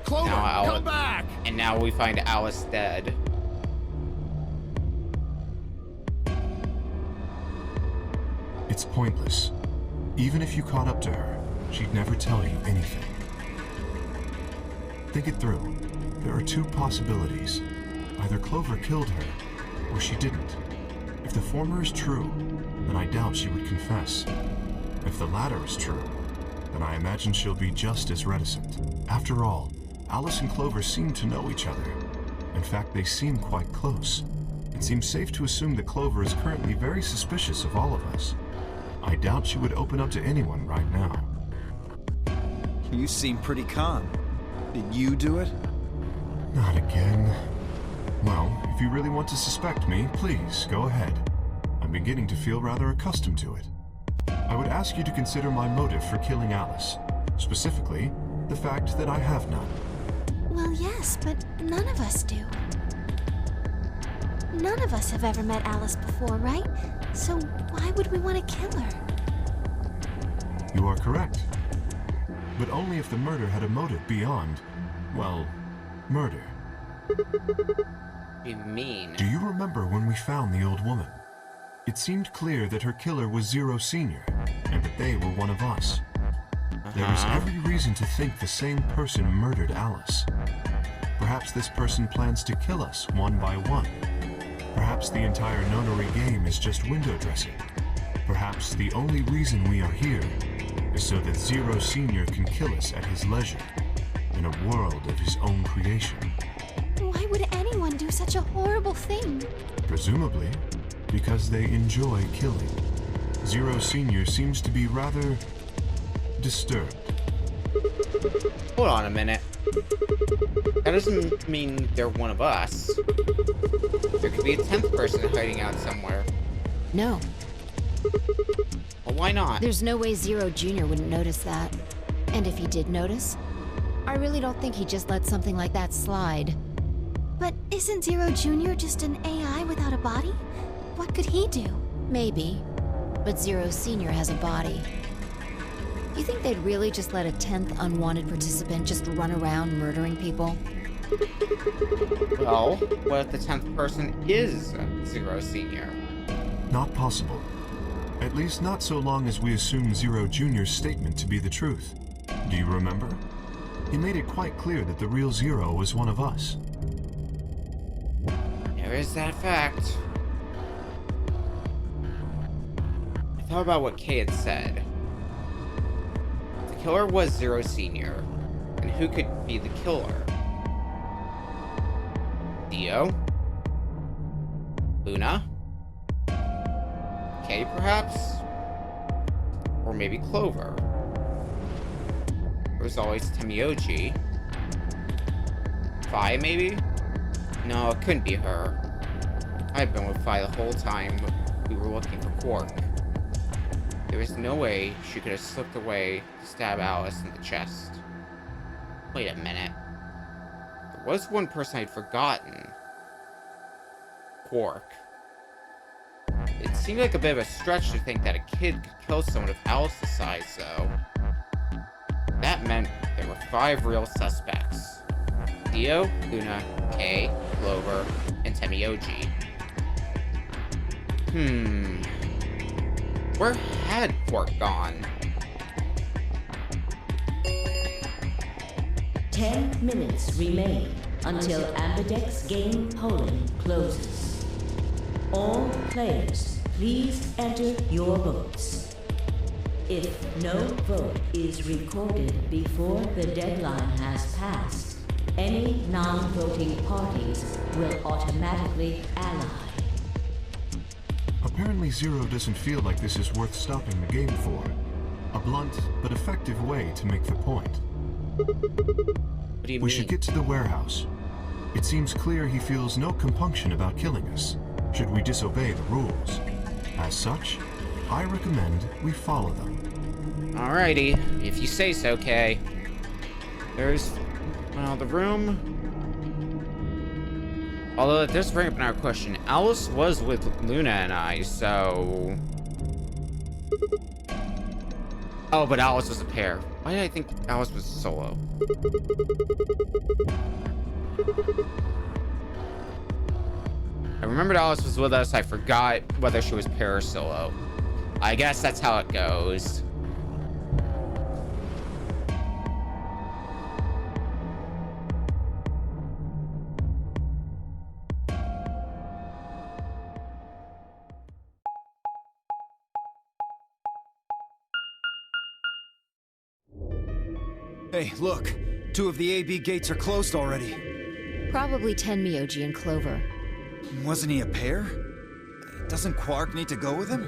Clover, come back! And now we find Alice dead. It's pointless. Even if you caught up to her, she'd never tell you anything. Think it through. There are two possibilities. Either Clover killed her, or she didn't. If the former is true, then I doubt she would confess. If the latter is true, then I imagine she'll be just as reticent. After all, Alice and Clover seem to know each other. In fact, they seem quite close. It seems safe to assume that Clover is currently very suspicious of all of us. I doubt she would open up to anyone right now. You seem pretty calm. Did you do it? Not again. Well, if you really want to suspect me, please, go ahead. I'm beginning to feel rather accustomed to it. I would ask you to consider my motive for killing Alice. Specifically, the fact that I have none. Well, yes, but none of us do. None of us have ever met Alice before, right? So why would we want to kill her? You are correct. But only if the murder had a motive beyond, well, murder. What do you mean? Do you remember when we found the old woman? It seemed clear that her killer was Zero Sr., and that they were one of us. There is every reason to think the same person murdered Alice. Perhaps this person plans to kill us one by one. Perhaps the entire nonary game is just window dressing. Perhaps the only reason we are here is so that Zero Senior can kill us at his leisure, in a world of his own creation. Why would anyone do such a horrible thing? Presumably, because they enjoy killing. Zero Senior seems to be rather disturbed. Hold on a minute. That doesn't mean they're one of us. There could be a 10th person hiding out somewhere. No. Well, why not? There's no way Zero Jr. wouldn't notice that. And if he did notice, I really don't think he'd just let something like that slide. But isn't Zero Jr. just an AI without a body? What could he do? Maybe. But Zero Senior has a body. You think they'd really just let a 10th unwanted participant just run around murdering people? Well, what if the 10th person is Zero Senior? Not possible. At least not so long as we assume Zero Jr.'s statement to be the truth. Do you remember? He made it quite clear that the real Zero was one of us. There is that fact. I thought about what Kay had said. The killer was Zero Senior, and who could be the killer? Dio? Luna? Kay, perhaps? Or maybe Clover? There was always Temioji. Fi, maybe? No, it couldn't be her. I've been with Fi the whole time we were looking for Quark. There was no way she could have slipped away to stab Alice in the chest. Wait a minute. There was one person I'd forgotten. Quark. It seemed like a bit of a stretch to think that a kid could kill someone of Alice's size, though. That meant there were 5 real suspects. Dio, Luna, Kay, Clover, and Temioji. Where had Quark gone? 10 minutes remain until Ambidex game polling closes. All players, please enter your votes. If no vote is recorded before the deadline has passed, any non-voting parties will automatically ally. Apparently Zero doesn't feel like this is worth stopping the game for. A blunt but effective way to make the point. What do you mean? We should get to the warehouse. It seems clear he feels no compunction about killing us, should we disobey the rules. As such, I recommend we follow them. Alrighty, if you say so, Kay. There's, well, the room. Although it does bring up another question. Alice was with Luna and I, so... Oh, but Alice was a pair. Why did I think Alice was solo? I remembered Alice was with us. I forgot whether she was pair or solo. I guess that's how it goes. Hey, look. 2 of the AB gates are closed already. Probably Tenmyoji and Clover. Wasn't he a pair? Doesn't Quark need to go with him?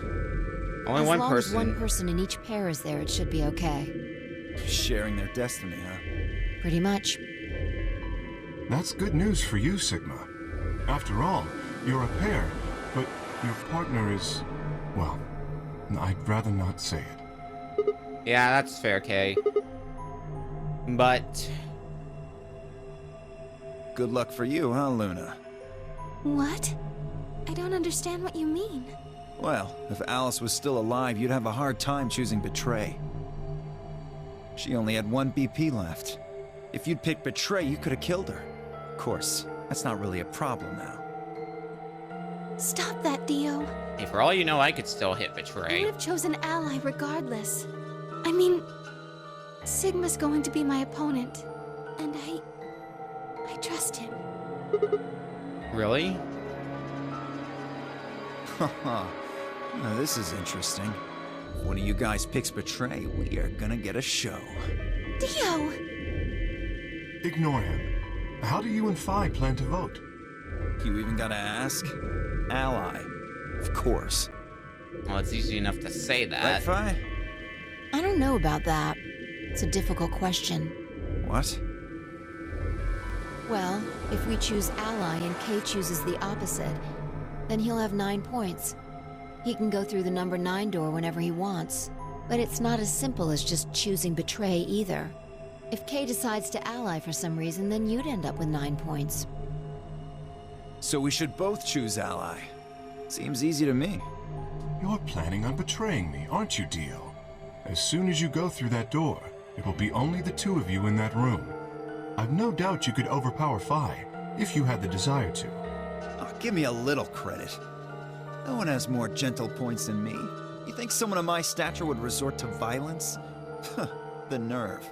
Only as one long person. As one person in each pair is there, it should be okay. Sharing their destiny, huh? Pretty much. That's good news for you, Sigma. After all, you're a pair, but your partner is... well, I'd rather not say it. Yeah, that's fair, Kay. But... good luck for you, huh, Luna? What? I don't understand what you mean. Well, if Alice was still alive, you'd have a hard time choosing Betray. She only had 1 BP left. If you'd picked Betray, you could have killed her. Of course, that's not really a problem now. Stop that, Dio. Hey, for all you know, I could still hit I Betray. would have chosen Ally regardless. I mean, Sigma's going to be my opponent, and I trust him. Really? Haha. Now this is interesting. If one of you guys picks Betray, we are gonna get a show. Dio! Ignore him. How do you and Phi plan to vote? You even gotta ask? Ally. Of course. Well, it's easy enough to say that. Right, Phi? I don't know about that. It's a difficult question. What? Well, if we choose ally and Kay chooses the opposite, then he'll have 9 points. He can go through the number 9 door whenever he wants. But it's not as simple as just choosing Betray either. If Kay decides to ally for some reason, then you'd end up with 9 points. So we should both choose Ally. Seems easy to me. You're planning on betraying me, aren't you, Dio? As soon as you go through that door, it will be only the two of you in that room. I've no doubt you could overpower Phi, if you had the desire to. Oh, give me a little credit. No one has more gentle points than me. You think someone of my stature would resort to violence? The nerve.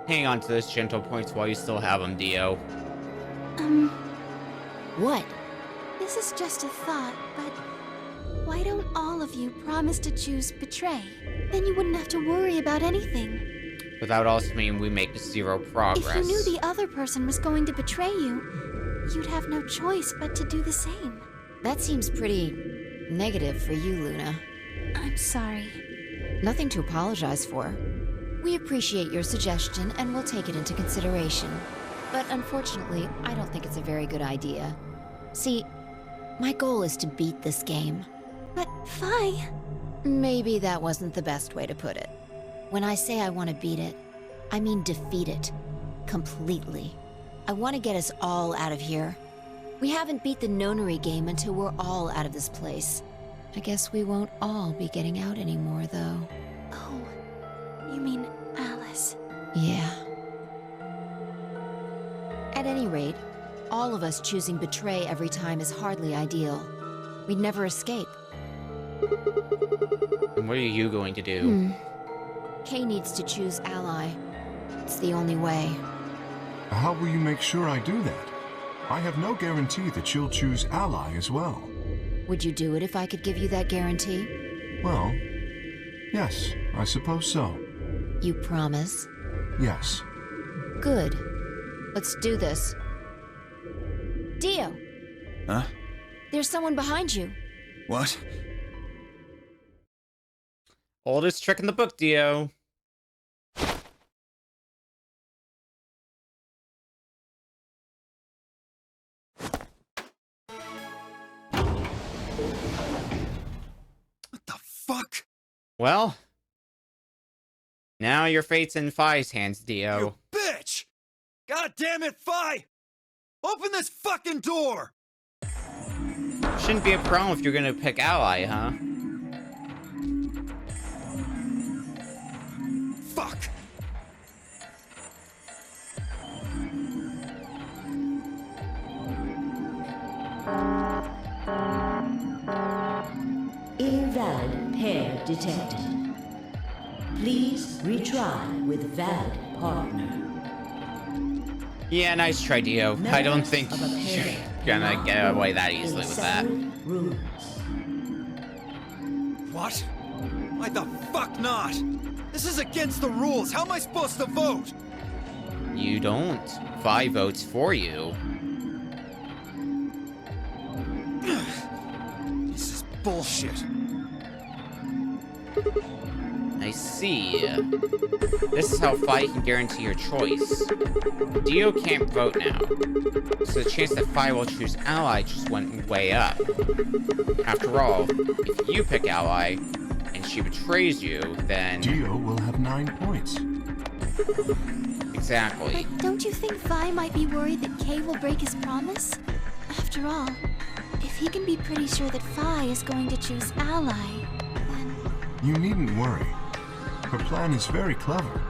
Hang on to those gentle points while you still have them, Dio. What? This is just a thought, but why don't all of you promise to choose Betray? Then you wouldn't have to worry about anything. But that would also mean we make 0 progress. If you knew the other person was going to betray you, you'd have no choice but to do the same. That seems pretty negative for you, Luna. I'm sorry. Nothing to apologize for. We appreciate your suggestion and we'll take it into consideration. But unfortunately, I don't think it's a very good idea. See, my goal is to beat this game. But Phi... Maybe that wasn't the best way to put it. When I say I want to beat it, I mean defeat it. Completely. I want to get us all out of here. We haven't beat the nonary game until we're all out of this place. I guess we won't all be getting out anymore, though. Oh, you mean Alice? Yeah. At any rate, all of us choosing Betray every time is hardly ideal. We'd never escape. And what are you going to do? Kay needs to choose Ally. It's the only way. How will you make sure I do that? I have no guarantee that she'll choose Ally as well. Would you do it if I could give you that guarantee? Well, yes, I suppose so. You promise? Yes. Good. Let's do this. Dio! Huh? There's someone behind you. What? Oldest trick in the book, Dio. What the fuck? Well, now your fate's in Phi's hands, Dio. You bitch! God damn it, Phi! Open this fucking door! Shouldn't be a problem if you're gonna pick Ally, huh? Fuck! Invalid pair detected. Please retry with valid partner. Yeah, nice try, Dio. I don't think you're gonna get away that easily with that. What? Why the fuck not? This is against the rules. How am I supposed to vote? You don't. Phi votes for you. This is bullshit. I see. This is how Phi can guarantee your choice. Dio can't vote now, so the chance that Phi will choose Ally just went way up. After all, if you pick Ally, and she betrays you, then... Dio will have 9 points. Exactly. But don't you think Phi might be worried that Kay will break his promise? After all, if he can be pretty sure that Phi is going to choose Ally, then... You needn't worry. Her plan is very clever.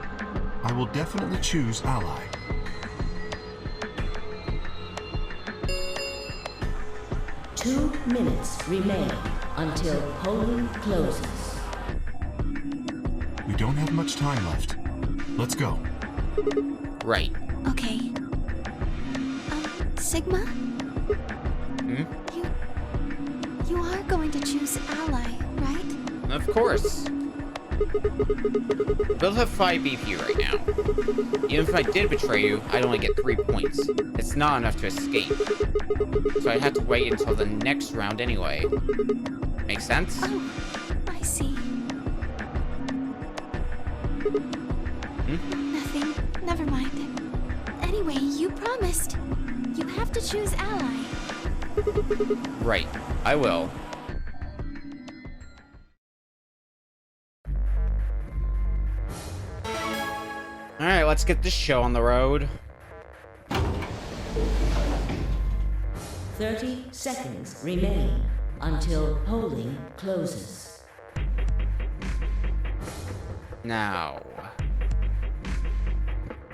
I will definitely choose Ally. Two minutes remain until polling closes. We don't have much time left. Let's go. Right. Okay. Sigma? Hmm? You are going to choose ally, right? Of course. We'll have 5 BP right now. Even if I did betray you, I'd only get 3 points. It's not enough to escape. So I'd have to wait until the next round anyway. Make sense? Oh, I see. Hmm? Nothing. Never mind. Anyway, you promised. You have to choose ally. Right. I will. Alright, let's get this show on the road. 30 seconds remain until polling closes. Now,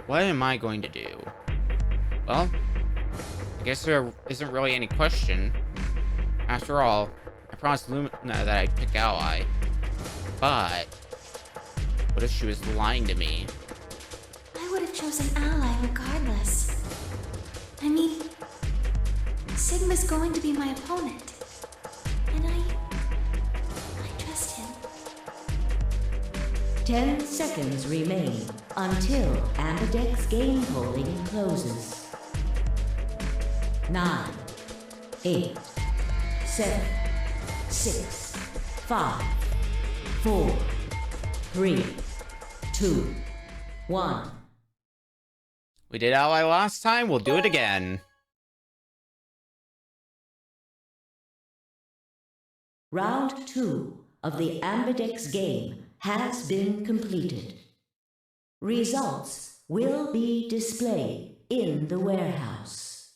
what am I going to do? Well, I guess there isn't really any question. After all, I promised Luna that I'd pick ally. But, what if she was lying to me? I would have chosen ally regardless. I mean, Sigma's going to be my opponent. And I trust him. 10 seconds remain until Ambidex game polling closes. 9, 8, 7, 6, 5, 4, 3, 2, 1. We did ally last time, we'll do it again. Round 2 of the Ambidex game has been completed. Results will be displayed in the warehouse.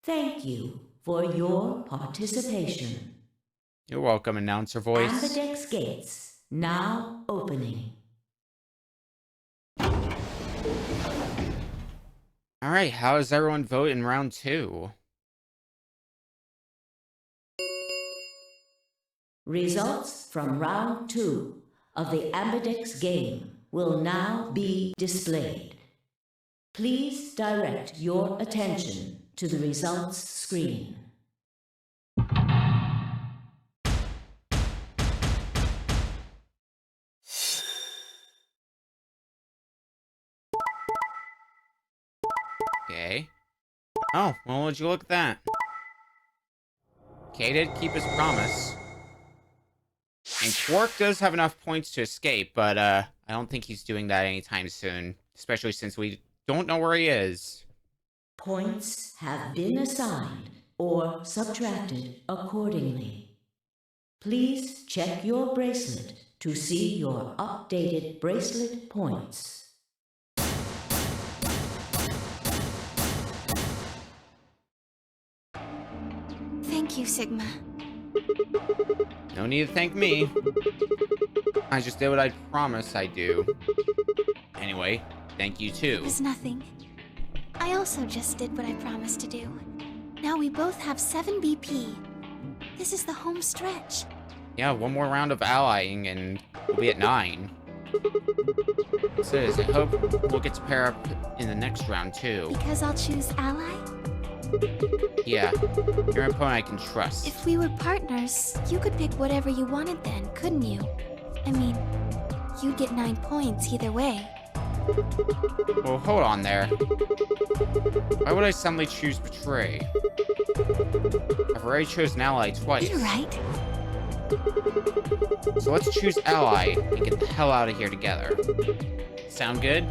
Thank you for your participation. You're welcome, announcer voice. Ambidex gates now opening. Alright, how does everyone vote in round 2? Results from round 2 of the Ambidex game will now be displayed. Please direct your attention to the results screen. Okay. Oh, well, would you look at that? Kay did keep his promise. And Quark does have enough points to escape, but I don't think he's doing that anytime soon. Especially since we don't know where he is. Points have been assigned or subtracted accordingly. Please check your bracelet to see your updated bracelet points. Thank you, Sigma. No need to thank me. I just did what I promised I'd do. Anyway, thank you too. There's nothing. I also just did what I promised to do. Now we both have 7 BP. This is the home stretch. Yeah, one more round of allying and we'll be at 9. So I hope we'll get to pair up in the next round too. Because I'll choose ally? Yeah, you're an opponent I can trust. If we were partners, you could pick whatever you wanted then, couldn't you? I mean, you'd get 9 points either way. Well, hold on there. Why would I suddenly choose Betray? I've already chosen Ally twice. You're right. So let's choose Ally and get the hell out of here together. Sound good?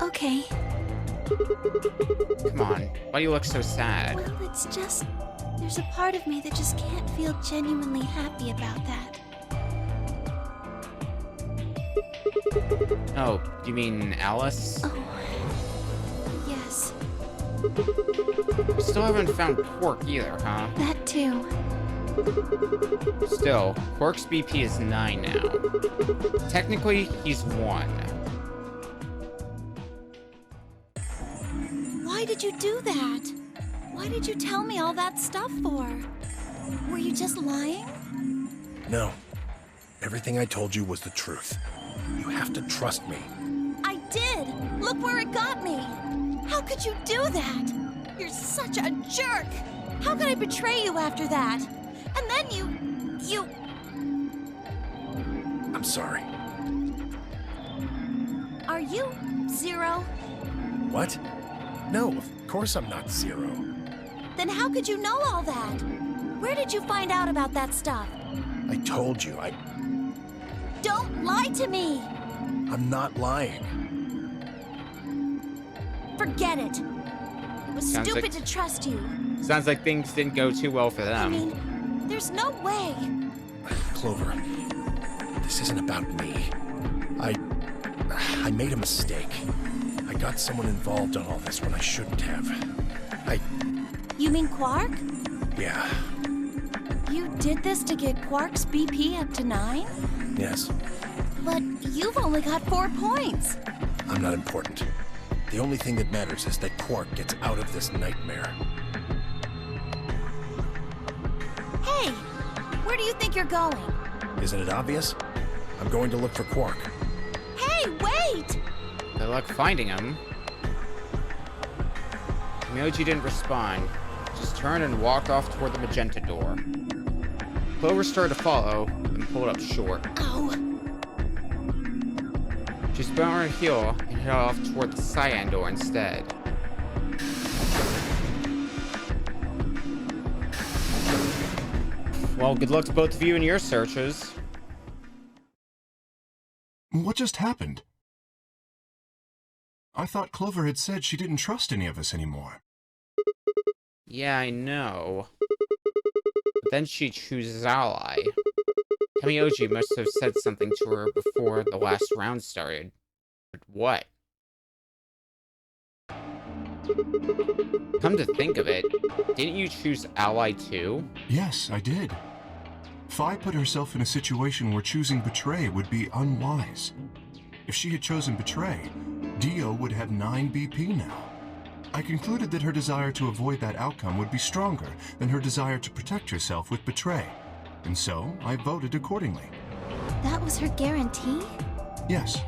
Okay. Come on, why do you look so sad? Well, it's just... there's a part of me that just can't feel genuinely happy about that. Oh, you mean Alice? Oh, yes. You still haven't found Quark either, huh? That too. Still, Quark's BP is 9 now. Technically, he's 1. Why did you do that? Why did you tell me all that stuff for? Were you just lying? No. Everything I told you was the truth. You have to trust me. I did! Look where it got me! How could you do that? You're such a jerk! How could I betray you after that? And then you... I'm sorry. Are you Zero? What? No, of course I'm not Zero. Then how could you know all that? Where did you find out about that stuff? I told you, Don't lie to me! I'm not lying. Forget it. It was Sounds stupid like- to trust you. Sounds like things didn't go too well for I them. mean, there's no way. Clover, this isn't about me. I made a mistake. I got someone involved on all this when I shouldn't have. You mean Quark? Yeah, You did this to get Quark's BP up to 9? yes, But you've only got 4 points. I'm not important. The only thing that matters is that Quark gets out of this nightmare. Hey, where do you think you're going? Isn't it obvious? I'm going to look for Quark. Hey, wait! Good luck finding him. Myoji didn't respond. Just turned and walked off toward the magenta door. Clover started to follow, and pulled up short. Ow! She spun on her heel and headed off toward the cyan door instead. Well, good luck to both of you in your searches. What just happened? I thought Clover had said she didn't trust any of us anymore. Yeah, I know. But then she chooses ally. Kamioji must have said something to her before the last round started. But what? Come to think of it, didn't you choose ally too? Yes, I did. Fi put herself in a situation where choosing Betray would be unwise. If she had chosen Betray, Dio would have 9 BP now. I concluded that her desire to avoid that outcome would be stronger than her desire to protect herself with Betray, and so I voted accordingly. That was her guarantee? Yes.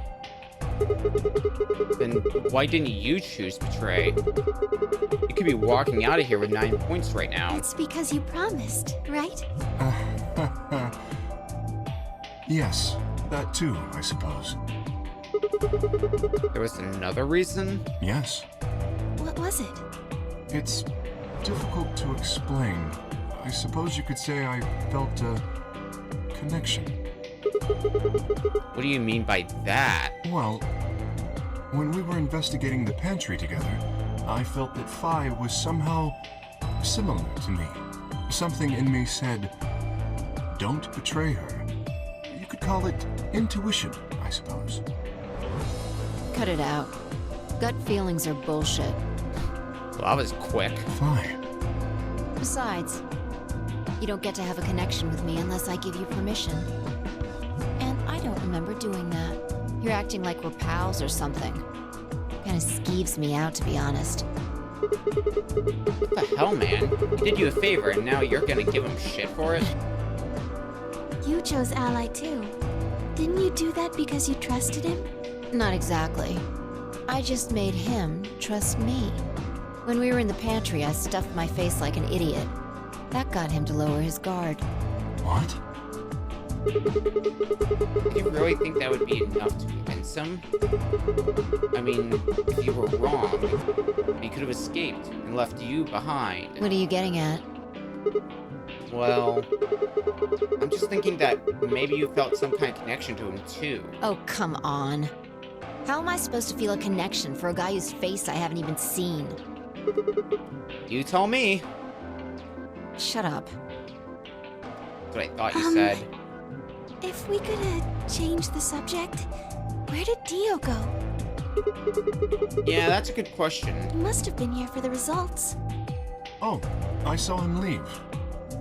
Then why didn't you choose Betray? You could be walking out of here with 9 points right now. It's because you promised, right? Yes, that too, I suppose. There was another reason? Yes. What was it? It's difficult to explain. I suppose you could say I felt a connection. What do you mean by that? Well, when we were investigating the pantry together, I felt that Fi was somehow similar to me. Something in me said, don't betray her. You could call it intuition, I suppose. Cut it out. Gut feelings are bullshit. Well, that was quick. Fi. Besides, you don't get to have a connection with me unless I give you permission. And I don't remember doing that. You're acting like we're pals or something. Kinda skeeves me out, to be honest. What the hell, man? He did you a favor, and now you're gonna give him shit for it? You chose Ally too. Didn't you do that because you trusted him? Not exactly. I just made him trust me. When we were in the pantry, I stuffed my face like an idiot. That got him to lower his guard. What? Do you really think that would be enough to convince him? I mean, if you were wrong, he could have escaped and left you behind. What are you getting at? Well, I'm just thinking that maybe you felt some kind of connection to him too. Oh, come on. How am I supposed to feel a connection for a guy whose face I haven't even seen? You tell me. Shut up. That's what I thought you said. If we could change the subject, where did Dio go? Yeah, that's a good question. He must have been here for the results. Oh, I saw him leave.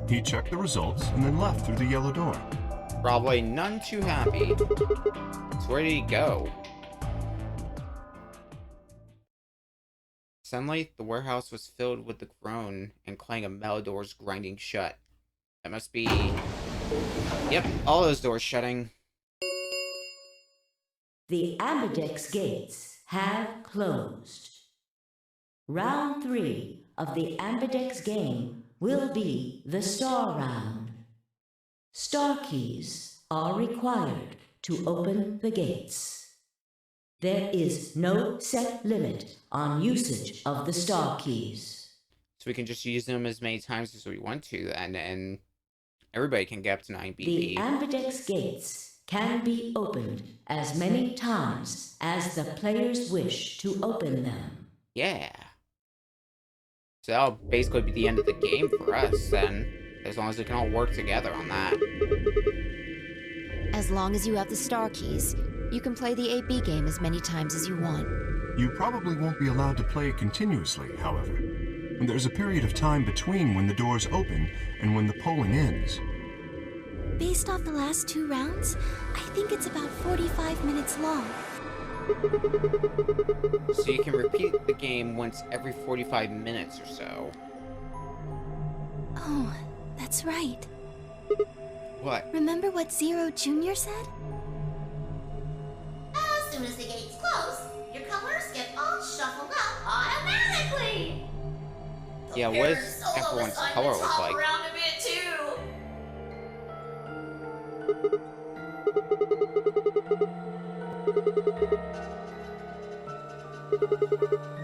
He checked the results and then left through the yellow door. Probably none too happy. So where did he go? Suddenly, the warehouse was filled with the groan and clang of metal doors grinding shut. That must be... Yep, all those doors shutting. The ambidex gates have closed. Round 3 of the Ambidex game will be the Star Round. Star keys are required to open the gates. There is no set limit on usage of the star keys. So we can just use them as many times as we want to, and everybody can get up to 9 BB. The Ambidex gates can be opened as many times as the players wish to open them. Yeah. So that'll basically be the end of the game for us, then. As long as we can all work together on that. As long as you have the star keys, you can play the AB game as many times as you want. You probably won't be allowed to play it continuously, however. There's a period of time between when the doors open and when the polling ends. Based off the last 2 rounds, I think it's about 45 minutes long. So you can repeat the game once every 45 minutes or so. Oh, that's right. What? Remember what Zero Jr. said? As soon as the gates close, your colors get all shuffled up automatically. Yeah, what does everyone's color look like? Around a bit too.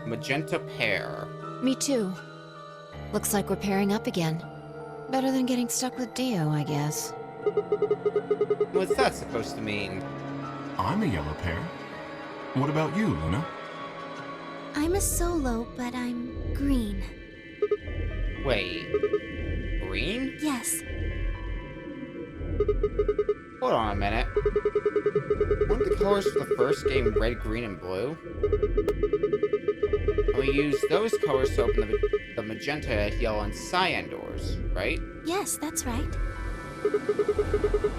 Magenta pair. Me too. Looks like we're pairing up again. Better than getting stuck with Dio, I guess. What's that supposed to mean? I'm a yellow pair. What about you, Luna? I'm a solo, but I'm green. Wait. Green? Yes. Hold on a minute. Weren't the colors for the first game red, green, and blue? And we used those colors to open the magenta, yellow, and cyan doors, right? Yes, that's right.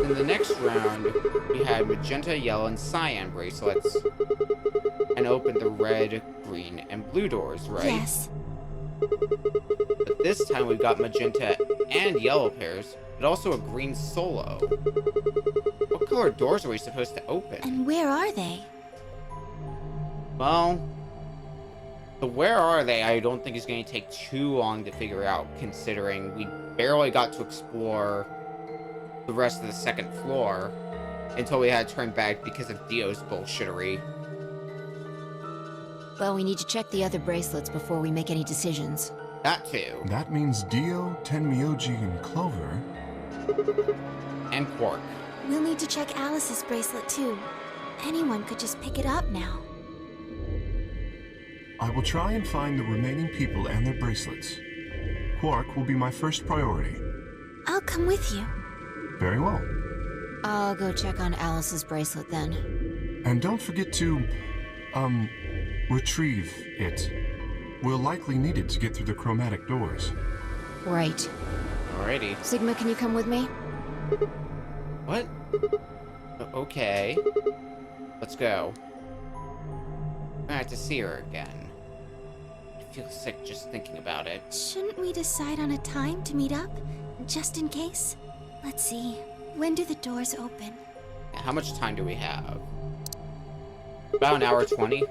In the next round, we had magenta, yellow, and cyan bracelets, and opened the red, green, and blue doors, right? Yes. But this time we've got magenta and yellow pairs, but also a green solo. What color doors are we supposed to open? And where are they? Well, the where are they I don't think is going to take too long to figure out, considering we barely got to explore the rest of the second floor until we had to turn back because of Dio's bullshittery. Well, we need to check the other bracelets before we make any decisions. That too. That means Dio, Tenmyoji, and Clover. And Quark. We'll need to check Alice's bracelet too. Anyone could just pick it up now. I will try and find the remaining people and their bracelets. Quark will be my first priority. I'll come with you. Very well. I'll go check on Alice's bracelet then. And don't forget to, retrieve it. We'll likely need it to get through the chromatic doors. Right. Alrighty. Sigma, can you come with me? What? Okay. Let's go. I have to see her again. I feel sick just thinking about it. Shouldn't we decide on a time to meet up? Just in case? Let's see. When do the doors open? How much time do we have? About an hour 20.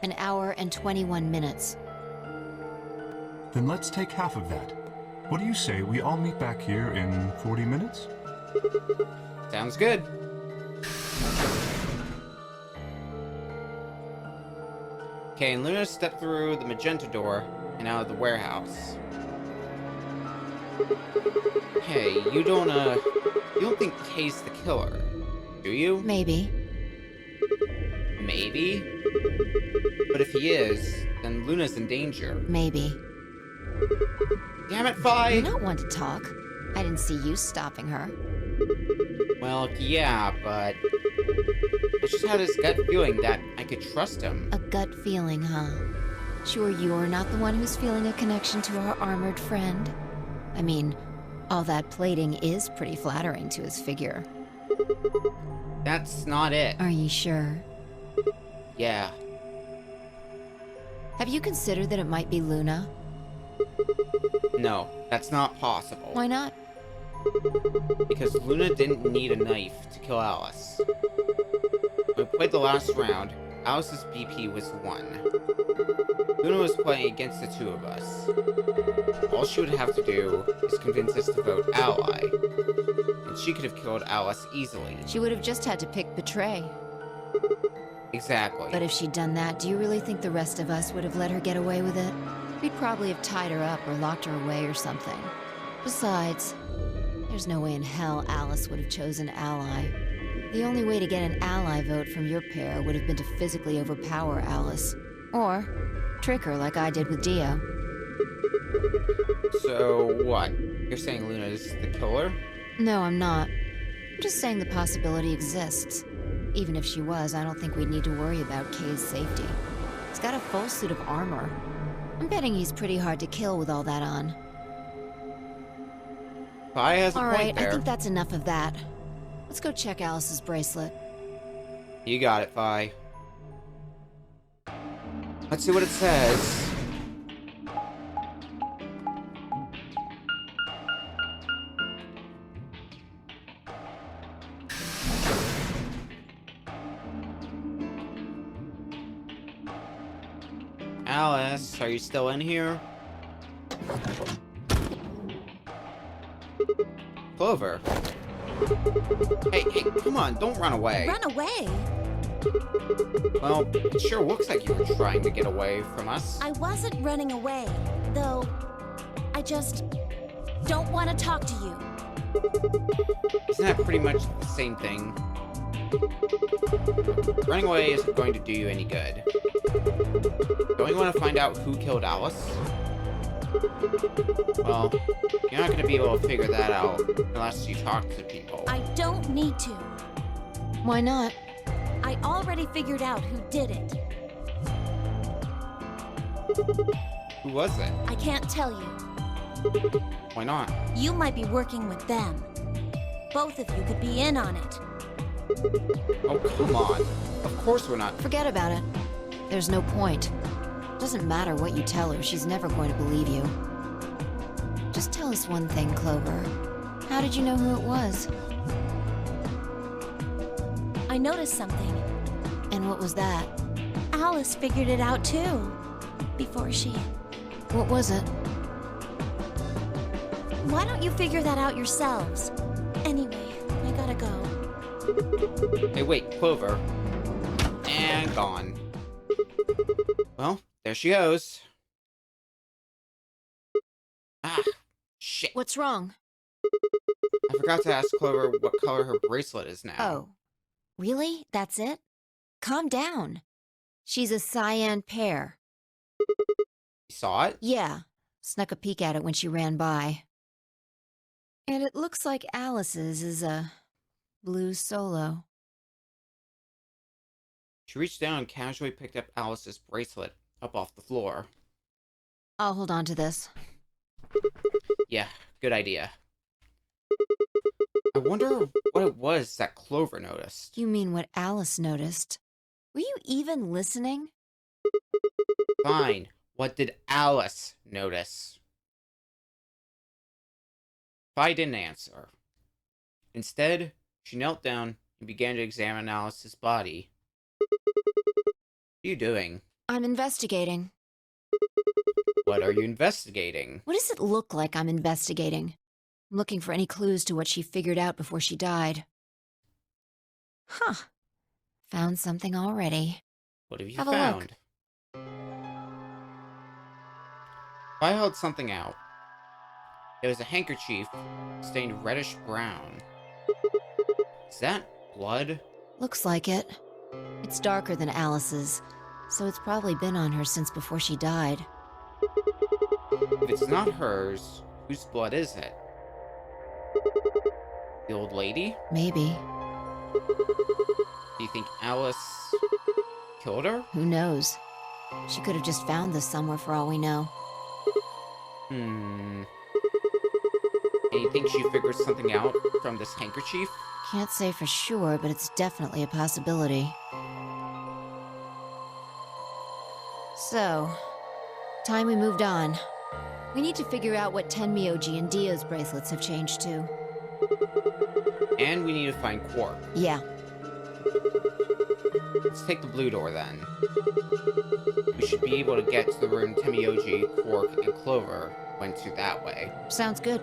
An hour and 21 minutes. Then let's take half of that. What do you say we all meet back here in 40 minutes? Sounds good. Okay, and Luna stepped through the magenta door and out of the warehouse. Hey, you don't think Kay's the killer, do you? Maybe. Maybe? But if he is, then Luna's in danger. Maybe. Damn it, Fi! You're not one to talk. I didn't see you stopping her. Well, yeah, but I just had this gut feeling that I could trust him. A gut feeling, huh? Sure you're not the one who's feeling a connection to our armored friend? I mean, all that plating is pretty flattering to his figure. That's not it. Are you sure? Yeah. Have you considered that it might be Luna? No, that's not possible. Why not? Because Luna didn't need a knife to kill Alice. When we played the last round, Alice's BP was 1. Luna was playing against the two of us. All she would have to do is convince us to vote ally, and she could have killed Alice easily. She would have just had to pick betray. Exactly. But if she'd done that, do you really think the rest of us would have let her get away with it? We'd probably have tied her up or locked her away or something. Besides, there's no way in hell Alice would have chosen ally. The only way to get an ally vote from your pair would have been to physically overpower Alice. Or trick her like I did with Dio. So, what? You're saying Luna is the killer? No, I'm not. I'm just saying the possibility exists. Even if she was, I don't think we'd need to worry about Kay's safety. He's got a full suit of armor. I'm betting he's pretty hard to kill with all that on. Vi has a All point right, there. I think that's enough of that. Let's go check Alice's bracelet. You got it, Vi. Let's see what it says. Alice, are you still in here? Clover. Hey, come on, don't run away. Run away? Well, it sure looks like you were trying to get away from us. I wasn't running away, though I just don't want to talk to you. Isn't that pretty much the same thing? Running away isn't going to do you any good. Don't you want to find out who killed Alice? Well, you're not going to be able to figure that out unless you talk to people. I don't need to. Why not? I already figured out who did it. Who was it? I can't tell you. Why not? You might be working with them. Both of you could be in on it. Oh, come on. Of course we're not. Forget about it. There's no point. Doesn't matter what you tell her, she's never going to believe you. Just tell us one thing, Clover. How did you know who it was? I noticed something. And what was that? Alice figured it out too. Before she... What was it? Why don't you figure that out yourselves? Anyway, I gotta go. Hey, wait, Clover. And gone. Well, there she goes. Ah, shit. What's wrong? I forgot to ask Clover what color her bracelet is now. Oh. Really? That's it? Calm down. She's a cyan pear. You saw it? Yeah. Snuck a peek at it when she ran by. And it looks like Alice's is a blue solo. She reached down and casually picked up Alice's bracelet up off the floor. I'll hold on to this. Yeah, good idea. I wonder what it was that Clover noticed. You mean what Alice noticed? Were you even listening? Fine. What did Alice notice? Vi didn't answer. Instead, she knelt down and began to examine Alice's body. What are you doing? I'm investigating. What are you investigating? What does it look like I'm investigating? I'm looking for any clues to what she figured out before she died. Huh. Found something already. What have you Have a found? I held something out. It was a handkerchief stained reddish brown. Is that blood? Looks like it. It's darker than Alice's, so it's probably been on her since before she died. If it's not hers, whose blood is it? The old lady? Maybe. Do you think Alice killed her? Who knows? She could have just found this somewhere for all we know. And you think she figured something out from this handkerchief? Can't say for sure, but it's definitely a possibility. So, time we moved on. We need to figure out what Tenmyoji and Dio's bracelets have changed to. And we need to find Quark. Yeah. Let's take the blue door then. We should be able to get to the room Temioji, Quark, and Clover went to that way. Sounds good.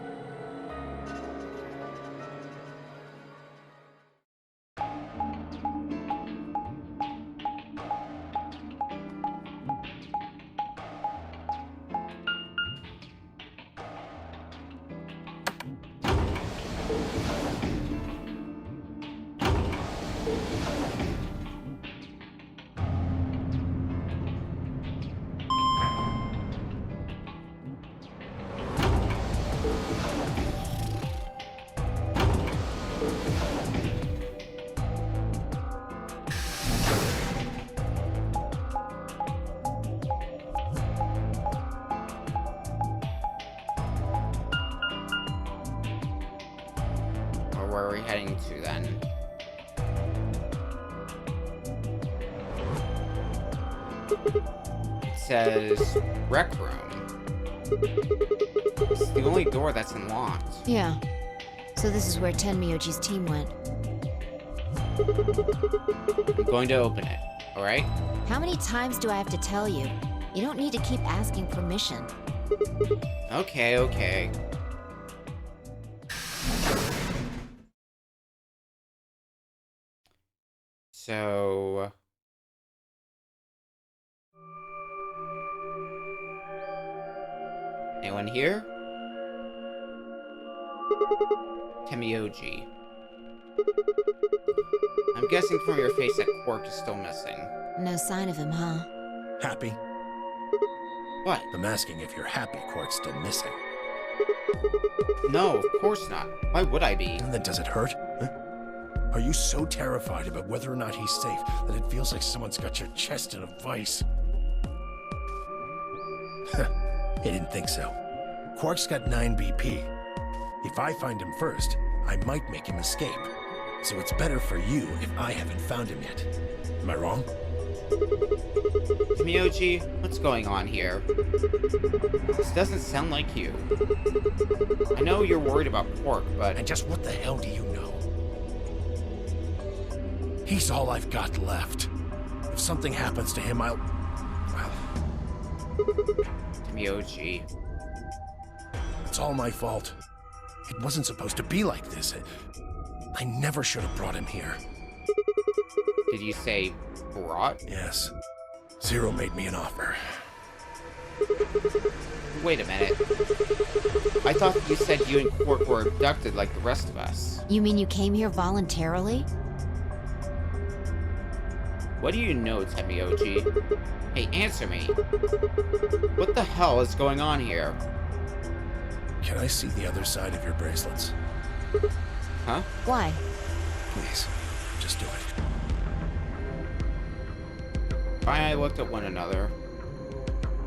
Where are we heading to then? It says rec room. It's the only door that's unlocked. Yeah. So this is where Tenmyoji's team went. I'm going to open it, alright? How many times do I have to tell you? You don't need to keep asking permission. Okay, okay. So... anyone here? Temioji. I'm guessing from your face that Quark is still missing. No sign of him, huh? Happy? What? I'm asking if you're happy Quark's still missing. No, of course not. Why would I be? And then does it hurt? Huh? Are you so terrified about whether or not he's safe that it feels like someone's got your chest in a vice? He didn't think so. Quark's got 9 BP. If I find him first, I might make him escape. So it's better for you if I haven't found him yet. Am I wrong? Temioji, what's going on here? This doesn't sound like you. I know you're worried about Quark, but... And just what the hell do you know? He's all I've got left. If something happens to him, well... Temioji. It's all my fault. It wasn't supposed to be like this. I never should have brought him here. Did you say brought? Yes. Zero made me an offer. Wait a minute. I thought you said you and Quark were abducted like the rest of us. You mean you came here voluntarily? What do you know, Temioji? Hey, answer me. What the hell is going on here? Can I see the other side of your bracelets? Huh? Why? Please, just do it. Brian and I looked at one another.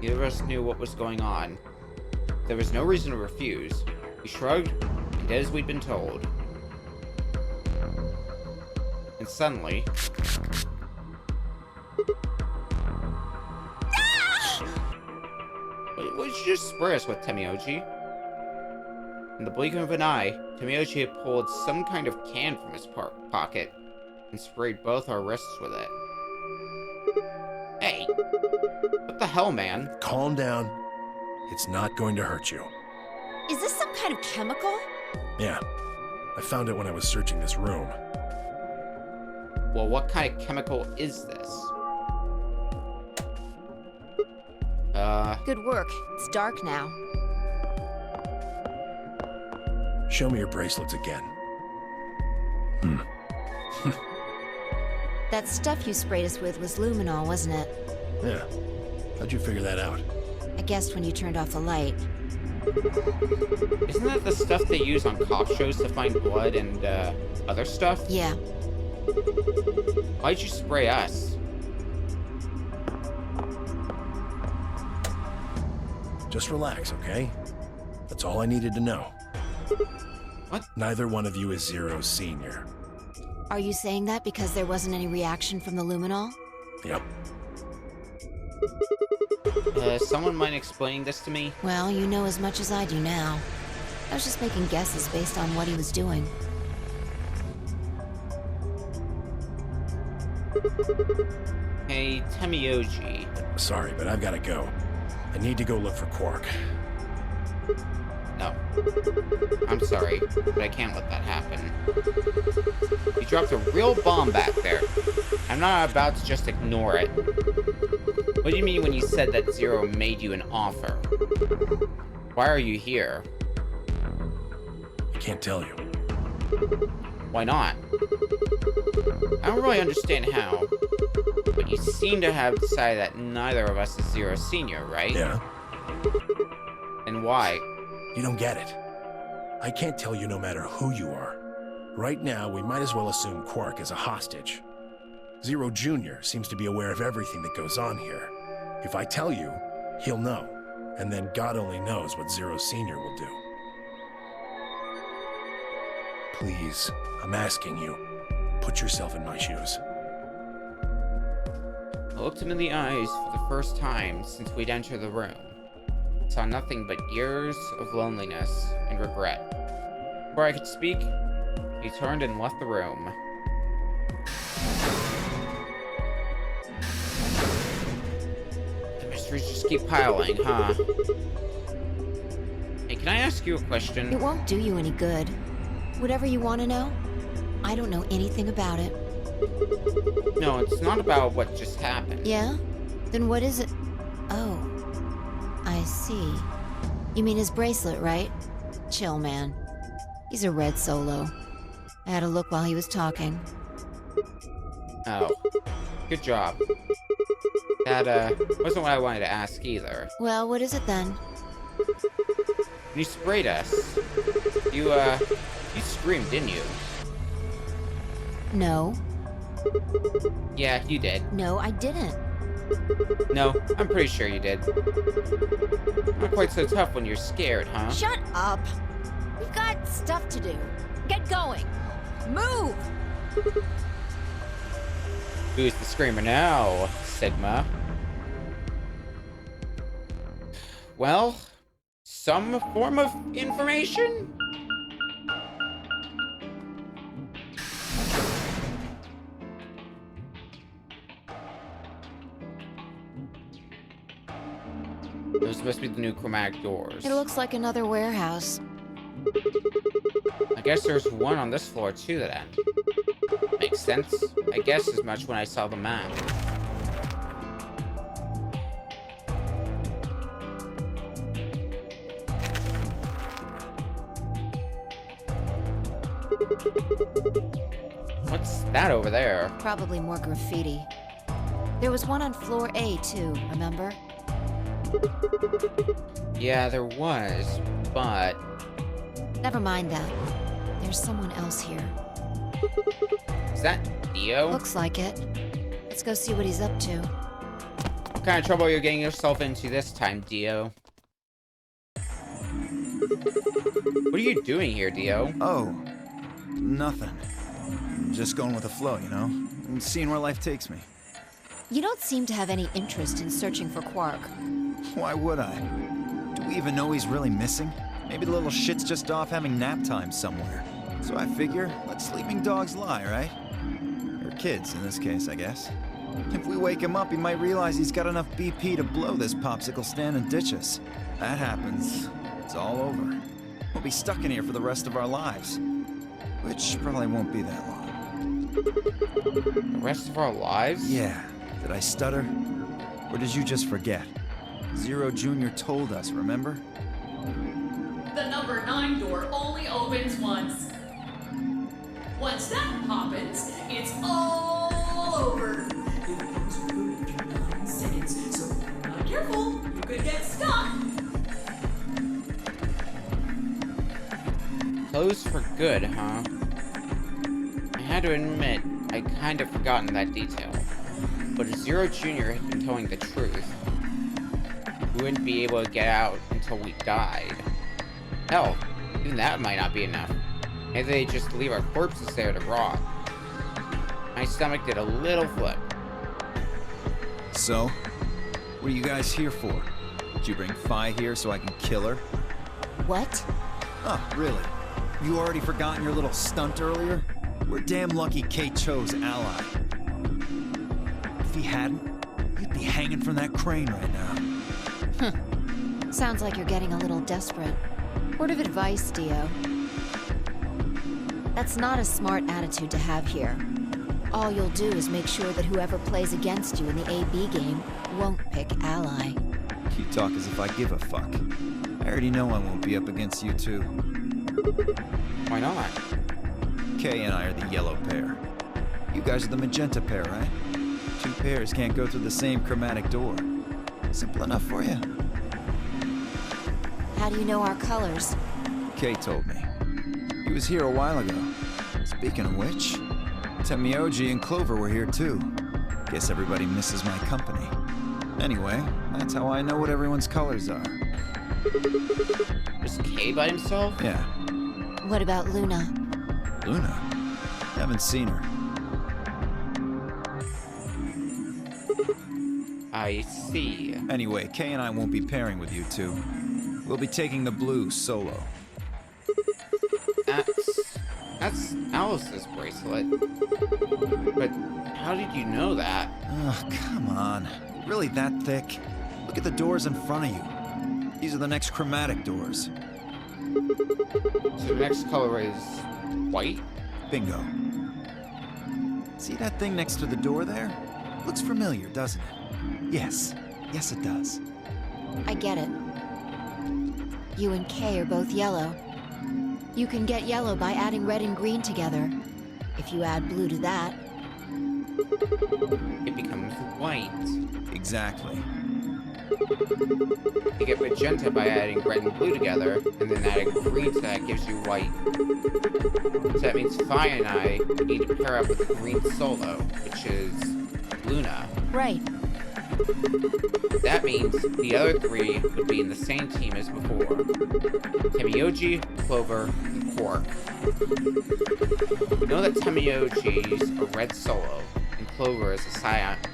Neither of us knew what was going on. There was no reason to refuse. We shrugged and did as we'd been told. And suddenly... What did you just spray us with, Temioji? In the blink of an eye, Temioji had pulled some kind of can from his pocket and sprayed both our wrists with it. Hey! What the hell, man? Calm down. It's not going to hurt you. Is this some kind of chemical? Yeah. I found it when I was searching this room. Well, what kind of chemical is this? Good work. It's dark now. Show me your bracelets again. That stuff you sprayed us with was luminol, wasn't it? Yeah. How'd you figure that out? I guessed when you turned off the light. Isn't that the stuff they use on cop shows to find blood and, other stuff? Yeah. Why'd you spray us? Just relax, okay? That's all I needed to know. What? Neither one of you is Zero's senior. Are you saying that because there wasn't any reaction from the luminol? Yep. Someone mind explaining this to me? Well, you know as much as I do now. I was just making guesses based on what he was doing. Hey, Temioji. Sorry, but I've gotta go. I need to go look for Quark. No. I'm sorry, but I can't let that happen. You dropped a real bomb back there. I'm not about to just ignore it. What do you mean when you said that Zero made you an offer? Why are you here? I can't tell you. Why not? I don't really understand how, but you seem to have decided that neither of us is Zero Senior, right? Yeah. And why? You don't get it. I can't tell you no matter who you are. Right now, we might as well assume Quark is a hostage. Zero Jr. seems to be aware of everything that goes on here. If I tell you, he'll know. And then God only knows what Zero Sr. will do. Please, I'm asking you, put yourself in my shoes. I looked him in the eyes for the first time since we'd entered the room. Saw nothing but years of loneliness and regret. Before I could speak, he turned and left the room. The mysteries just keep piling, huh? Hey, can I ask you a question? It won't do you any good. Whatever you want to know, I don't know anything about it. No, it's not about what just happened. Yeah? Then what is it? Oh. I see. You mean his bracelet, right? Chill, man. He's a red Solo. I had a look while he was talking. Oh. Good job. That, wasn't what I wanted to ask either. Well, what is it then? When you sprayed us, you screamed, didn't you? No. Yeah, you did. No, I didn't. No, I'm pretty sure you did. Not quite so tough when you're scared, huh? Shut up! We've got stuff to do. Get going! Move! Who's the screamer now, Sigma? Well, some form of information? Those must be the new chromatic doors. It looks like another warehouse. I guess there's one on this floor too then. Makes sense. I guessed as much when I saw the map. What's that over there? Probably more graffiti. There was one on floor A too, remember? Yeah, there was, but... Never mind that. There's someone else here. Is that Dio? Looks like it. Let's go see what he's up to. What kind of trouble are you getting yourself into this time, Dio? What are you doing here, Dio? Oh, nothing. Just going with the flow, you know? And seeing where life takes me. You don't seem to have any interest in searching for Quark. Why would I? Do we even know he's really missing? Maybe the little shit's just off having nap time somewhere. So I figure, let sleeping dogs lie, right? Or kids, in this case, I guess. If we wake him up, he might realize he's got enough BP to blow this popsicle stand and ditch us. That happens, it's all over. We'll be stuck in here for the rest of our lives. Which probably won't be that long. The rest of our lives? Yeah. Did I stutter? Or did you just forget? Zero Jr. told us, remember? The number 9 door only opens once. Once that happens, it's all over. It opens for 9 seconds, so if you're not careful, you could get stuck. Closed for good, huh? I had to admit, I'd kind of forgotten that detail. But if Zero Jr. had been telling the truth, we wouldn't be able to get out until we died. Hell, even that might not be enough. Maybe they just leave our corpses there to rot. My stomach did a little flip. So, what are you guys here for? Did you bring Phi here so I can kill her? What? Oh, really? You already forgotten your little stunt earlier? We're damn lucky Kate chose ally. he hadn't, you'd be hanging from that crane right now. Sounds like you're getting a little desperate. Word of advice, Dio. That's not a smart attitude to have here. All you'll do is make sure that whoever plays against you in the AB game won't pick ally. You talk as if I give a fuck. I already know I won't be up against you two. Why not? Kay and I are the yellow pair. You guys are the magenta pair, right? Two pairs can't go through the same chromatic door. Simple enough for you. How do you know our colors? Kay told me. He was here a while ago. Speaking of which, Temioji and Clover were here too. Guess everybody misses my company. Anyway, that's how I know what everyone's colors are. Was Kay by himself? Yeah. What about Luna? Luna? Haven't seen her. I see. Anyway, Kay and I won't be pairing with you two. We'll be taking the blue solo. That's Alice's bracelet. But how did you know that? Oh, come on. Really that thick? Look at the doors in front of you. These are the next chromatic doors. So the next color is white? Bingo. See that thing next to the door there? Looks familiar, doesn't it? Yes. Yes, it does. I get it. You and Kay are both yellow. You can get yellow by adding red and green together. If you add blue to that, it becomes white. Exactly. You get magenta by adding red and blue together, and then adding green to that gives you white. So that means Fi and I need to pair up with the green solo, which is Luna. Right. That means the other three would be in the same team as before. Temioji, Clover, and Quark. We know that Temioji's a red solo, and Clover is a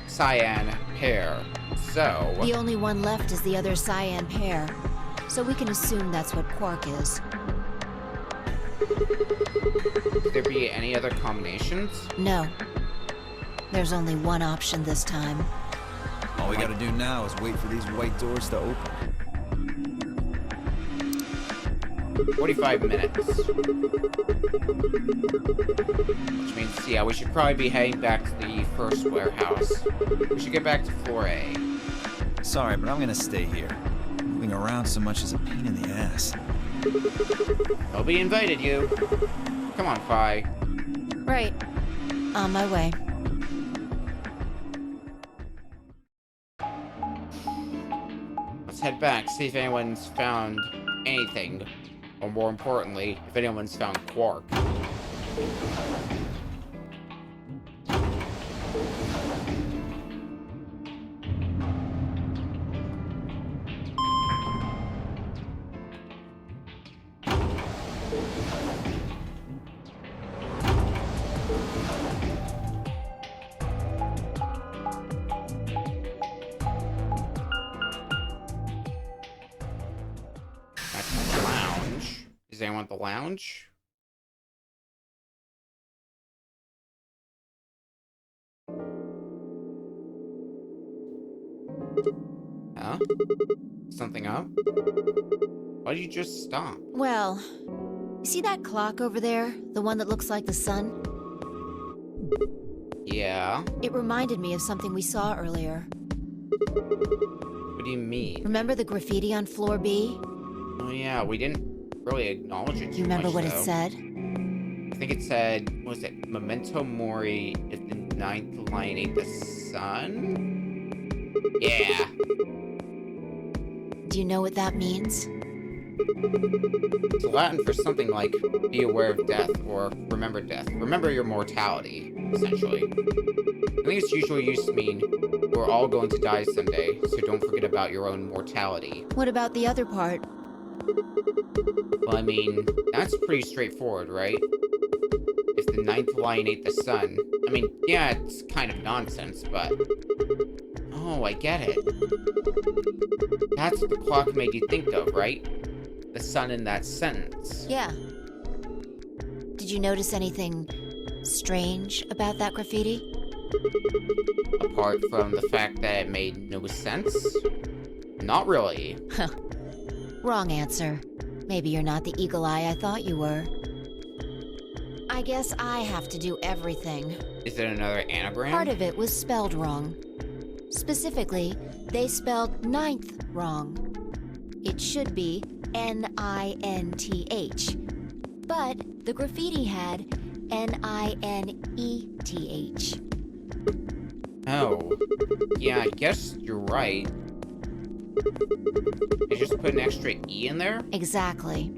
cyan pair. So... the only one left is the other cyan pair. So we can assume that's what Quark is. Could there be any other combinations? No. There's only one option this time. All we gotta do now is wait for these white doors to open. 45 minutes. Which means, yeah, we should probably be heading back to the first warehouse. We should get back to floor A. Sorry, but I'm gonna stay here. Moving around so much is a pain in the ass. Nobody invited you. Come on, Fi. Right. On my way. Let's head back, see if anyone's found anything. Or more importantly, if anyone's found Quark. Is anyone at the lounge? Huh? Something up? Why'd you just stop? Well, you see that clock over there? The one that looks like the sun? Yeah? It reminded me of something we saw earlier. What do you mean? Remember the graffiti on floor B? Oh yeah, we didn't really acknowledge it too You remember much, what though. it said? I think it said, what was it? Memento Mori if the ninth line ain't the sun? Yeah. Do you know what that means? It's Latin for something like, be aware of death, or remember death. Remember your mortality, essentially. I think it's usually used to mean, we're all going to die someday, so don't forget about your own mortality. What about the other part? Well, I mean, that's pretty straightforward, right? If the ninth line ain't the sun. I mean, yeah, it's kind of nonsense, but... Oh, I get it. That's what the clock made you think of, right? The sun in that sentence. Yeah. Did you notice anything strange about that graffiti? Apart from the fact that it made no sense? Not really. Huh. Wrong answer. Maybe you're not the eagle eye I thought you were. I guess I have to do everything. Is it another anagram? Part of it was spelled wrong. Specifically, they spelled ninth wrong. It should be N-I-N-T-H. But the graffiti had N-I-N-E-T-H. Oh. Yeah, I guess you're right. They just put an extra E in there? Exactly.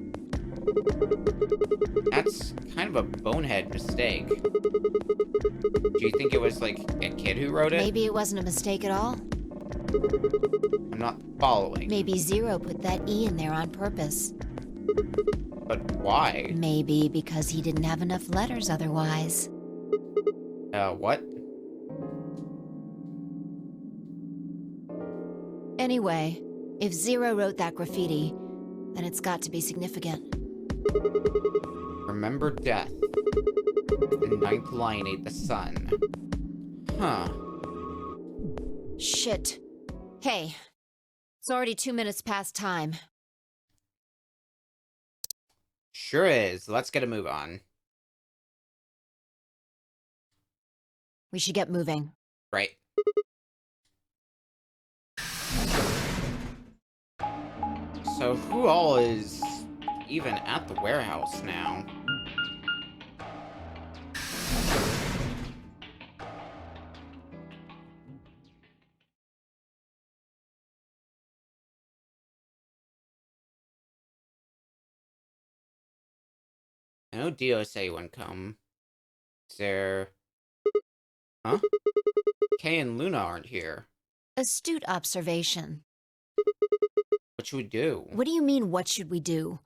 That's kind of a bonehead mistake. Do you think it was, like, a kid who wrote it? Maybe it wasn't a mistake at all. I'm not following. Maybe Zero put that E in there on purpose. But why? Maybe because he didn't have enough letters otherwise. What? Anyway, if Zero wrote that graffiti, then it's got to be significant. Remember death. The ninth line ate the sun. Huh. Shit. Hey, it's already 2 minutes past time. Sure is. Let's get a move on. We should get moving. Right. So who all is even at the warehouse now? I know Dio said he wouldn't come. Is there... Huh? Kay and Luna aren't here. Astute observation. What should we do? What do you mean, what should we do?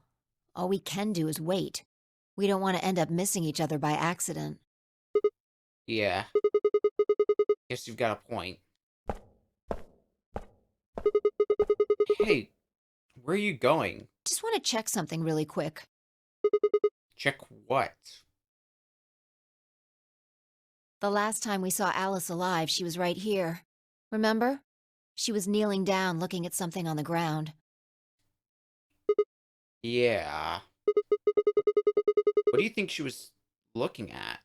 All we can do is wait. We don't want to end up missing each other by accident. Yeah. Guess you've got a point. Hey, where are you going? Just want to check something really quick. Check what? The last time we saw Alice alive, she was right here. Remember? She was kneeling down, looking at something on the ground. Yeah. What do you think she was looking at?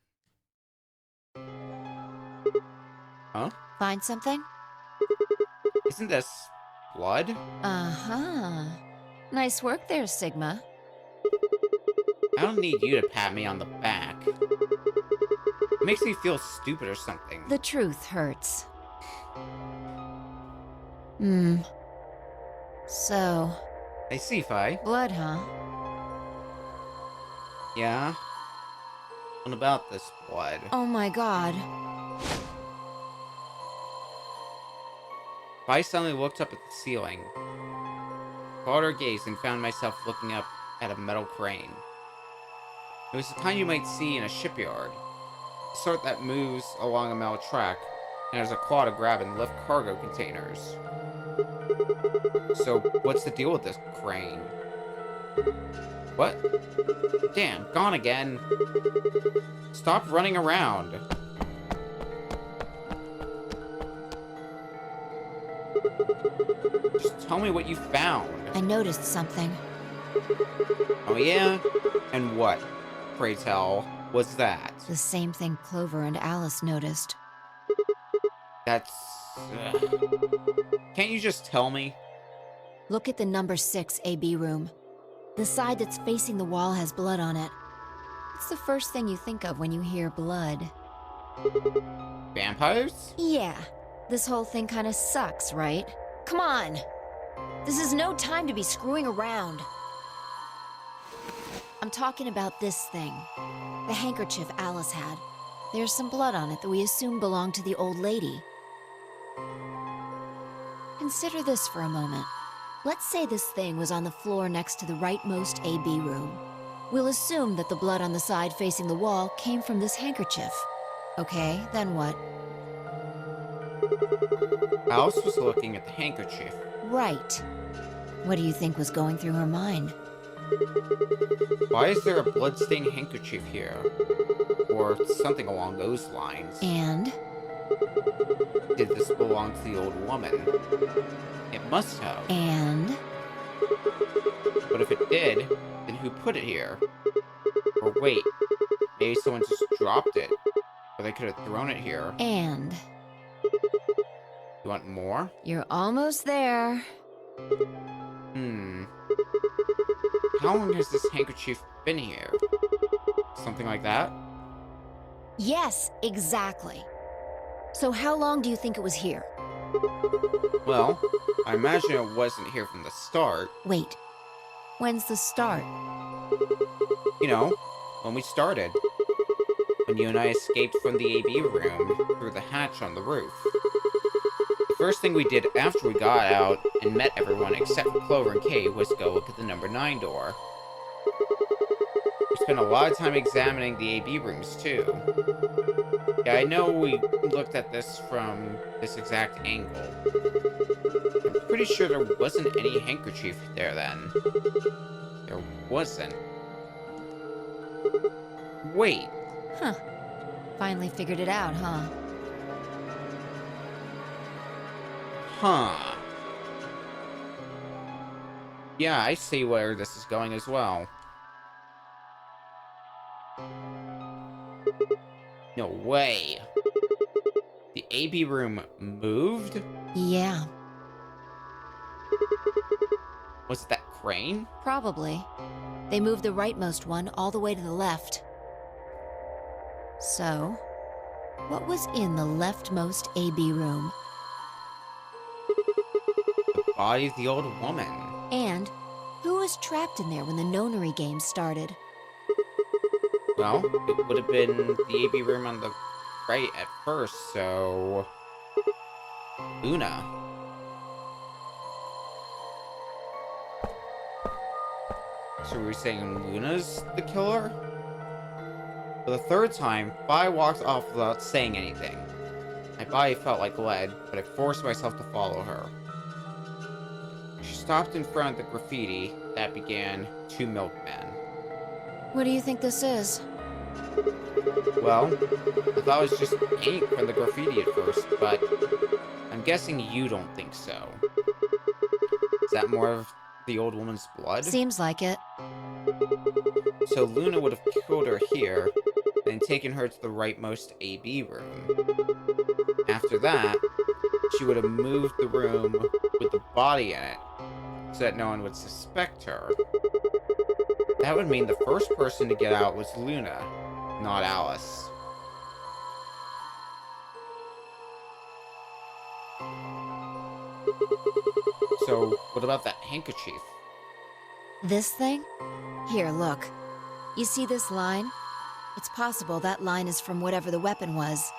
Huh? Find something? Isn't this blood? Uh-huh. Nice work there, Sigma. I don't need you to pat me on the back. It makes me feel stupid or something. The truth hurts. So... I see, Fi. Blood, huh? Yeah? What about this blood? Oh my god. Fi suddenly looked up at the ceiling. Caught her gaze and found myself looking up at a metal crane. It was the kind you might see in a shipyard. The sort that moves along a metal track, and has a claw to grab and lift cargo containers. So, what's the deal with this crane? What? Damn, gone again. Stop running around. Just tell me what you found. I noticed something. Oh yeah? And what, pray tell, was that? The same thing Clover and Alice noticed. That's... Can't you just tell me? Look at the number 6 AB room. The side that's facing the wall has blood on it. It's the first thing you think of when you hear blood. Vampires? Yeah. This whole thing kinda sucks, right? Come on! This is no time to be screwing around. I'm talking about this thing. The handkerchief Alice had. There's some blood on it that we assume belonged to the old lady. Consider this for a moment. Let's say this thing was on the floor next to the rightmost AB room. We'll assume that the blood on the side facing the wall came from this handkerchief. Okay, then what? Alice was looking at the handkerchief. Right. What do you think was going through her mind? Why is there a bloodstained handkerchief here? Or something along those lines. And? Did this belong to the old woman? It must have. And? But if it did, then who put it here? Or wait, maybe someone just dropped it. Or they could have thrown it here. And? You want more? You're almost there. How long has this handkerchief been here? Something like that? Yes, exactly. So how long do you think it was here? Well, I imagine it wasn't here from the start. Wait, when's the start? You know, when we started. When you and I escaped from the AB room through the hatch on the roof. The first thing we did after we got out and met everyone except for Clover and Kay was go look at the number 9 door. We spent a lot of time examining the AB rooms too. Yeah, I know we looked at this from this exact angle. I'm pretty sure there wasn't any handkerchief there then. There wasn't. Wait. Huh. Finally figured it out, huh? Huh. Yeah, I see where this is going as well. No way. The AB room moved? Yeah. Was it that crane? Probably. They moved the rightmost one all the way to the left. So, what was in the leftmost AB room? The body of the old woman. And who was trapped in there when the nonary game started? Well, it would have been the AB room on the right at first, so... Luna. So we're saying Luna's the killer? For the third time, Vi walked off without saying anything. My body felt like lead, but I forced myself to follow her. She stopped in front of the graffiti that began, "To Milkmen." What do you think this is? Well, I thought it was just paint from the graffiti at first, but I'm guessing you don't think so. Is that more of the old woman's blood? Seems like it. So Luna would have killed her here, then taken her to the rightmost AB room. After that, she would have moved the room with the body in it, so that no one would suspect her. That would mean the first person to get out was Luna, not Alice. So, what about that handkerchief? This thing? Here, look. You see this line? It's possible that line is from whatever the weapon was,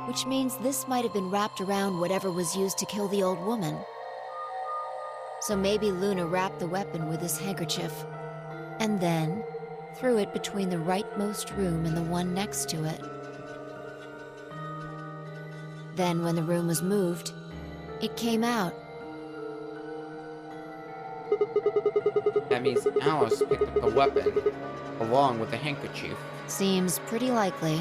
which means this might have been wrapped around whatever was used to kill the old woman. So maybe Luna wrapped the weapon with this handkerchief, and then threw it between the rightmost room and the one next to it. Then when the room was moved, it came out. That means Alice picked up the weapon, along with the handkerchief. Seems pretty likely.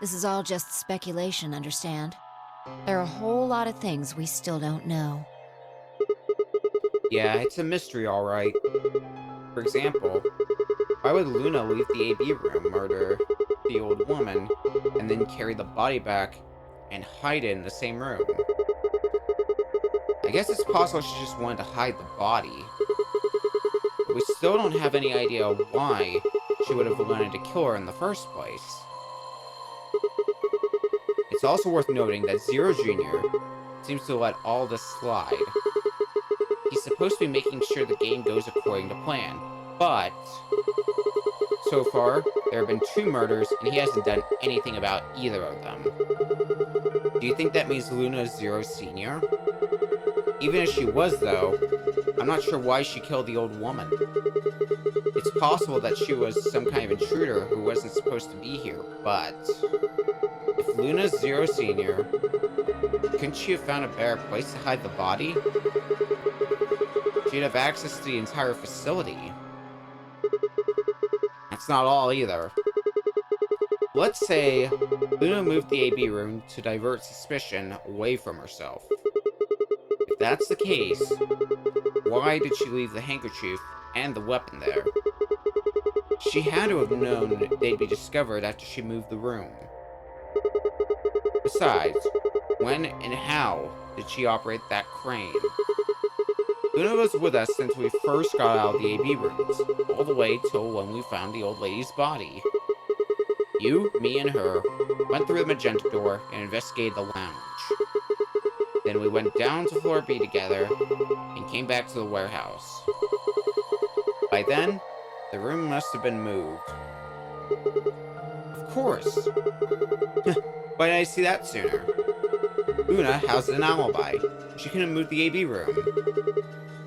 This is all just speculation, understand? There are a whole lot of things we still don't know. Yeah, it's a mystery, alright. For example, why would Luna leave the AB room, murder the old woman, and then carry the body back and hide it in the same room? I guess it's possible she just wanted to hide the body. But we still don't have any idea why she would have wanted to kill her in the first place. It's also worth noting that Zero Jr. seems to let all this slide. He's supposed to be making sure the game goes according to plan, but so far, there have been 2 murders, and he hasn't done anything about either of them. Do you think that means Luna is Zero Sr.? Even if she was, though, I'm not sure why she killed the old woman. It's possible that she was some kind of intruder who wasn't supposed to be here, but if Luna's Zero Sr., couldn't she have found a better place to hide the body? She'd have access to the entire facility. That's not all either. Let's say Luna moved the AB room to divert suspicion away from herself. If that's the case, why did she leave the handkerchief and the weapon there? She had to have known they'd be discovered after she moved the room. Besides, when and how did she operate that crane? Luna was with us since we first got out of the AB rooms, all the way till when we found the old lady's body. You, me, and her went through the magenta door and investigated the lounge. Then we went down to floor B together and came back to the warehouse. By then, the room must have been moved. Of course. Why didn't I see that sooner? Luna has an alibi. She couldn't move the AB room.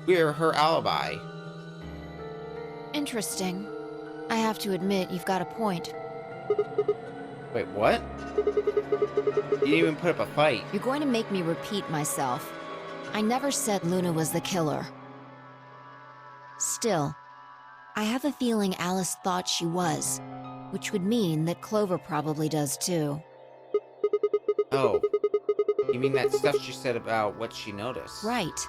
We're her alibi. Interesting. I have to admit, you've got a point. Wait, what? You didn't even put up a fight. You're going to make me repeat myself. I never said Luna was the killer. Still, I have a feeling Alice thought she was, which would mean that Clover probably does too. Oh. You mean that stuff she said about what she noticed? Right.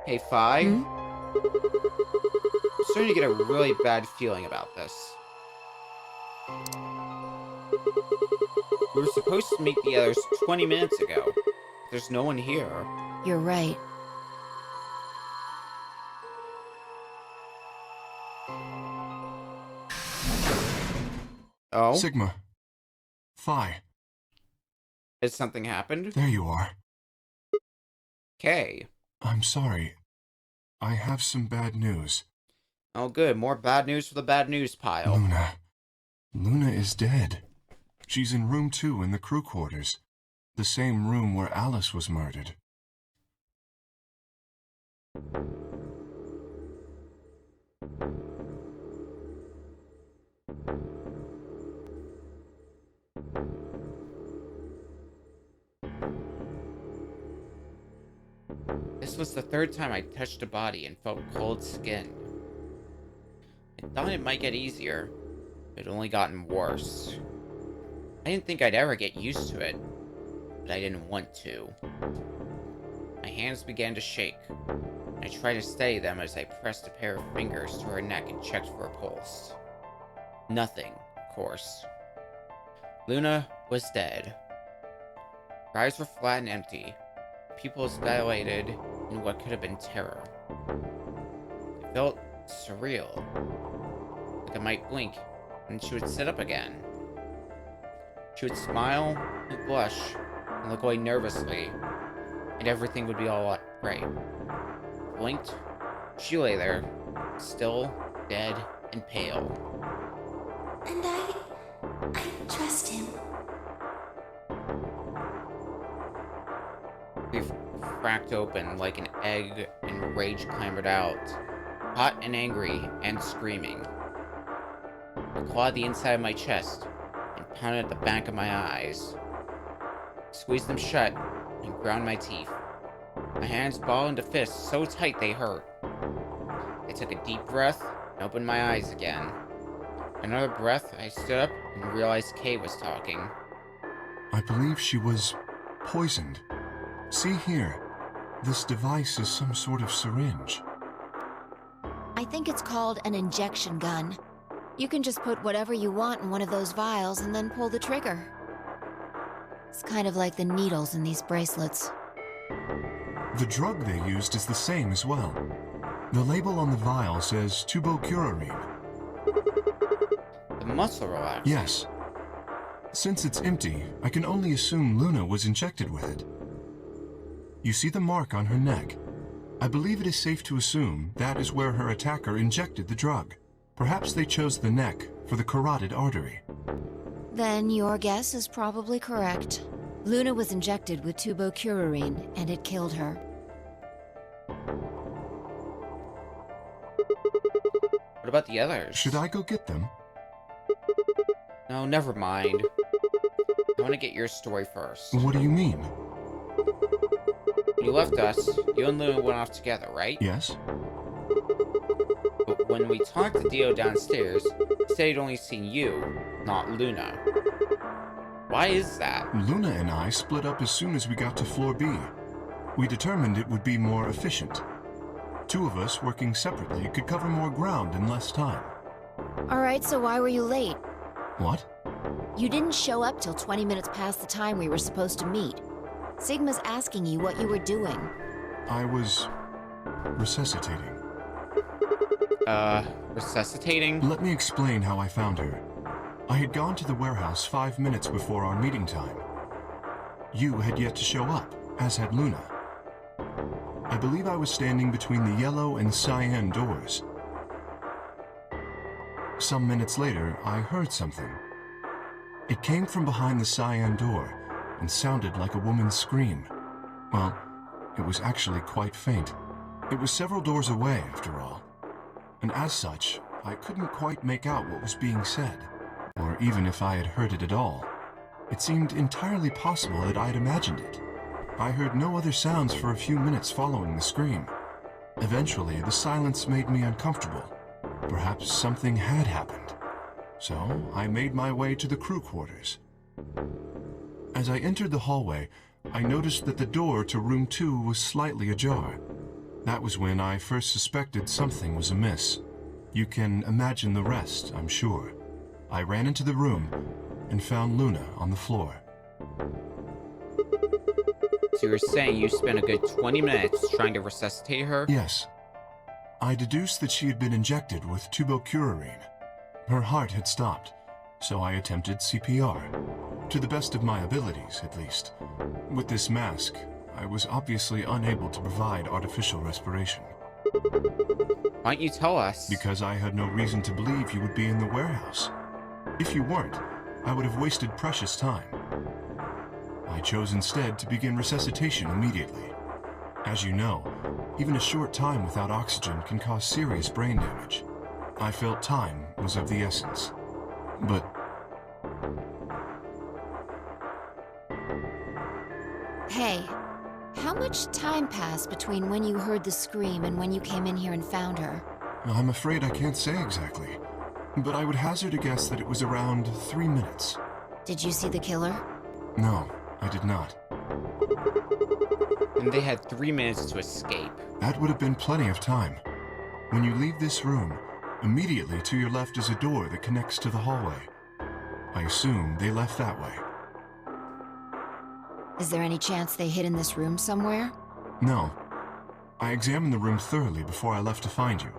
Hey, Fi? I'm starting to get a really bad feeling about this. We were supposed to meet the others 20 minutes ago. There's no one here. You're right. Oh? Sigma. Phi. Has something happened? There you are. Okay. I'm sorry. I have some bad news. Oh, good. More bad news for the bad news pile. Luna. Luna is dead. She's in room 2 in the crew quarters. The same room where Alice was murdered. This was the third time I touched a body and felt cold skin. I thought it might get easier, but it only gotten worse. I didn't think I'd ever get used to it, but I didn't want to. My hands began to shake. I tried to steady them as I pressed a pair of fingers to her neck and checked for a pulse. Nothing, of course. Luna was dead. Her eyes were flat and empty. Pupils dilated in what could have been terror. It felt surreal. Like I might blink, and she would sit up again. She would smile and blush and look away nervously, and everything would be all right. Blinked, she lay there, still, dead, and pale. And I trust him. We cracked open like an egg, and rage clambered out, hot and angry and screaming. I clawed the inside of my chest and pounded at the back of my eyes. Squeezed them shut and ground my teeth. My hands balled into fists so tight they hurt. I took a deep breath and opened my eyes again. Another breath, I stood up and realized Kay was talking. I believe she was poisoned. See here. This device is some sort of syringe. I think it's called an injection gun. You can just put whatever you want in one of those vials and then pull the trigger. It's kind of like the needles in these bracelets. The drug they used is the same as well. The label on the vial says tubocurarine. The muscle relaxer. Yes. Since it's empty, I can only assume Luna was injected with it. You see the mark on her neck? I believe it is safe to assume that is where her attacker injected the drug. Perhaps they chose the neck for the carotid artery. Then your guess is probably correct. Luna was injected with tubocurarine, and it killed her. What about the others? Should I go get them? No, never mind. I want to get your story first. What do you mean? When you left us, you and Luna went off together, right? Yes? But when we talked to Dio downstairs, he said he'd only seen you, not Luna. Why is that? Luna and I split up as soon as we got to floor B. We determined it would be more efficient. Two of us working separately could cover more ground in less time. Alright, so why were you late? What? You didn't show up till 20 minutes past the time we were supposed to meet. Sigma's asking you what you were doing. I was resuscitating. Resuscitating? Let me explain how I found her. I had gone to the warehouse 5 minutes before our meeting time. You had yet to show up, as had Luna. I believe I was standing between the yellow and cyan doors. Some minutes later, I heard something. It came from behind the cyan door and sounded like a woman's scream. Well, it was actually quite faint. It was several doors away, after all. And as such, I couldn't quite make out what was being said, or even if I had heard it at all. It seemed entirely possible that I had imagined it. I heard no other sounds for a few minutes following the scream. Eventually, the silence made me uncomfortable. Perhaps something had happened. So, I made my way to the crew quarters. As I entered the hallway, I noticed that the door to room 2 was slightly ajar. That was when I first suspected something was amiss. You can imagine the rest, I'm sure. I ran into the room and found Luna on the floor. So you're saying you spent a good 20 minutes trying to resuscitate her? Yes. I deduced that she had been injected with tubocurarine. Her heart had stopped, so I attempted CPR. To the best of my abilities, at least. With this mask, I was obviously unable to provide artificial respiration. Why don't you tell us? Because I had no reason to believe you would be in the warehouse. If you weren't, I would have wasted precious time. I chose instead to begin resuscitation immediately. As you know, even a short time without oxygen can cause serious brain damage. I felt time was of the essence. But... Hey, how much time passed between when you heard the scream and when you came in here and found her? I'm afraid I can't say exactly, but I would hazard a guess that it was around 3 minutes. Did you see the killer? No, I did not. And they had 3 minutes to escape. That would have been plenty of time. When you leave this room, immediately to your left is a door that connects to the hallway. I assume they left that way. Is there any chance they hid in this room somewhere? No. I examined the room thoroughly before I left to find you.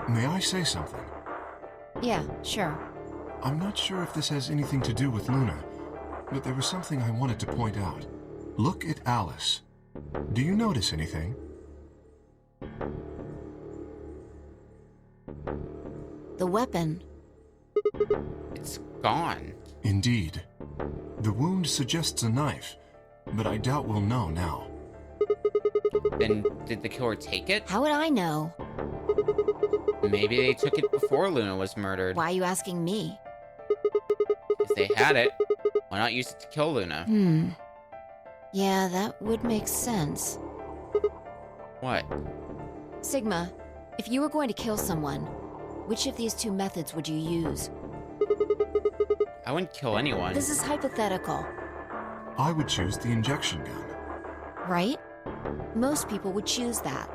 May I say something? Yeah, sure. I'm not sure if this has anything to do with Luna, but there was something I wanted to point out. Look at Alice. Do you notice anything? The weapon. It's gone. Indeed. The wound suggests a knife, but I doubt we'll know now. Then did the killer take it? How would I know? Maybe they took it before Luna was murdered. Why are you asking me? If they had it, why not use it to kill Luna? Yeah, that would make sense. What? Sigma, if you were going to kill someone, which of these two methods would you use? I wouldn't kill anyone. This is hypothetical. I would choose the injection gun. Right? Most people would choose that.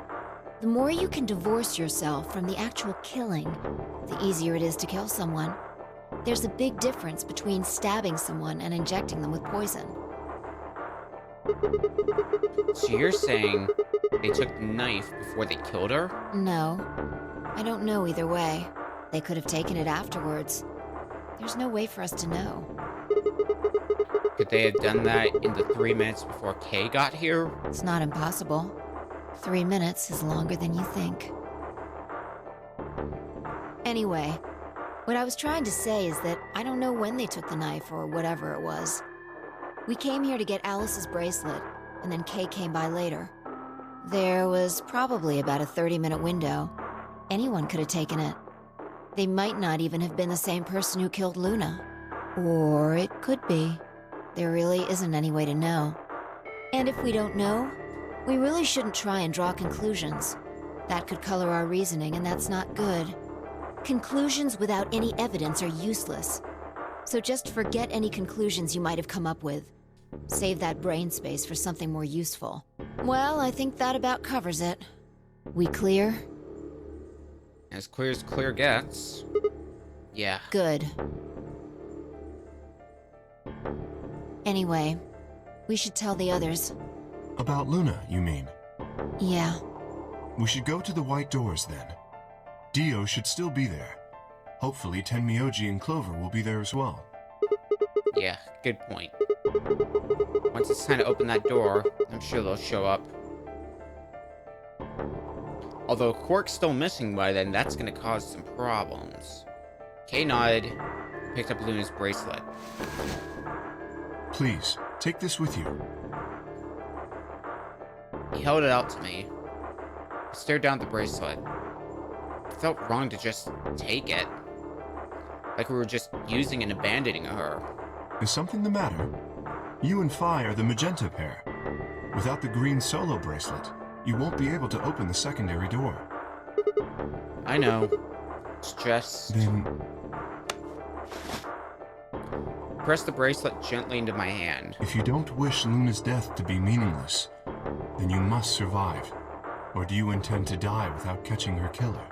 The more you can divorce yourself from the actual killing, the easier it is to kill someone. There's a big difference between stabbing someone and injecting them with poison. So you're saying they took the knife before they killed her? No. I don't know either way. They could have taken it afterwards. There's no way for us to know. Could they have done that in the 3 minutes before Kay got here? It's not impossible. 3 minutes is longer than you think. Anyway, what I was trying to say is that I don't know when they took the knife or whatever it was. We came here to get Alice's bracelet, and then Kay came by later. There was probably about a 30-minute window. Anyone could have taken it. They might not even have been the same person who killed Luna. Or it could be. There really isn't any way to know. And if we don't know, we really shouldn't try and draw conclusions. That could color our reasoning, and that's not good. Conclusions without any evidence are useless. So just forget any conclusions you might have come up with. Save that brain space for something more useful. Well, I think that about covers it. We clear? As clear gets. Yeah. Good. Anyway, we should tell the others. About Luna, you mean? Yeah. We should go to the white doors then. Dio should still be there. Hopefully Tenmyoji and Clover will be there as well. Yeah, good point. Once it's time to open that door, I'm sure they'll show up. Although Quark's still missing by then, that's gonna cause some problems. Kay nodded, picked up Luna's bracelet. Please, take this with you. He held it out to me. I stared down at the bracelet. It felt wrong to just take it. Like we were just using and abandoning her. Is something the matter? You and Phi are the magenta pair. Without the green solo bracelet, you won't be able to open the secondary door. I know. It's just... Then... Press the bracelet gently into my hand. If you don't wish Luna's death to be meaningless, then you must survive. Or do you intend to die without catching her killer?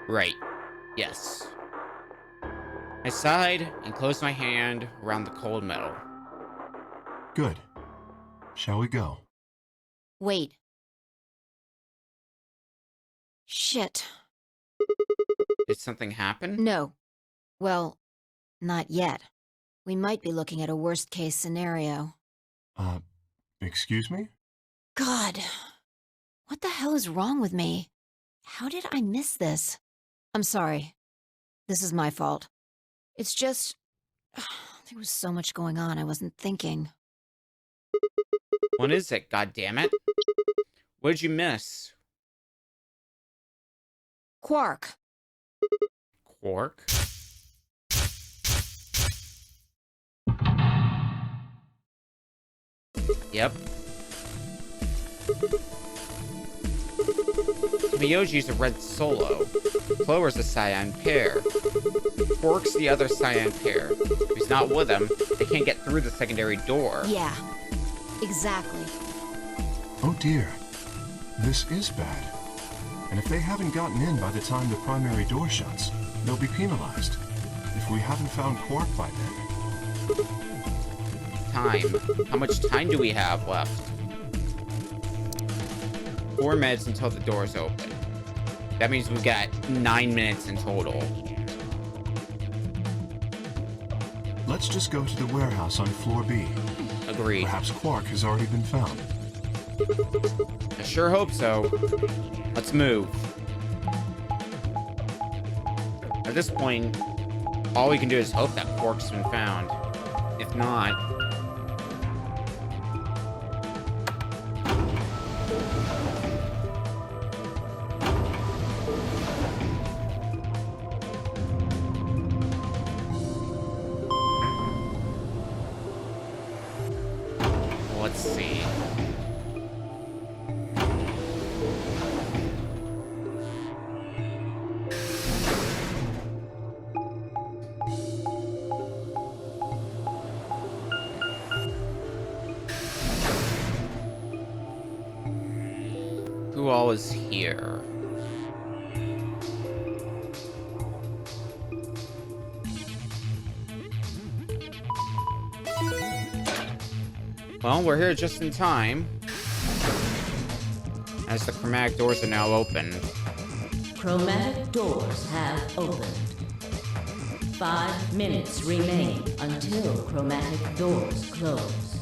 Right. Yes. I sighed and closed my hand around the cold metal. Good. Shall we go? Wait. Shit. Did something happen? No. Well, not yet. We might be looking at a worst-case scenario. Excuse me? God. What the hell is wrong with me? How did I miss this? I'm sorry. This is my fault. It's just... there was so much going on, I wasn't thinking. What is it, goddammit? What did you miss? Quark. Quark? Yep. Miyoji's a red solo. Clover's a cyan pair. Quark's the other cyan pair. If he's not with them, they can't get through the secondary door. Yeah, exactly. Oh dear. This is bad. And if they haven't gotten in by the time the primary door shuts, they'll be penalized. If we haven't found Quark by then. Time. How much time do we have left? 4 minutes until the doors open. That means we've got 9 minutes in total. Let's just go to the warehouse on floor B. Agreed. Perhaps Quark has already been found. I sure hope so. Let's move. At this point, all we can do is hope that Quark's been found. If not... Let's see. Who all is here? Well, we're here just in time, as the chromatic doors are now open. Chromatic doors have opened. 5 minutes remain until chromatic doors close.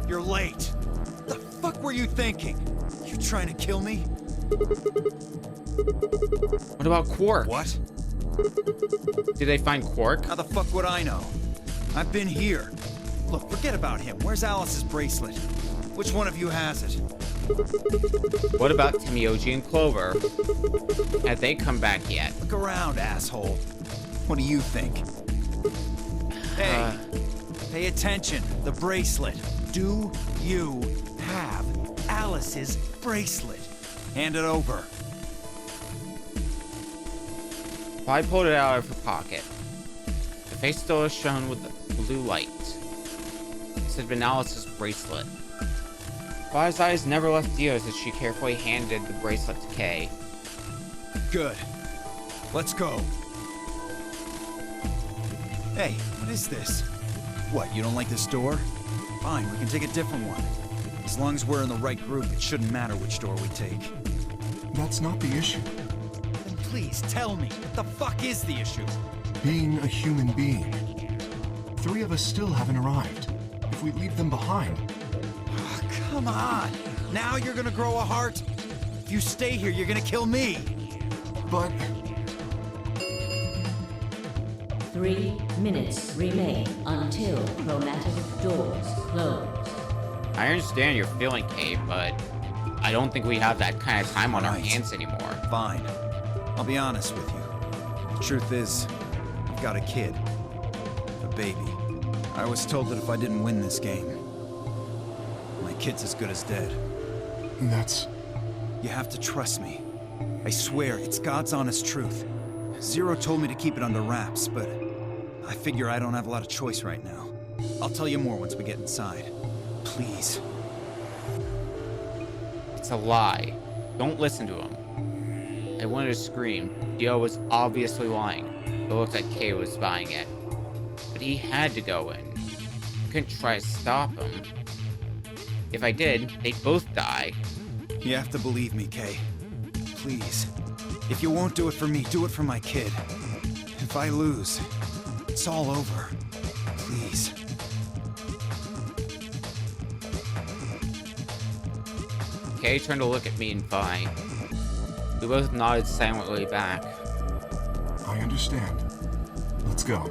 You're late. The fuck were you thinking? You trying to kill me? What about Quark? What? Did they find Quark? How the fuck would I know? I've been here. Look, forget about him. Where's Alice's bracelet? Which one of you has it? What about Timioji and Clover? Have they come back yet? Look around, asshole. What do you think? Hey, pay attention. The bracelet. Do you have Alice's bracelet? Hand it over. I pulled it out of her pocket. The face still is shown with the blue light. This had been Alice's bracelet. Fi's eyes never left Dio's as she carefully handed the bracelet to Kay. Good. Let's go. Hey, what is this? What, you don't like this door? Fine, we can take a different one. As long as we're in the right group, it shouldn't matter which door we take. That's not the issue. Then please tell me, what the fuck is the issue? Being a human being. 3 of us still haven't arrived. If we leave them behind... Oh, come on! Now you're gonna grow a heart? If you stay here, you're gonna kill me! But... 3 minutes remain until chromatic doors close. I understand your feeling, Kay, but I don't think we have that kind of time on our hands anymore. Fine. I'll be honest with you. The truth is, I've got a kid. A baby. I was told that if I didn't win this game, my kid's as good as dead. That's... You have to trust me. I swear, it's God's honest truth. Zero told me to keep it under wraps, but I figure I don't have a lot of choice right now. I'll tell you more once we get inside. Please. It's a lie. Don't listen to him. I wanted to scream. Dio was obviously lying. It looked like Kay was buying it. But he had to go in. I couldn't try to stop him. If I did, they'd both die. You have to believe me, Kay. Please. If you won't do it for me, do it for my kid. If I lose, it's all over. Please. Kay turned to look at me and Vi. We both nodded silently back. I understand. Let's go.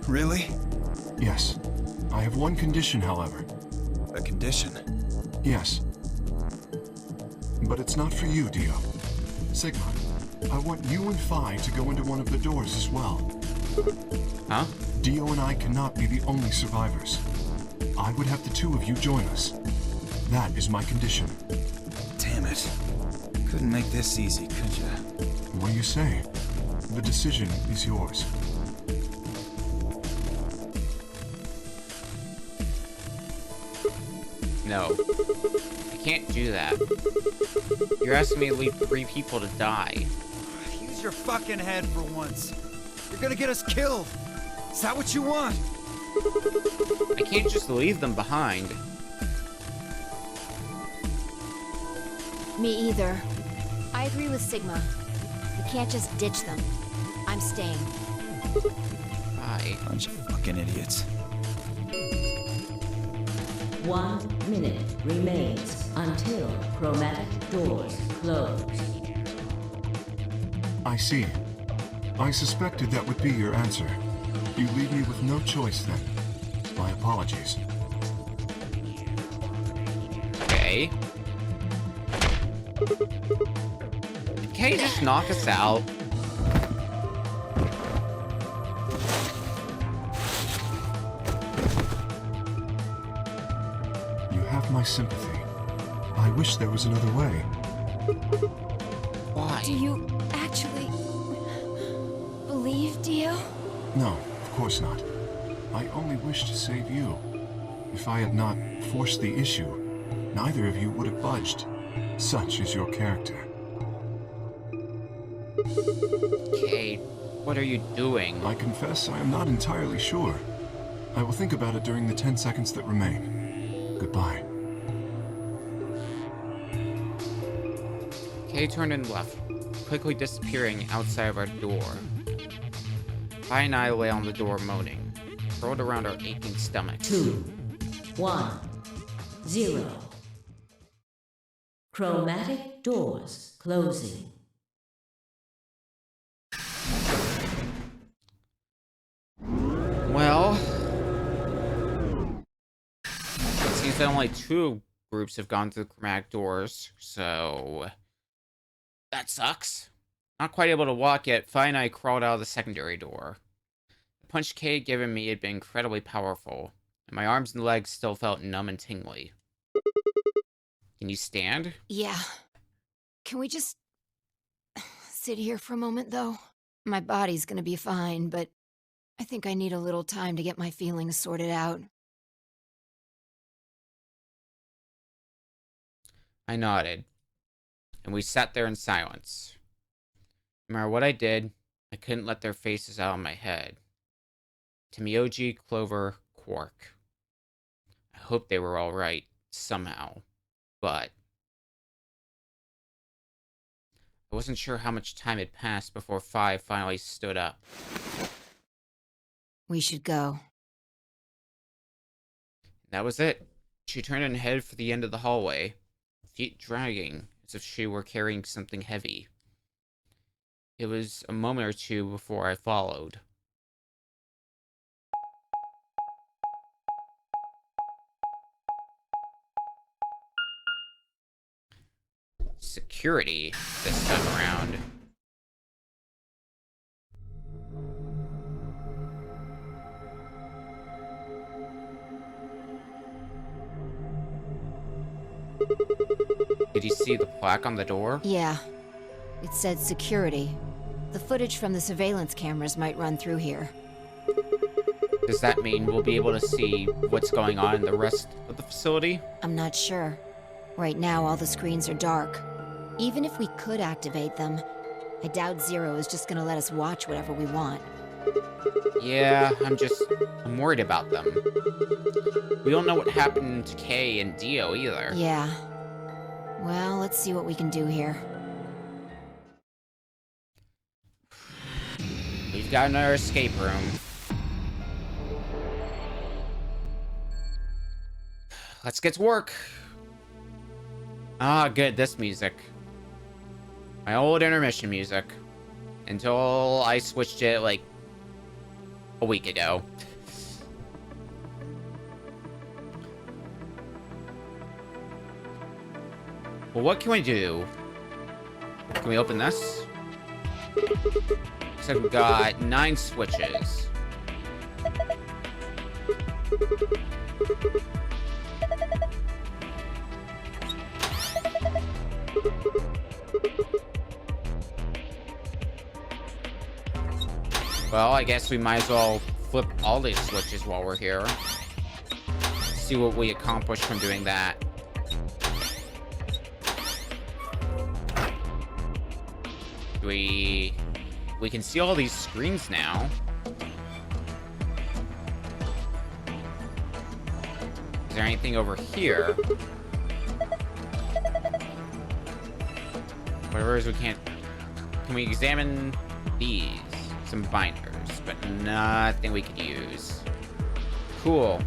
Really? Yes. I have one condition, however. A condition? Yes. But it's not for you, Dio. Sigma, I want you and Phi to go into one of the doors as well. Huh? Dio and I cannot be the only survivors. I would have the 2 of you join us. That is my condition. Damn it. Couldn't make this easy, could ya? What do you say? The decision is yours. No. I can't do that. You're asking me to leave 3 people to die. Use your fucking head for once. You're gonna get us killed. Is that what you want? I can't just leave them behind. Me either. I agree with Sigma. We can't just ditch them. I'm staying. Bye. Bunch of fucking idiots. 1 minute remains until chromatic doors close. I see. I suspected that would be your answer. You leave me with no choice then. My apologies. Okay. Did Kay just knock us out? You have my sympathy. I wish there was another way. Why? Do you actually believe, Dio? No, of course not. I only wish to save you. If I had not forced the issue, neither of you would have budged. Such is your character. Kay, what are you doing? I confess I am not entirely sure. I will think about it during the 10 seconds that remain. Goodbye. Kay turned and left, quickly disappearing outside of our door. Vi and I lay on the door moaning, curled around our aching stomachs. 2, 1, 0. Chromatic doors closing. Well, that only 2 groups have gone through the chromatic doors, so that sucks. Not quite able to walk yet, finally I crawled out of the secondary door. The punch Kay had given me had been incredibly powerful, and my arms and legs still felt numb and tingly. Can you stand? Yeah. Can we just sit here for a moment, though? My body's gonna be fine, but I think I need a little time to get my feelings sorted out. I nodded, and we sat there in silence. No matter what I did, I couldn't let their faces out of my head. Timioji, Clover, Quark. I hoped they were all right, somehow, but I wasn't sure how much time had passed before 5 finally stood up. We should go. That was it. She turned and headed for the end of the hallway, feet dragging as if she were carrying something heavy. It was a moment or two before I followed. Security this time around. Did you see the plaque on the door? Yeah. It said security. The footage from the surveillance cameras might run through here. Does that mean we'll be able to see what's going on in the rest of the facility? I'm not sure. Right now, all the screens are dark. Even if we could activate them, I doubt Zero is just gonna let us watch whatever we want. Yeah, I'm worried about them. We don't know what happened to Kay and Dio either. Yeah. Well, let's see what we can do here. We've got another escape room. Let's get to work. Ah, good, this music. My old intermission music. Until I switched it, like, a week ago. Well, what can we do? Can we open this? So we've got 9 switches. Well, I guess we might as well flip all these switches while we're here. See what we accomplish from doing that. We can see all these screens now. Is there anything over here? Whatever it is we can't... Can we examine these? Some binders, but nothing we could use. Cool.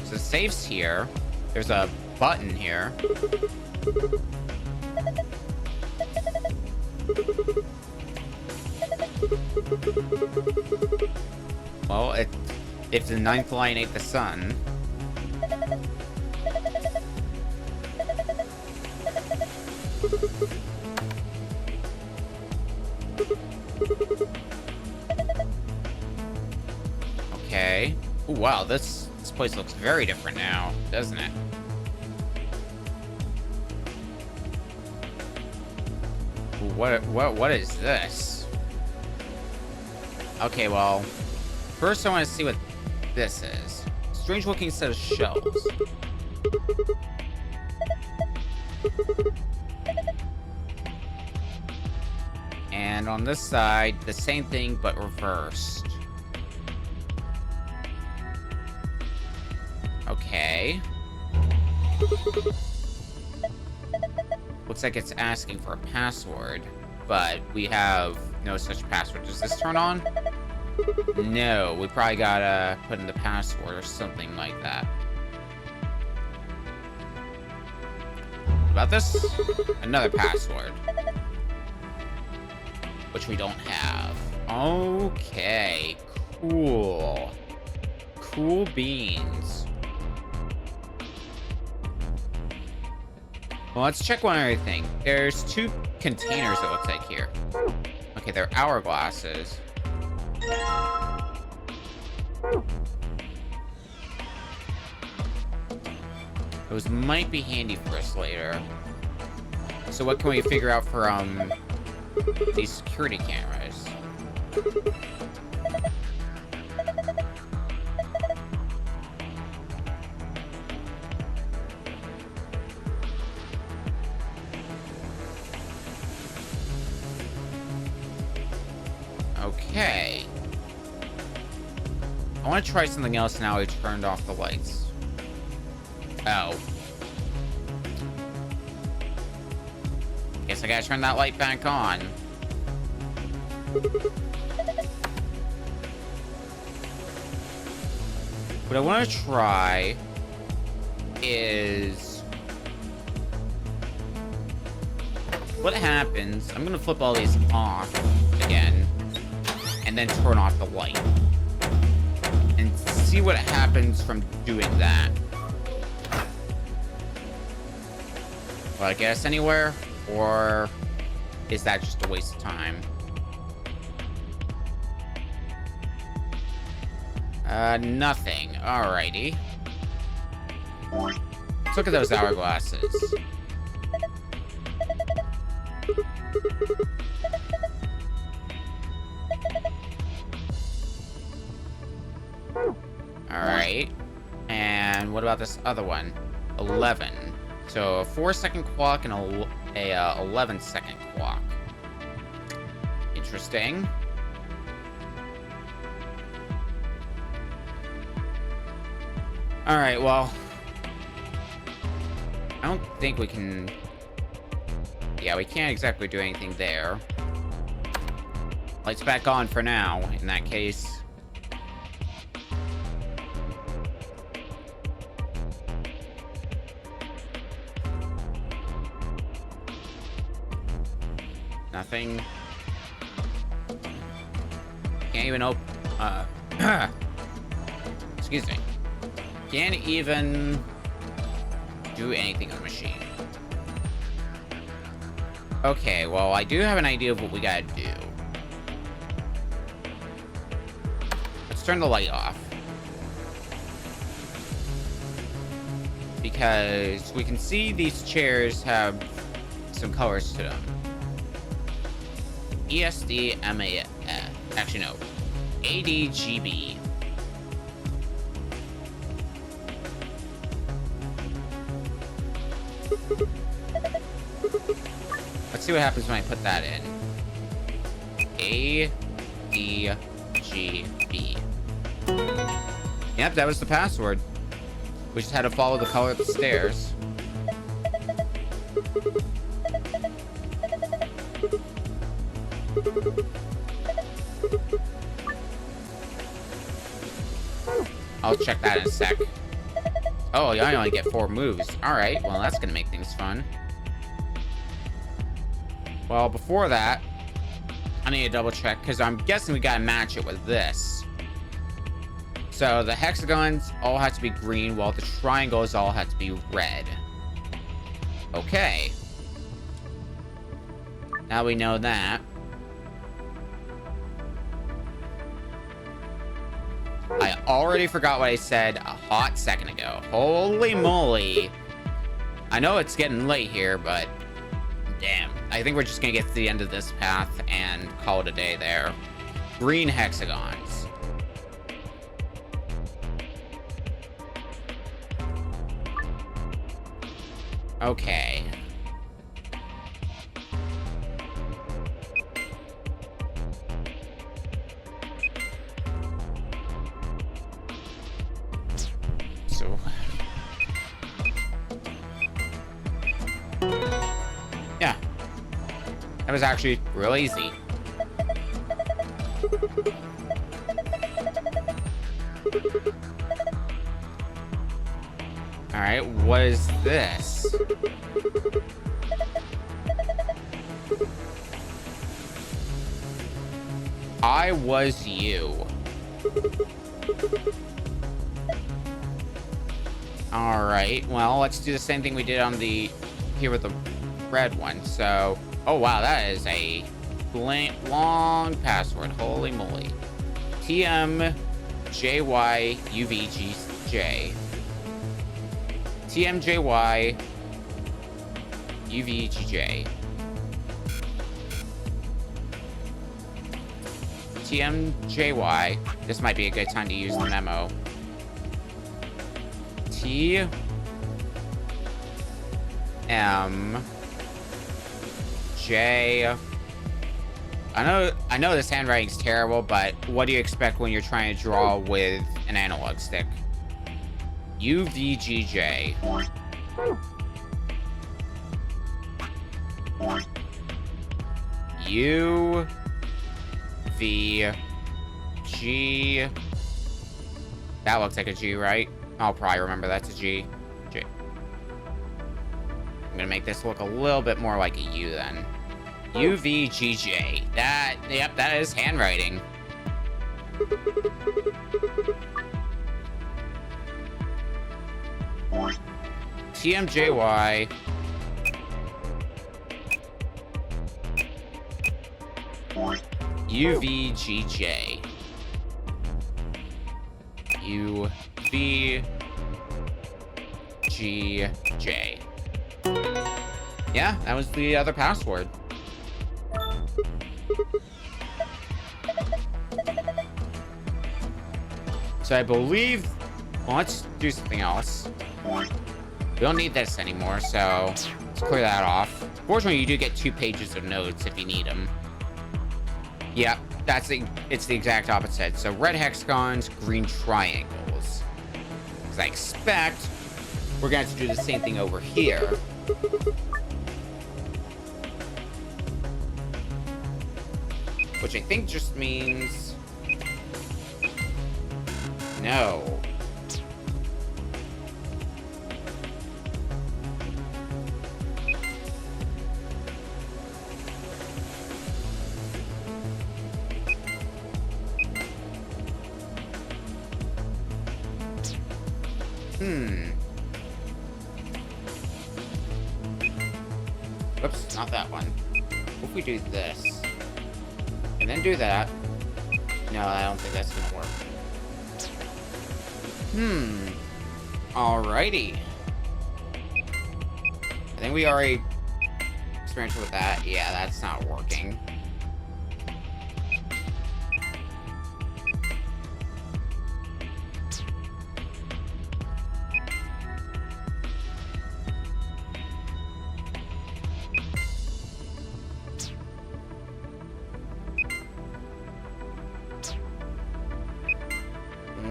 So safe's here. There's a button here. Well, if the 9th line ate the sun. Okay. Ooh, wow, this place looks very different now, doesn't it? Ooh, what is this? Okay, well, first I want to see what this is. Strange looking set of shelves. And on this side, the same thing but reversed. Okay. Looks like it's asking for a password, but we have no such password. Does this turn on? No, we probably gotta put in the password or something like that. About this? Another password. Which we don't have. Okay, cool. Cool beans. Well, let's check one other thing. There's 2 containers, it looks like, here. Okay, they're hourglasses. Those might be handy for us later. So what can we figure out for, these security cameras? Okay. I want to try something else now we turned off the lights. Oh. Guess I gotta turn that light back on. What I want to try is... what happens... I'm gonna flip all these off again. And then turn off the light. And see what happens from doing that. Will I guess anywhere? Or is that just a waste of time? Nothing. Alrighty. Let's look at those hourglasses. Alright. And what about this other one? 11. So a 4-second clock and a 11-second clock. Interesting. Alright, well... I don't think we can... Yeah, we can't exactly do anything there. Lights back on for now, in that case. Nothing. Can't even open... excuse me. Can't even do anything on the machine. Okay, well, I do have an idea of what we gotta do. Let's turn the light off. Because we can see these chairs have some colors to them. ESD, MA, actually no, ADGB. Let's see what happens when I put that in. ADGB. Yep, that was the password. We just had to follow the color of the stairs. I'll check that in a sec. Oh, I only get 4 moves. Alright, well, that's gonna make things fun. Well, before that, I need to double check, because I'm guessing we gotta match it with this. So, the hexagons all have to be green, while the triangles all have to be red. Okay. Now we know that. I already forgot what I said a hot second ago. Holy moly. I know it's getting late here, but damn. I think we're just gonna get to the end of this path and call it a day there. Green hexagons. Okay. So... yeah. That was actually real easy. Alright, what is this? I was you. Alright, well, let's do the same thing we did on the... here with the red one. So... oh, wow, that is a long password. Holy moly. TMJYUVGJ. TMJYUVGJ. TMJY. This might be a good time to use the memo. TM. J. I know this handwriting's terrible, but what do you expect when you're trying to draw with an analog stick? UVGJ. UVG. That looks like a G, right? I'll probably remember that's a G. J. I'm gonna make this look a little bit more like a U then. UVGJ. Yep, that is handwriting. TMJY. UVGJ. UVGJ. Yeah, that was the other password. So I believe... well, let's do something else. We don't need this anymore, so let's clear that off. Fortunately, you do get 2 pages of notes if you need them. Yep, it's the exact opposite. So red hexagons, green triangles. As I expect, we're going to have to do the same thing over here. Which I think just means... no. Whoops, not that one. What if we do this? And then do that. No, I don't think that's gonna work. Alrighty. I think we already experienced with that. Yeah, that's not working.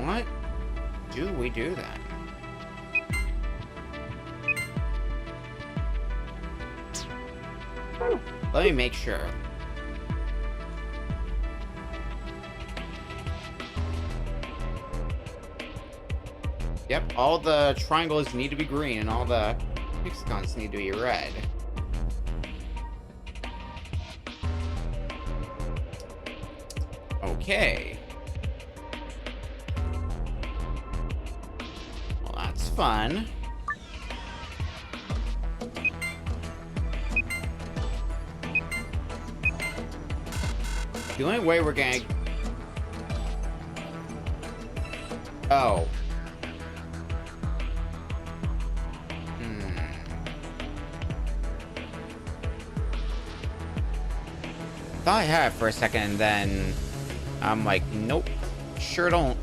What do we do then? Let me make sure. Yep, all the triangles need to be green and all the hexagons need to be red. Okay. Well, that's fun. The only way we're gonna... oh. I thought I had it for a second, and then I'm like, nope, sure don't.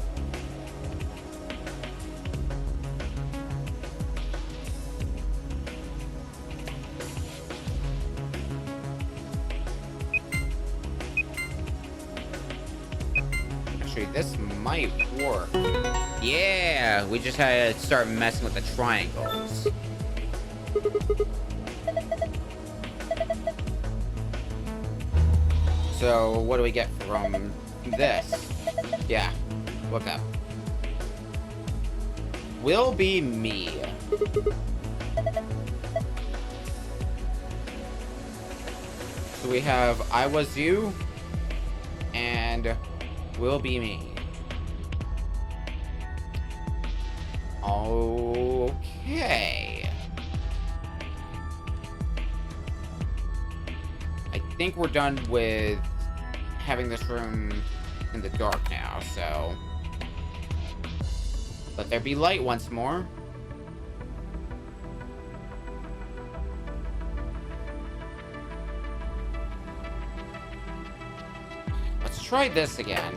Actually, this might work. Yeah, we just had to start messing with the triangles. So, what do we get from this? Yeah, look up. Will be me. So we have I was you and will be me. Okay. I think we're done with having this room in the dark now, so... Let there be light once more. Let's try this again.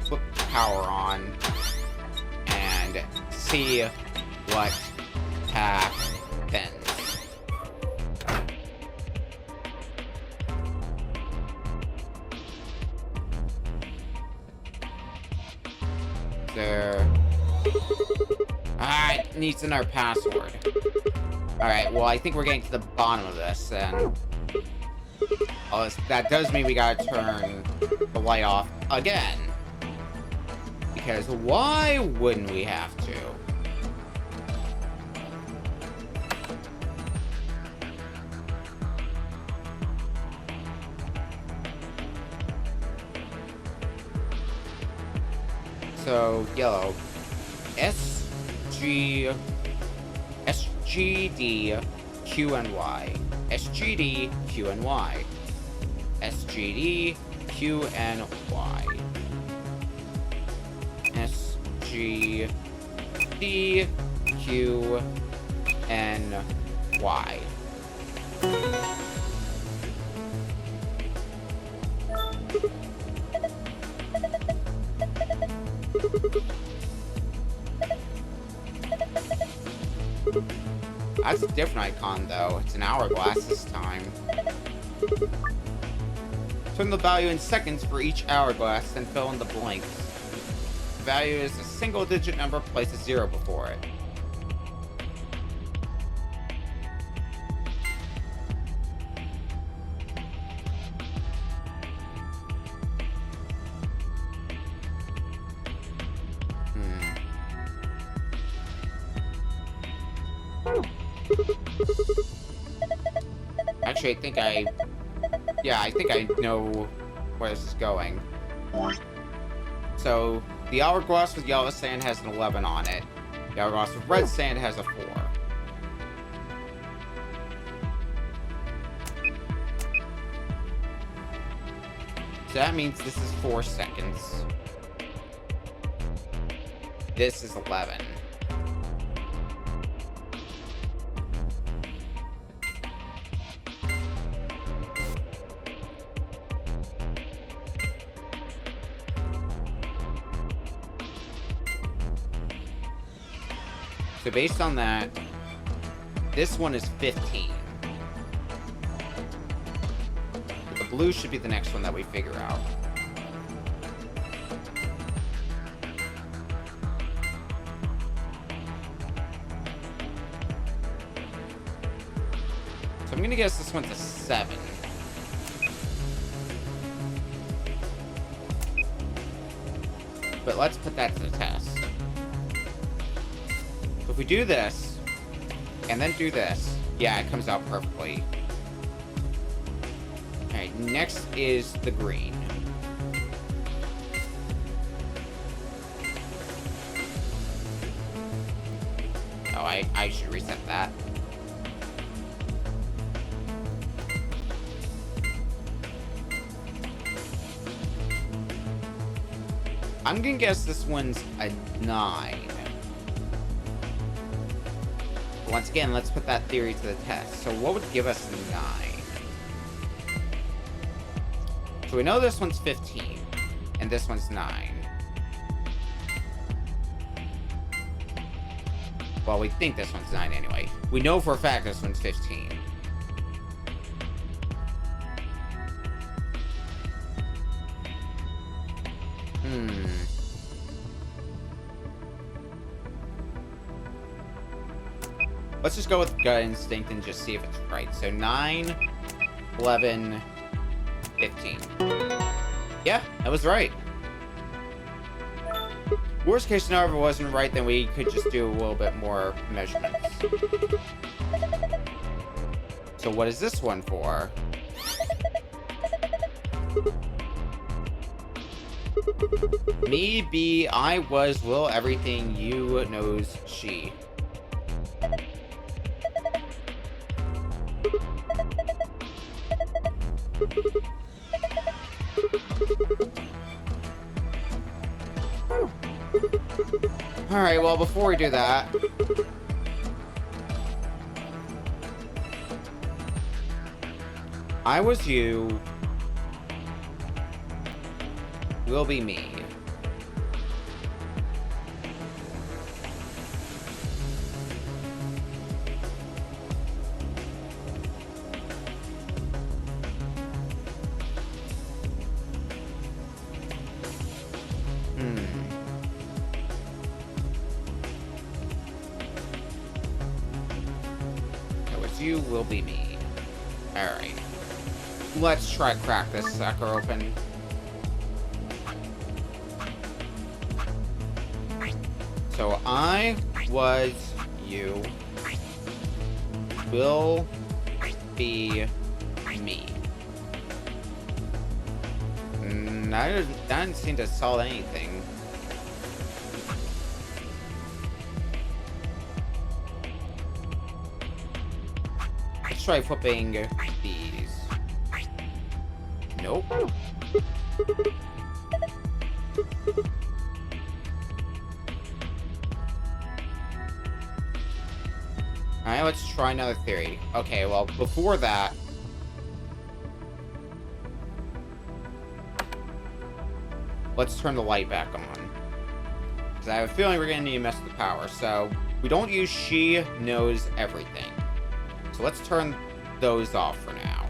Put power on and see what happens. There. Ah, it needs another password. Alright, well, I think we're getting to the bottom of this, then. Oh, that does mean we gotta turn the light off again. Because why wouldn't we have to? So, yellow. S, G, D, Q, and Y. SGD, Q, and Y. SGD, Q, and Y. SGD, Q, and Y. That's a different icon, though. It's an hourglass this time. Turn the value in seconds for each hourglass, then fill in the blanks. The value is a single-digit number, place a 0 before it. Actually, I think I know where this is going. So, the hourglass with yellow sand has an 11 on it. The hourglass with red sand has a 4. So that means this is 4 seconds. This is 11. So based on that, this one is 15. But the blue should be the next one that we figure out. So I'm gonna guess this one's a 7. But let's put that to the test. If we do this, and then do this, yeah, it comes out perfectly. Alright, next is the green. Oh, I should reset that. I'm gonna guess this one's a 9. Once again, let's put that theory to the test. So what would give us a 9? So we know this one's 15, and this one's 9. Well, we think this one's 9 anyway. We know for a fact this one's 15. Let's just go with gut instinct and just see if it's right. So 9, 11, 15. Yeah, that was right. Worst case scenario, if it wasn't right, then we could just do a little bit more measurements. So what is this one for? Me, be, I, was, will, everything, you, knows, she. Alright, well, before we do that... I was you... will be me. That was you, will be me. Alright. Let's try to crack this sucker open. So I was you, will be me. That doesn't seem to solve anything. Let's try flipping these. Nope. Alright, let's try another theory. Okay, well, before that... let's turn the light back on. Because I have a feeling we're going to need to mess with the power. So, we don't use she knows everything. So let's turn those off for now.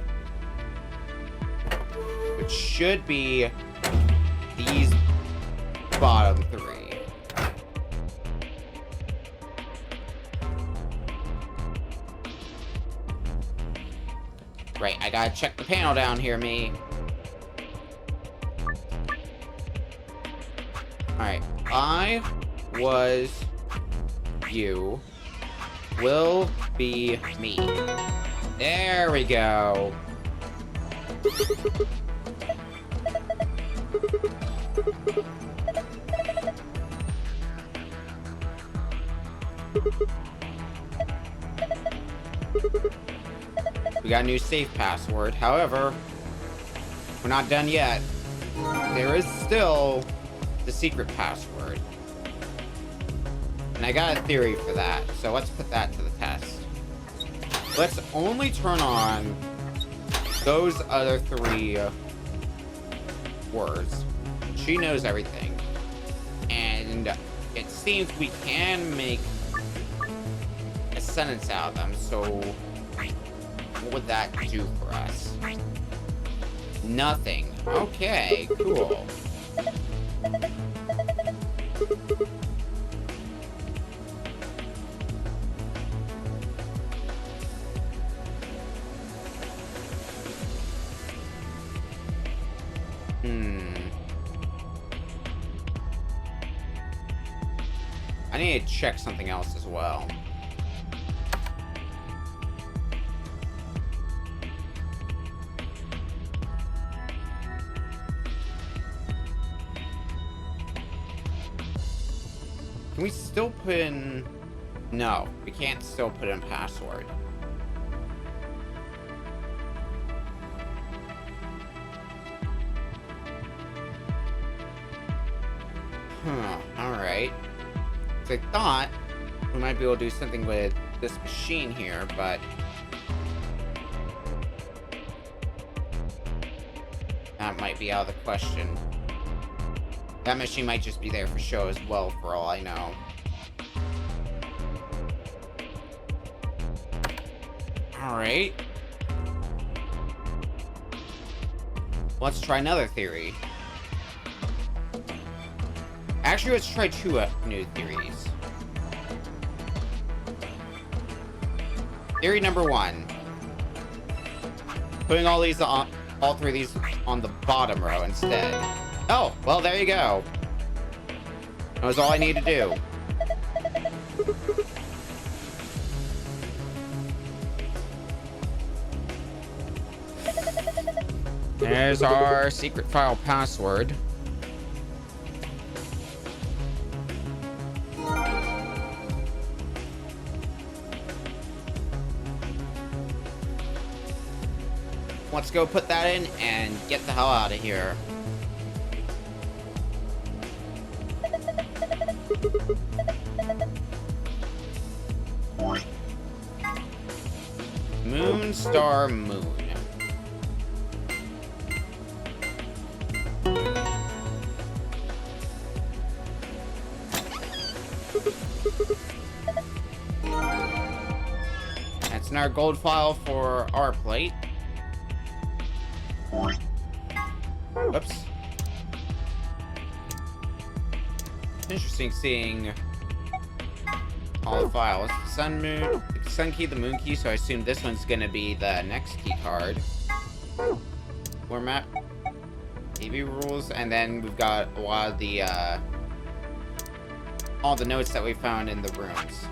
Which should be these bottom three. Right, I gotta check the panel down here, me. Alright, I was you, will be me. There we go. We got a new safe password. However, we're not done yet. There is still the secret password. And I got a theory for that, so let's put that to the test. Let's only turn on those other three words. She knows everything. And it seems we can make a sentence out of them, so what would that do for us? Nothing. Okay, cool. I need to check something else as well. Can we still put in... No, we can't still put in password. Alright. So I thought we might be able to do something with this machine here, but... that might be out of the question. That machine might just be there for show as well, for all I know. Alright. Let's try another theory. Actually, let's try two new theories. Theory number one. Putting all these on, all three of these on the bottom row instead. Oh, well, there you go. That was all I need to do. There's our secret file password. Let's go put that in and get the hell out of here. Moon, star, moon. That's in our gold file for our plate. Whoops. Interesting seeing all the files. Sun, moon, sun key, the moon key, so I assume this one's gonna be the next key card. Format. AV rules, and then we've got a lot of the, all the notes that we found in the rooms.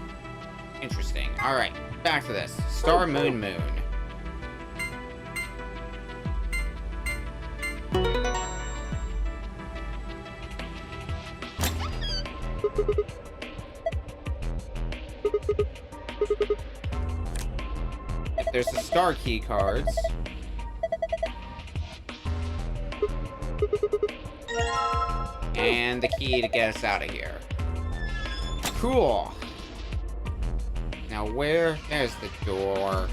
Interesting. Alright, back to this. Star, moon, moon. There's the star key cards. And the key to get us out of here. Cool. Now where? There's the door.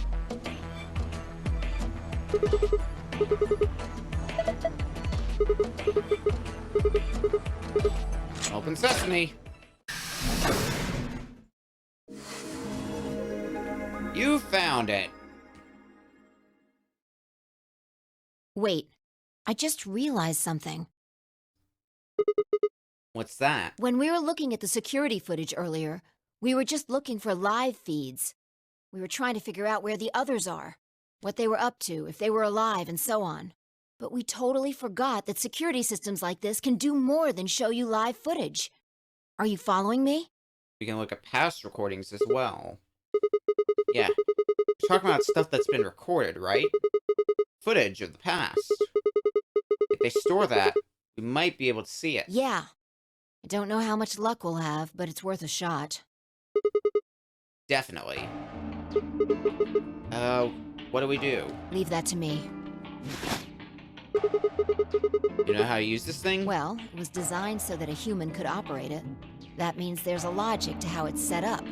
Open sesame. You found it. Wait, I just realized something. What's that? When we were looking at the security footage earlier, we were just looking for live feeds. We were trying to figure out where the others are, what they were up to, if they were alive, and so on. But we totally forgot that security systems like this can do more than show you live footage. Are you following me? We can look at past recordings as well. Yeah. We're talking about stuff that's been recorded, right? Footage of the past. If they store that, we might be able to see it. Yeah. I don't know how much luck we'll have, but it's worth a shot. Definitely. What do we do? Leave that to me. You know how to use this thing? Well, it was designed so that a human could operate it. That means there's a logic to how it's set up.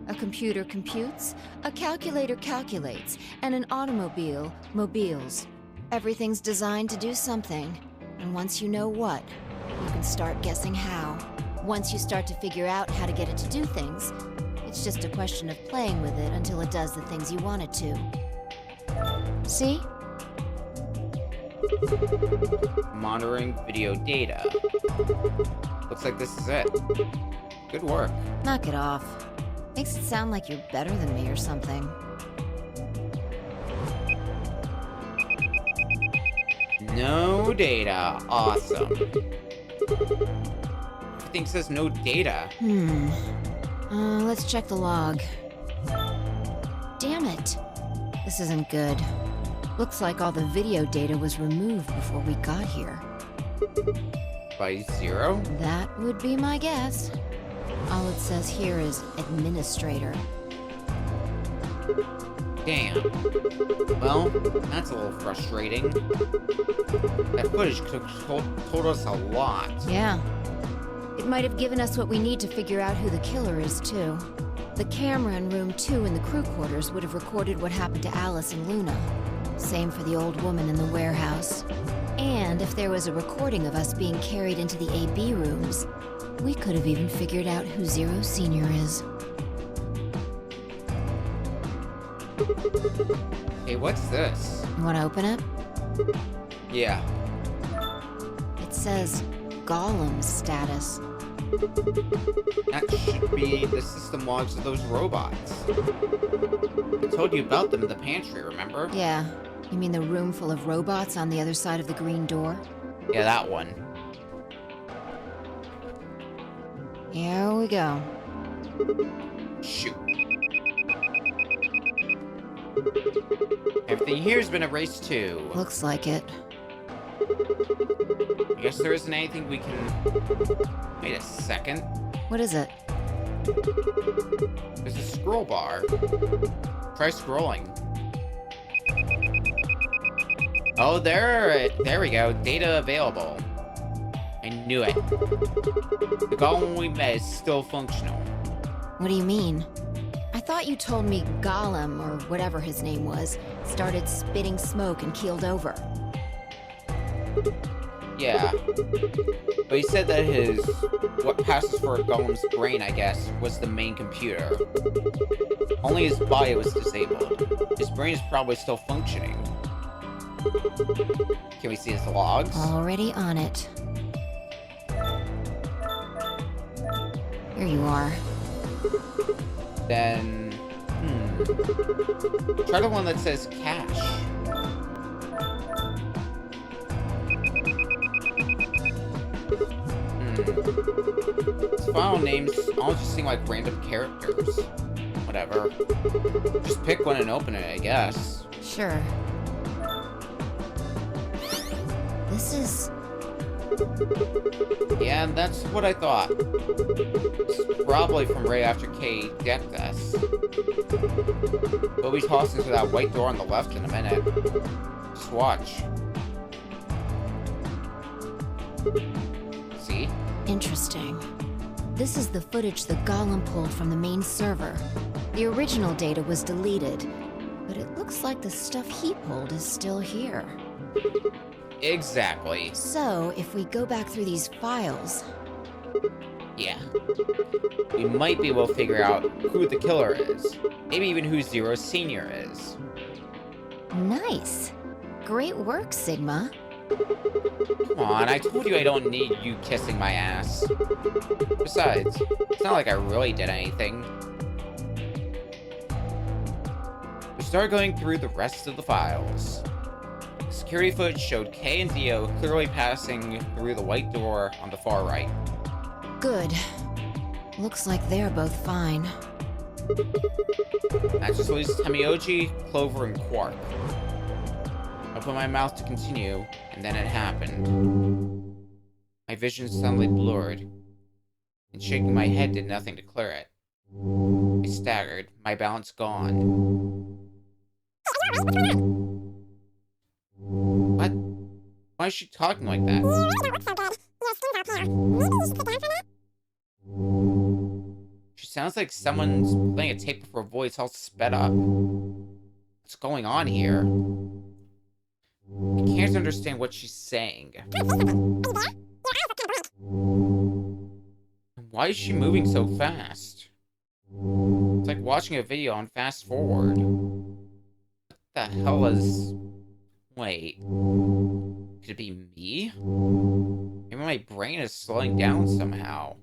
A computer computes, a calculator calculates, and an automobile mobiles. Everything's designed to do something, and once you know what, you can start guessing how. Once you start to figure out how to get it to do things, it's just a question of playing with it until it does the things you want it to. See? Monitoring video data. Looks like this is it. Good work. Knock it off. Makes it sound like you're better than me or something. No data. Awesome. Everything says no data. Let's check the log. Damn it. This isn't good. Looks like all the video data was removed before we got here. By 0? That would be my guess. All it says here is administrator. Damn. Well, that's a little frustrating. That footage could have told us a lot. Yeah. It might have given us what we need to figure out who the killer is, too. The camera in room 2 in the crew quarters would have recorded what happened to Alice and Luna. Same for the old woman in the warehouse. And if there was a recording of us being carried into the AB rooms, we could have even figured out who Zero Senior is. Hey, what's this? You want to open it? Yeah. It says Golem status. That should be the system logs of those robots. I told you about them in the pantry, remember? Yeah. You mean the room full of robots on the other side of the green door? Yeah, that one. Here we go. Shoot. Everything here's been erased too. Looks like it. I guess there isn't anything we can... Wait a second. What is it? There's a scroll bar. Try scrolling. Oh, there we go. Data available. I knew it. The golem we met is still functional. What do you mean? I thought you told me Gollum, or whatever his name was, started spitting smoke and keeled over. Yeah. But he said that what passes for a golem's brain, I guess, was the main computer. Only his body was disabled. His brain is probably still functioning. Can we see his logs? Already on it. Here you are. Then... Try the one that says cash. His file names all just seem like random characters. Whatever. Just pick one and open it, I guess. Sure. This is... Yeah, that's what I thought. This is probably from right after Kay decked us. We'll be tossed into that white door on the left in a minute. Just watch. See? Interesting. This is the footage the Golem pulled from the main server. The original data was deleted, but it looks like the stuff he pulled is still here. Exactly. So, if we go back through these files... Yeah. We might be able to figure out who the killer is. Maybe even who Zero Senior is. Nice. Great work, Sigma. Come on, I told you I don't need you kissing my ass. Besides, it's not like I really did anything. We started going through the rest of the files. The security footage showed Kay and Dio clearly passing through the white door on the far right. Good. Looks like they're both fine. That just leaves Tamioji, Clover, and Quark. I opened my mouth to continue, and then it happened. My vision suddenly blurred, and shaking my head did nothing to clear it. I staggered, my balance gone. What? Why is she talking like that? She sounds like someone's playing a tape of her voice all sped up. What's going on here? I can't understand what she's saying. Why is she moving so fast? It's like watching a video on fast forward. What the hell is... Wait. Could it be me? Maybe my brain is slowing down somehow.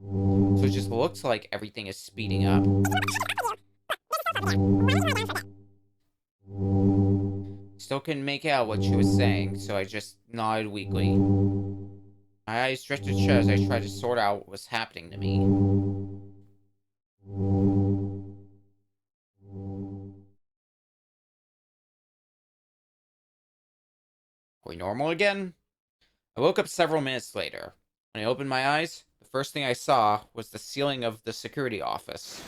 So it just looks like everything is speeding up. Still couldn't make out what she was saying, so I just nodded weakly. My eyes drifted shut as I tried to sort out what was happening to me. Are we normal again? I woke up several minutes later. When I opened my eyes, the first thing I saw was the ceiling of the security office.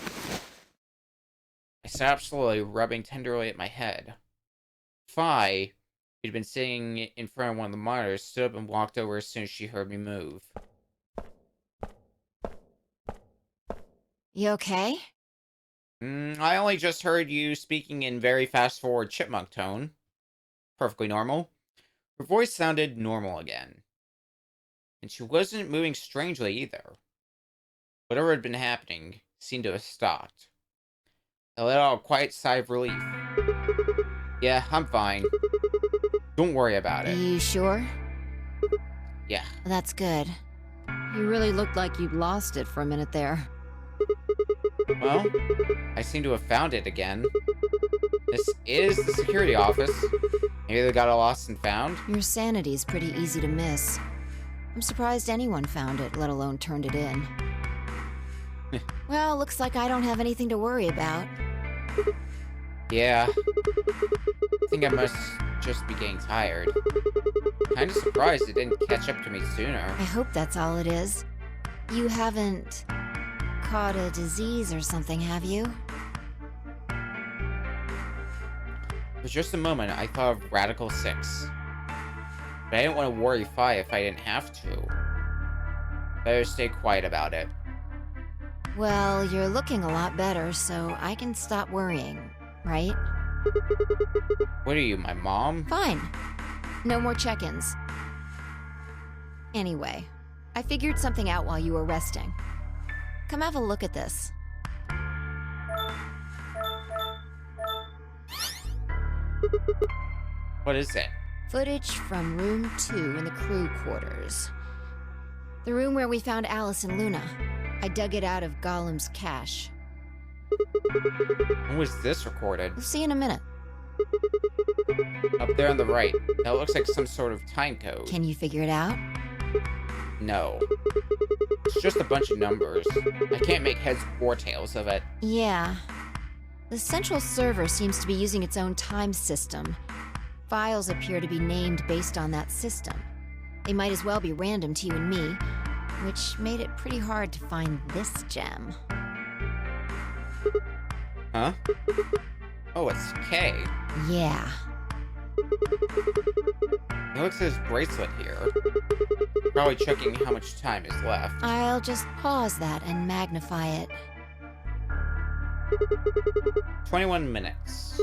I sat up slowly, rubbing tenderly at my head. Fi, who'd been sitting in front of one of the monitors, stood up and walked over as soon as she heard me move. You okay? I only just heard you speaking in very fast-forward chipmunk tone. Perfectly normal. Her voice sounded normal again. And she wasn't moving strangely either. Whatever had been happening seemed to have stopped. I let out a quiet sigh of relief. Yeah, I'm fine. Don't worry about it. You sure? Yeah. That's good. You really looked like you'd lost it for a minute there. Well, I seem to have found it again. This is the security office. Maybe they got it lost and found? Your sanity's pretty easy to miss. I'm surprised anyone found it, let alone turned it in. Well, looks like I don't have anything to worry about. Yeah. I think I must just be getting tired. Kinda surprised it didn't catch up to me sooner. I hope that's all it is. You haven't caught a disease or something, have you? For just a moment, I thought of Radical 6. But I didn't want to worry Fi if I didn't have to. Better stay quiet about it. Well, you're looking a lot better, so I can stop worrying, right? What are you, my mom? Fine. No more check-ins. Anyway, I figured something out while you were resting. Come have a look at this. What is it? Footage from room 2 in the crew quarters. The room where we found Alice and Luna. I dug it out of Gollum's cache. When was this recorded? We'll see in a minute. Up there on the right. That looks like some sort of time code. Can you figure it out? No. It's just a bunch of numbers. I can't make heads or tails of it. Yeah. The central server seems to be using its own time system. Files appear to be named based on that system. They might as well be random to you and me, which made it pretty hard to find this gem. Huh? Oh, it's K. Yeah. He looks at his bracelet here. Probably checking how much time is left. I'll just pause that and magnify it. 21 minutes.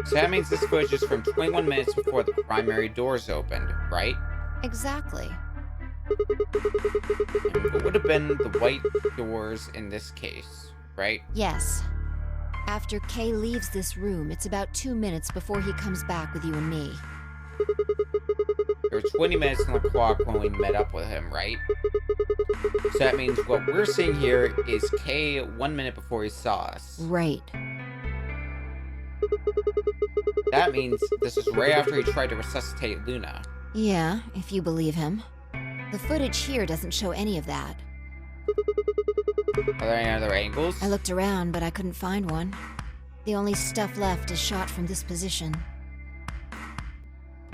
So that means this footage is from 21 minutes before the primary doors opened, right? Exactly. And it would have been the white doors in this case, right? Yes. After Kay leaves this room, it's about 2 minutes before he comes back with you and me. There were 20 minutes on the clock when we met up with him, right? So that means what we're seeing here is Kay 1 minute before he saw us. Right. That means this is right after he tried to resuscitate Luna. Yeah, if you believe him. The footage here doesn't show any of that. Are there any other angles? I looked around, but I couldn't find one. The only stuff left is shot from this position.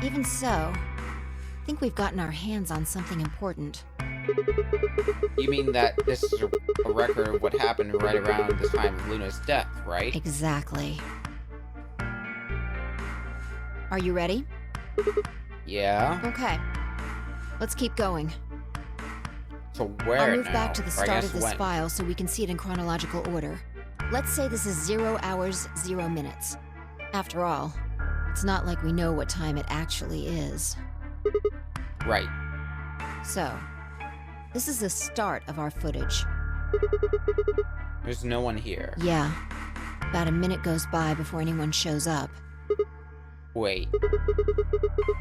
Even so, I think we've gotten our hands on something important. You mean that this is a record of what happened right around the time of Luna's death, right? Exactly. Are you ready? Yeah. Okay. Let's keep going. So where I'll move now? back to the Or I start guess of this when? file so we can see it in chronological order. Let's say this is 0 hours, 0 minutes. After all, it's not like we know what time it actually is. Right. So, this is the start of our footage. There's no one here. Yeah. About a minute goes by before anyone shows up. Wait.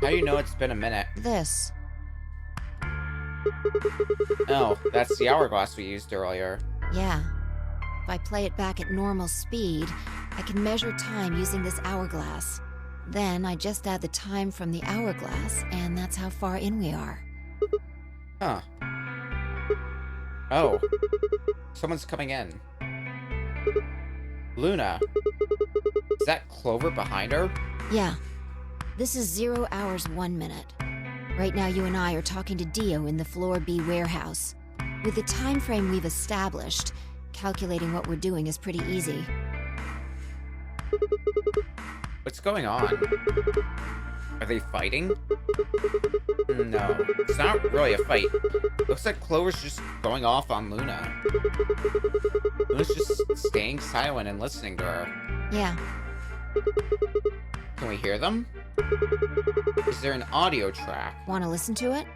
How do you know it's been a minute? This. Oh, that's the hourglass we used earlier. Yeah. If I play it back at normal speed, I can measure time using this hourglass. Then I just add the time from the hourglass, and that's how far in we are. Huh. Oh. Someone's coming in. Luna. Is that Clover behind her? Yeah. This is 0 hours, 1 minute. Right now you and I are talking to Dio in the Floor B warehouse. With the time frame we've established, calculating what we're doing is pretty easy. What's going on? Are they fighting? No, it's not really a fight. Looks like Clover's just going off on Luna. Luna's just staying silent and listening to her. Yeah. Can we hear them? Is there an audio track? Want to listen to it?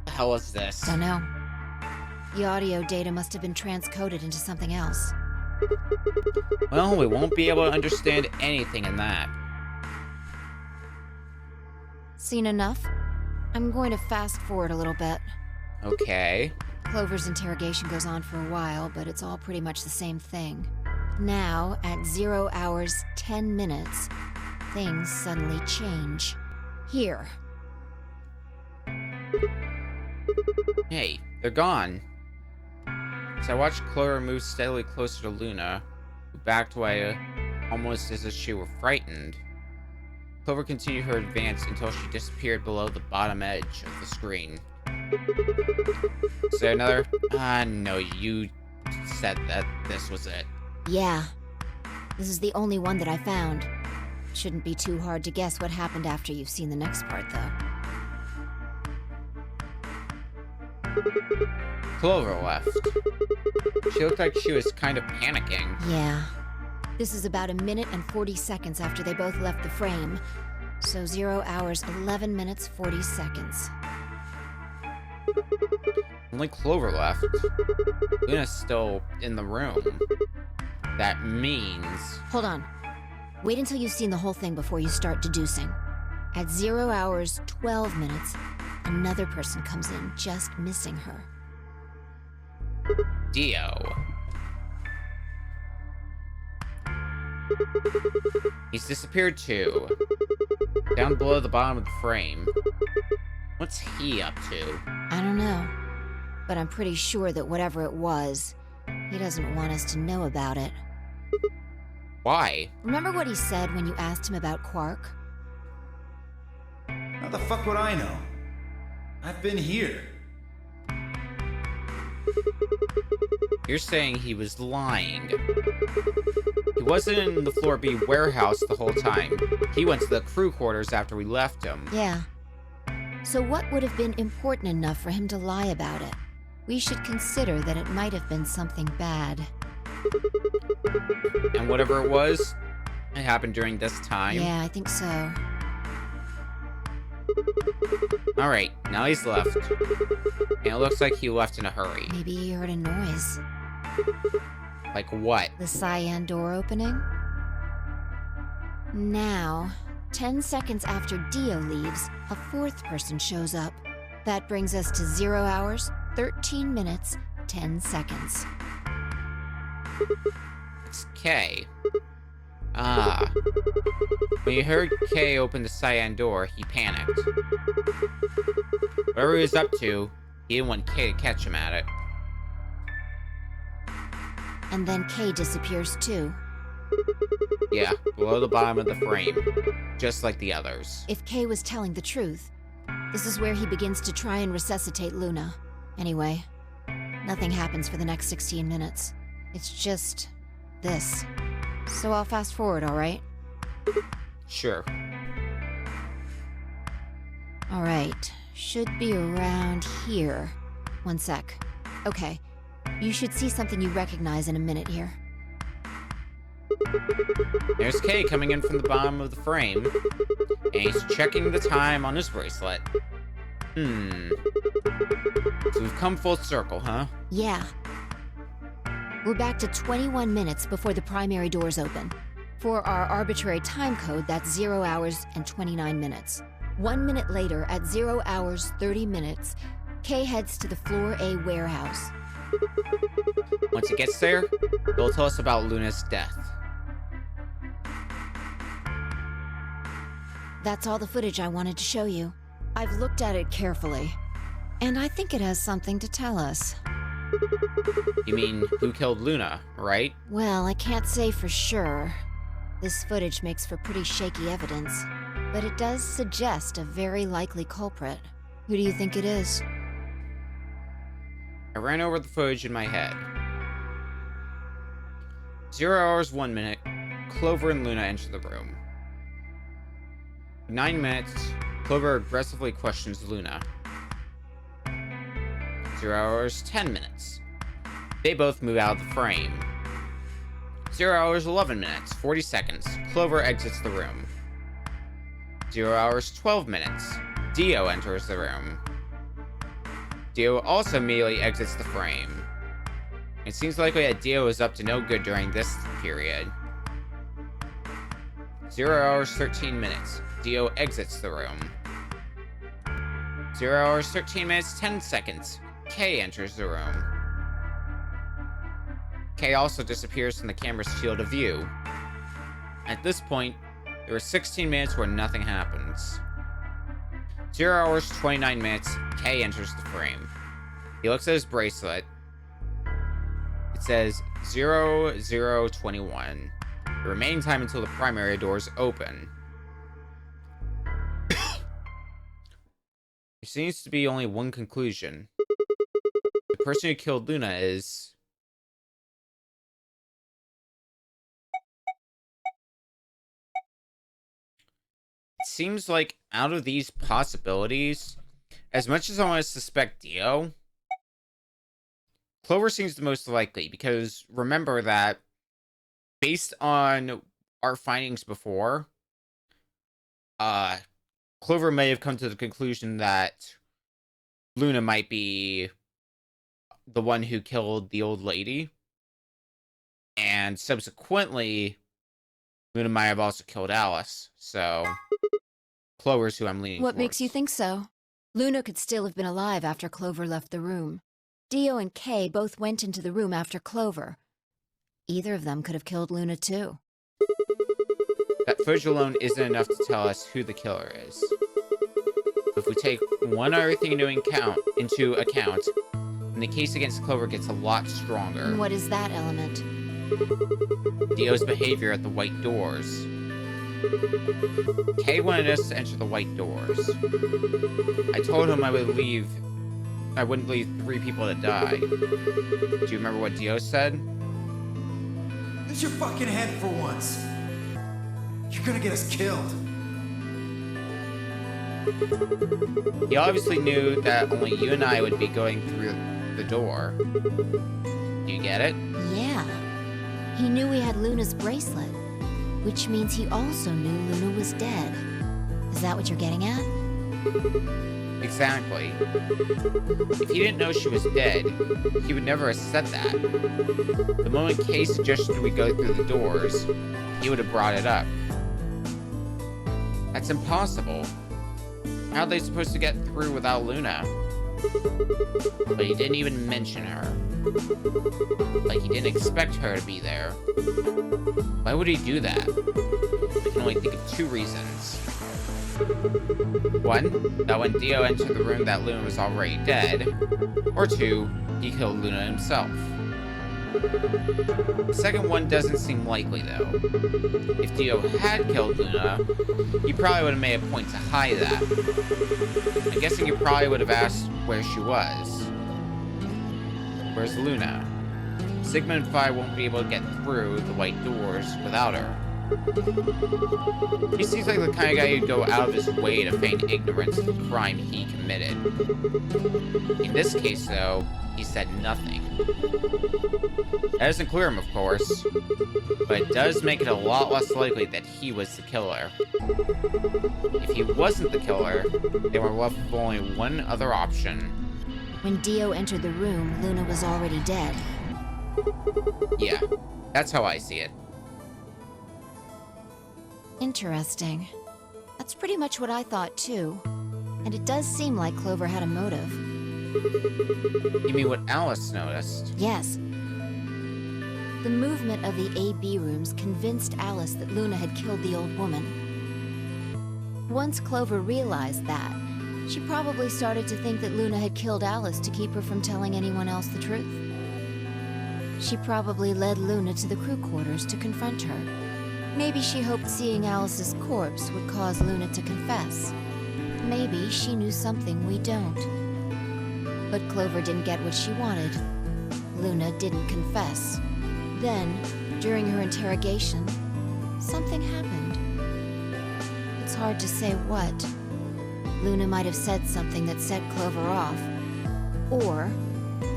The hell is this? Don't know. The audio data must have been transcoded into something else. Well, we won't be able to understand anything in that. Seen enough? I'm going to fast forward a little bit. Okay. Clover's interrogation goes on for a while, but it's all pretty much the same thing. Now, at 0 hours, 10 minutes, things suddenly change. Here. Hey, they're gone. So I watched Clover move steadily closer to Luna, who backed away almost as if she were frightened. Clover continued her advance until she disappeared below the bottom edge of the screen. Is there another? No, you said that this was it. Yeah. This is the only one that I found. Shouldn't be too hard to guess what happened after you've seen the next part, though. Clover left. She looked like she was kind of panicking. Yeah. This is about 1 minute and 40 seconds after they both left the frame. So 0 hours, 11 minutes, 40 seconds. Only Clover left. Luna's still in the room. That means... Hold on. Wait until you've seen the whole thing before you start deducing. At 0 hours, 12 minutes, another person comes in, just missing her. Dio. He's disappeared too. Down below the bottom of the frame. What's he up to? I don't know. But I'm pretty sure that whatever it was, he doesn't want us to know about it. Why? Remember what he said when you asked him about Quark? How the fuck would I know? I've been here. You're saying he was lying. He wasn't in the Floor B warehouse the whole time. He went to the crew quarters after we left him. Yeah. So what would have been important enough for him to lie about it? We should consider that it might have been something bad. And whatever it was, it happened during this time? Yeah, I think so. Alright, now he's left. And it looks like he left in a hurry. Maybe he heard a noise. Like what? The cyan door opening? Now, 10 seconds after Dio leaves, a fourth person shows up. That brings us to 0 hours, 13 minutes, 10 seconds. It's Kay. Ah. When he heard Kay open the cyan door, he panicked. Whatever he was up to, he didn't want Kay to catch him at it. And then Kay disappears too. Yeah, below the bottom of the frame. Just like the others. If Kay was telling the truth, this is where he begins to try and resuscitate Luna. Anyway, nothing happens for the next 16 minutes. It's just this. So I'll fast forward, alright? Sure. Alright, should be around here. One sec. Okay, you should see something you recognize in a minute here. There's Kay coming in from the bottom of the frame, and he's checking the time on his bracelet. So we've come full circle, huh? Yeah. We're back to 21 minutes before the primary doors open. For our arbitrary time code, that's 0 hours and 29 minutes. 1 minute later, at 0 hours 30 minutes, Kay heads to the Floor A warehouse. Once he gets there, he'll tell us about Luna's death. That's all the footage I wanted to show you. I've looked at it carefully, and I think it has something to tell us. You mean, who killed Luna, right? Well, I can't say for sure. This footage makes for pretty shaky evidence, but it does suggest a very likely culprit. Who do you think it is? I ran over the footage in my head. 0 hours 1 minute, Clover and Luna enter the room. 9 minutes, Clover aggressively questions Luna. 0 hours 10 minutes. They both move out of the frame. 0 hours 11 minutes, 40 seconds. Clover exits the room. 0 hours 12 minutes. Dio enters the room. Dio also immediately exits the frame. It seems likely that Dio is up to no good during this period. 0 hours 13 minutes. Dio exits the room. 0 hours 13 minutes 10 seconds. Kay enters the room. Kay also disappears from the camera's field of view. At this point, there are 16 minutes where nothing happens. 0 hours 29 minutes, Kay enters the frame. He looks at his bracelet. It says 0021. The remaining time until the primary doors open. There seems to be only one conclusion. The person who killed Luna is seems like out of these possibilities, as much as I want to suspect Dio, Clover seems the most likely, because remember that based on our findings before, Clover may have come to the conclusion that Luna might be the one who killed the old lady, and subsequently, Luna might have also killed Alice, so Clover's who I'm leaning What towards. makes you think so? Luna could still have been alive after Clover left the room. Dio and Kay both went into the room after Clover. Either of them could have killed Luna too. That footage alone isn't enough to tell us who the killer is. If we take one other thing into account, then the case against Clover gets a lot stronger. And what is that element? Dio's behavior at the white doors. Kay wanted us to enter the white doors. I told him I wouldn't leave 3 people to die. Do you remember what Dio said? Use your fucking head for once. You're gonna get us killed. He obviously knew that only you and I would be going through the door. Do you get it? Yeah. He knew he had Luna's bracelet, which means he also knew Luna was dead. Is that what you're getting at? Exactly. If he didn't know she was dead, he would never have said that. The moment Kay suggested we go through the doors, he would have brought it up. That's impossible. How are they supposed to get through without Luna? But he didn't even mention her. Like he didn't expect her to be there. Why would he do that? I can only think of 2 reasons. One, that when Dio entered the room that Luna was already dead. Or 2, he killed Luna himself. The second one doesn't seem likely, though. If Dio had killed Luna, he probably would have made a point to hide that. I'm guessing he probably would have asked where she was. Where's Luna? Sigma and Phi won't be able to get through the white doors without her. He seems like the kind of guy who'd go out of his way to feign ignorance of the crime he committed. In this case, though, he said nothing. That doesn't clear him, of course, but it does make it a lot less likely that he was the killer. If he wasn't the killer, they were left with only one other option. When Dio entered the room, Luna was already dead. Yeah, that's how I see it. Interesting. That's pretty much what I thought too. And it does seem like Clover had a motive. You mean what Alice noticed? Yes. The movement of the A-B rooms convinced Alice that Luna had killed the old woman. Once Clover realized that, she probably started to think that Luna had killed Alice to keep her from telling anyone else the truth. She probably led Luna to the crew quarters to confront her. Maybe she hoped seeing Alice's corpse would cause Luna to confess. Maybe she knew something we don't. But Clover didn't get what she wanted. Luna didn't confess. Then, during her interrogation, something happened. It's hard to say what. Luna might have said something that set Clover off. Or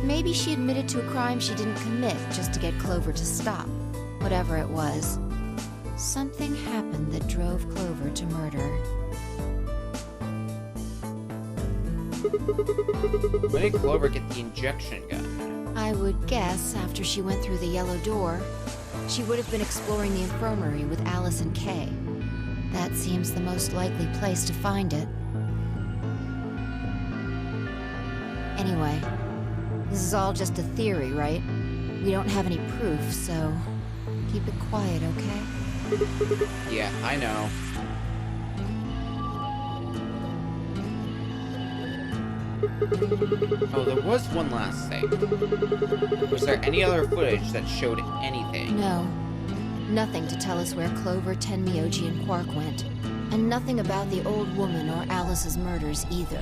maybe she admitted to a crime she didn't commit just to get Clover to stop. Whatever it was, something happened that drove Clover to murder. When did Clover get the injection gun? I would guess after she went through the yellow door, she would have been exploring the infirmary with Alice and Kay. That seems the most likely place to find it. Anyway, this is all just a theory, right? We don't have any proof, so keep it quiet, okay? Yeah, I know. Oh, there was one last thing. Was there any other footage that showed anything? No. Nothing to tell us where Clover, Tenmyoji, and Quark went. And nothing about the old woman or Alice's murders either.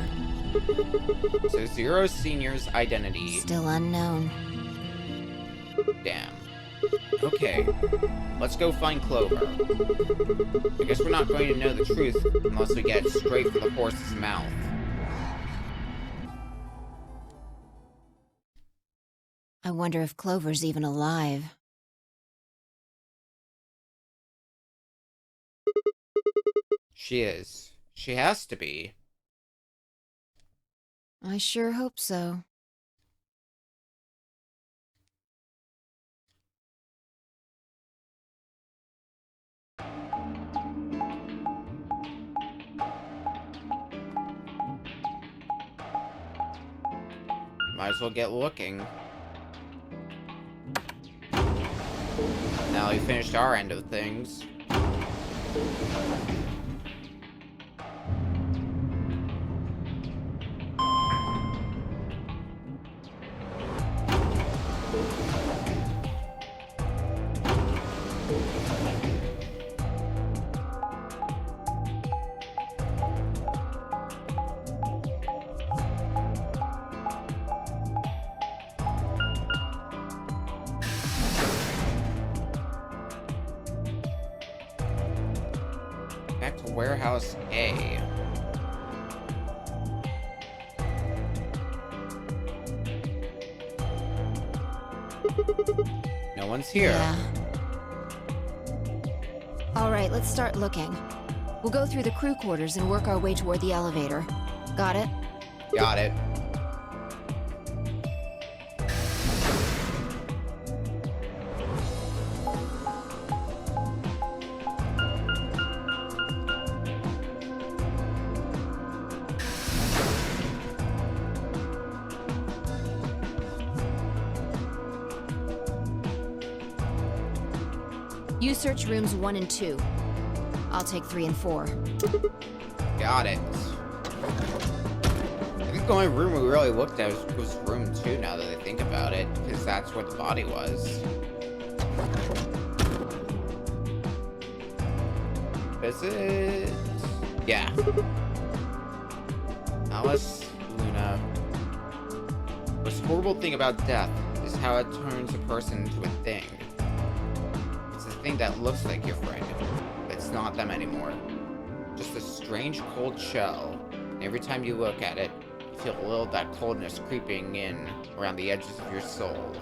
So Zero Senior's identity... Still unknown. Damn. Okay, let's go find Clover. I guess we're not going to know the truth unless we get it straight from the horse's mouth. I wonder if Clover's even alive. She is. She has to be. I sure hope so. Might as well get looking. Now we finished our end of things. Back to Warehouse A. No one's here. Yeah. All right, let's start looking. We'll go through the crew quarters and work our way toward the elevator. Got it? Got it. You search rooms 1 and 2. I'll take 3 and 4. Got it. I think the only room we really looked at was room 2 now that I think about it, because that's where the body was. Is it? Yeah. Alice, Luna. The most horrible thing about death is how it turns a person into a thing. It's a thing that looks like your friend, but it's not them anymore. Just a strange cold shell, and every time you look at it, you feel a little of that coldness creeping in around the edges of your soul.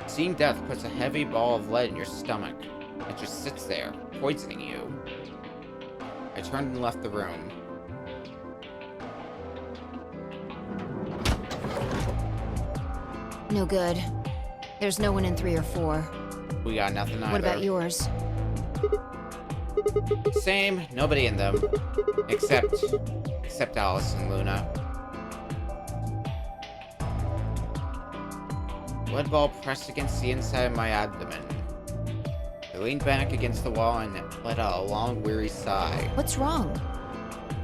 Seeing death puts a heavy ball of lead in your stomach. It just sits there, poisoning you. I turned and left the room. No good. There's no one in 3 or 4. We got nothing either. What about yours? Same, nobody in them. Except Alice and Luna. Blood ball pressed against the inside of my abdomen. I leaned back against the wall and let out a long, weary sigh. What's wrong?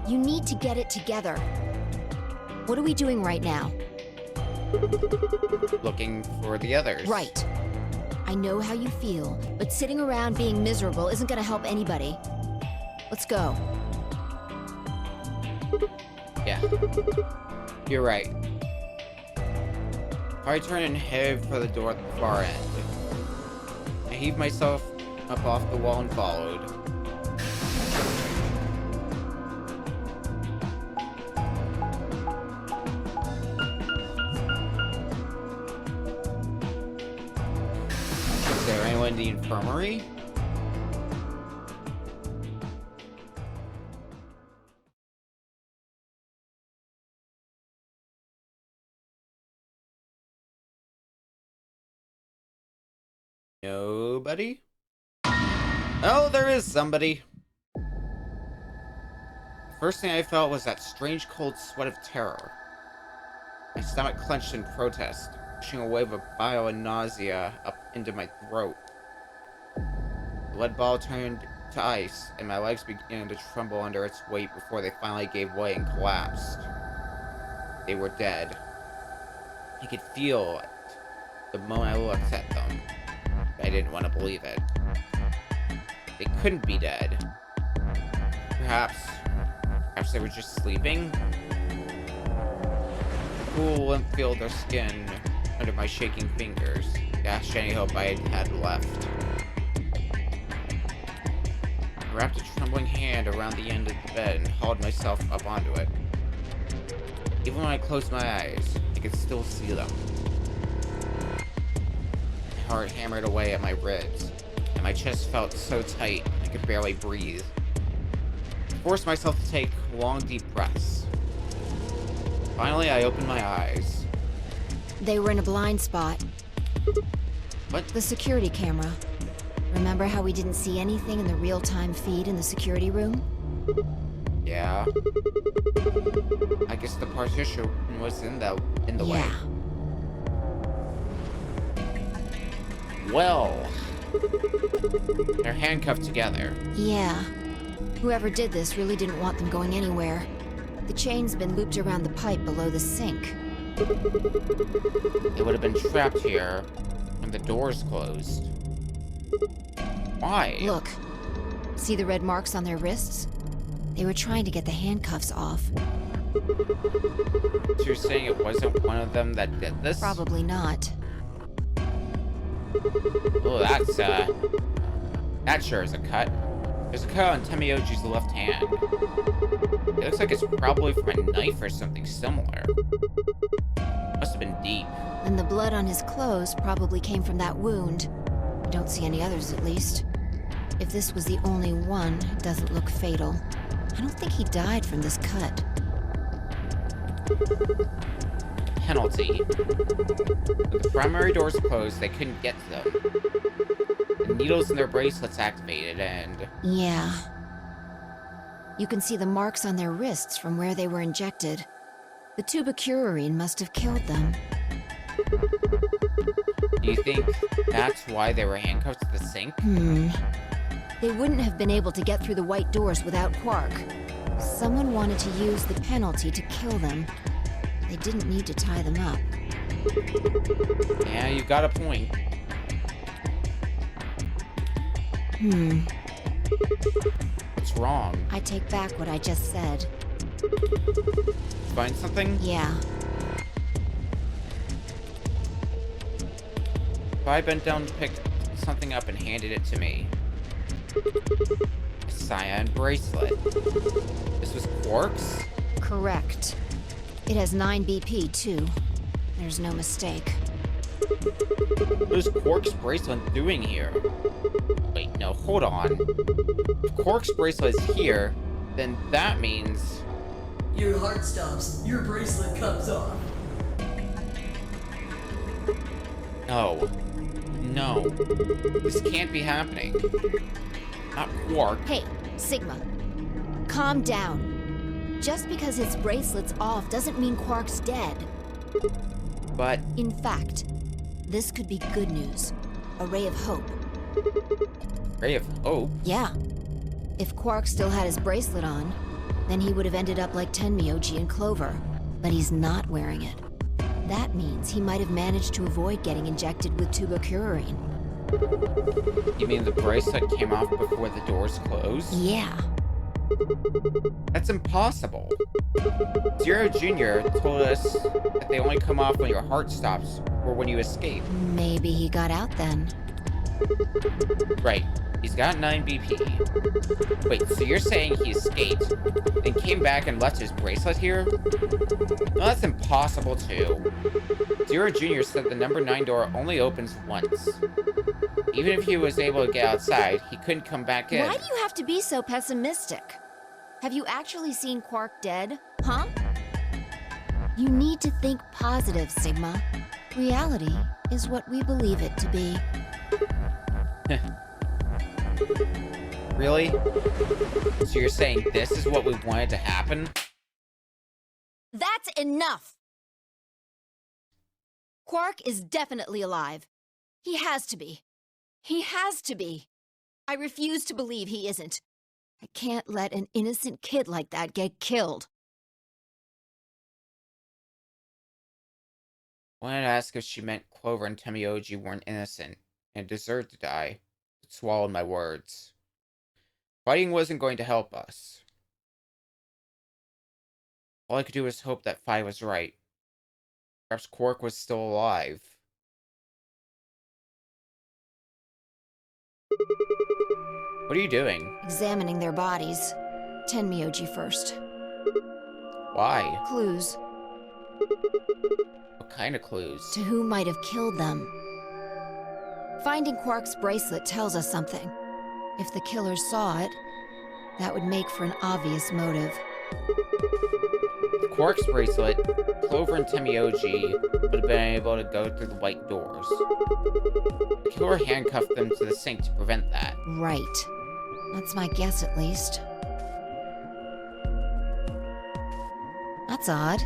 You need to get it together. What are we doing right now? Looking for the others. Right. I know how you feel, but sitting around being miserable isn't gonna help anybody. Let's go. Yeah. You're right. I turned and headed for the door at the far end. I heaved myself up off the wall and followed. Is there anyone in the infirmary? Nobody? Oh, there is somebody. The first thing I felt was that strange cold sweat of terror. My stomach clenched in protest, pushing a wave of bile and nausea up into my throat. The lead ball turned to ice, and my legs began to tremble under its weight before they finally gave way and collapsed. They were dead. I could feel it the moment I looked at them. I didn't want to believe it. They couldn't be dead. Perhaps they were just sleeping? The cool limp feel of their skin under my shaking fingers. dashed any hope I had left. I wrapped a trembling hand around the end of the bed and hauled myself up onto it. Even when I closed my eyes, I could still see them. My heart hammered away at my ribs, and my chest felt so tight I could barely breathe. I forced myself to take long, deep breaths. Finally, I opened my eyes. They were in a blind spot. What? The security camera. Remember how we didn't see anything in the real-time feed in the security room? Yeah. I guess the partition was in the way. Yeah. Well, they're handcuffed together. Yeah. Whoever did this really didn't want them going anywhere. The chain's been looped around the pipe below the sink. They would have been trapped here when the doors closed. Why? Look. See the red marks on their wrists? They were trying to get the handcuffs off. So you're saying it wasn't one of them that did this? Probably not. Oh, that sure is a cut. There's a cut on Temioji's left hand. It looks like it's probably from a knife or something similar. Must have been deep. And the blood on his clothes probably came from that wound. I don't see any others, at least. If this was the only one, it doesn't look fatal. I don't think he died from this cut. Penalty. When the primary doors closed, they couldn't get to them. The needles in their bracelets activated, and... Yeah. You can see the marks on their wrists from where they were injected. The tubocurarine must have killed them. Do you think that's why they were handcuffed to the sink? They wouldn't have been able to get through the white doors without Quark. Someone wanted to use the penalty to kill them. They didn't need to tie them up. Yeah, you've got a point. What's wrong? I take back what I just said. Find something? Yeah. If I bent down to pick something up and handed it to me. A cyan bracelet. This was Quark's? Correct. It has 9 BP, too. There's no mistake. What is Quark's bracelet doing here? Wait, no, hold on. If Quark's bracelet is here, then that means... Your heart stops. Your bracelet comes off. No. No. This can't be happening. Not Quark. Hey, Sigma. Calm down. Just because his bracelet's off doesn't mean Quark's dead. But... In fact, this could be good news. A ray of hope. Ray of hope? Yeah. If Quark still had his bracelet on, then he would have ended up like Tenmyoji and Clover. But he's not wearing it. That means he might have managed to avoid getting injected with tubocurarine. You mean the bracelet came off before the doors closed? Yeah. That's impossible. Zero Jr. told us that they only come off when your heart stops or when you escape. Maybe he got out then. Right. He's got 9 BP. Wait, so you're saying he escaped, then came back and left his bracelet here? No, that's impossible too. Zero Jr. said the number 9 door only opens once. Even if he was able to get outside, he couldn't come back in. Why do you have to be so pessimistic? Have you actually seen Quark dead, huh? You need to think positive, Sigma. Reality is what we believe it to be. Really? So you're saying this is what we wanted to happen? That's enough! Quark is definitely alive. He has to be. He has to be. I refuse to believe he isn't. I can't let an innocent kid like that get killed. I wanted to ask if she meant Clover and Temioji weren't innocent and deserved to die, but swallowed my words. Fighting wasn't going to help us. All I could do was hope that Phi was right. Perhaps Quark was still alive. What are you doing? Examining their bodies. Tenmyoji first. Why? Clues. What kind of clues? To who might have killed them. Finding Quark's bracelet tells us something. If the killers saw it, that would make for an obvious motive. Quark's bracelet, Clover and Tenmyoji would have been able to go through the white doors. The killer handcuffed them to the sink to prevent that. Right. That's my guess, at least. That's odd.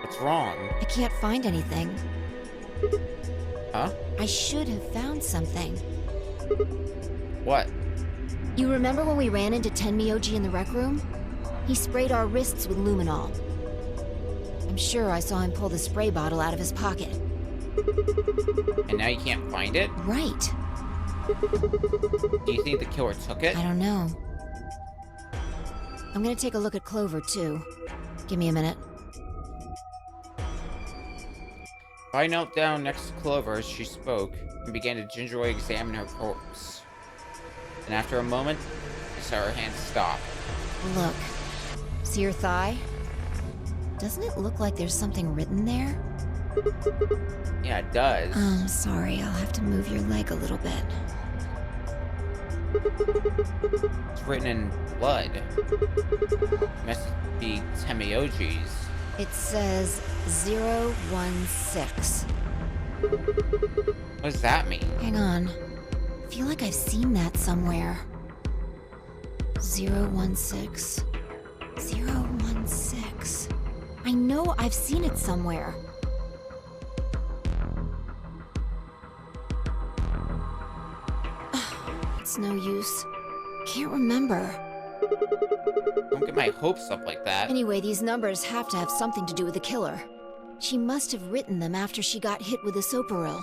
What's wrong? I can't find anything. Huh? I should have found something. What? You remember when we ran into Tenmyoji in the rec room? He sprayed our wrists with luminol. I'm sure I saw him pull the spray bottle out of his pocket. And now you can't find it? Right. Do you think the killer took it? I don't know. I'm gonna take a look at Clover, too. Give me a minute. I knelt down next to Clover as she spoke and began to gingerly examine her corpse. And after a moment, I saw her hand stop. Look. See her thigh? Doesn't it look like there's something written there? Yeah, it does. Sorry, I'll have to move your leg a little bit. It's written in blood. It must be Tenmyoji's. It says 016. What does that mean? Hang on. I feel like I've seen that somewhere. 016. 016. I know I've seen it somewhere. It's no use. Can't remember. Don't get my hopes up like that. Anyway, these numbers have to have something to do with the killer. She must have written them after she got hit with a soparil.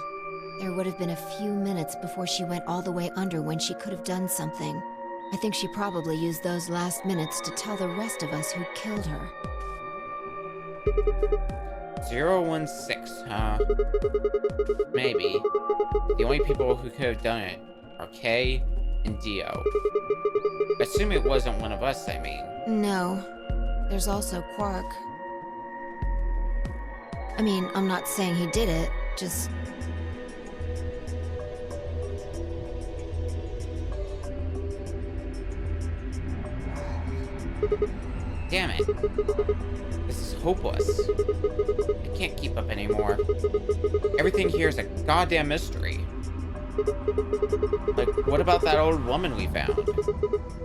There would have been a few minutes before she went all the way under when she could have done something. I think she probably used those last minutes to tell the rest of us who killed her. 016, huh? Maybe. The only people who could have done it are Kay and Dio. Assume it wasn't one of us, I mean. No. There's also Quark. I mean, I'm not saying he did it, just... Damn it. This is hopeless. I can't keep up anymore. Everything here is a goddamn mystery. Like, what about that old woman we found?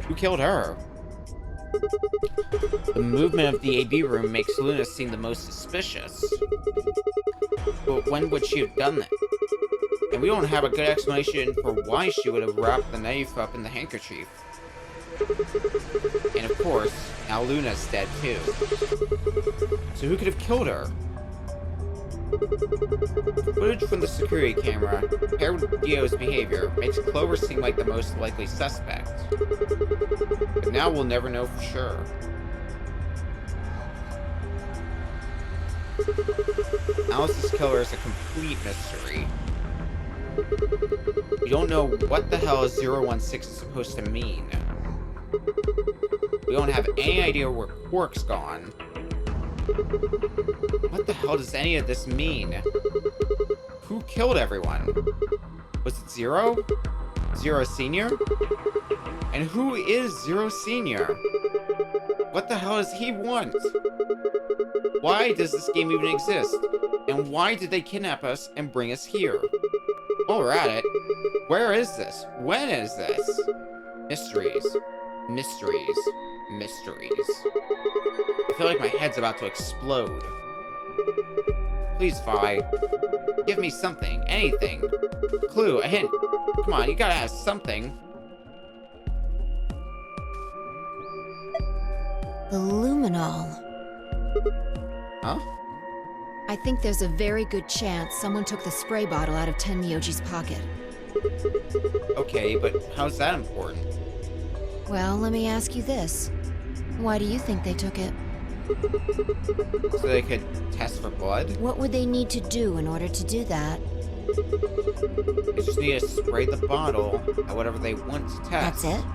Who killed her? The movement of the AB room makes Luna seem the most suspicious. But when would she have done that? And we don't have a good explanation for why she would have wrapped the knife up in the handkerchief. And of course, now Luna's dead too. So who could have killed her? Footage from the security camera, paired with Dio's behavior, makes Clover seem like the most likely suspect. But now we'll never know for sure. Alice's killer is a complete mystery. We don't know what the hell 016 is supposed to mean. We don't have any idea where Quark's gone. What the hell does any of this mean? Who killed everyone? Was it Zero? Zero Senior? And who is Zero Senior? What the hell does he want? Why does this game even exist? And why did they kidnap us and bring us here? While we're at it, where is this? When is this? Mysteries. Mysteries. Mysteries. I feel like my head's about to explode. Please, Vi. Give me something. Anything. A clue. A hint. Come on, you gotta have something. The luminol. Huh? I think there's a very good chance someone took the spray bottle out of Tenmyoji's pocket. Okay, but how's that important? Well, let me ask you this. Why do you think they took it? So they could test for blood? What would they need to do in order to do that? They just need to spray the bottle at whatever they want to test. That's it?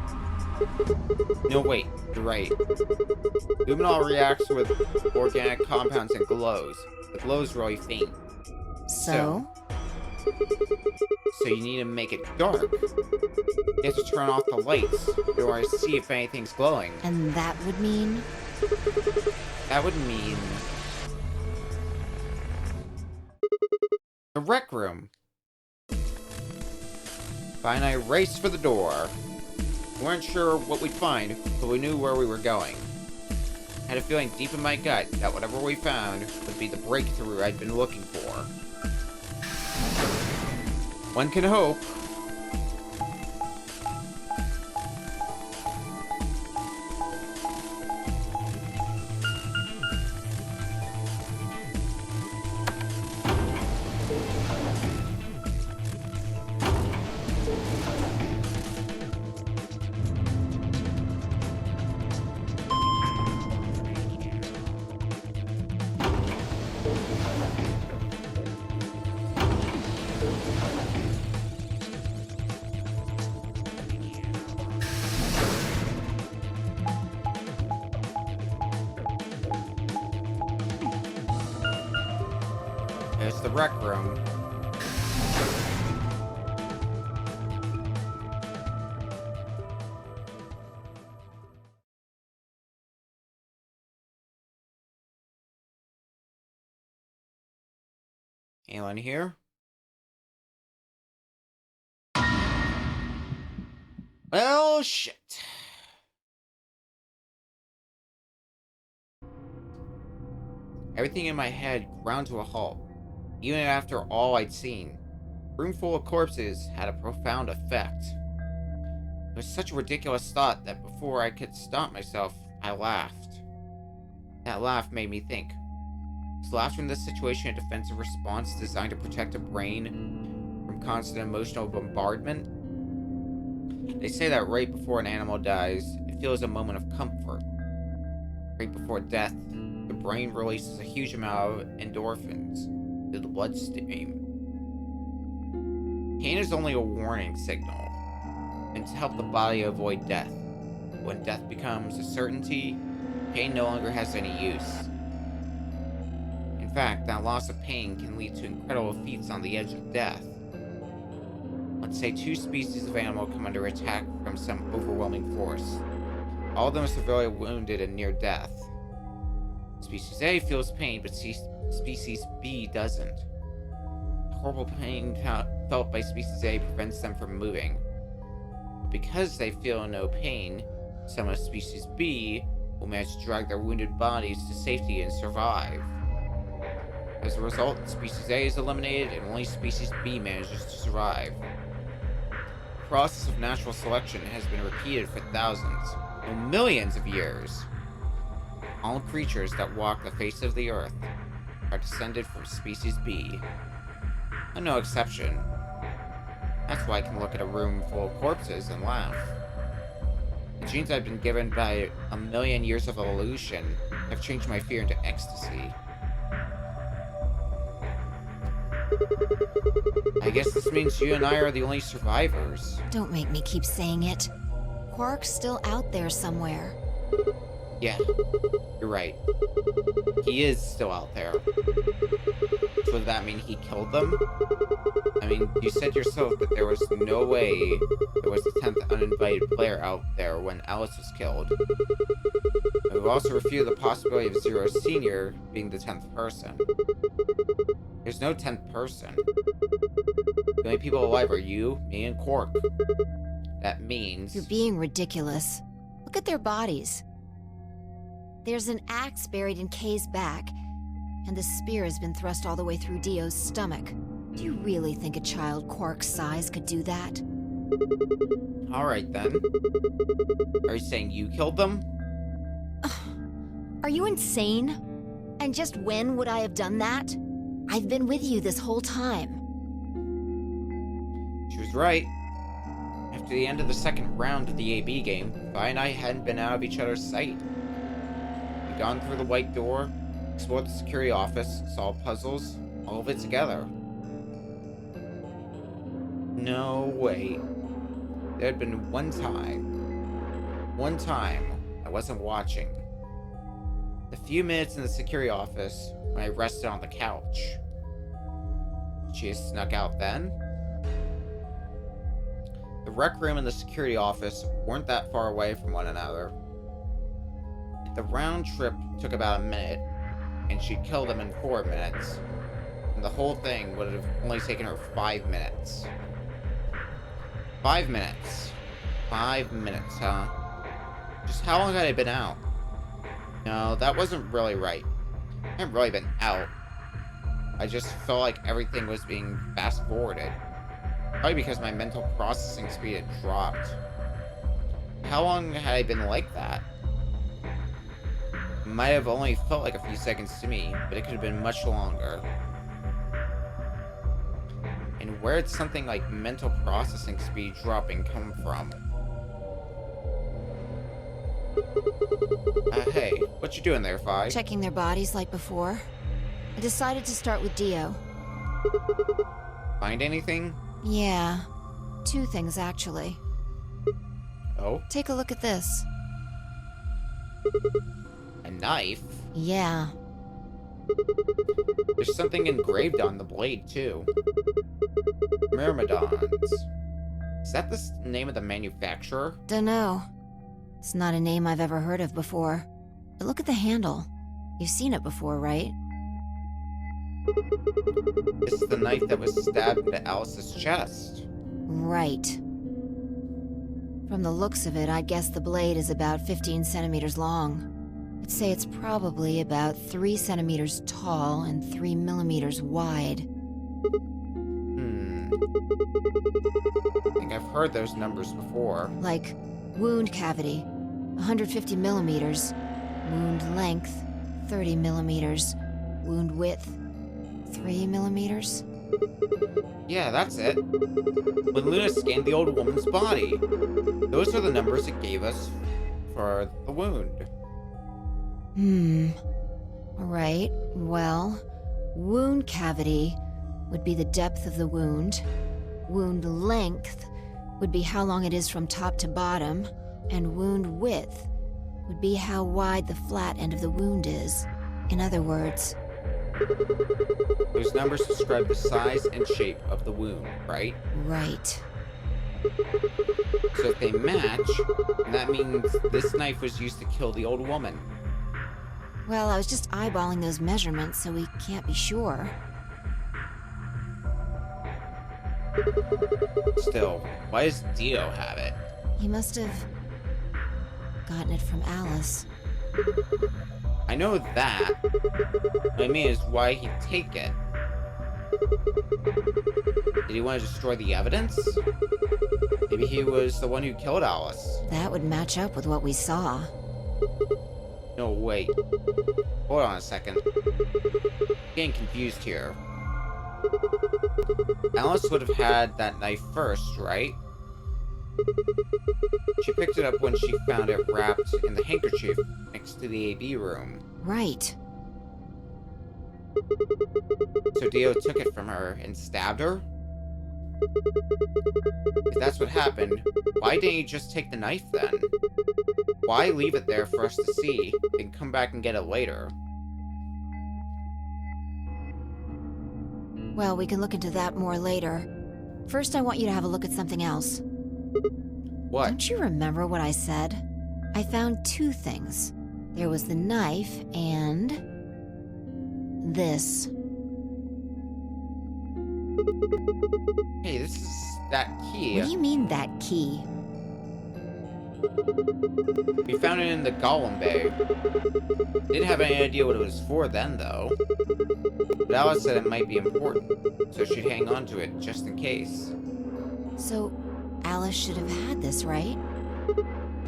No, wait. You're right. Luminol reacts with organic compounds and glows. The glow is really faint. So? So you need to make it dark. You have to turn off the lights in order to see if anything's glowing. And that would mean? That would mean... the rec room. Vi and I raced for the door. We weren't sure what we'd find, but we knew where we were going. I had a feeling deep in my gut that whatever we found would be the breakthrough I'd been looking for. One can hope. There's the rec room. Anyone here? Well, shit. Everything in my head ground to a halt. Even after all I'd seen, a room full of corpses had a profound effect. It was such a ridiculous thought that before I could stop myself, I laughed. That laugh made me think. Is laughter in this situation a defensive response designed to protect a brain from constant emotional bombardment? They say that right before an animal dies, it feels a moment of comfort. Right before death, the brain releases a huge amount of endorphins to the bloodstream. Pain is only a warning signal, and to help the body avoid death. When death becomes a certainty, pain no longer has any use. In fact, that loss of pain can lead to incredible feats on the edge of death. Let's say two species of animal come under attack from some overwhelming force. All of them are severely wounded and near death. Species A feels pain, but Species B doesn't. The horrible pain felt by Species A prevents them from moving. But because they feel no pain, some of Species B will manage to drag their wounded bodies to safety and survive. As a result, Species A is eliminated and only Species B manages to survive. The process of natural selection has been repeated for thousands, no millions of years. All creatures that walk the face of the earth are descended from Species B. I'm no exception. That's why I can look at a room full of corpses and laugh. The genes I've been given by a million years of evolution have changed my fear into ecstasy. I guess this means you and I are the only survivors. Don't make me keep saying it. Quark's still out there somewhere. Yeah, you're right. He is still out there. So does that mean he killed them? I mean, you said yourself that there was no way there was a 10th uninvited player out there when Alice was killed. And we've also refuted the possibility of Zero Senior being the 10th person. There's no 10th person. The only people alive are you, me, and Quark. That means... You're being ridiculous. Look at their bodies. There's an axe buried in Kay's back, and the spear has been thrust all the way through Dio's stomach. Do you really think a child Quark's size could do that? Alright then. Are you saying you killed them? Are you insane? And just when would I have done that? I've been with you this whole time. She was right. After the end of the second round of the AB game, Vi and I hadn't been out of each other's sight. We'd gone through the white door, explored the security office, solved puzzles, all of it together. No, wait. There had been one time I wasn't watching. The few minutes in the security office when I rested on the couch. She had snuck out then? The rec room and the security office weren't that far away from one another. The round trip took about a minute, and she'd killed them in 4 minutes. And the whole thing would have only taken her 5 minutes. 5 minutes. 5 minutes, huh? Just how long had I been out? No, that wasn't really right. I hadn't really been out. I just felt like everything was being fast-forwarded. Probably because my mental processing speed had dropped. How long had I been like that? It might have only felt like a few seconds to me, but it could have been much longer. And where did something like mental processing speed dropping come from? Hey, what you doing there, Vi? Checking their bodies like before. I decided to start with Dio. Find anything? Yeah. 2 things, actually. Oh? Take a look at this. A knife? Yeah. There's something engraved on the blade, too. Myrmidons. Is that the name of the manufacturer? Dunno. It's not a name I've ever heard of before. But look at the handle. You've seen it before, right? This is the knife that was stabbed into Alice's chest. Right. From the looks of it, I'd guess the blade is about 15 centimeters long. I'd say it's probably about 3 centimeters tall and 3 millimeters wide. I think I've heard those numbers before. Like, wound cavity, 150 millimeters. Wound length, 30 millimeters. Wound width, 3 millimeters. Yeah, that's it. When Luna scanned the old woman's body, those are the numbers it gave us for the wound. Alright, well, wound cavity would be the depth of the wound. Wound length would be how long it is from top to bottom. And wound width would be how wide the flat end of the wound is. In other words... Those numbers describe the size and shape of the wound, right? Right. So if they match, that means this knife was used to kill the old woman. Well, I was just eyeballing those measurements, so we can't be sure. Still, why does Dio have it? He must have gotten it from Alice. I know that. What I mean is why he'd take it. Did he want to destroy the evidence? Maybe he was the one who killed Alice. That would match up with what we saw. No, wait. Hold on a second. I'm getting confused here. Alice would have had that knife first, right? She picked it up when she found it wrapped in the handkerchief next to the AB room. Right. So Dio took it from her and stabbed her? If that's what happened, why didn't he just take the knife then? Why leave it there for us to see, then come back and get it later? Well, we can look into that more later. First, I want you to have a look at something else. What? Don't you remember what I said? I found 2 things. There was the knife and... this. Hey, this is that key. What do you mean, that key? We found it in the Golem Bay. Didn't have any idea what it was for then, though. But Alice said it might be important, so she'd hang on to it just in case. So, Alice should have had this, right?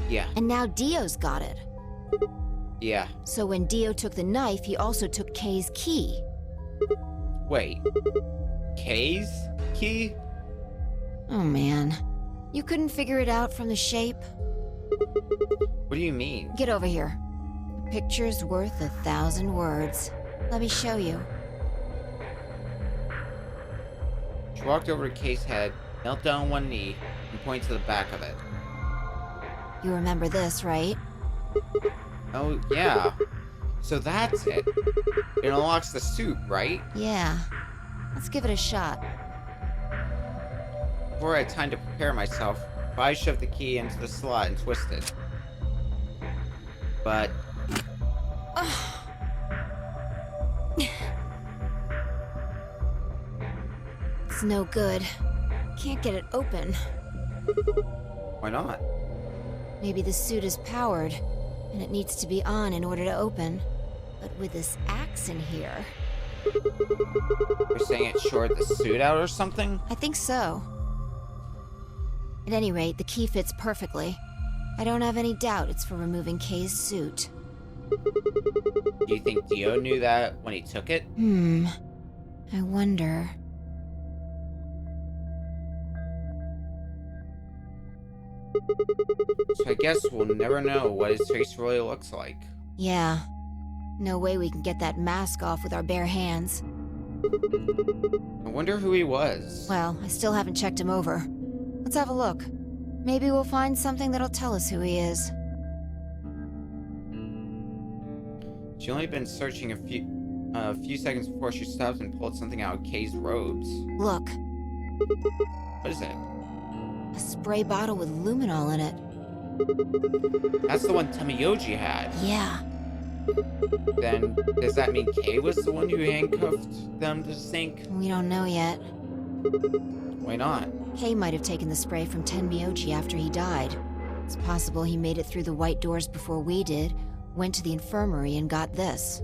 Yeah. And now Dio's got it. Yeah. So when Dio took the knife, he also took Kay's key. Wait. Kay's key? Oh man. You couldn't figure it out from the shape? What do you mean? Get over here. A picture's worth 1,000 words. Let me show you. She walked over to Kay's head knelt down on one knee and pointed to the back of it. You remember this, right? Oh, yeah. So that's it. It unlocks the suit, right? Yeah. Let's give it a shot. Before I had time to prepare myself, I shoved the key into the slot and twisted. But... It's no good. Can't get it open. why not? Maybe the suit is powered, and it needs to be on in order to open. But with this axe in here... You're saying it shorted the suit out or something? I think so. At any rate, the key fits perfectly. I don't have any doubt it's for removing Kay's suit. Do you think Dio knew that when he took it? I wonder... So I guess we'll never know what his face really looks like. Yeah. No way we can get that mask off with our bare hands. I wonder who he was. Well, I still haven't checked him over. Let's have a look. Maybe we'll find something that'll tell us who he is. She only been searching a few seconds before she stopped and pulled something out of Kay's robes. Look. What is it? A spray bottle with luminol in it. That's the one Tamiyoji had. Yeah. Then, does that mean Kay was the one who handcuffed them to the sink? We don't know yet. Why not? Kay might have taken the spray from Tenmyoji after he died. It's possible he made it through the white doors before we did, went to the infirmary and got this.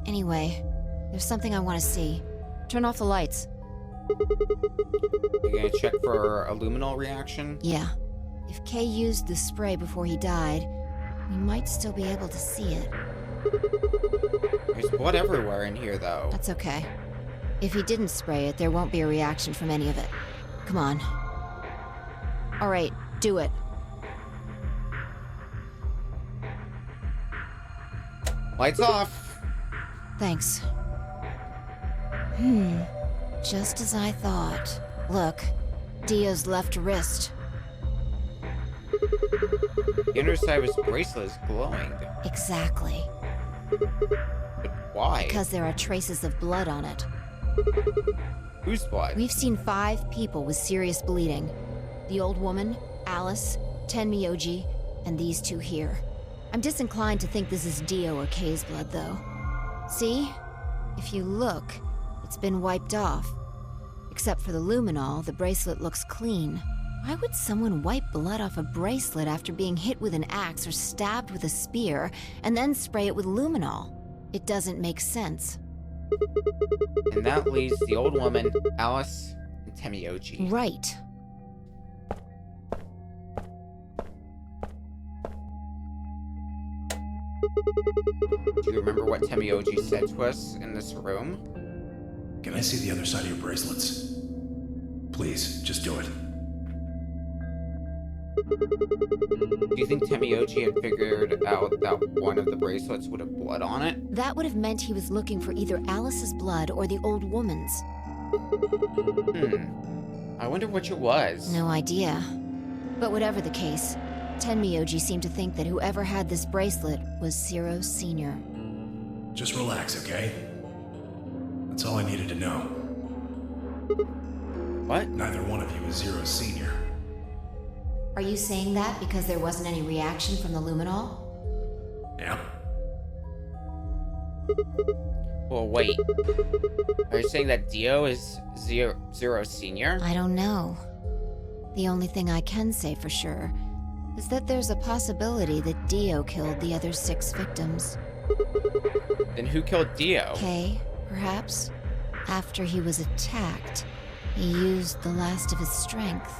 Anyway, there's something I want to see. Turn off the lights. You gonna check for a luminol reaction? Yeah. If Kay used the spray before he died, we might still be able to see it. There's blood everywhere in here, though. That's okay. If he didn't spray it, there won't be a reaction from any of it. Come on. Alright, do it. Lights off! Thanks. Just as I thought. Look, Dio's left wrist. The underside of his bracelet is glowing. Exactly. But why? Because there are traces of blood on it. Whose blood? We've seen 5 people with serious bleeding. The old woman, Alice, Tenmyoji, and these 2 here. I'm disinclined to think this is Dio or Kay's blood, though. See? If you look, it's been wiped off. Except for the luminol, the bracelet looks clean. Why would someone wipe blood off a bracelet after being hit with an axe or stabbed with a spear, and then spray it with luminol? It doesn't make sense. And that leaves the old woman, Alice, and Tamiyoji. Right. Do you remember what Tamiyoji said to us in this room? Can I see the other side of your bracelets? Please, just do it. Do you think Tamiyoji had figured out that one of the bracelets would have blood on it? That would have meant he was looking for either Alice's blood or the old woman's. I wonder which it was. No idea. But whatever the case, Tenmyoji seemed to think that whoever had this bracelet was Zero Sr. Just relax, okay? That's all I needed to know. What? Neither one of you is Zero Sr. Are you saying that because there wasn't any reaction from the luminol? Yeah. Well, wait. Are you saying that Dio is Zero Sr.? I don't know. The only thing I can say for sure is that there's a possibility that Dio killed the other 6 victims. Then who killed Dio? Kay, perhaps? After he was attacked, he used the last of his strength.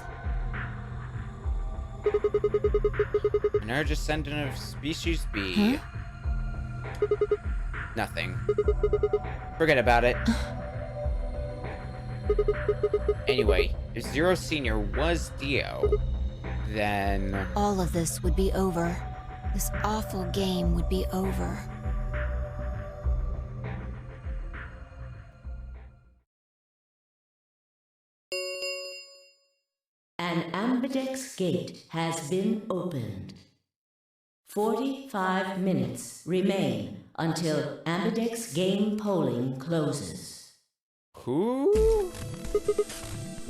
Another descendant of species B. Huh? Nothing. Forget about it. Anyway, if Zero Sr. was Dio, then... All of this would be over. This awful game would be over. An ambidex gate has been opened. 45 minutes remain until ambidex game polling closes. Who?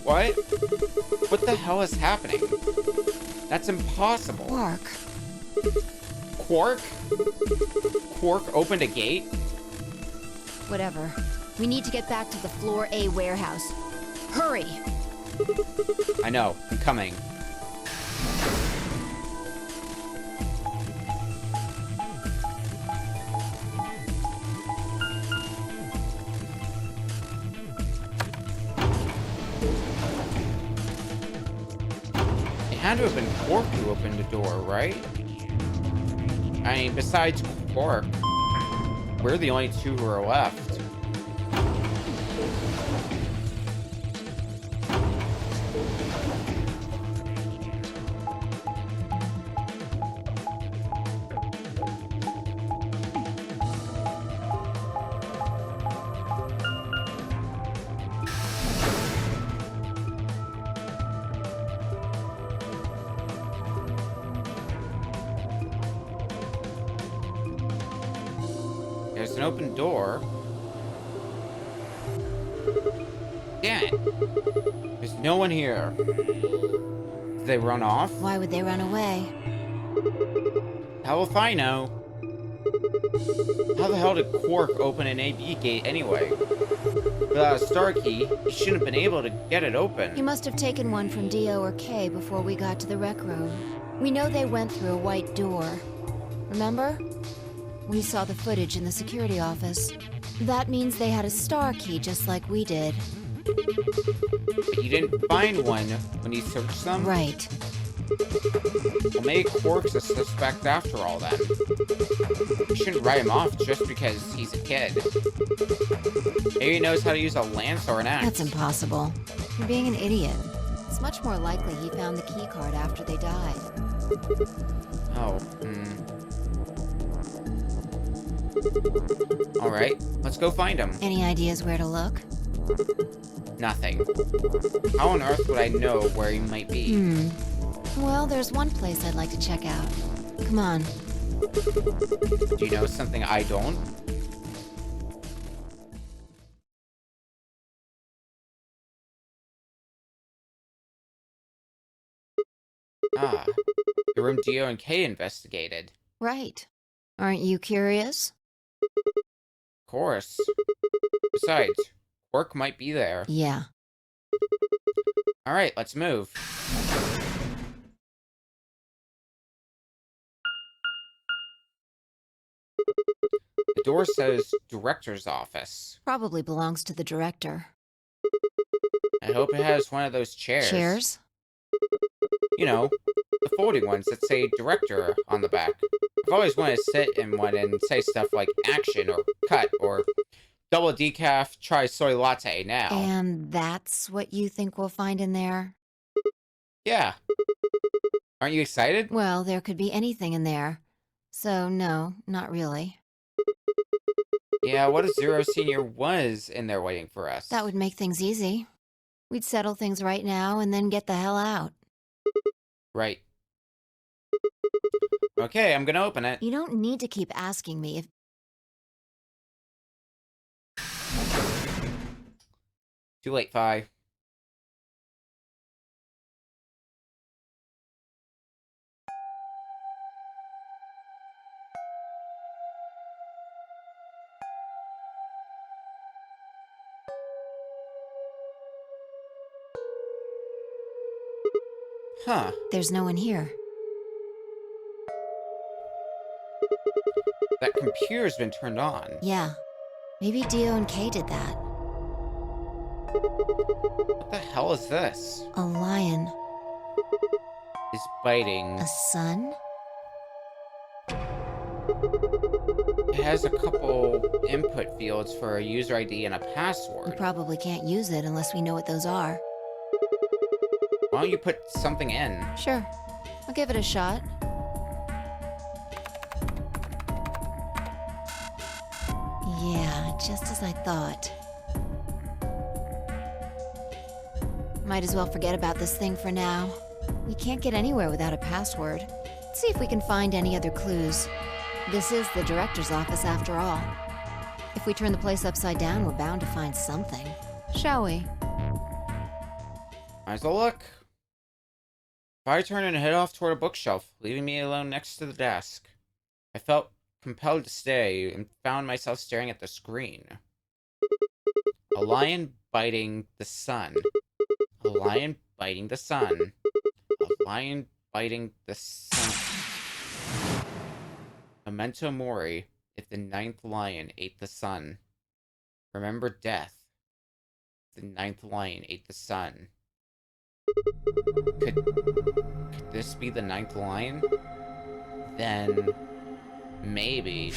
What? What the hell is happening? That's impossible. Quark. Quark? Quark opened a gate? Whatever. We need to get back to the Floor A warehouse. Hurry! I know. I'm coming. It had to have been Quark who opened the door, right? I mean, besides Quark, we're the only two who are left. There's an open door. Damn it. There's no one here. Did they run off? Why would they run away? Hell if I know. How the hell did Quark open an AB gate anyway? Without a star key, he shouldn't have been able to get it open. He must have taken one from Dio or K before we got to the rec room. We know they went through a white door. Remember? We saw the footage in the security office. That means they had a star key just like we did. But you didn't find one when you searched them? Right. Well, maybe Quark's a suspect after all then. You shouldn't write him off just because he's a kid. Maybe he knows how to use a lance or an axe. That's impossible. You're being an idiot. It's much more likely he found the key card after they died. Oh, Alright, let's go find him. Any ideas where to look? Nothing. How on earth would I know where he might be? Well, there's one place I'd like to check out. Come on. Do you know something I don't? Ah, the room Dio and Kay investigated. Right. Aren't you curious? Of course. Besides, Quark might be there. Yeah. Alright, let's move. The door says director's office. Probably belongs to the director. I hope it has one of those chairs. Chairs? You know, the folding ones that say director on the back. I've always wanted to sit in one and say stuff like action or cut or double decaf, try soy latte now. And that's what you think we'll find in there? Yeah. Aren't you excited? Well, there could be anything in there. So, no, not really. Yeah, what if Zero Senior was in there waiting for us? That would make things easy. We'd settle things right now and then get the hell out. Right. Okay, I'm gonna open it. You don't need to keep asking me if... Too late, Fi. Huh. There's no one here. That computer's been turned on. Yeah. Maybe Dio and Kay did that. What the hell is this? A lion. Is biting. A sun? It has a couple input fields for a user ID and a password. We probably can't use it unless we know what those are. Why don't you put something in? Sure. I'll give it a shot. Yeah, just as I thought. Might as well forget about this thing for now. We can't get anywhere without a password. Let's see if we can find any other clues. This is the director's office after all. If we turn the place upside down, we're bound to find something. Shall we? Might as well look. I turned and head off toward a bookshelf, leaving me alone next to the desk. I felt compelled to stay and found myself staring at the screen. A lion biting the sun. A lion biting the sun. A lion biting the sun. Memento mori, if the ninth lion ate the sun. Remember death. If the ninth lion ate the sun. Could this be the ninth lion? Then maybe.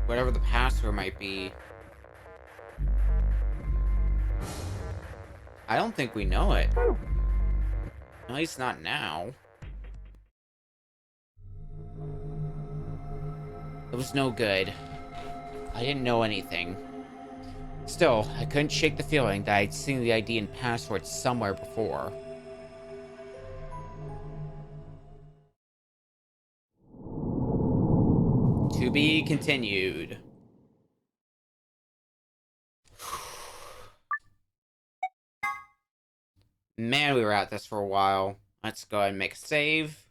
Whatever the password might be. I don't think we know it. At least not now. It was no good. I didn't know anything. Still, I couldn't shake the feeling that I'd seen the ID and password somewhere before. To be continued. Man, we were at this for a while. Let's go ahead and make a save.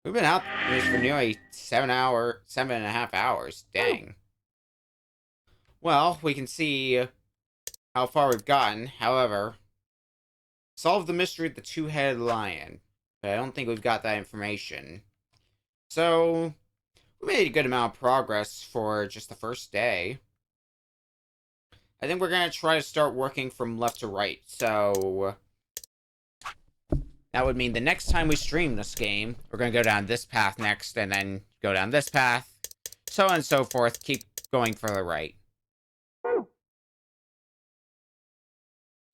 We've been out this for nearly 7.5 hours. Dang. Well, we can see how far we've gotten. However, solve the mystery of the two-headed lion. But I don't think we've got that information. So, we made a good amount of progress for just the first day. I think we're going to try to start working from left to right. So, that would mean the next time we stream this game, we're going to go down this path next, and then go down this path, so on and so forth. Keep going further right.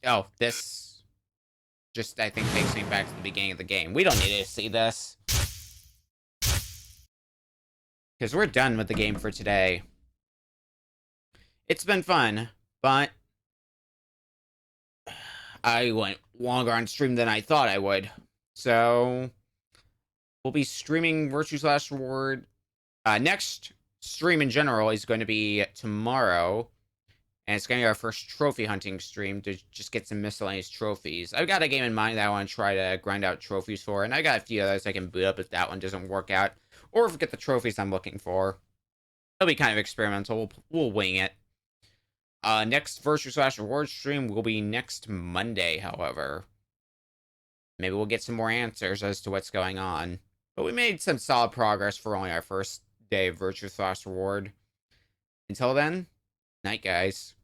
Oh, this just, I think, takes me back to the beginning of the game. We don't need to see this. Because we're done with the game for today. It's been fun, but I went longer on stream than I thought I would. So, we'll be streaming Virtue's Last Reward. Next stream in general is going to be tomorrow. And it's going to be our first trophy hunting stream to just get some miscellaneous trophies. I've got a game in mind that I want to try to grind out trophies for. And I got a few others I can boot up if that one doesn't work out. Or if I get the trophies I'm looking for. It'll be kind of experimental. We'll wing it. Next Virtue's Last Reward stream will be next Monday, however. Maybe we'll get some more answers as to what's going on. But we made some solid progress for only our first day of Virtue's Last Reward. Until then, night, guys.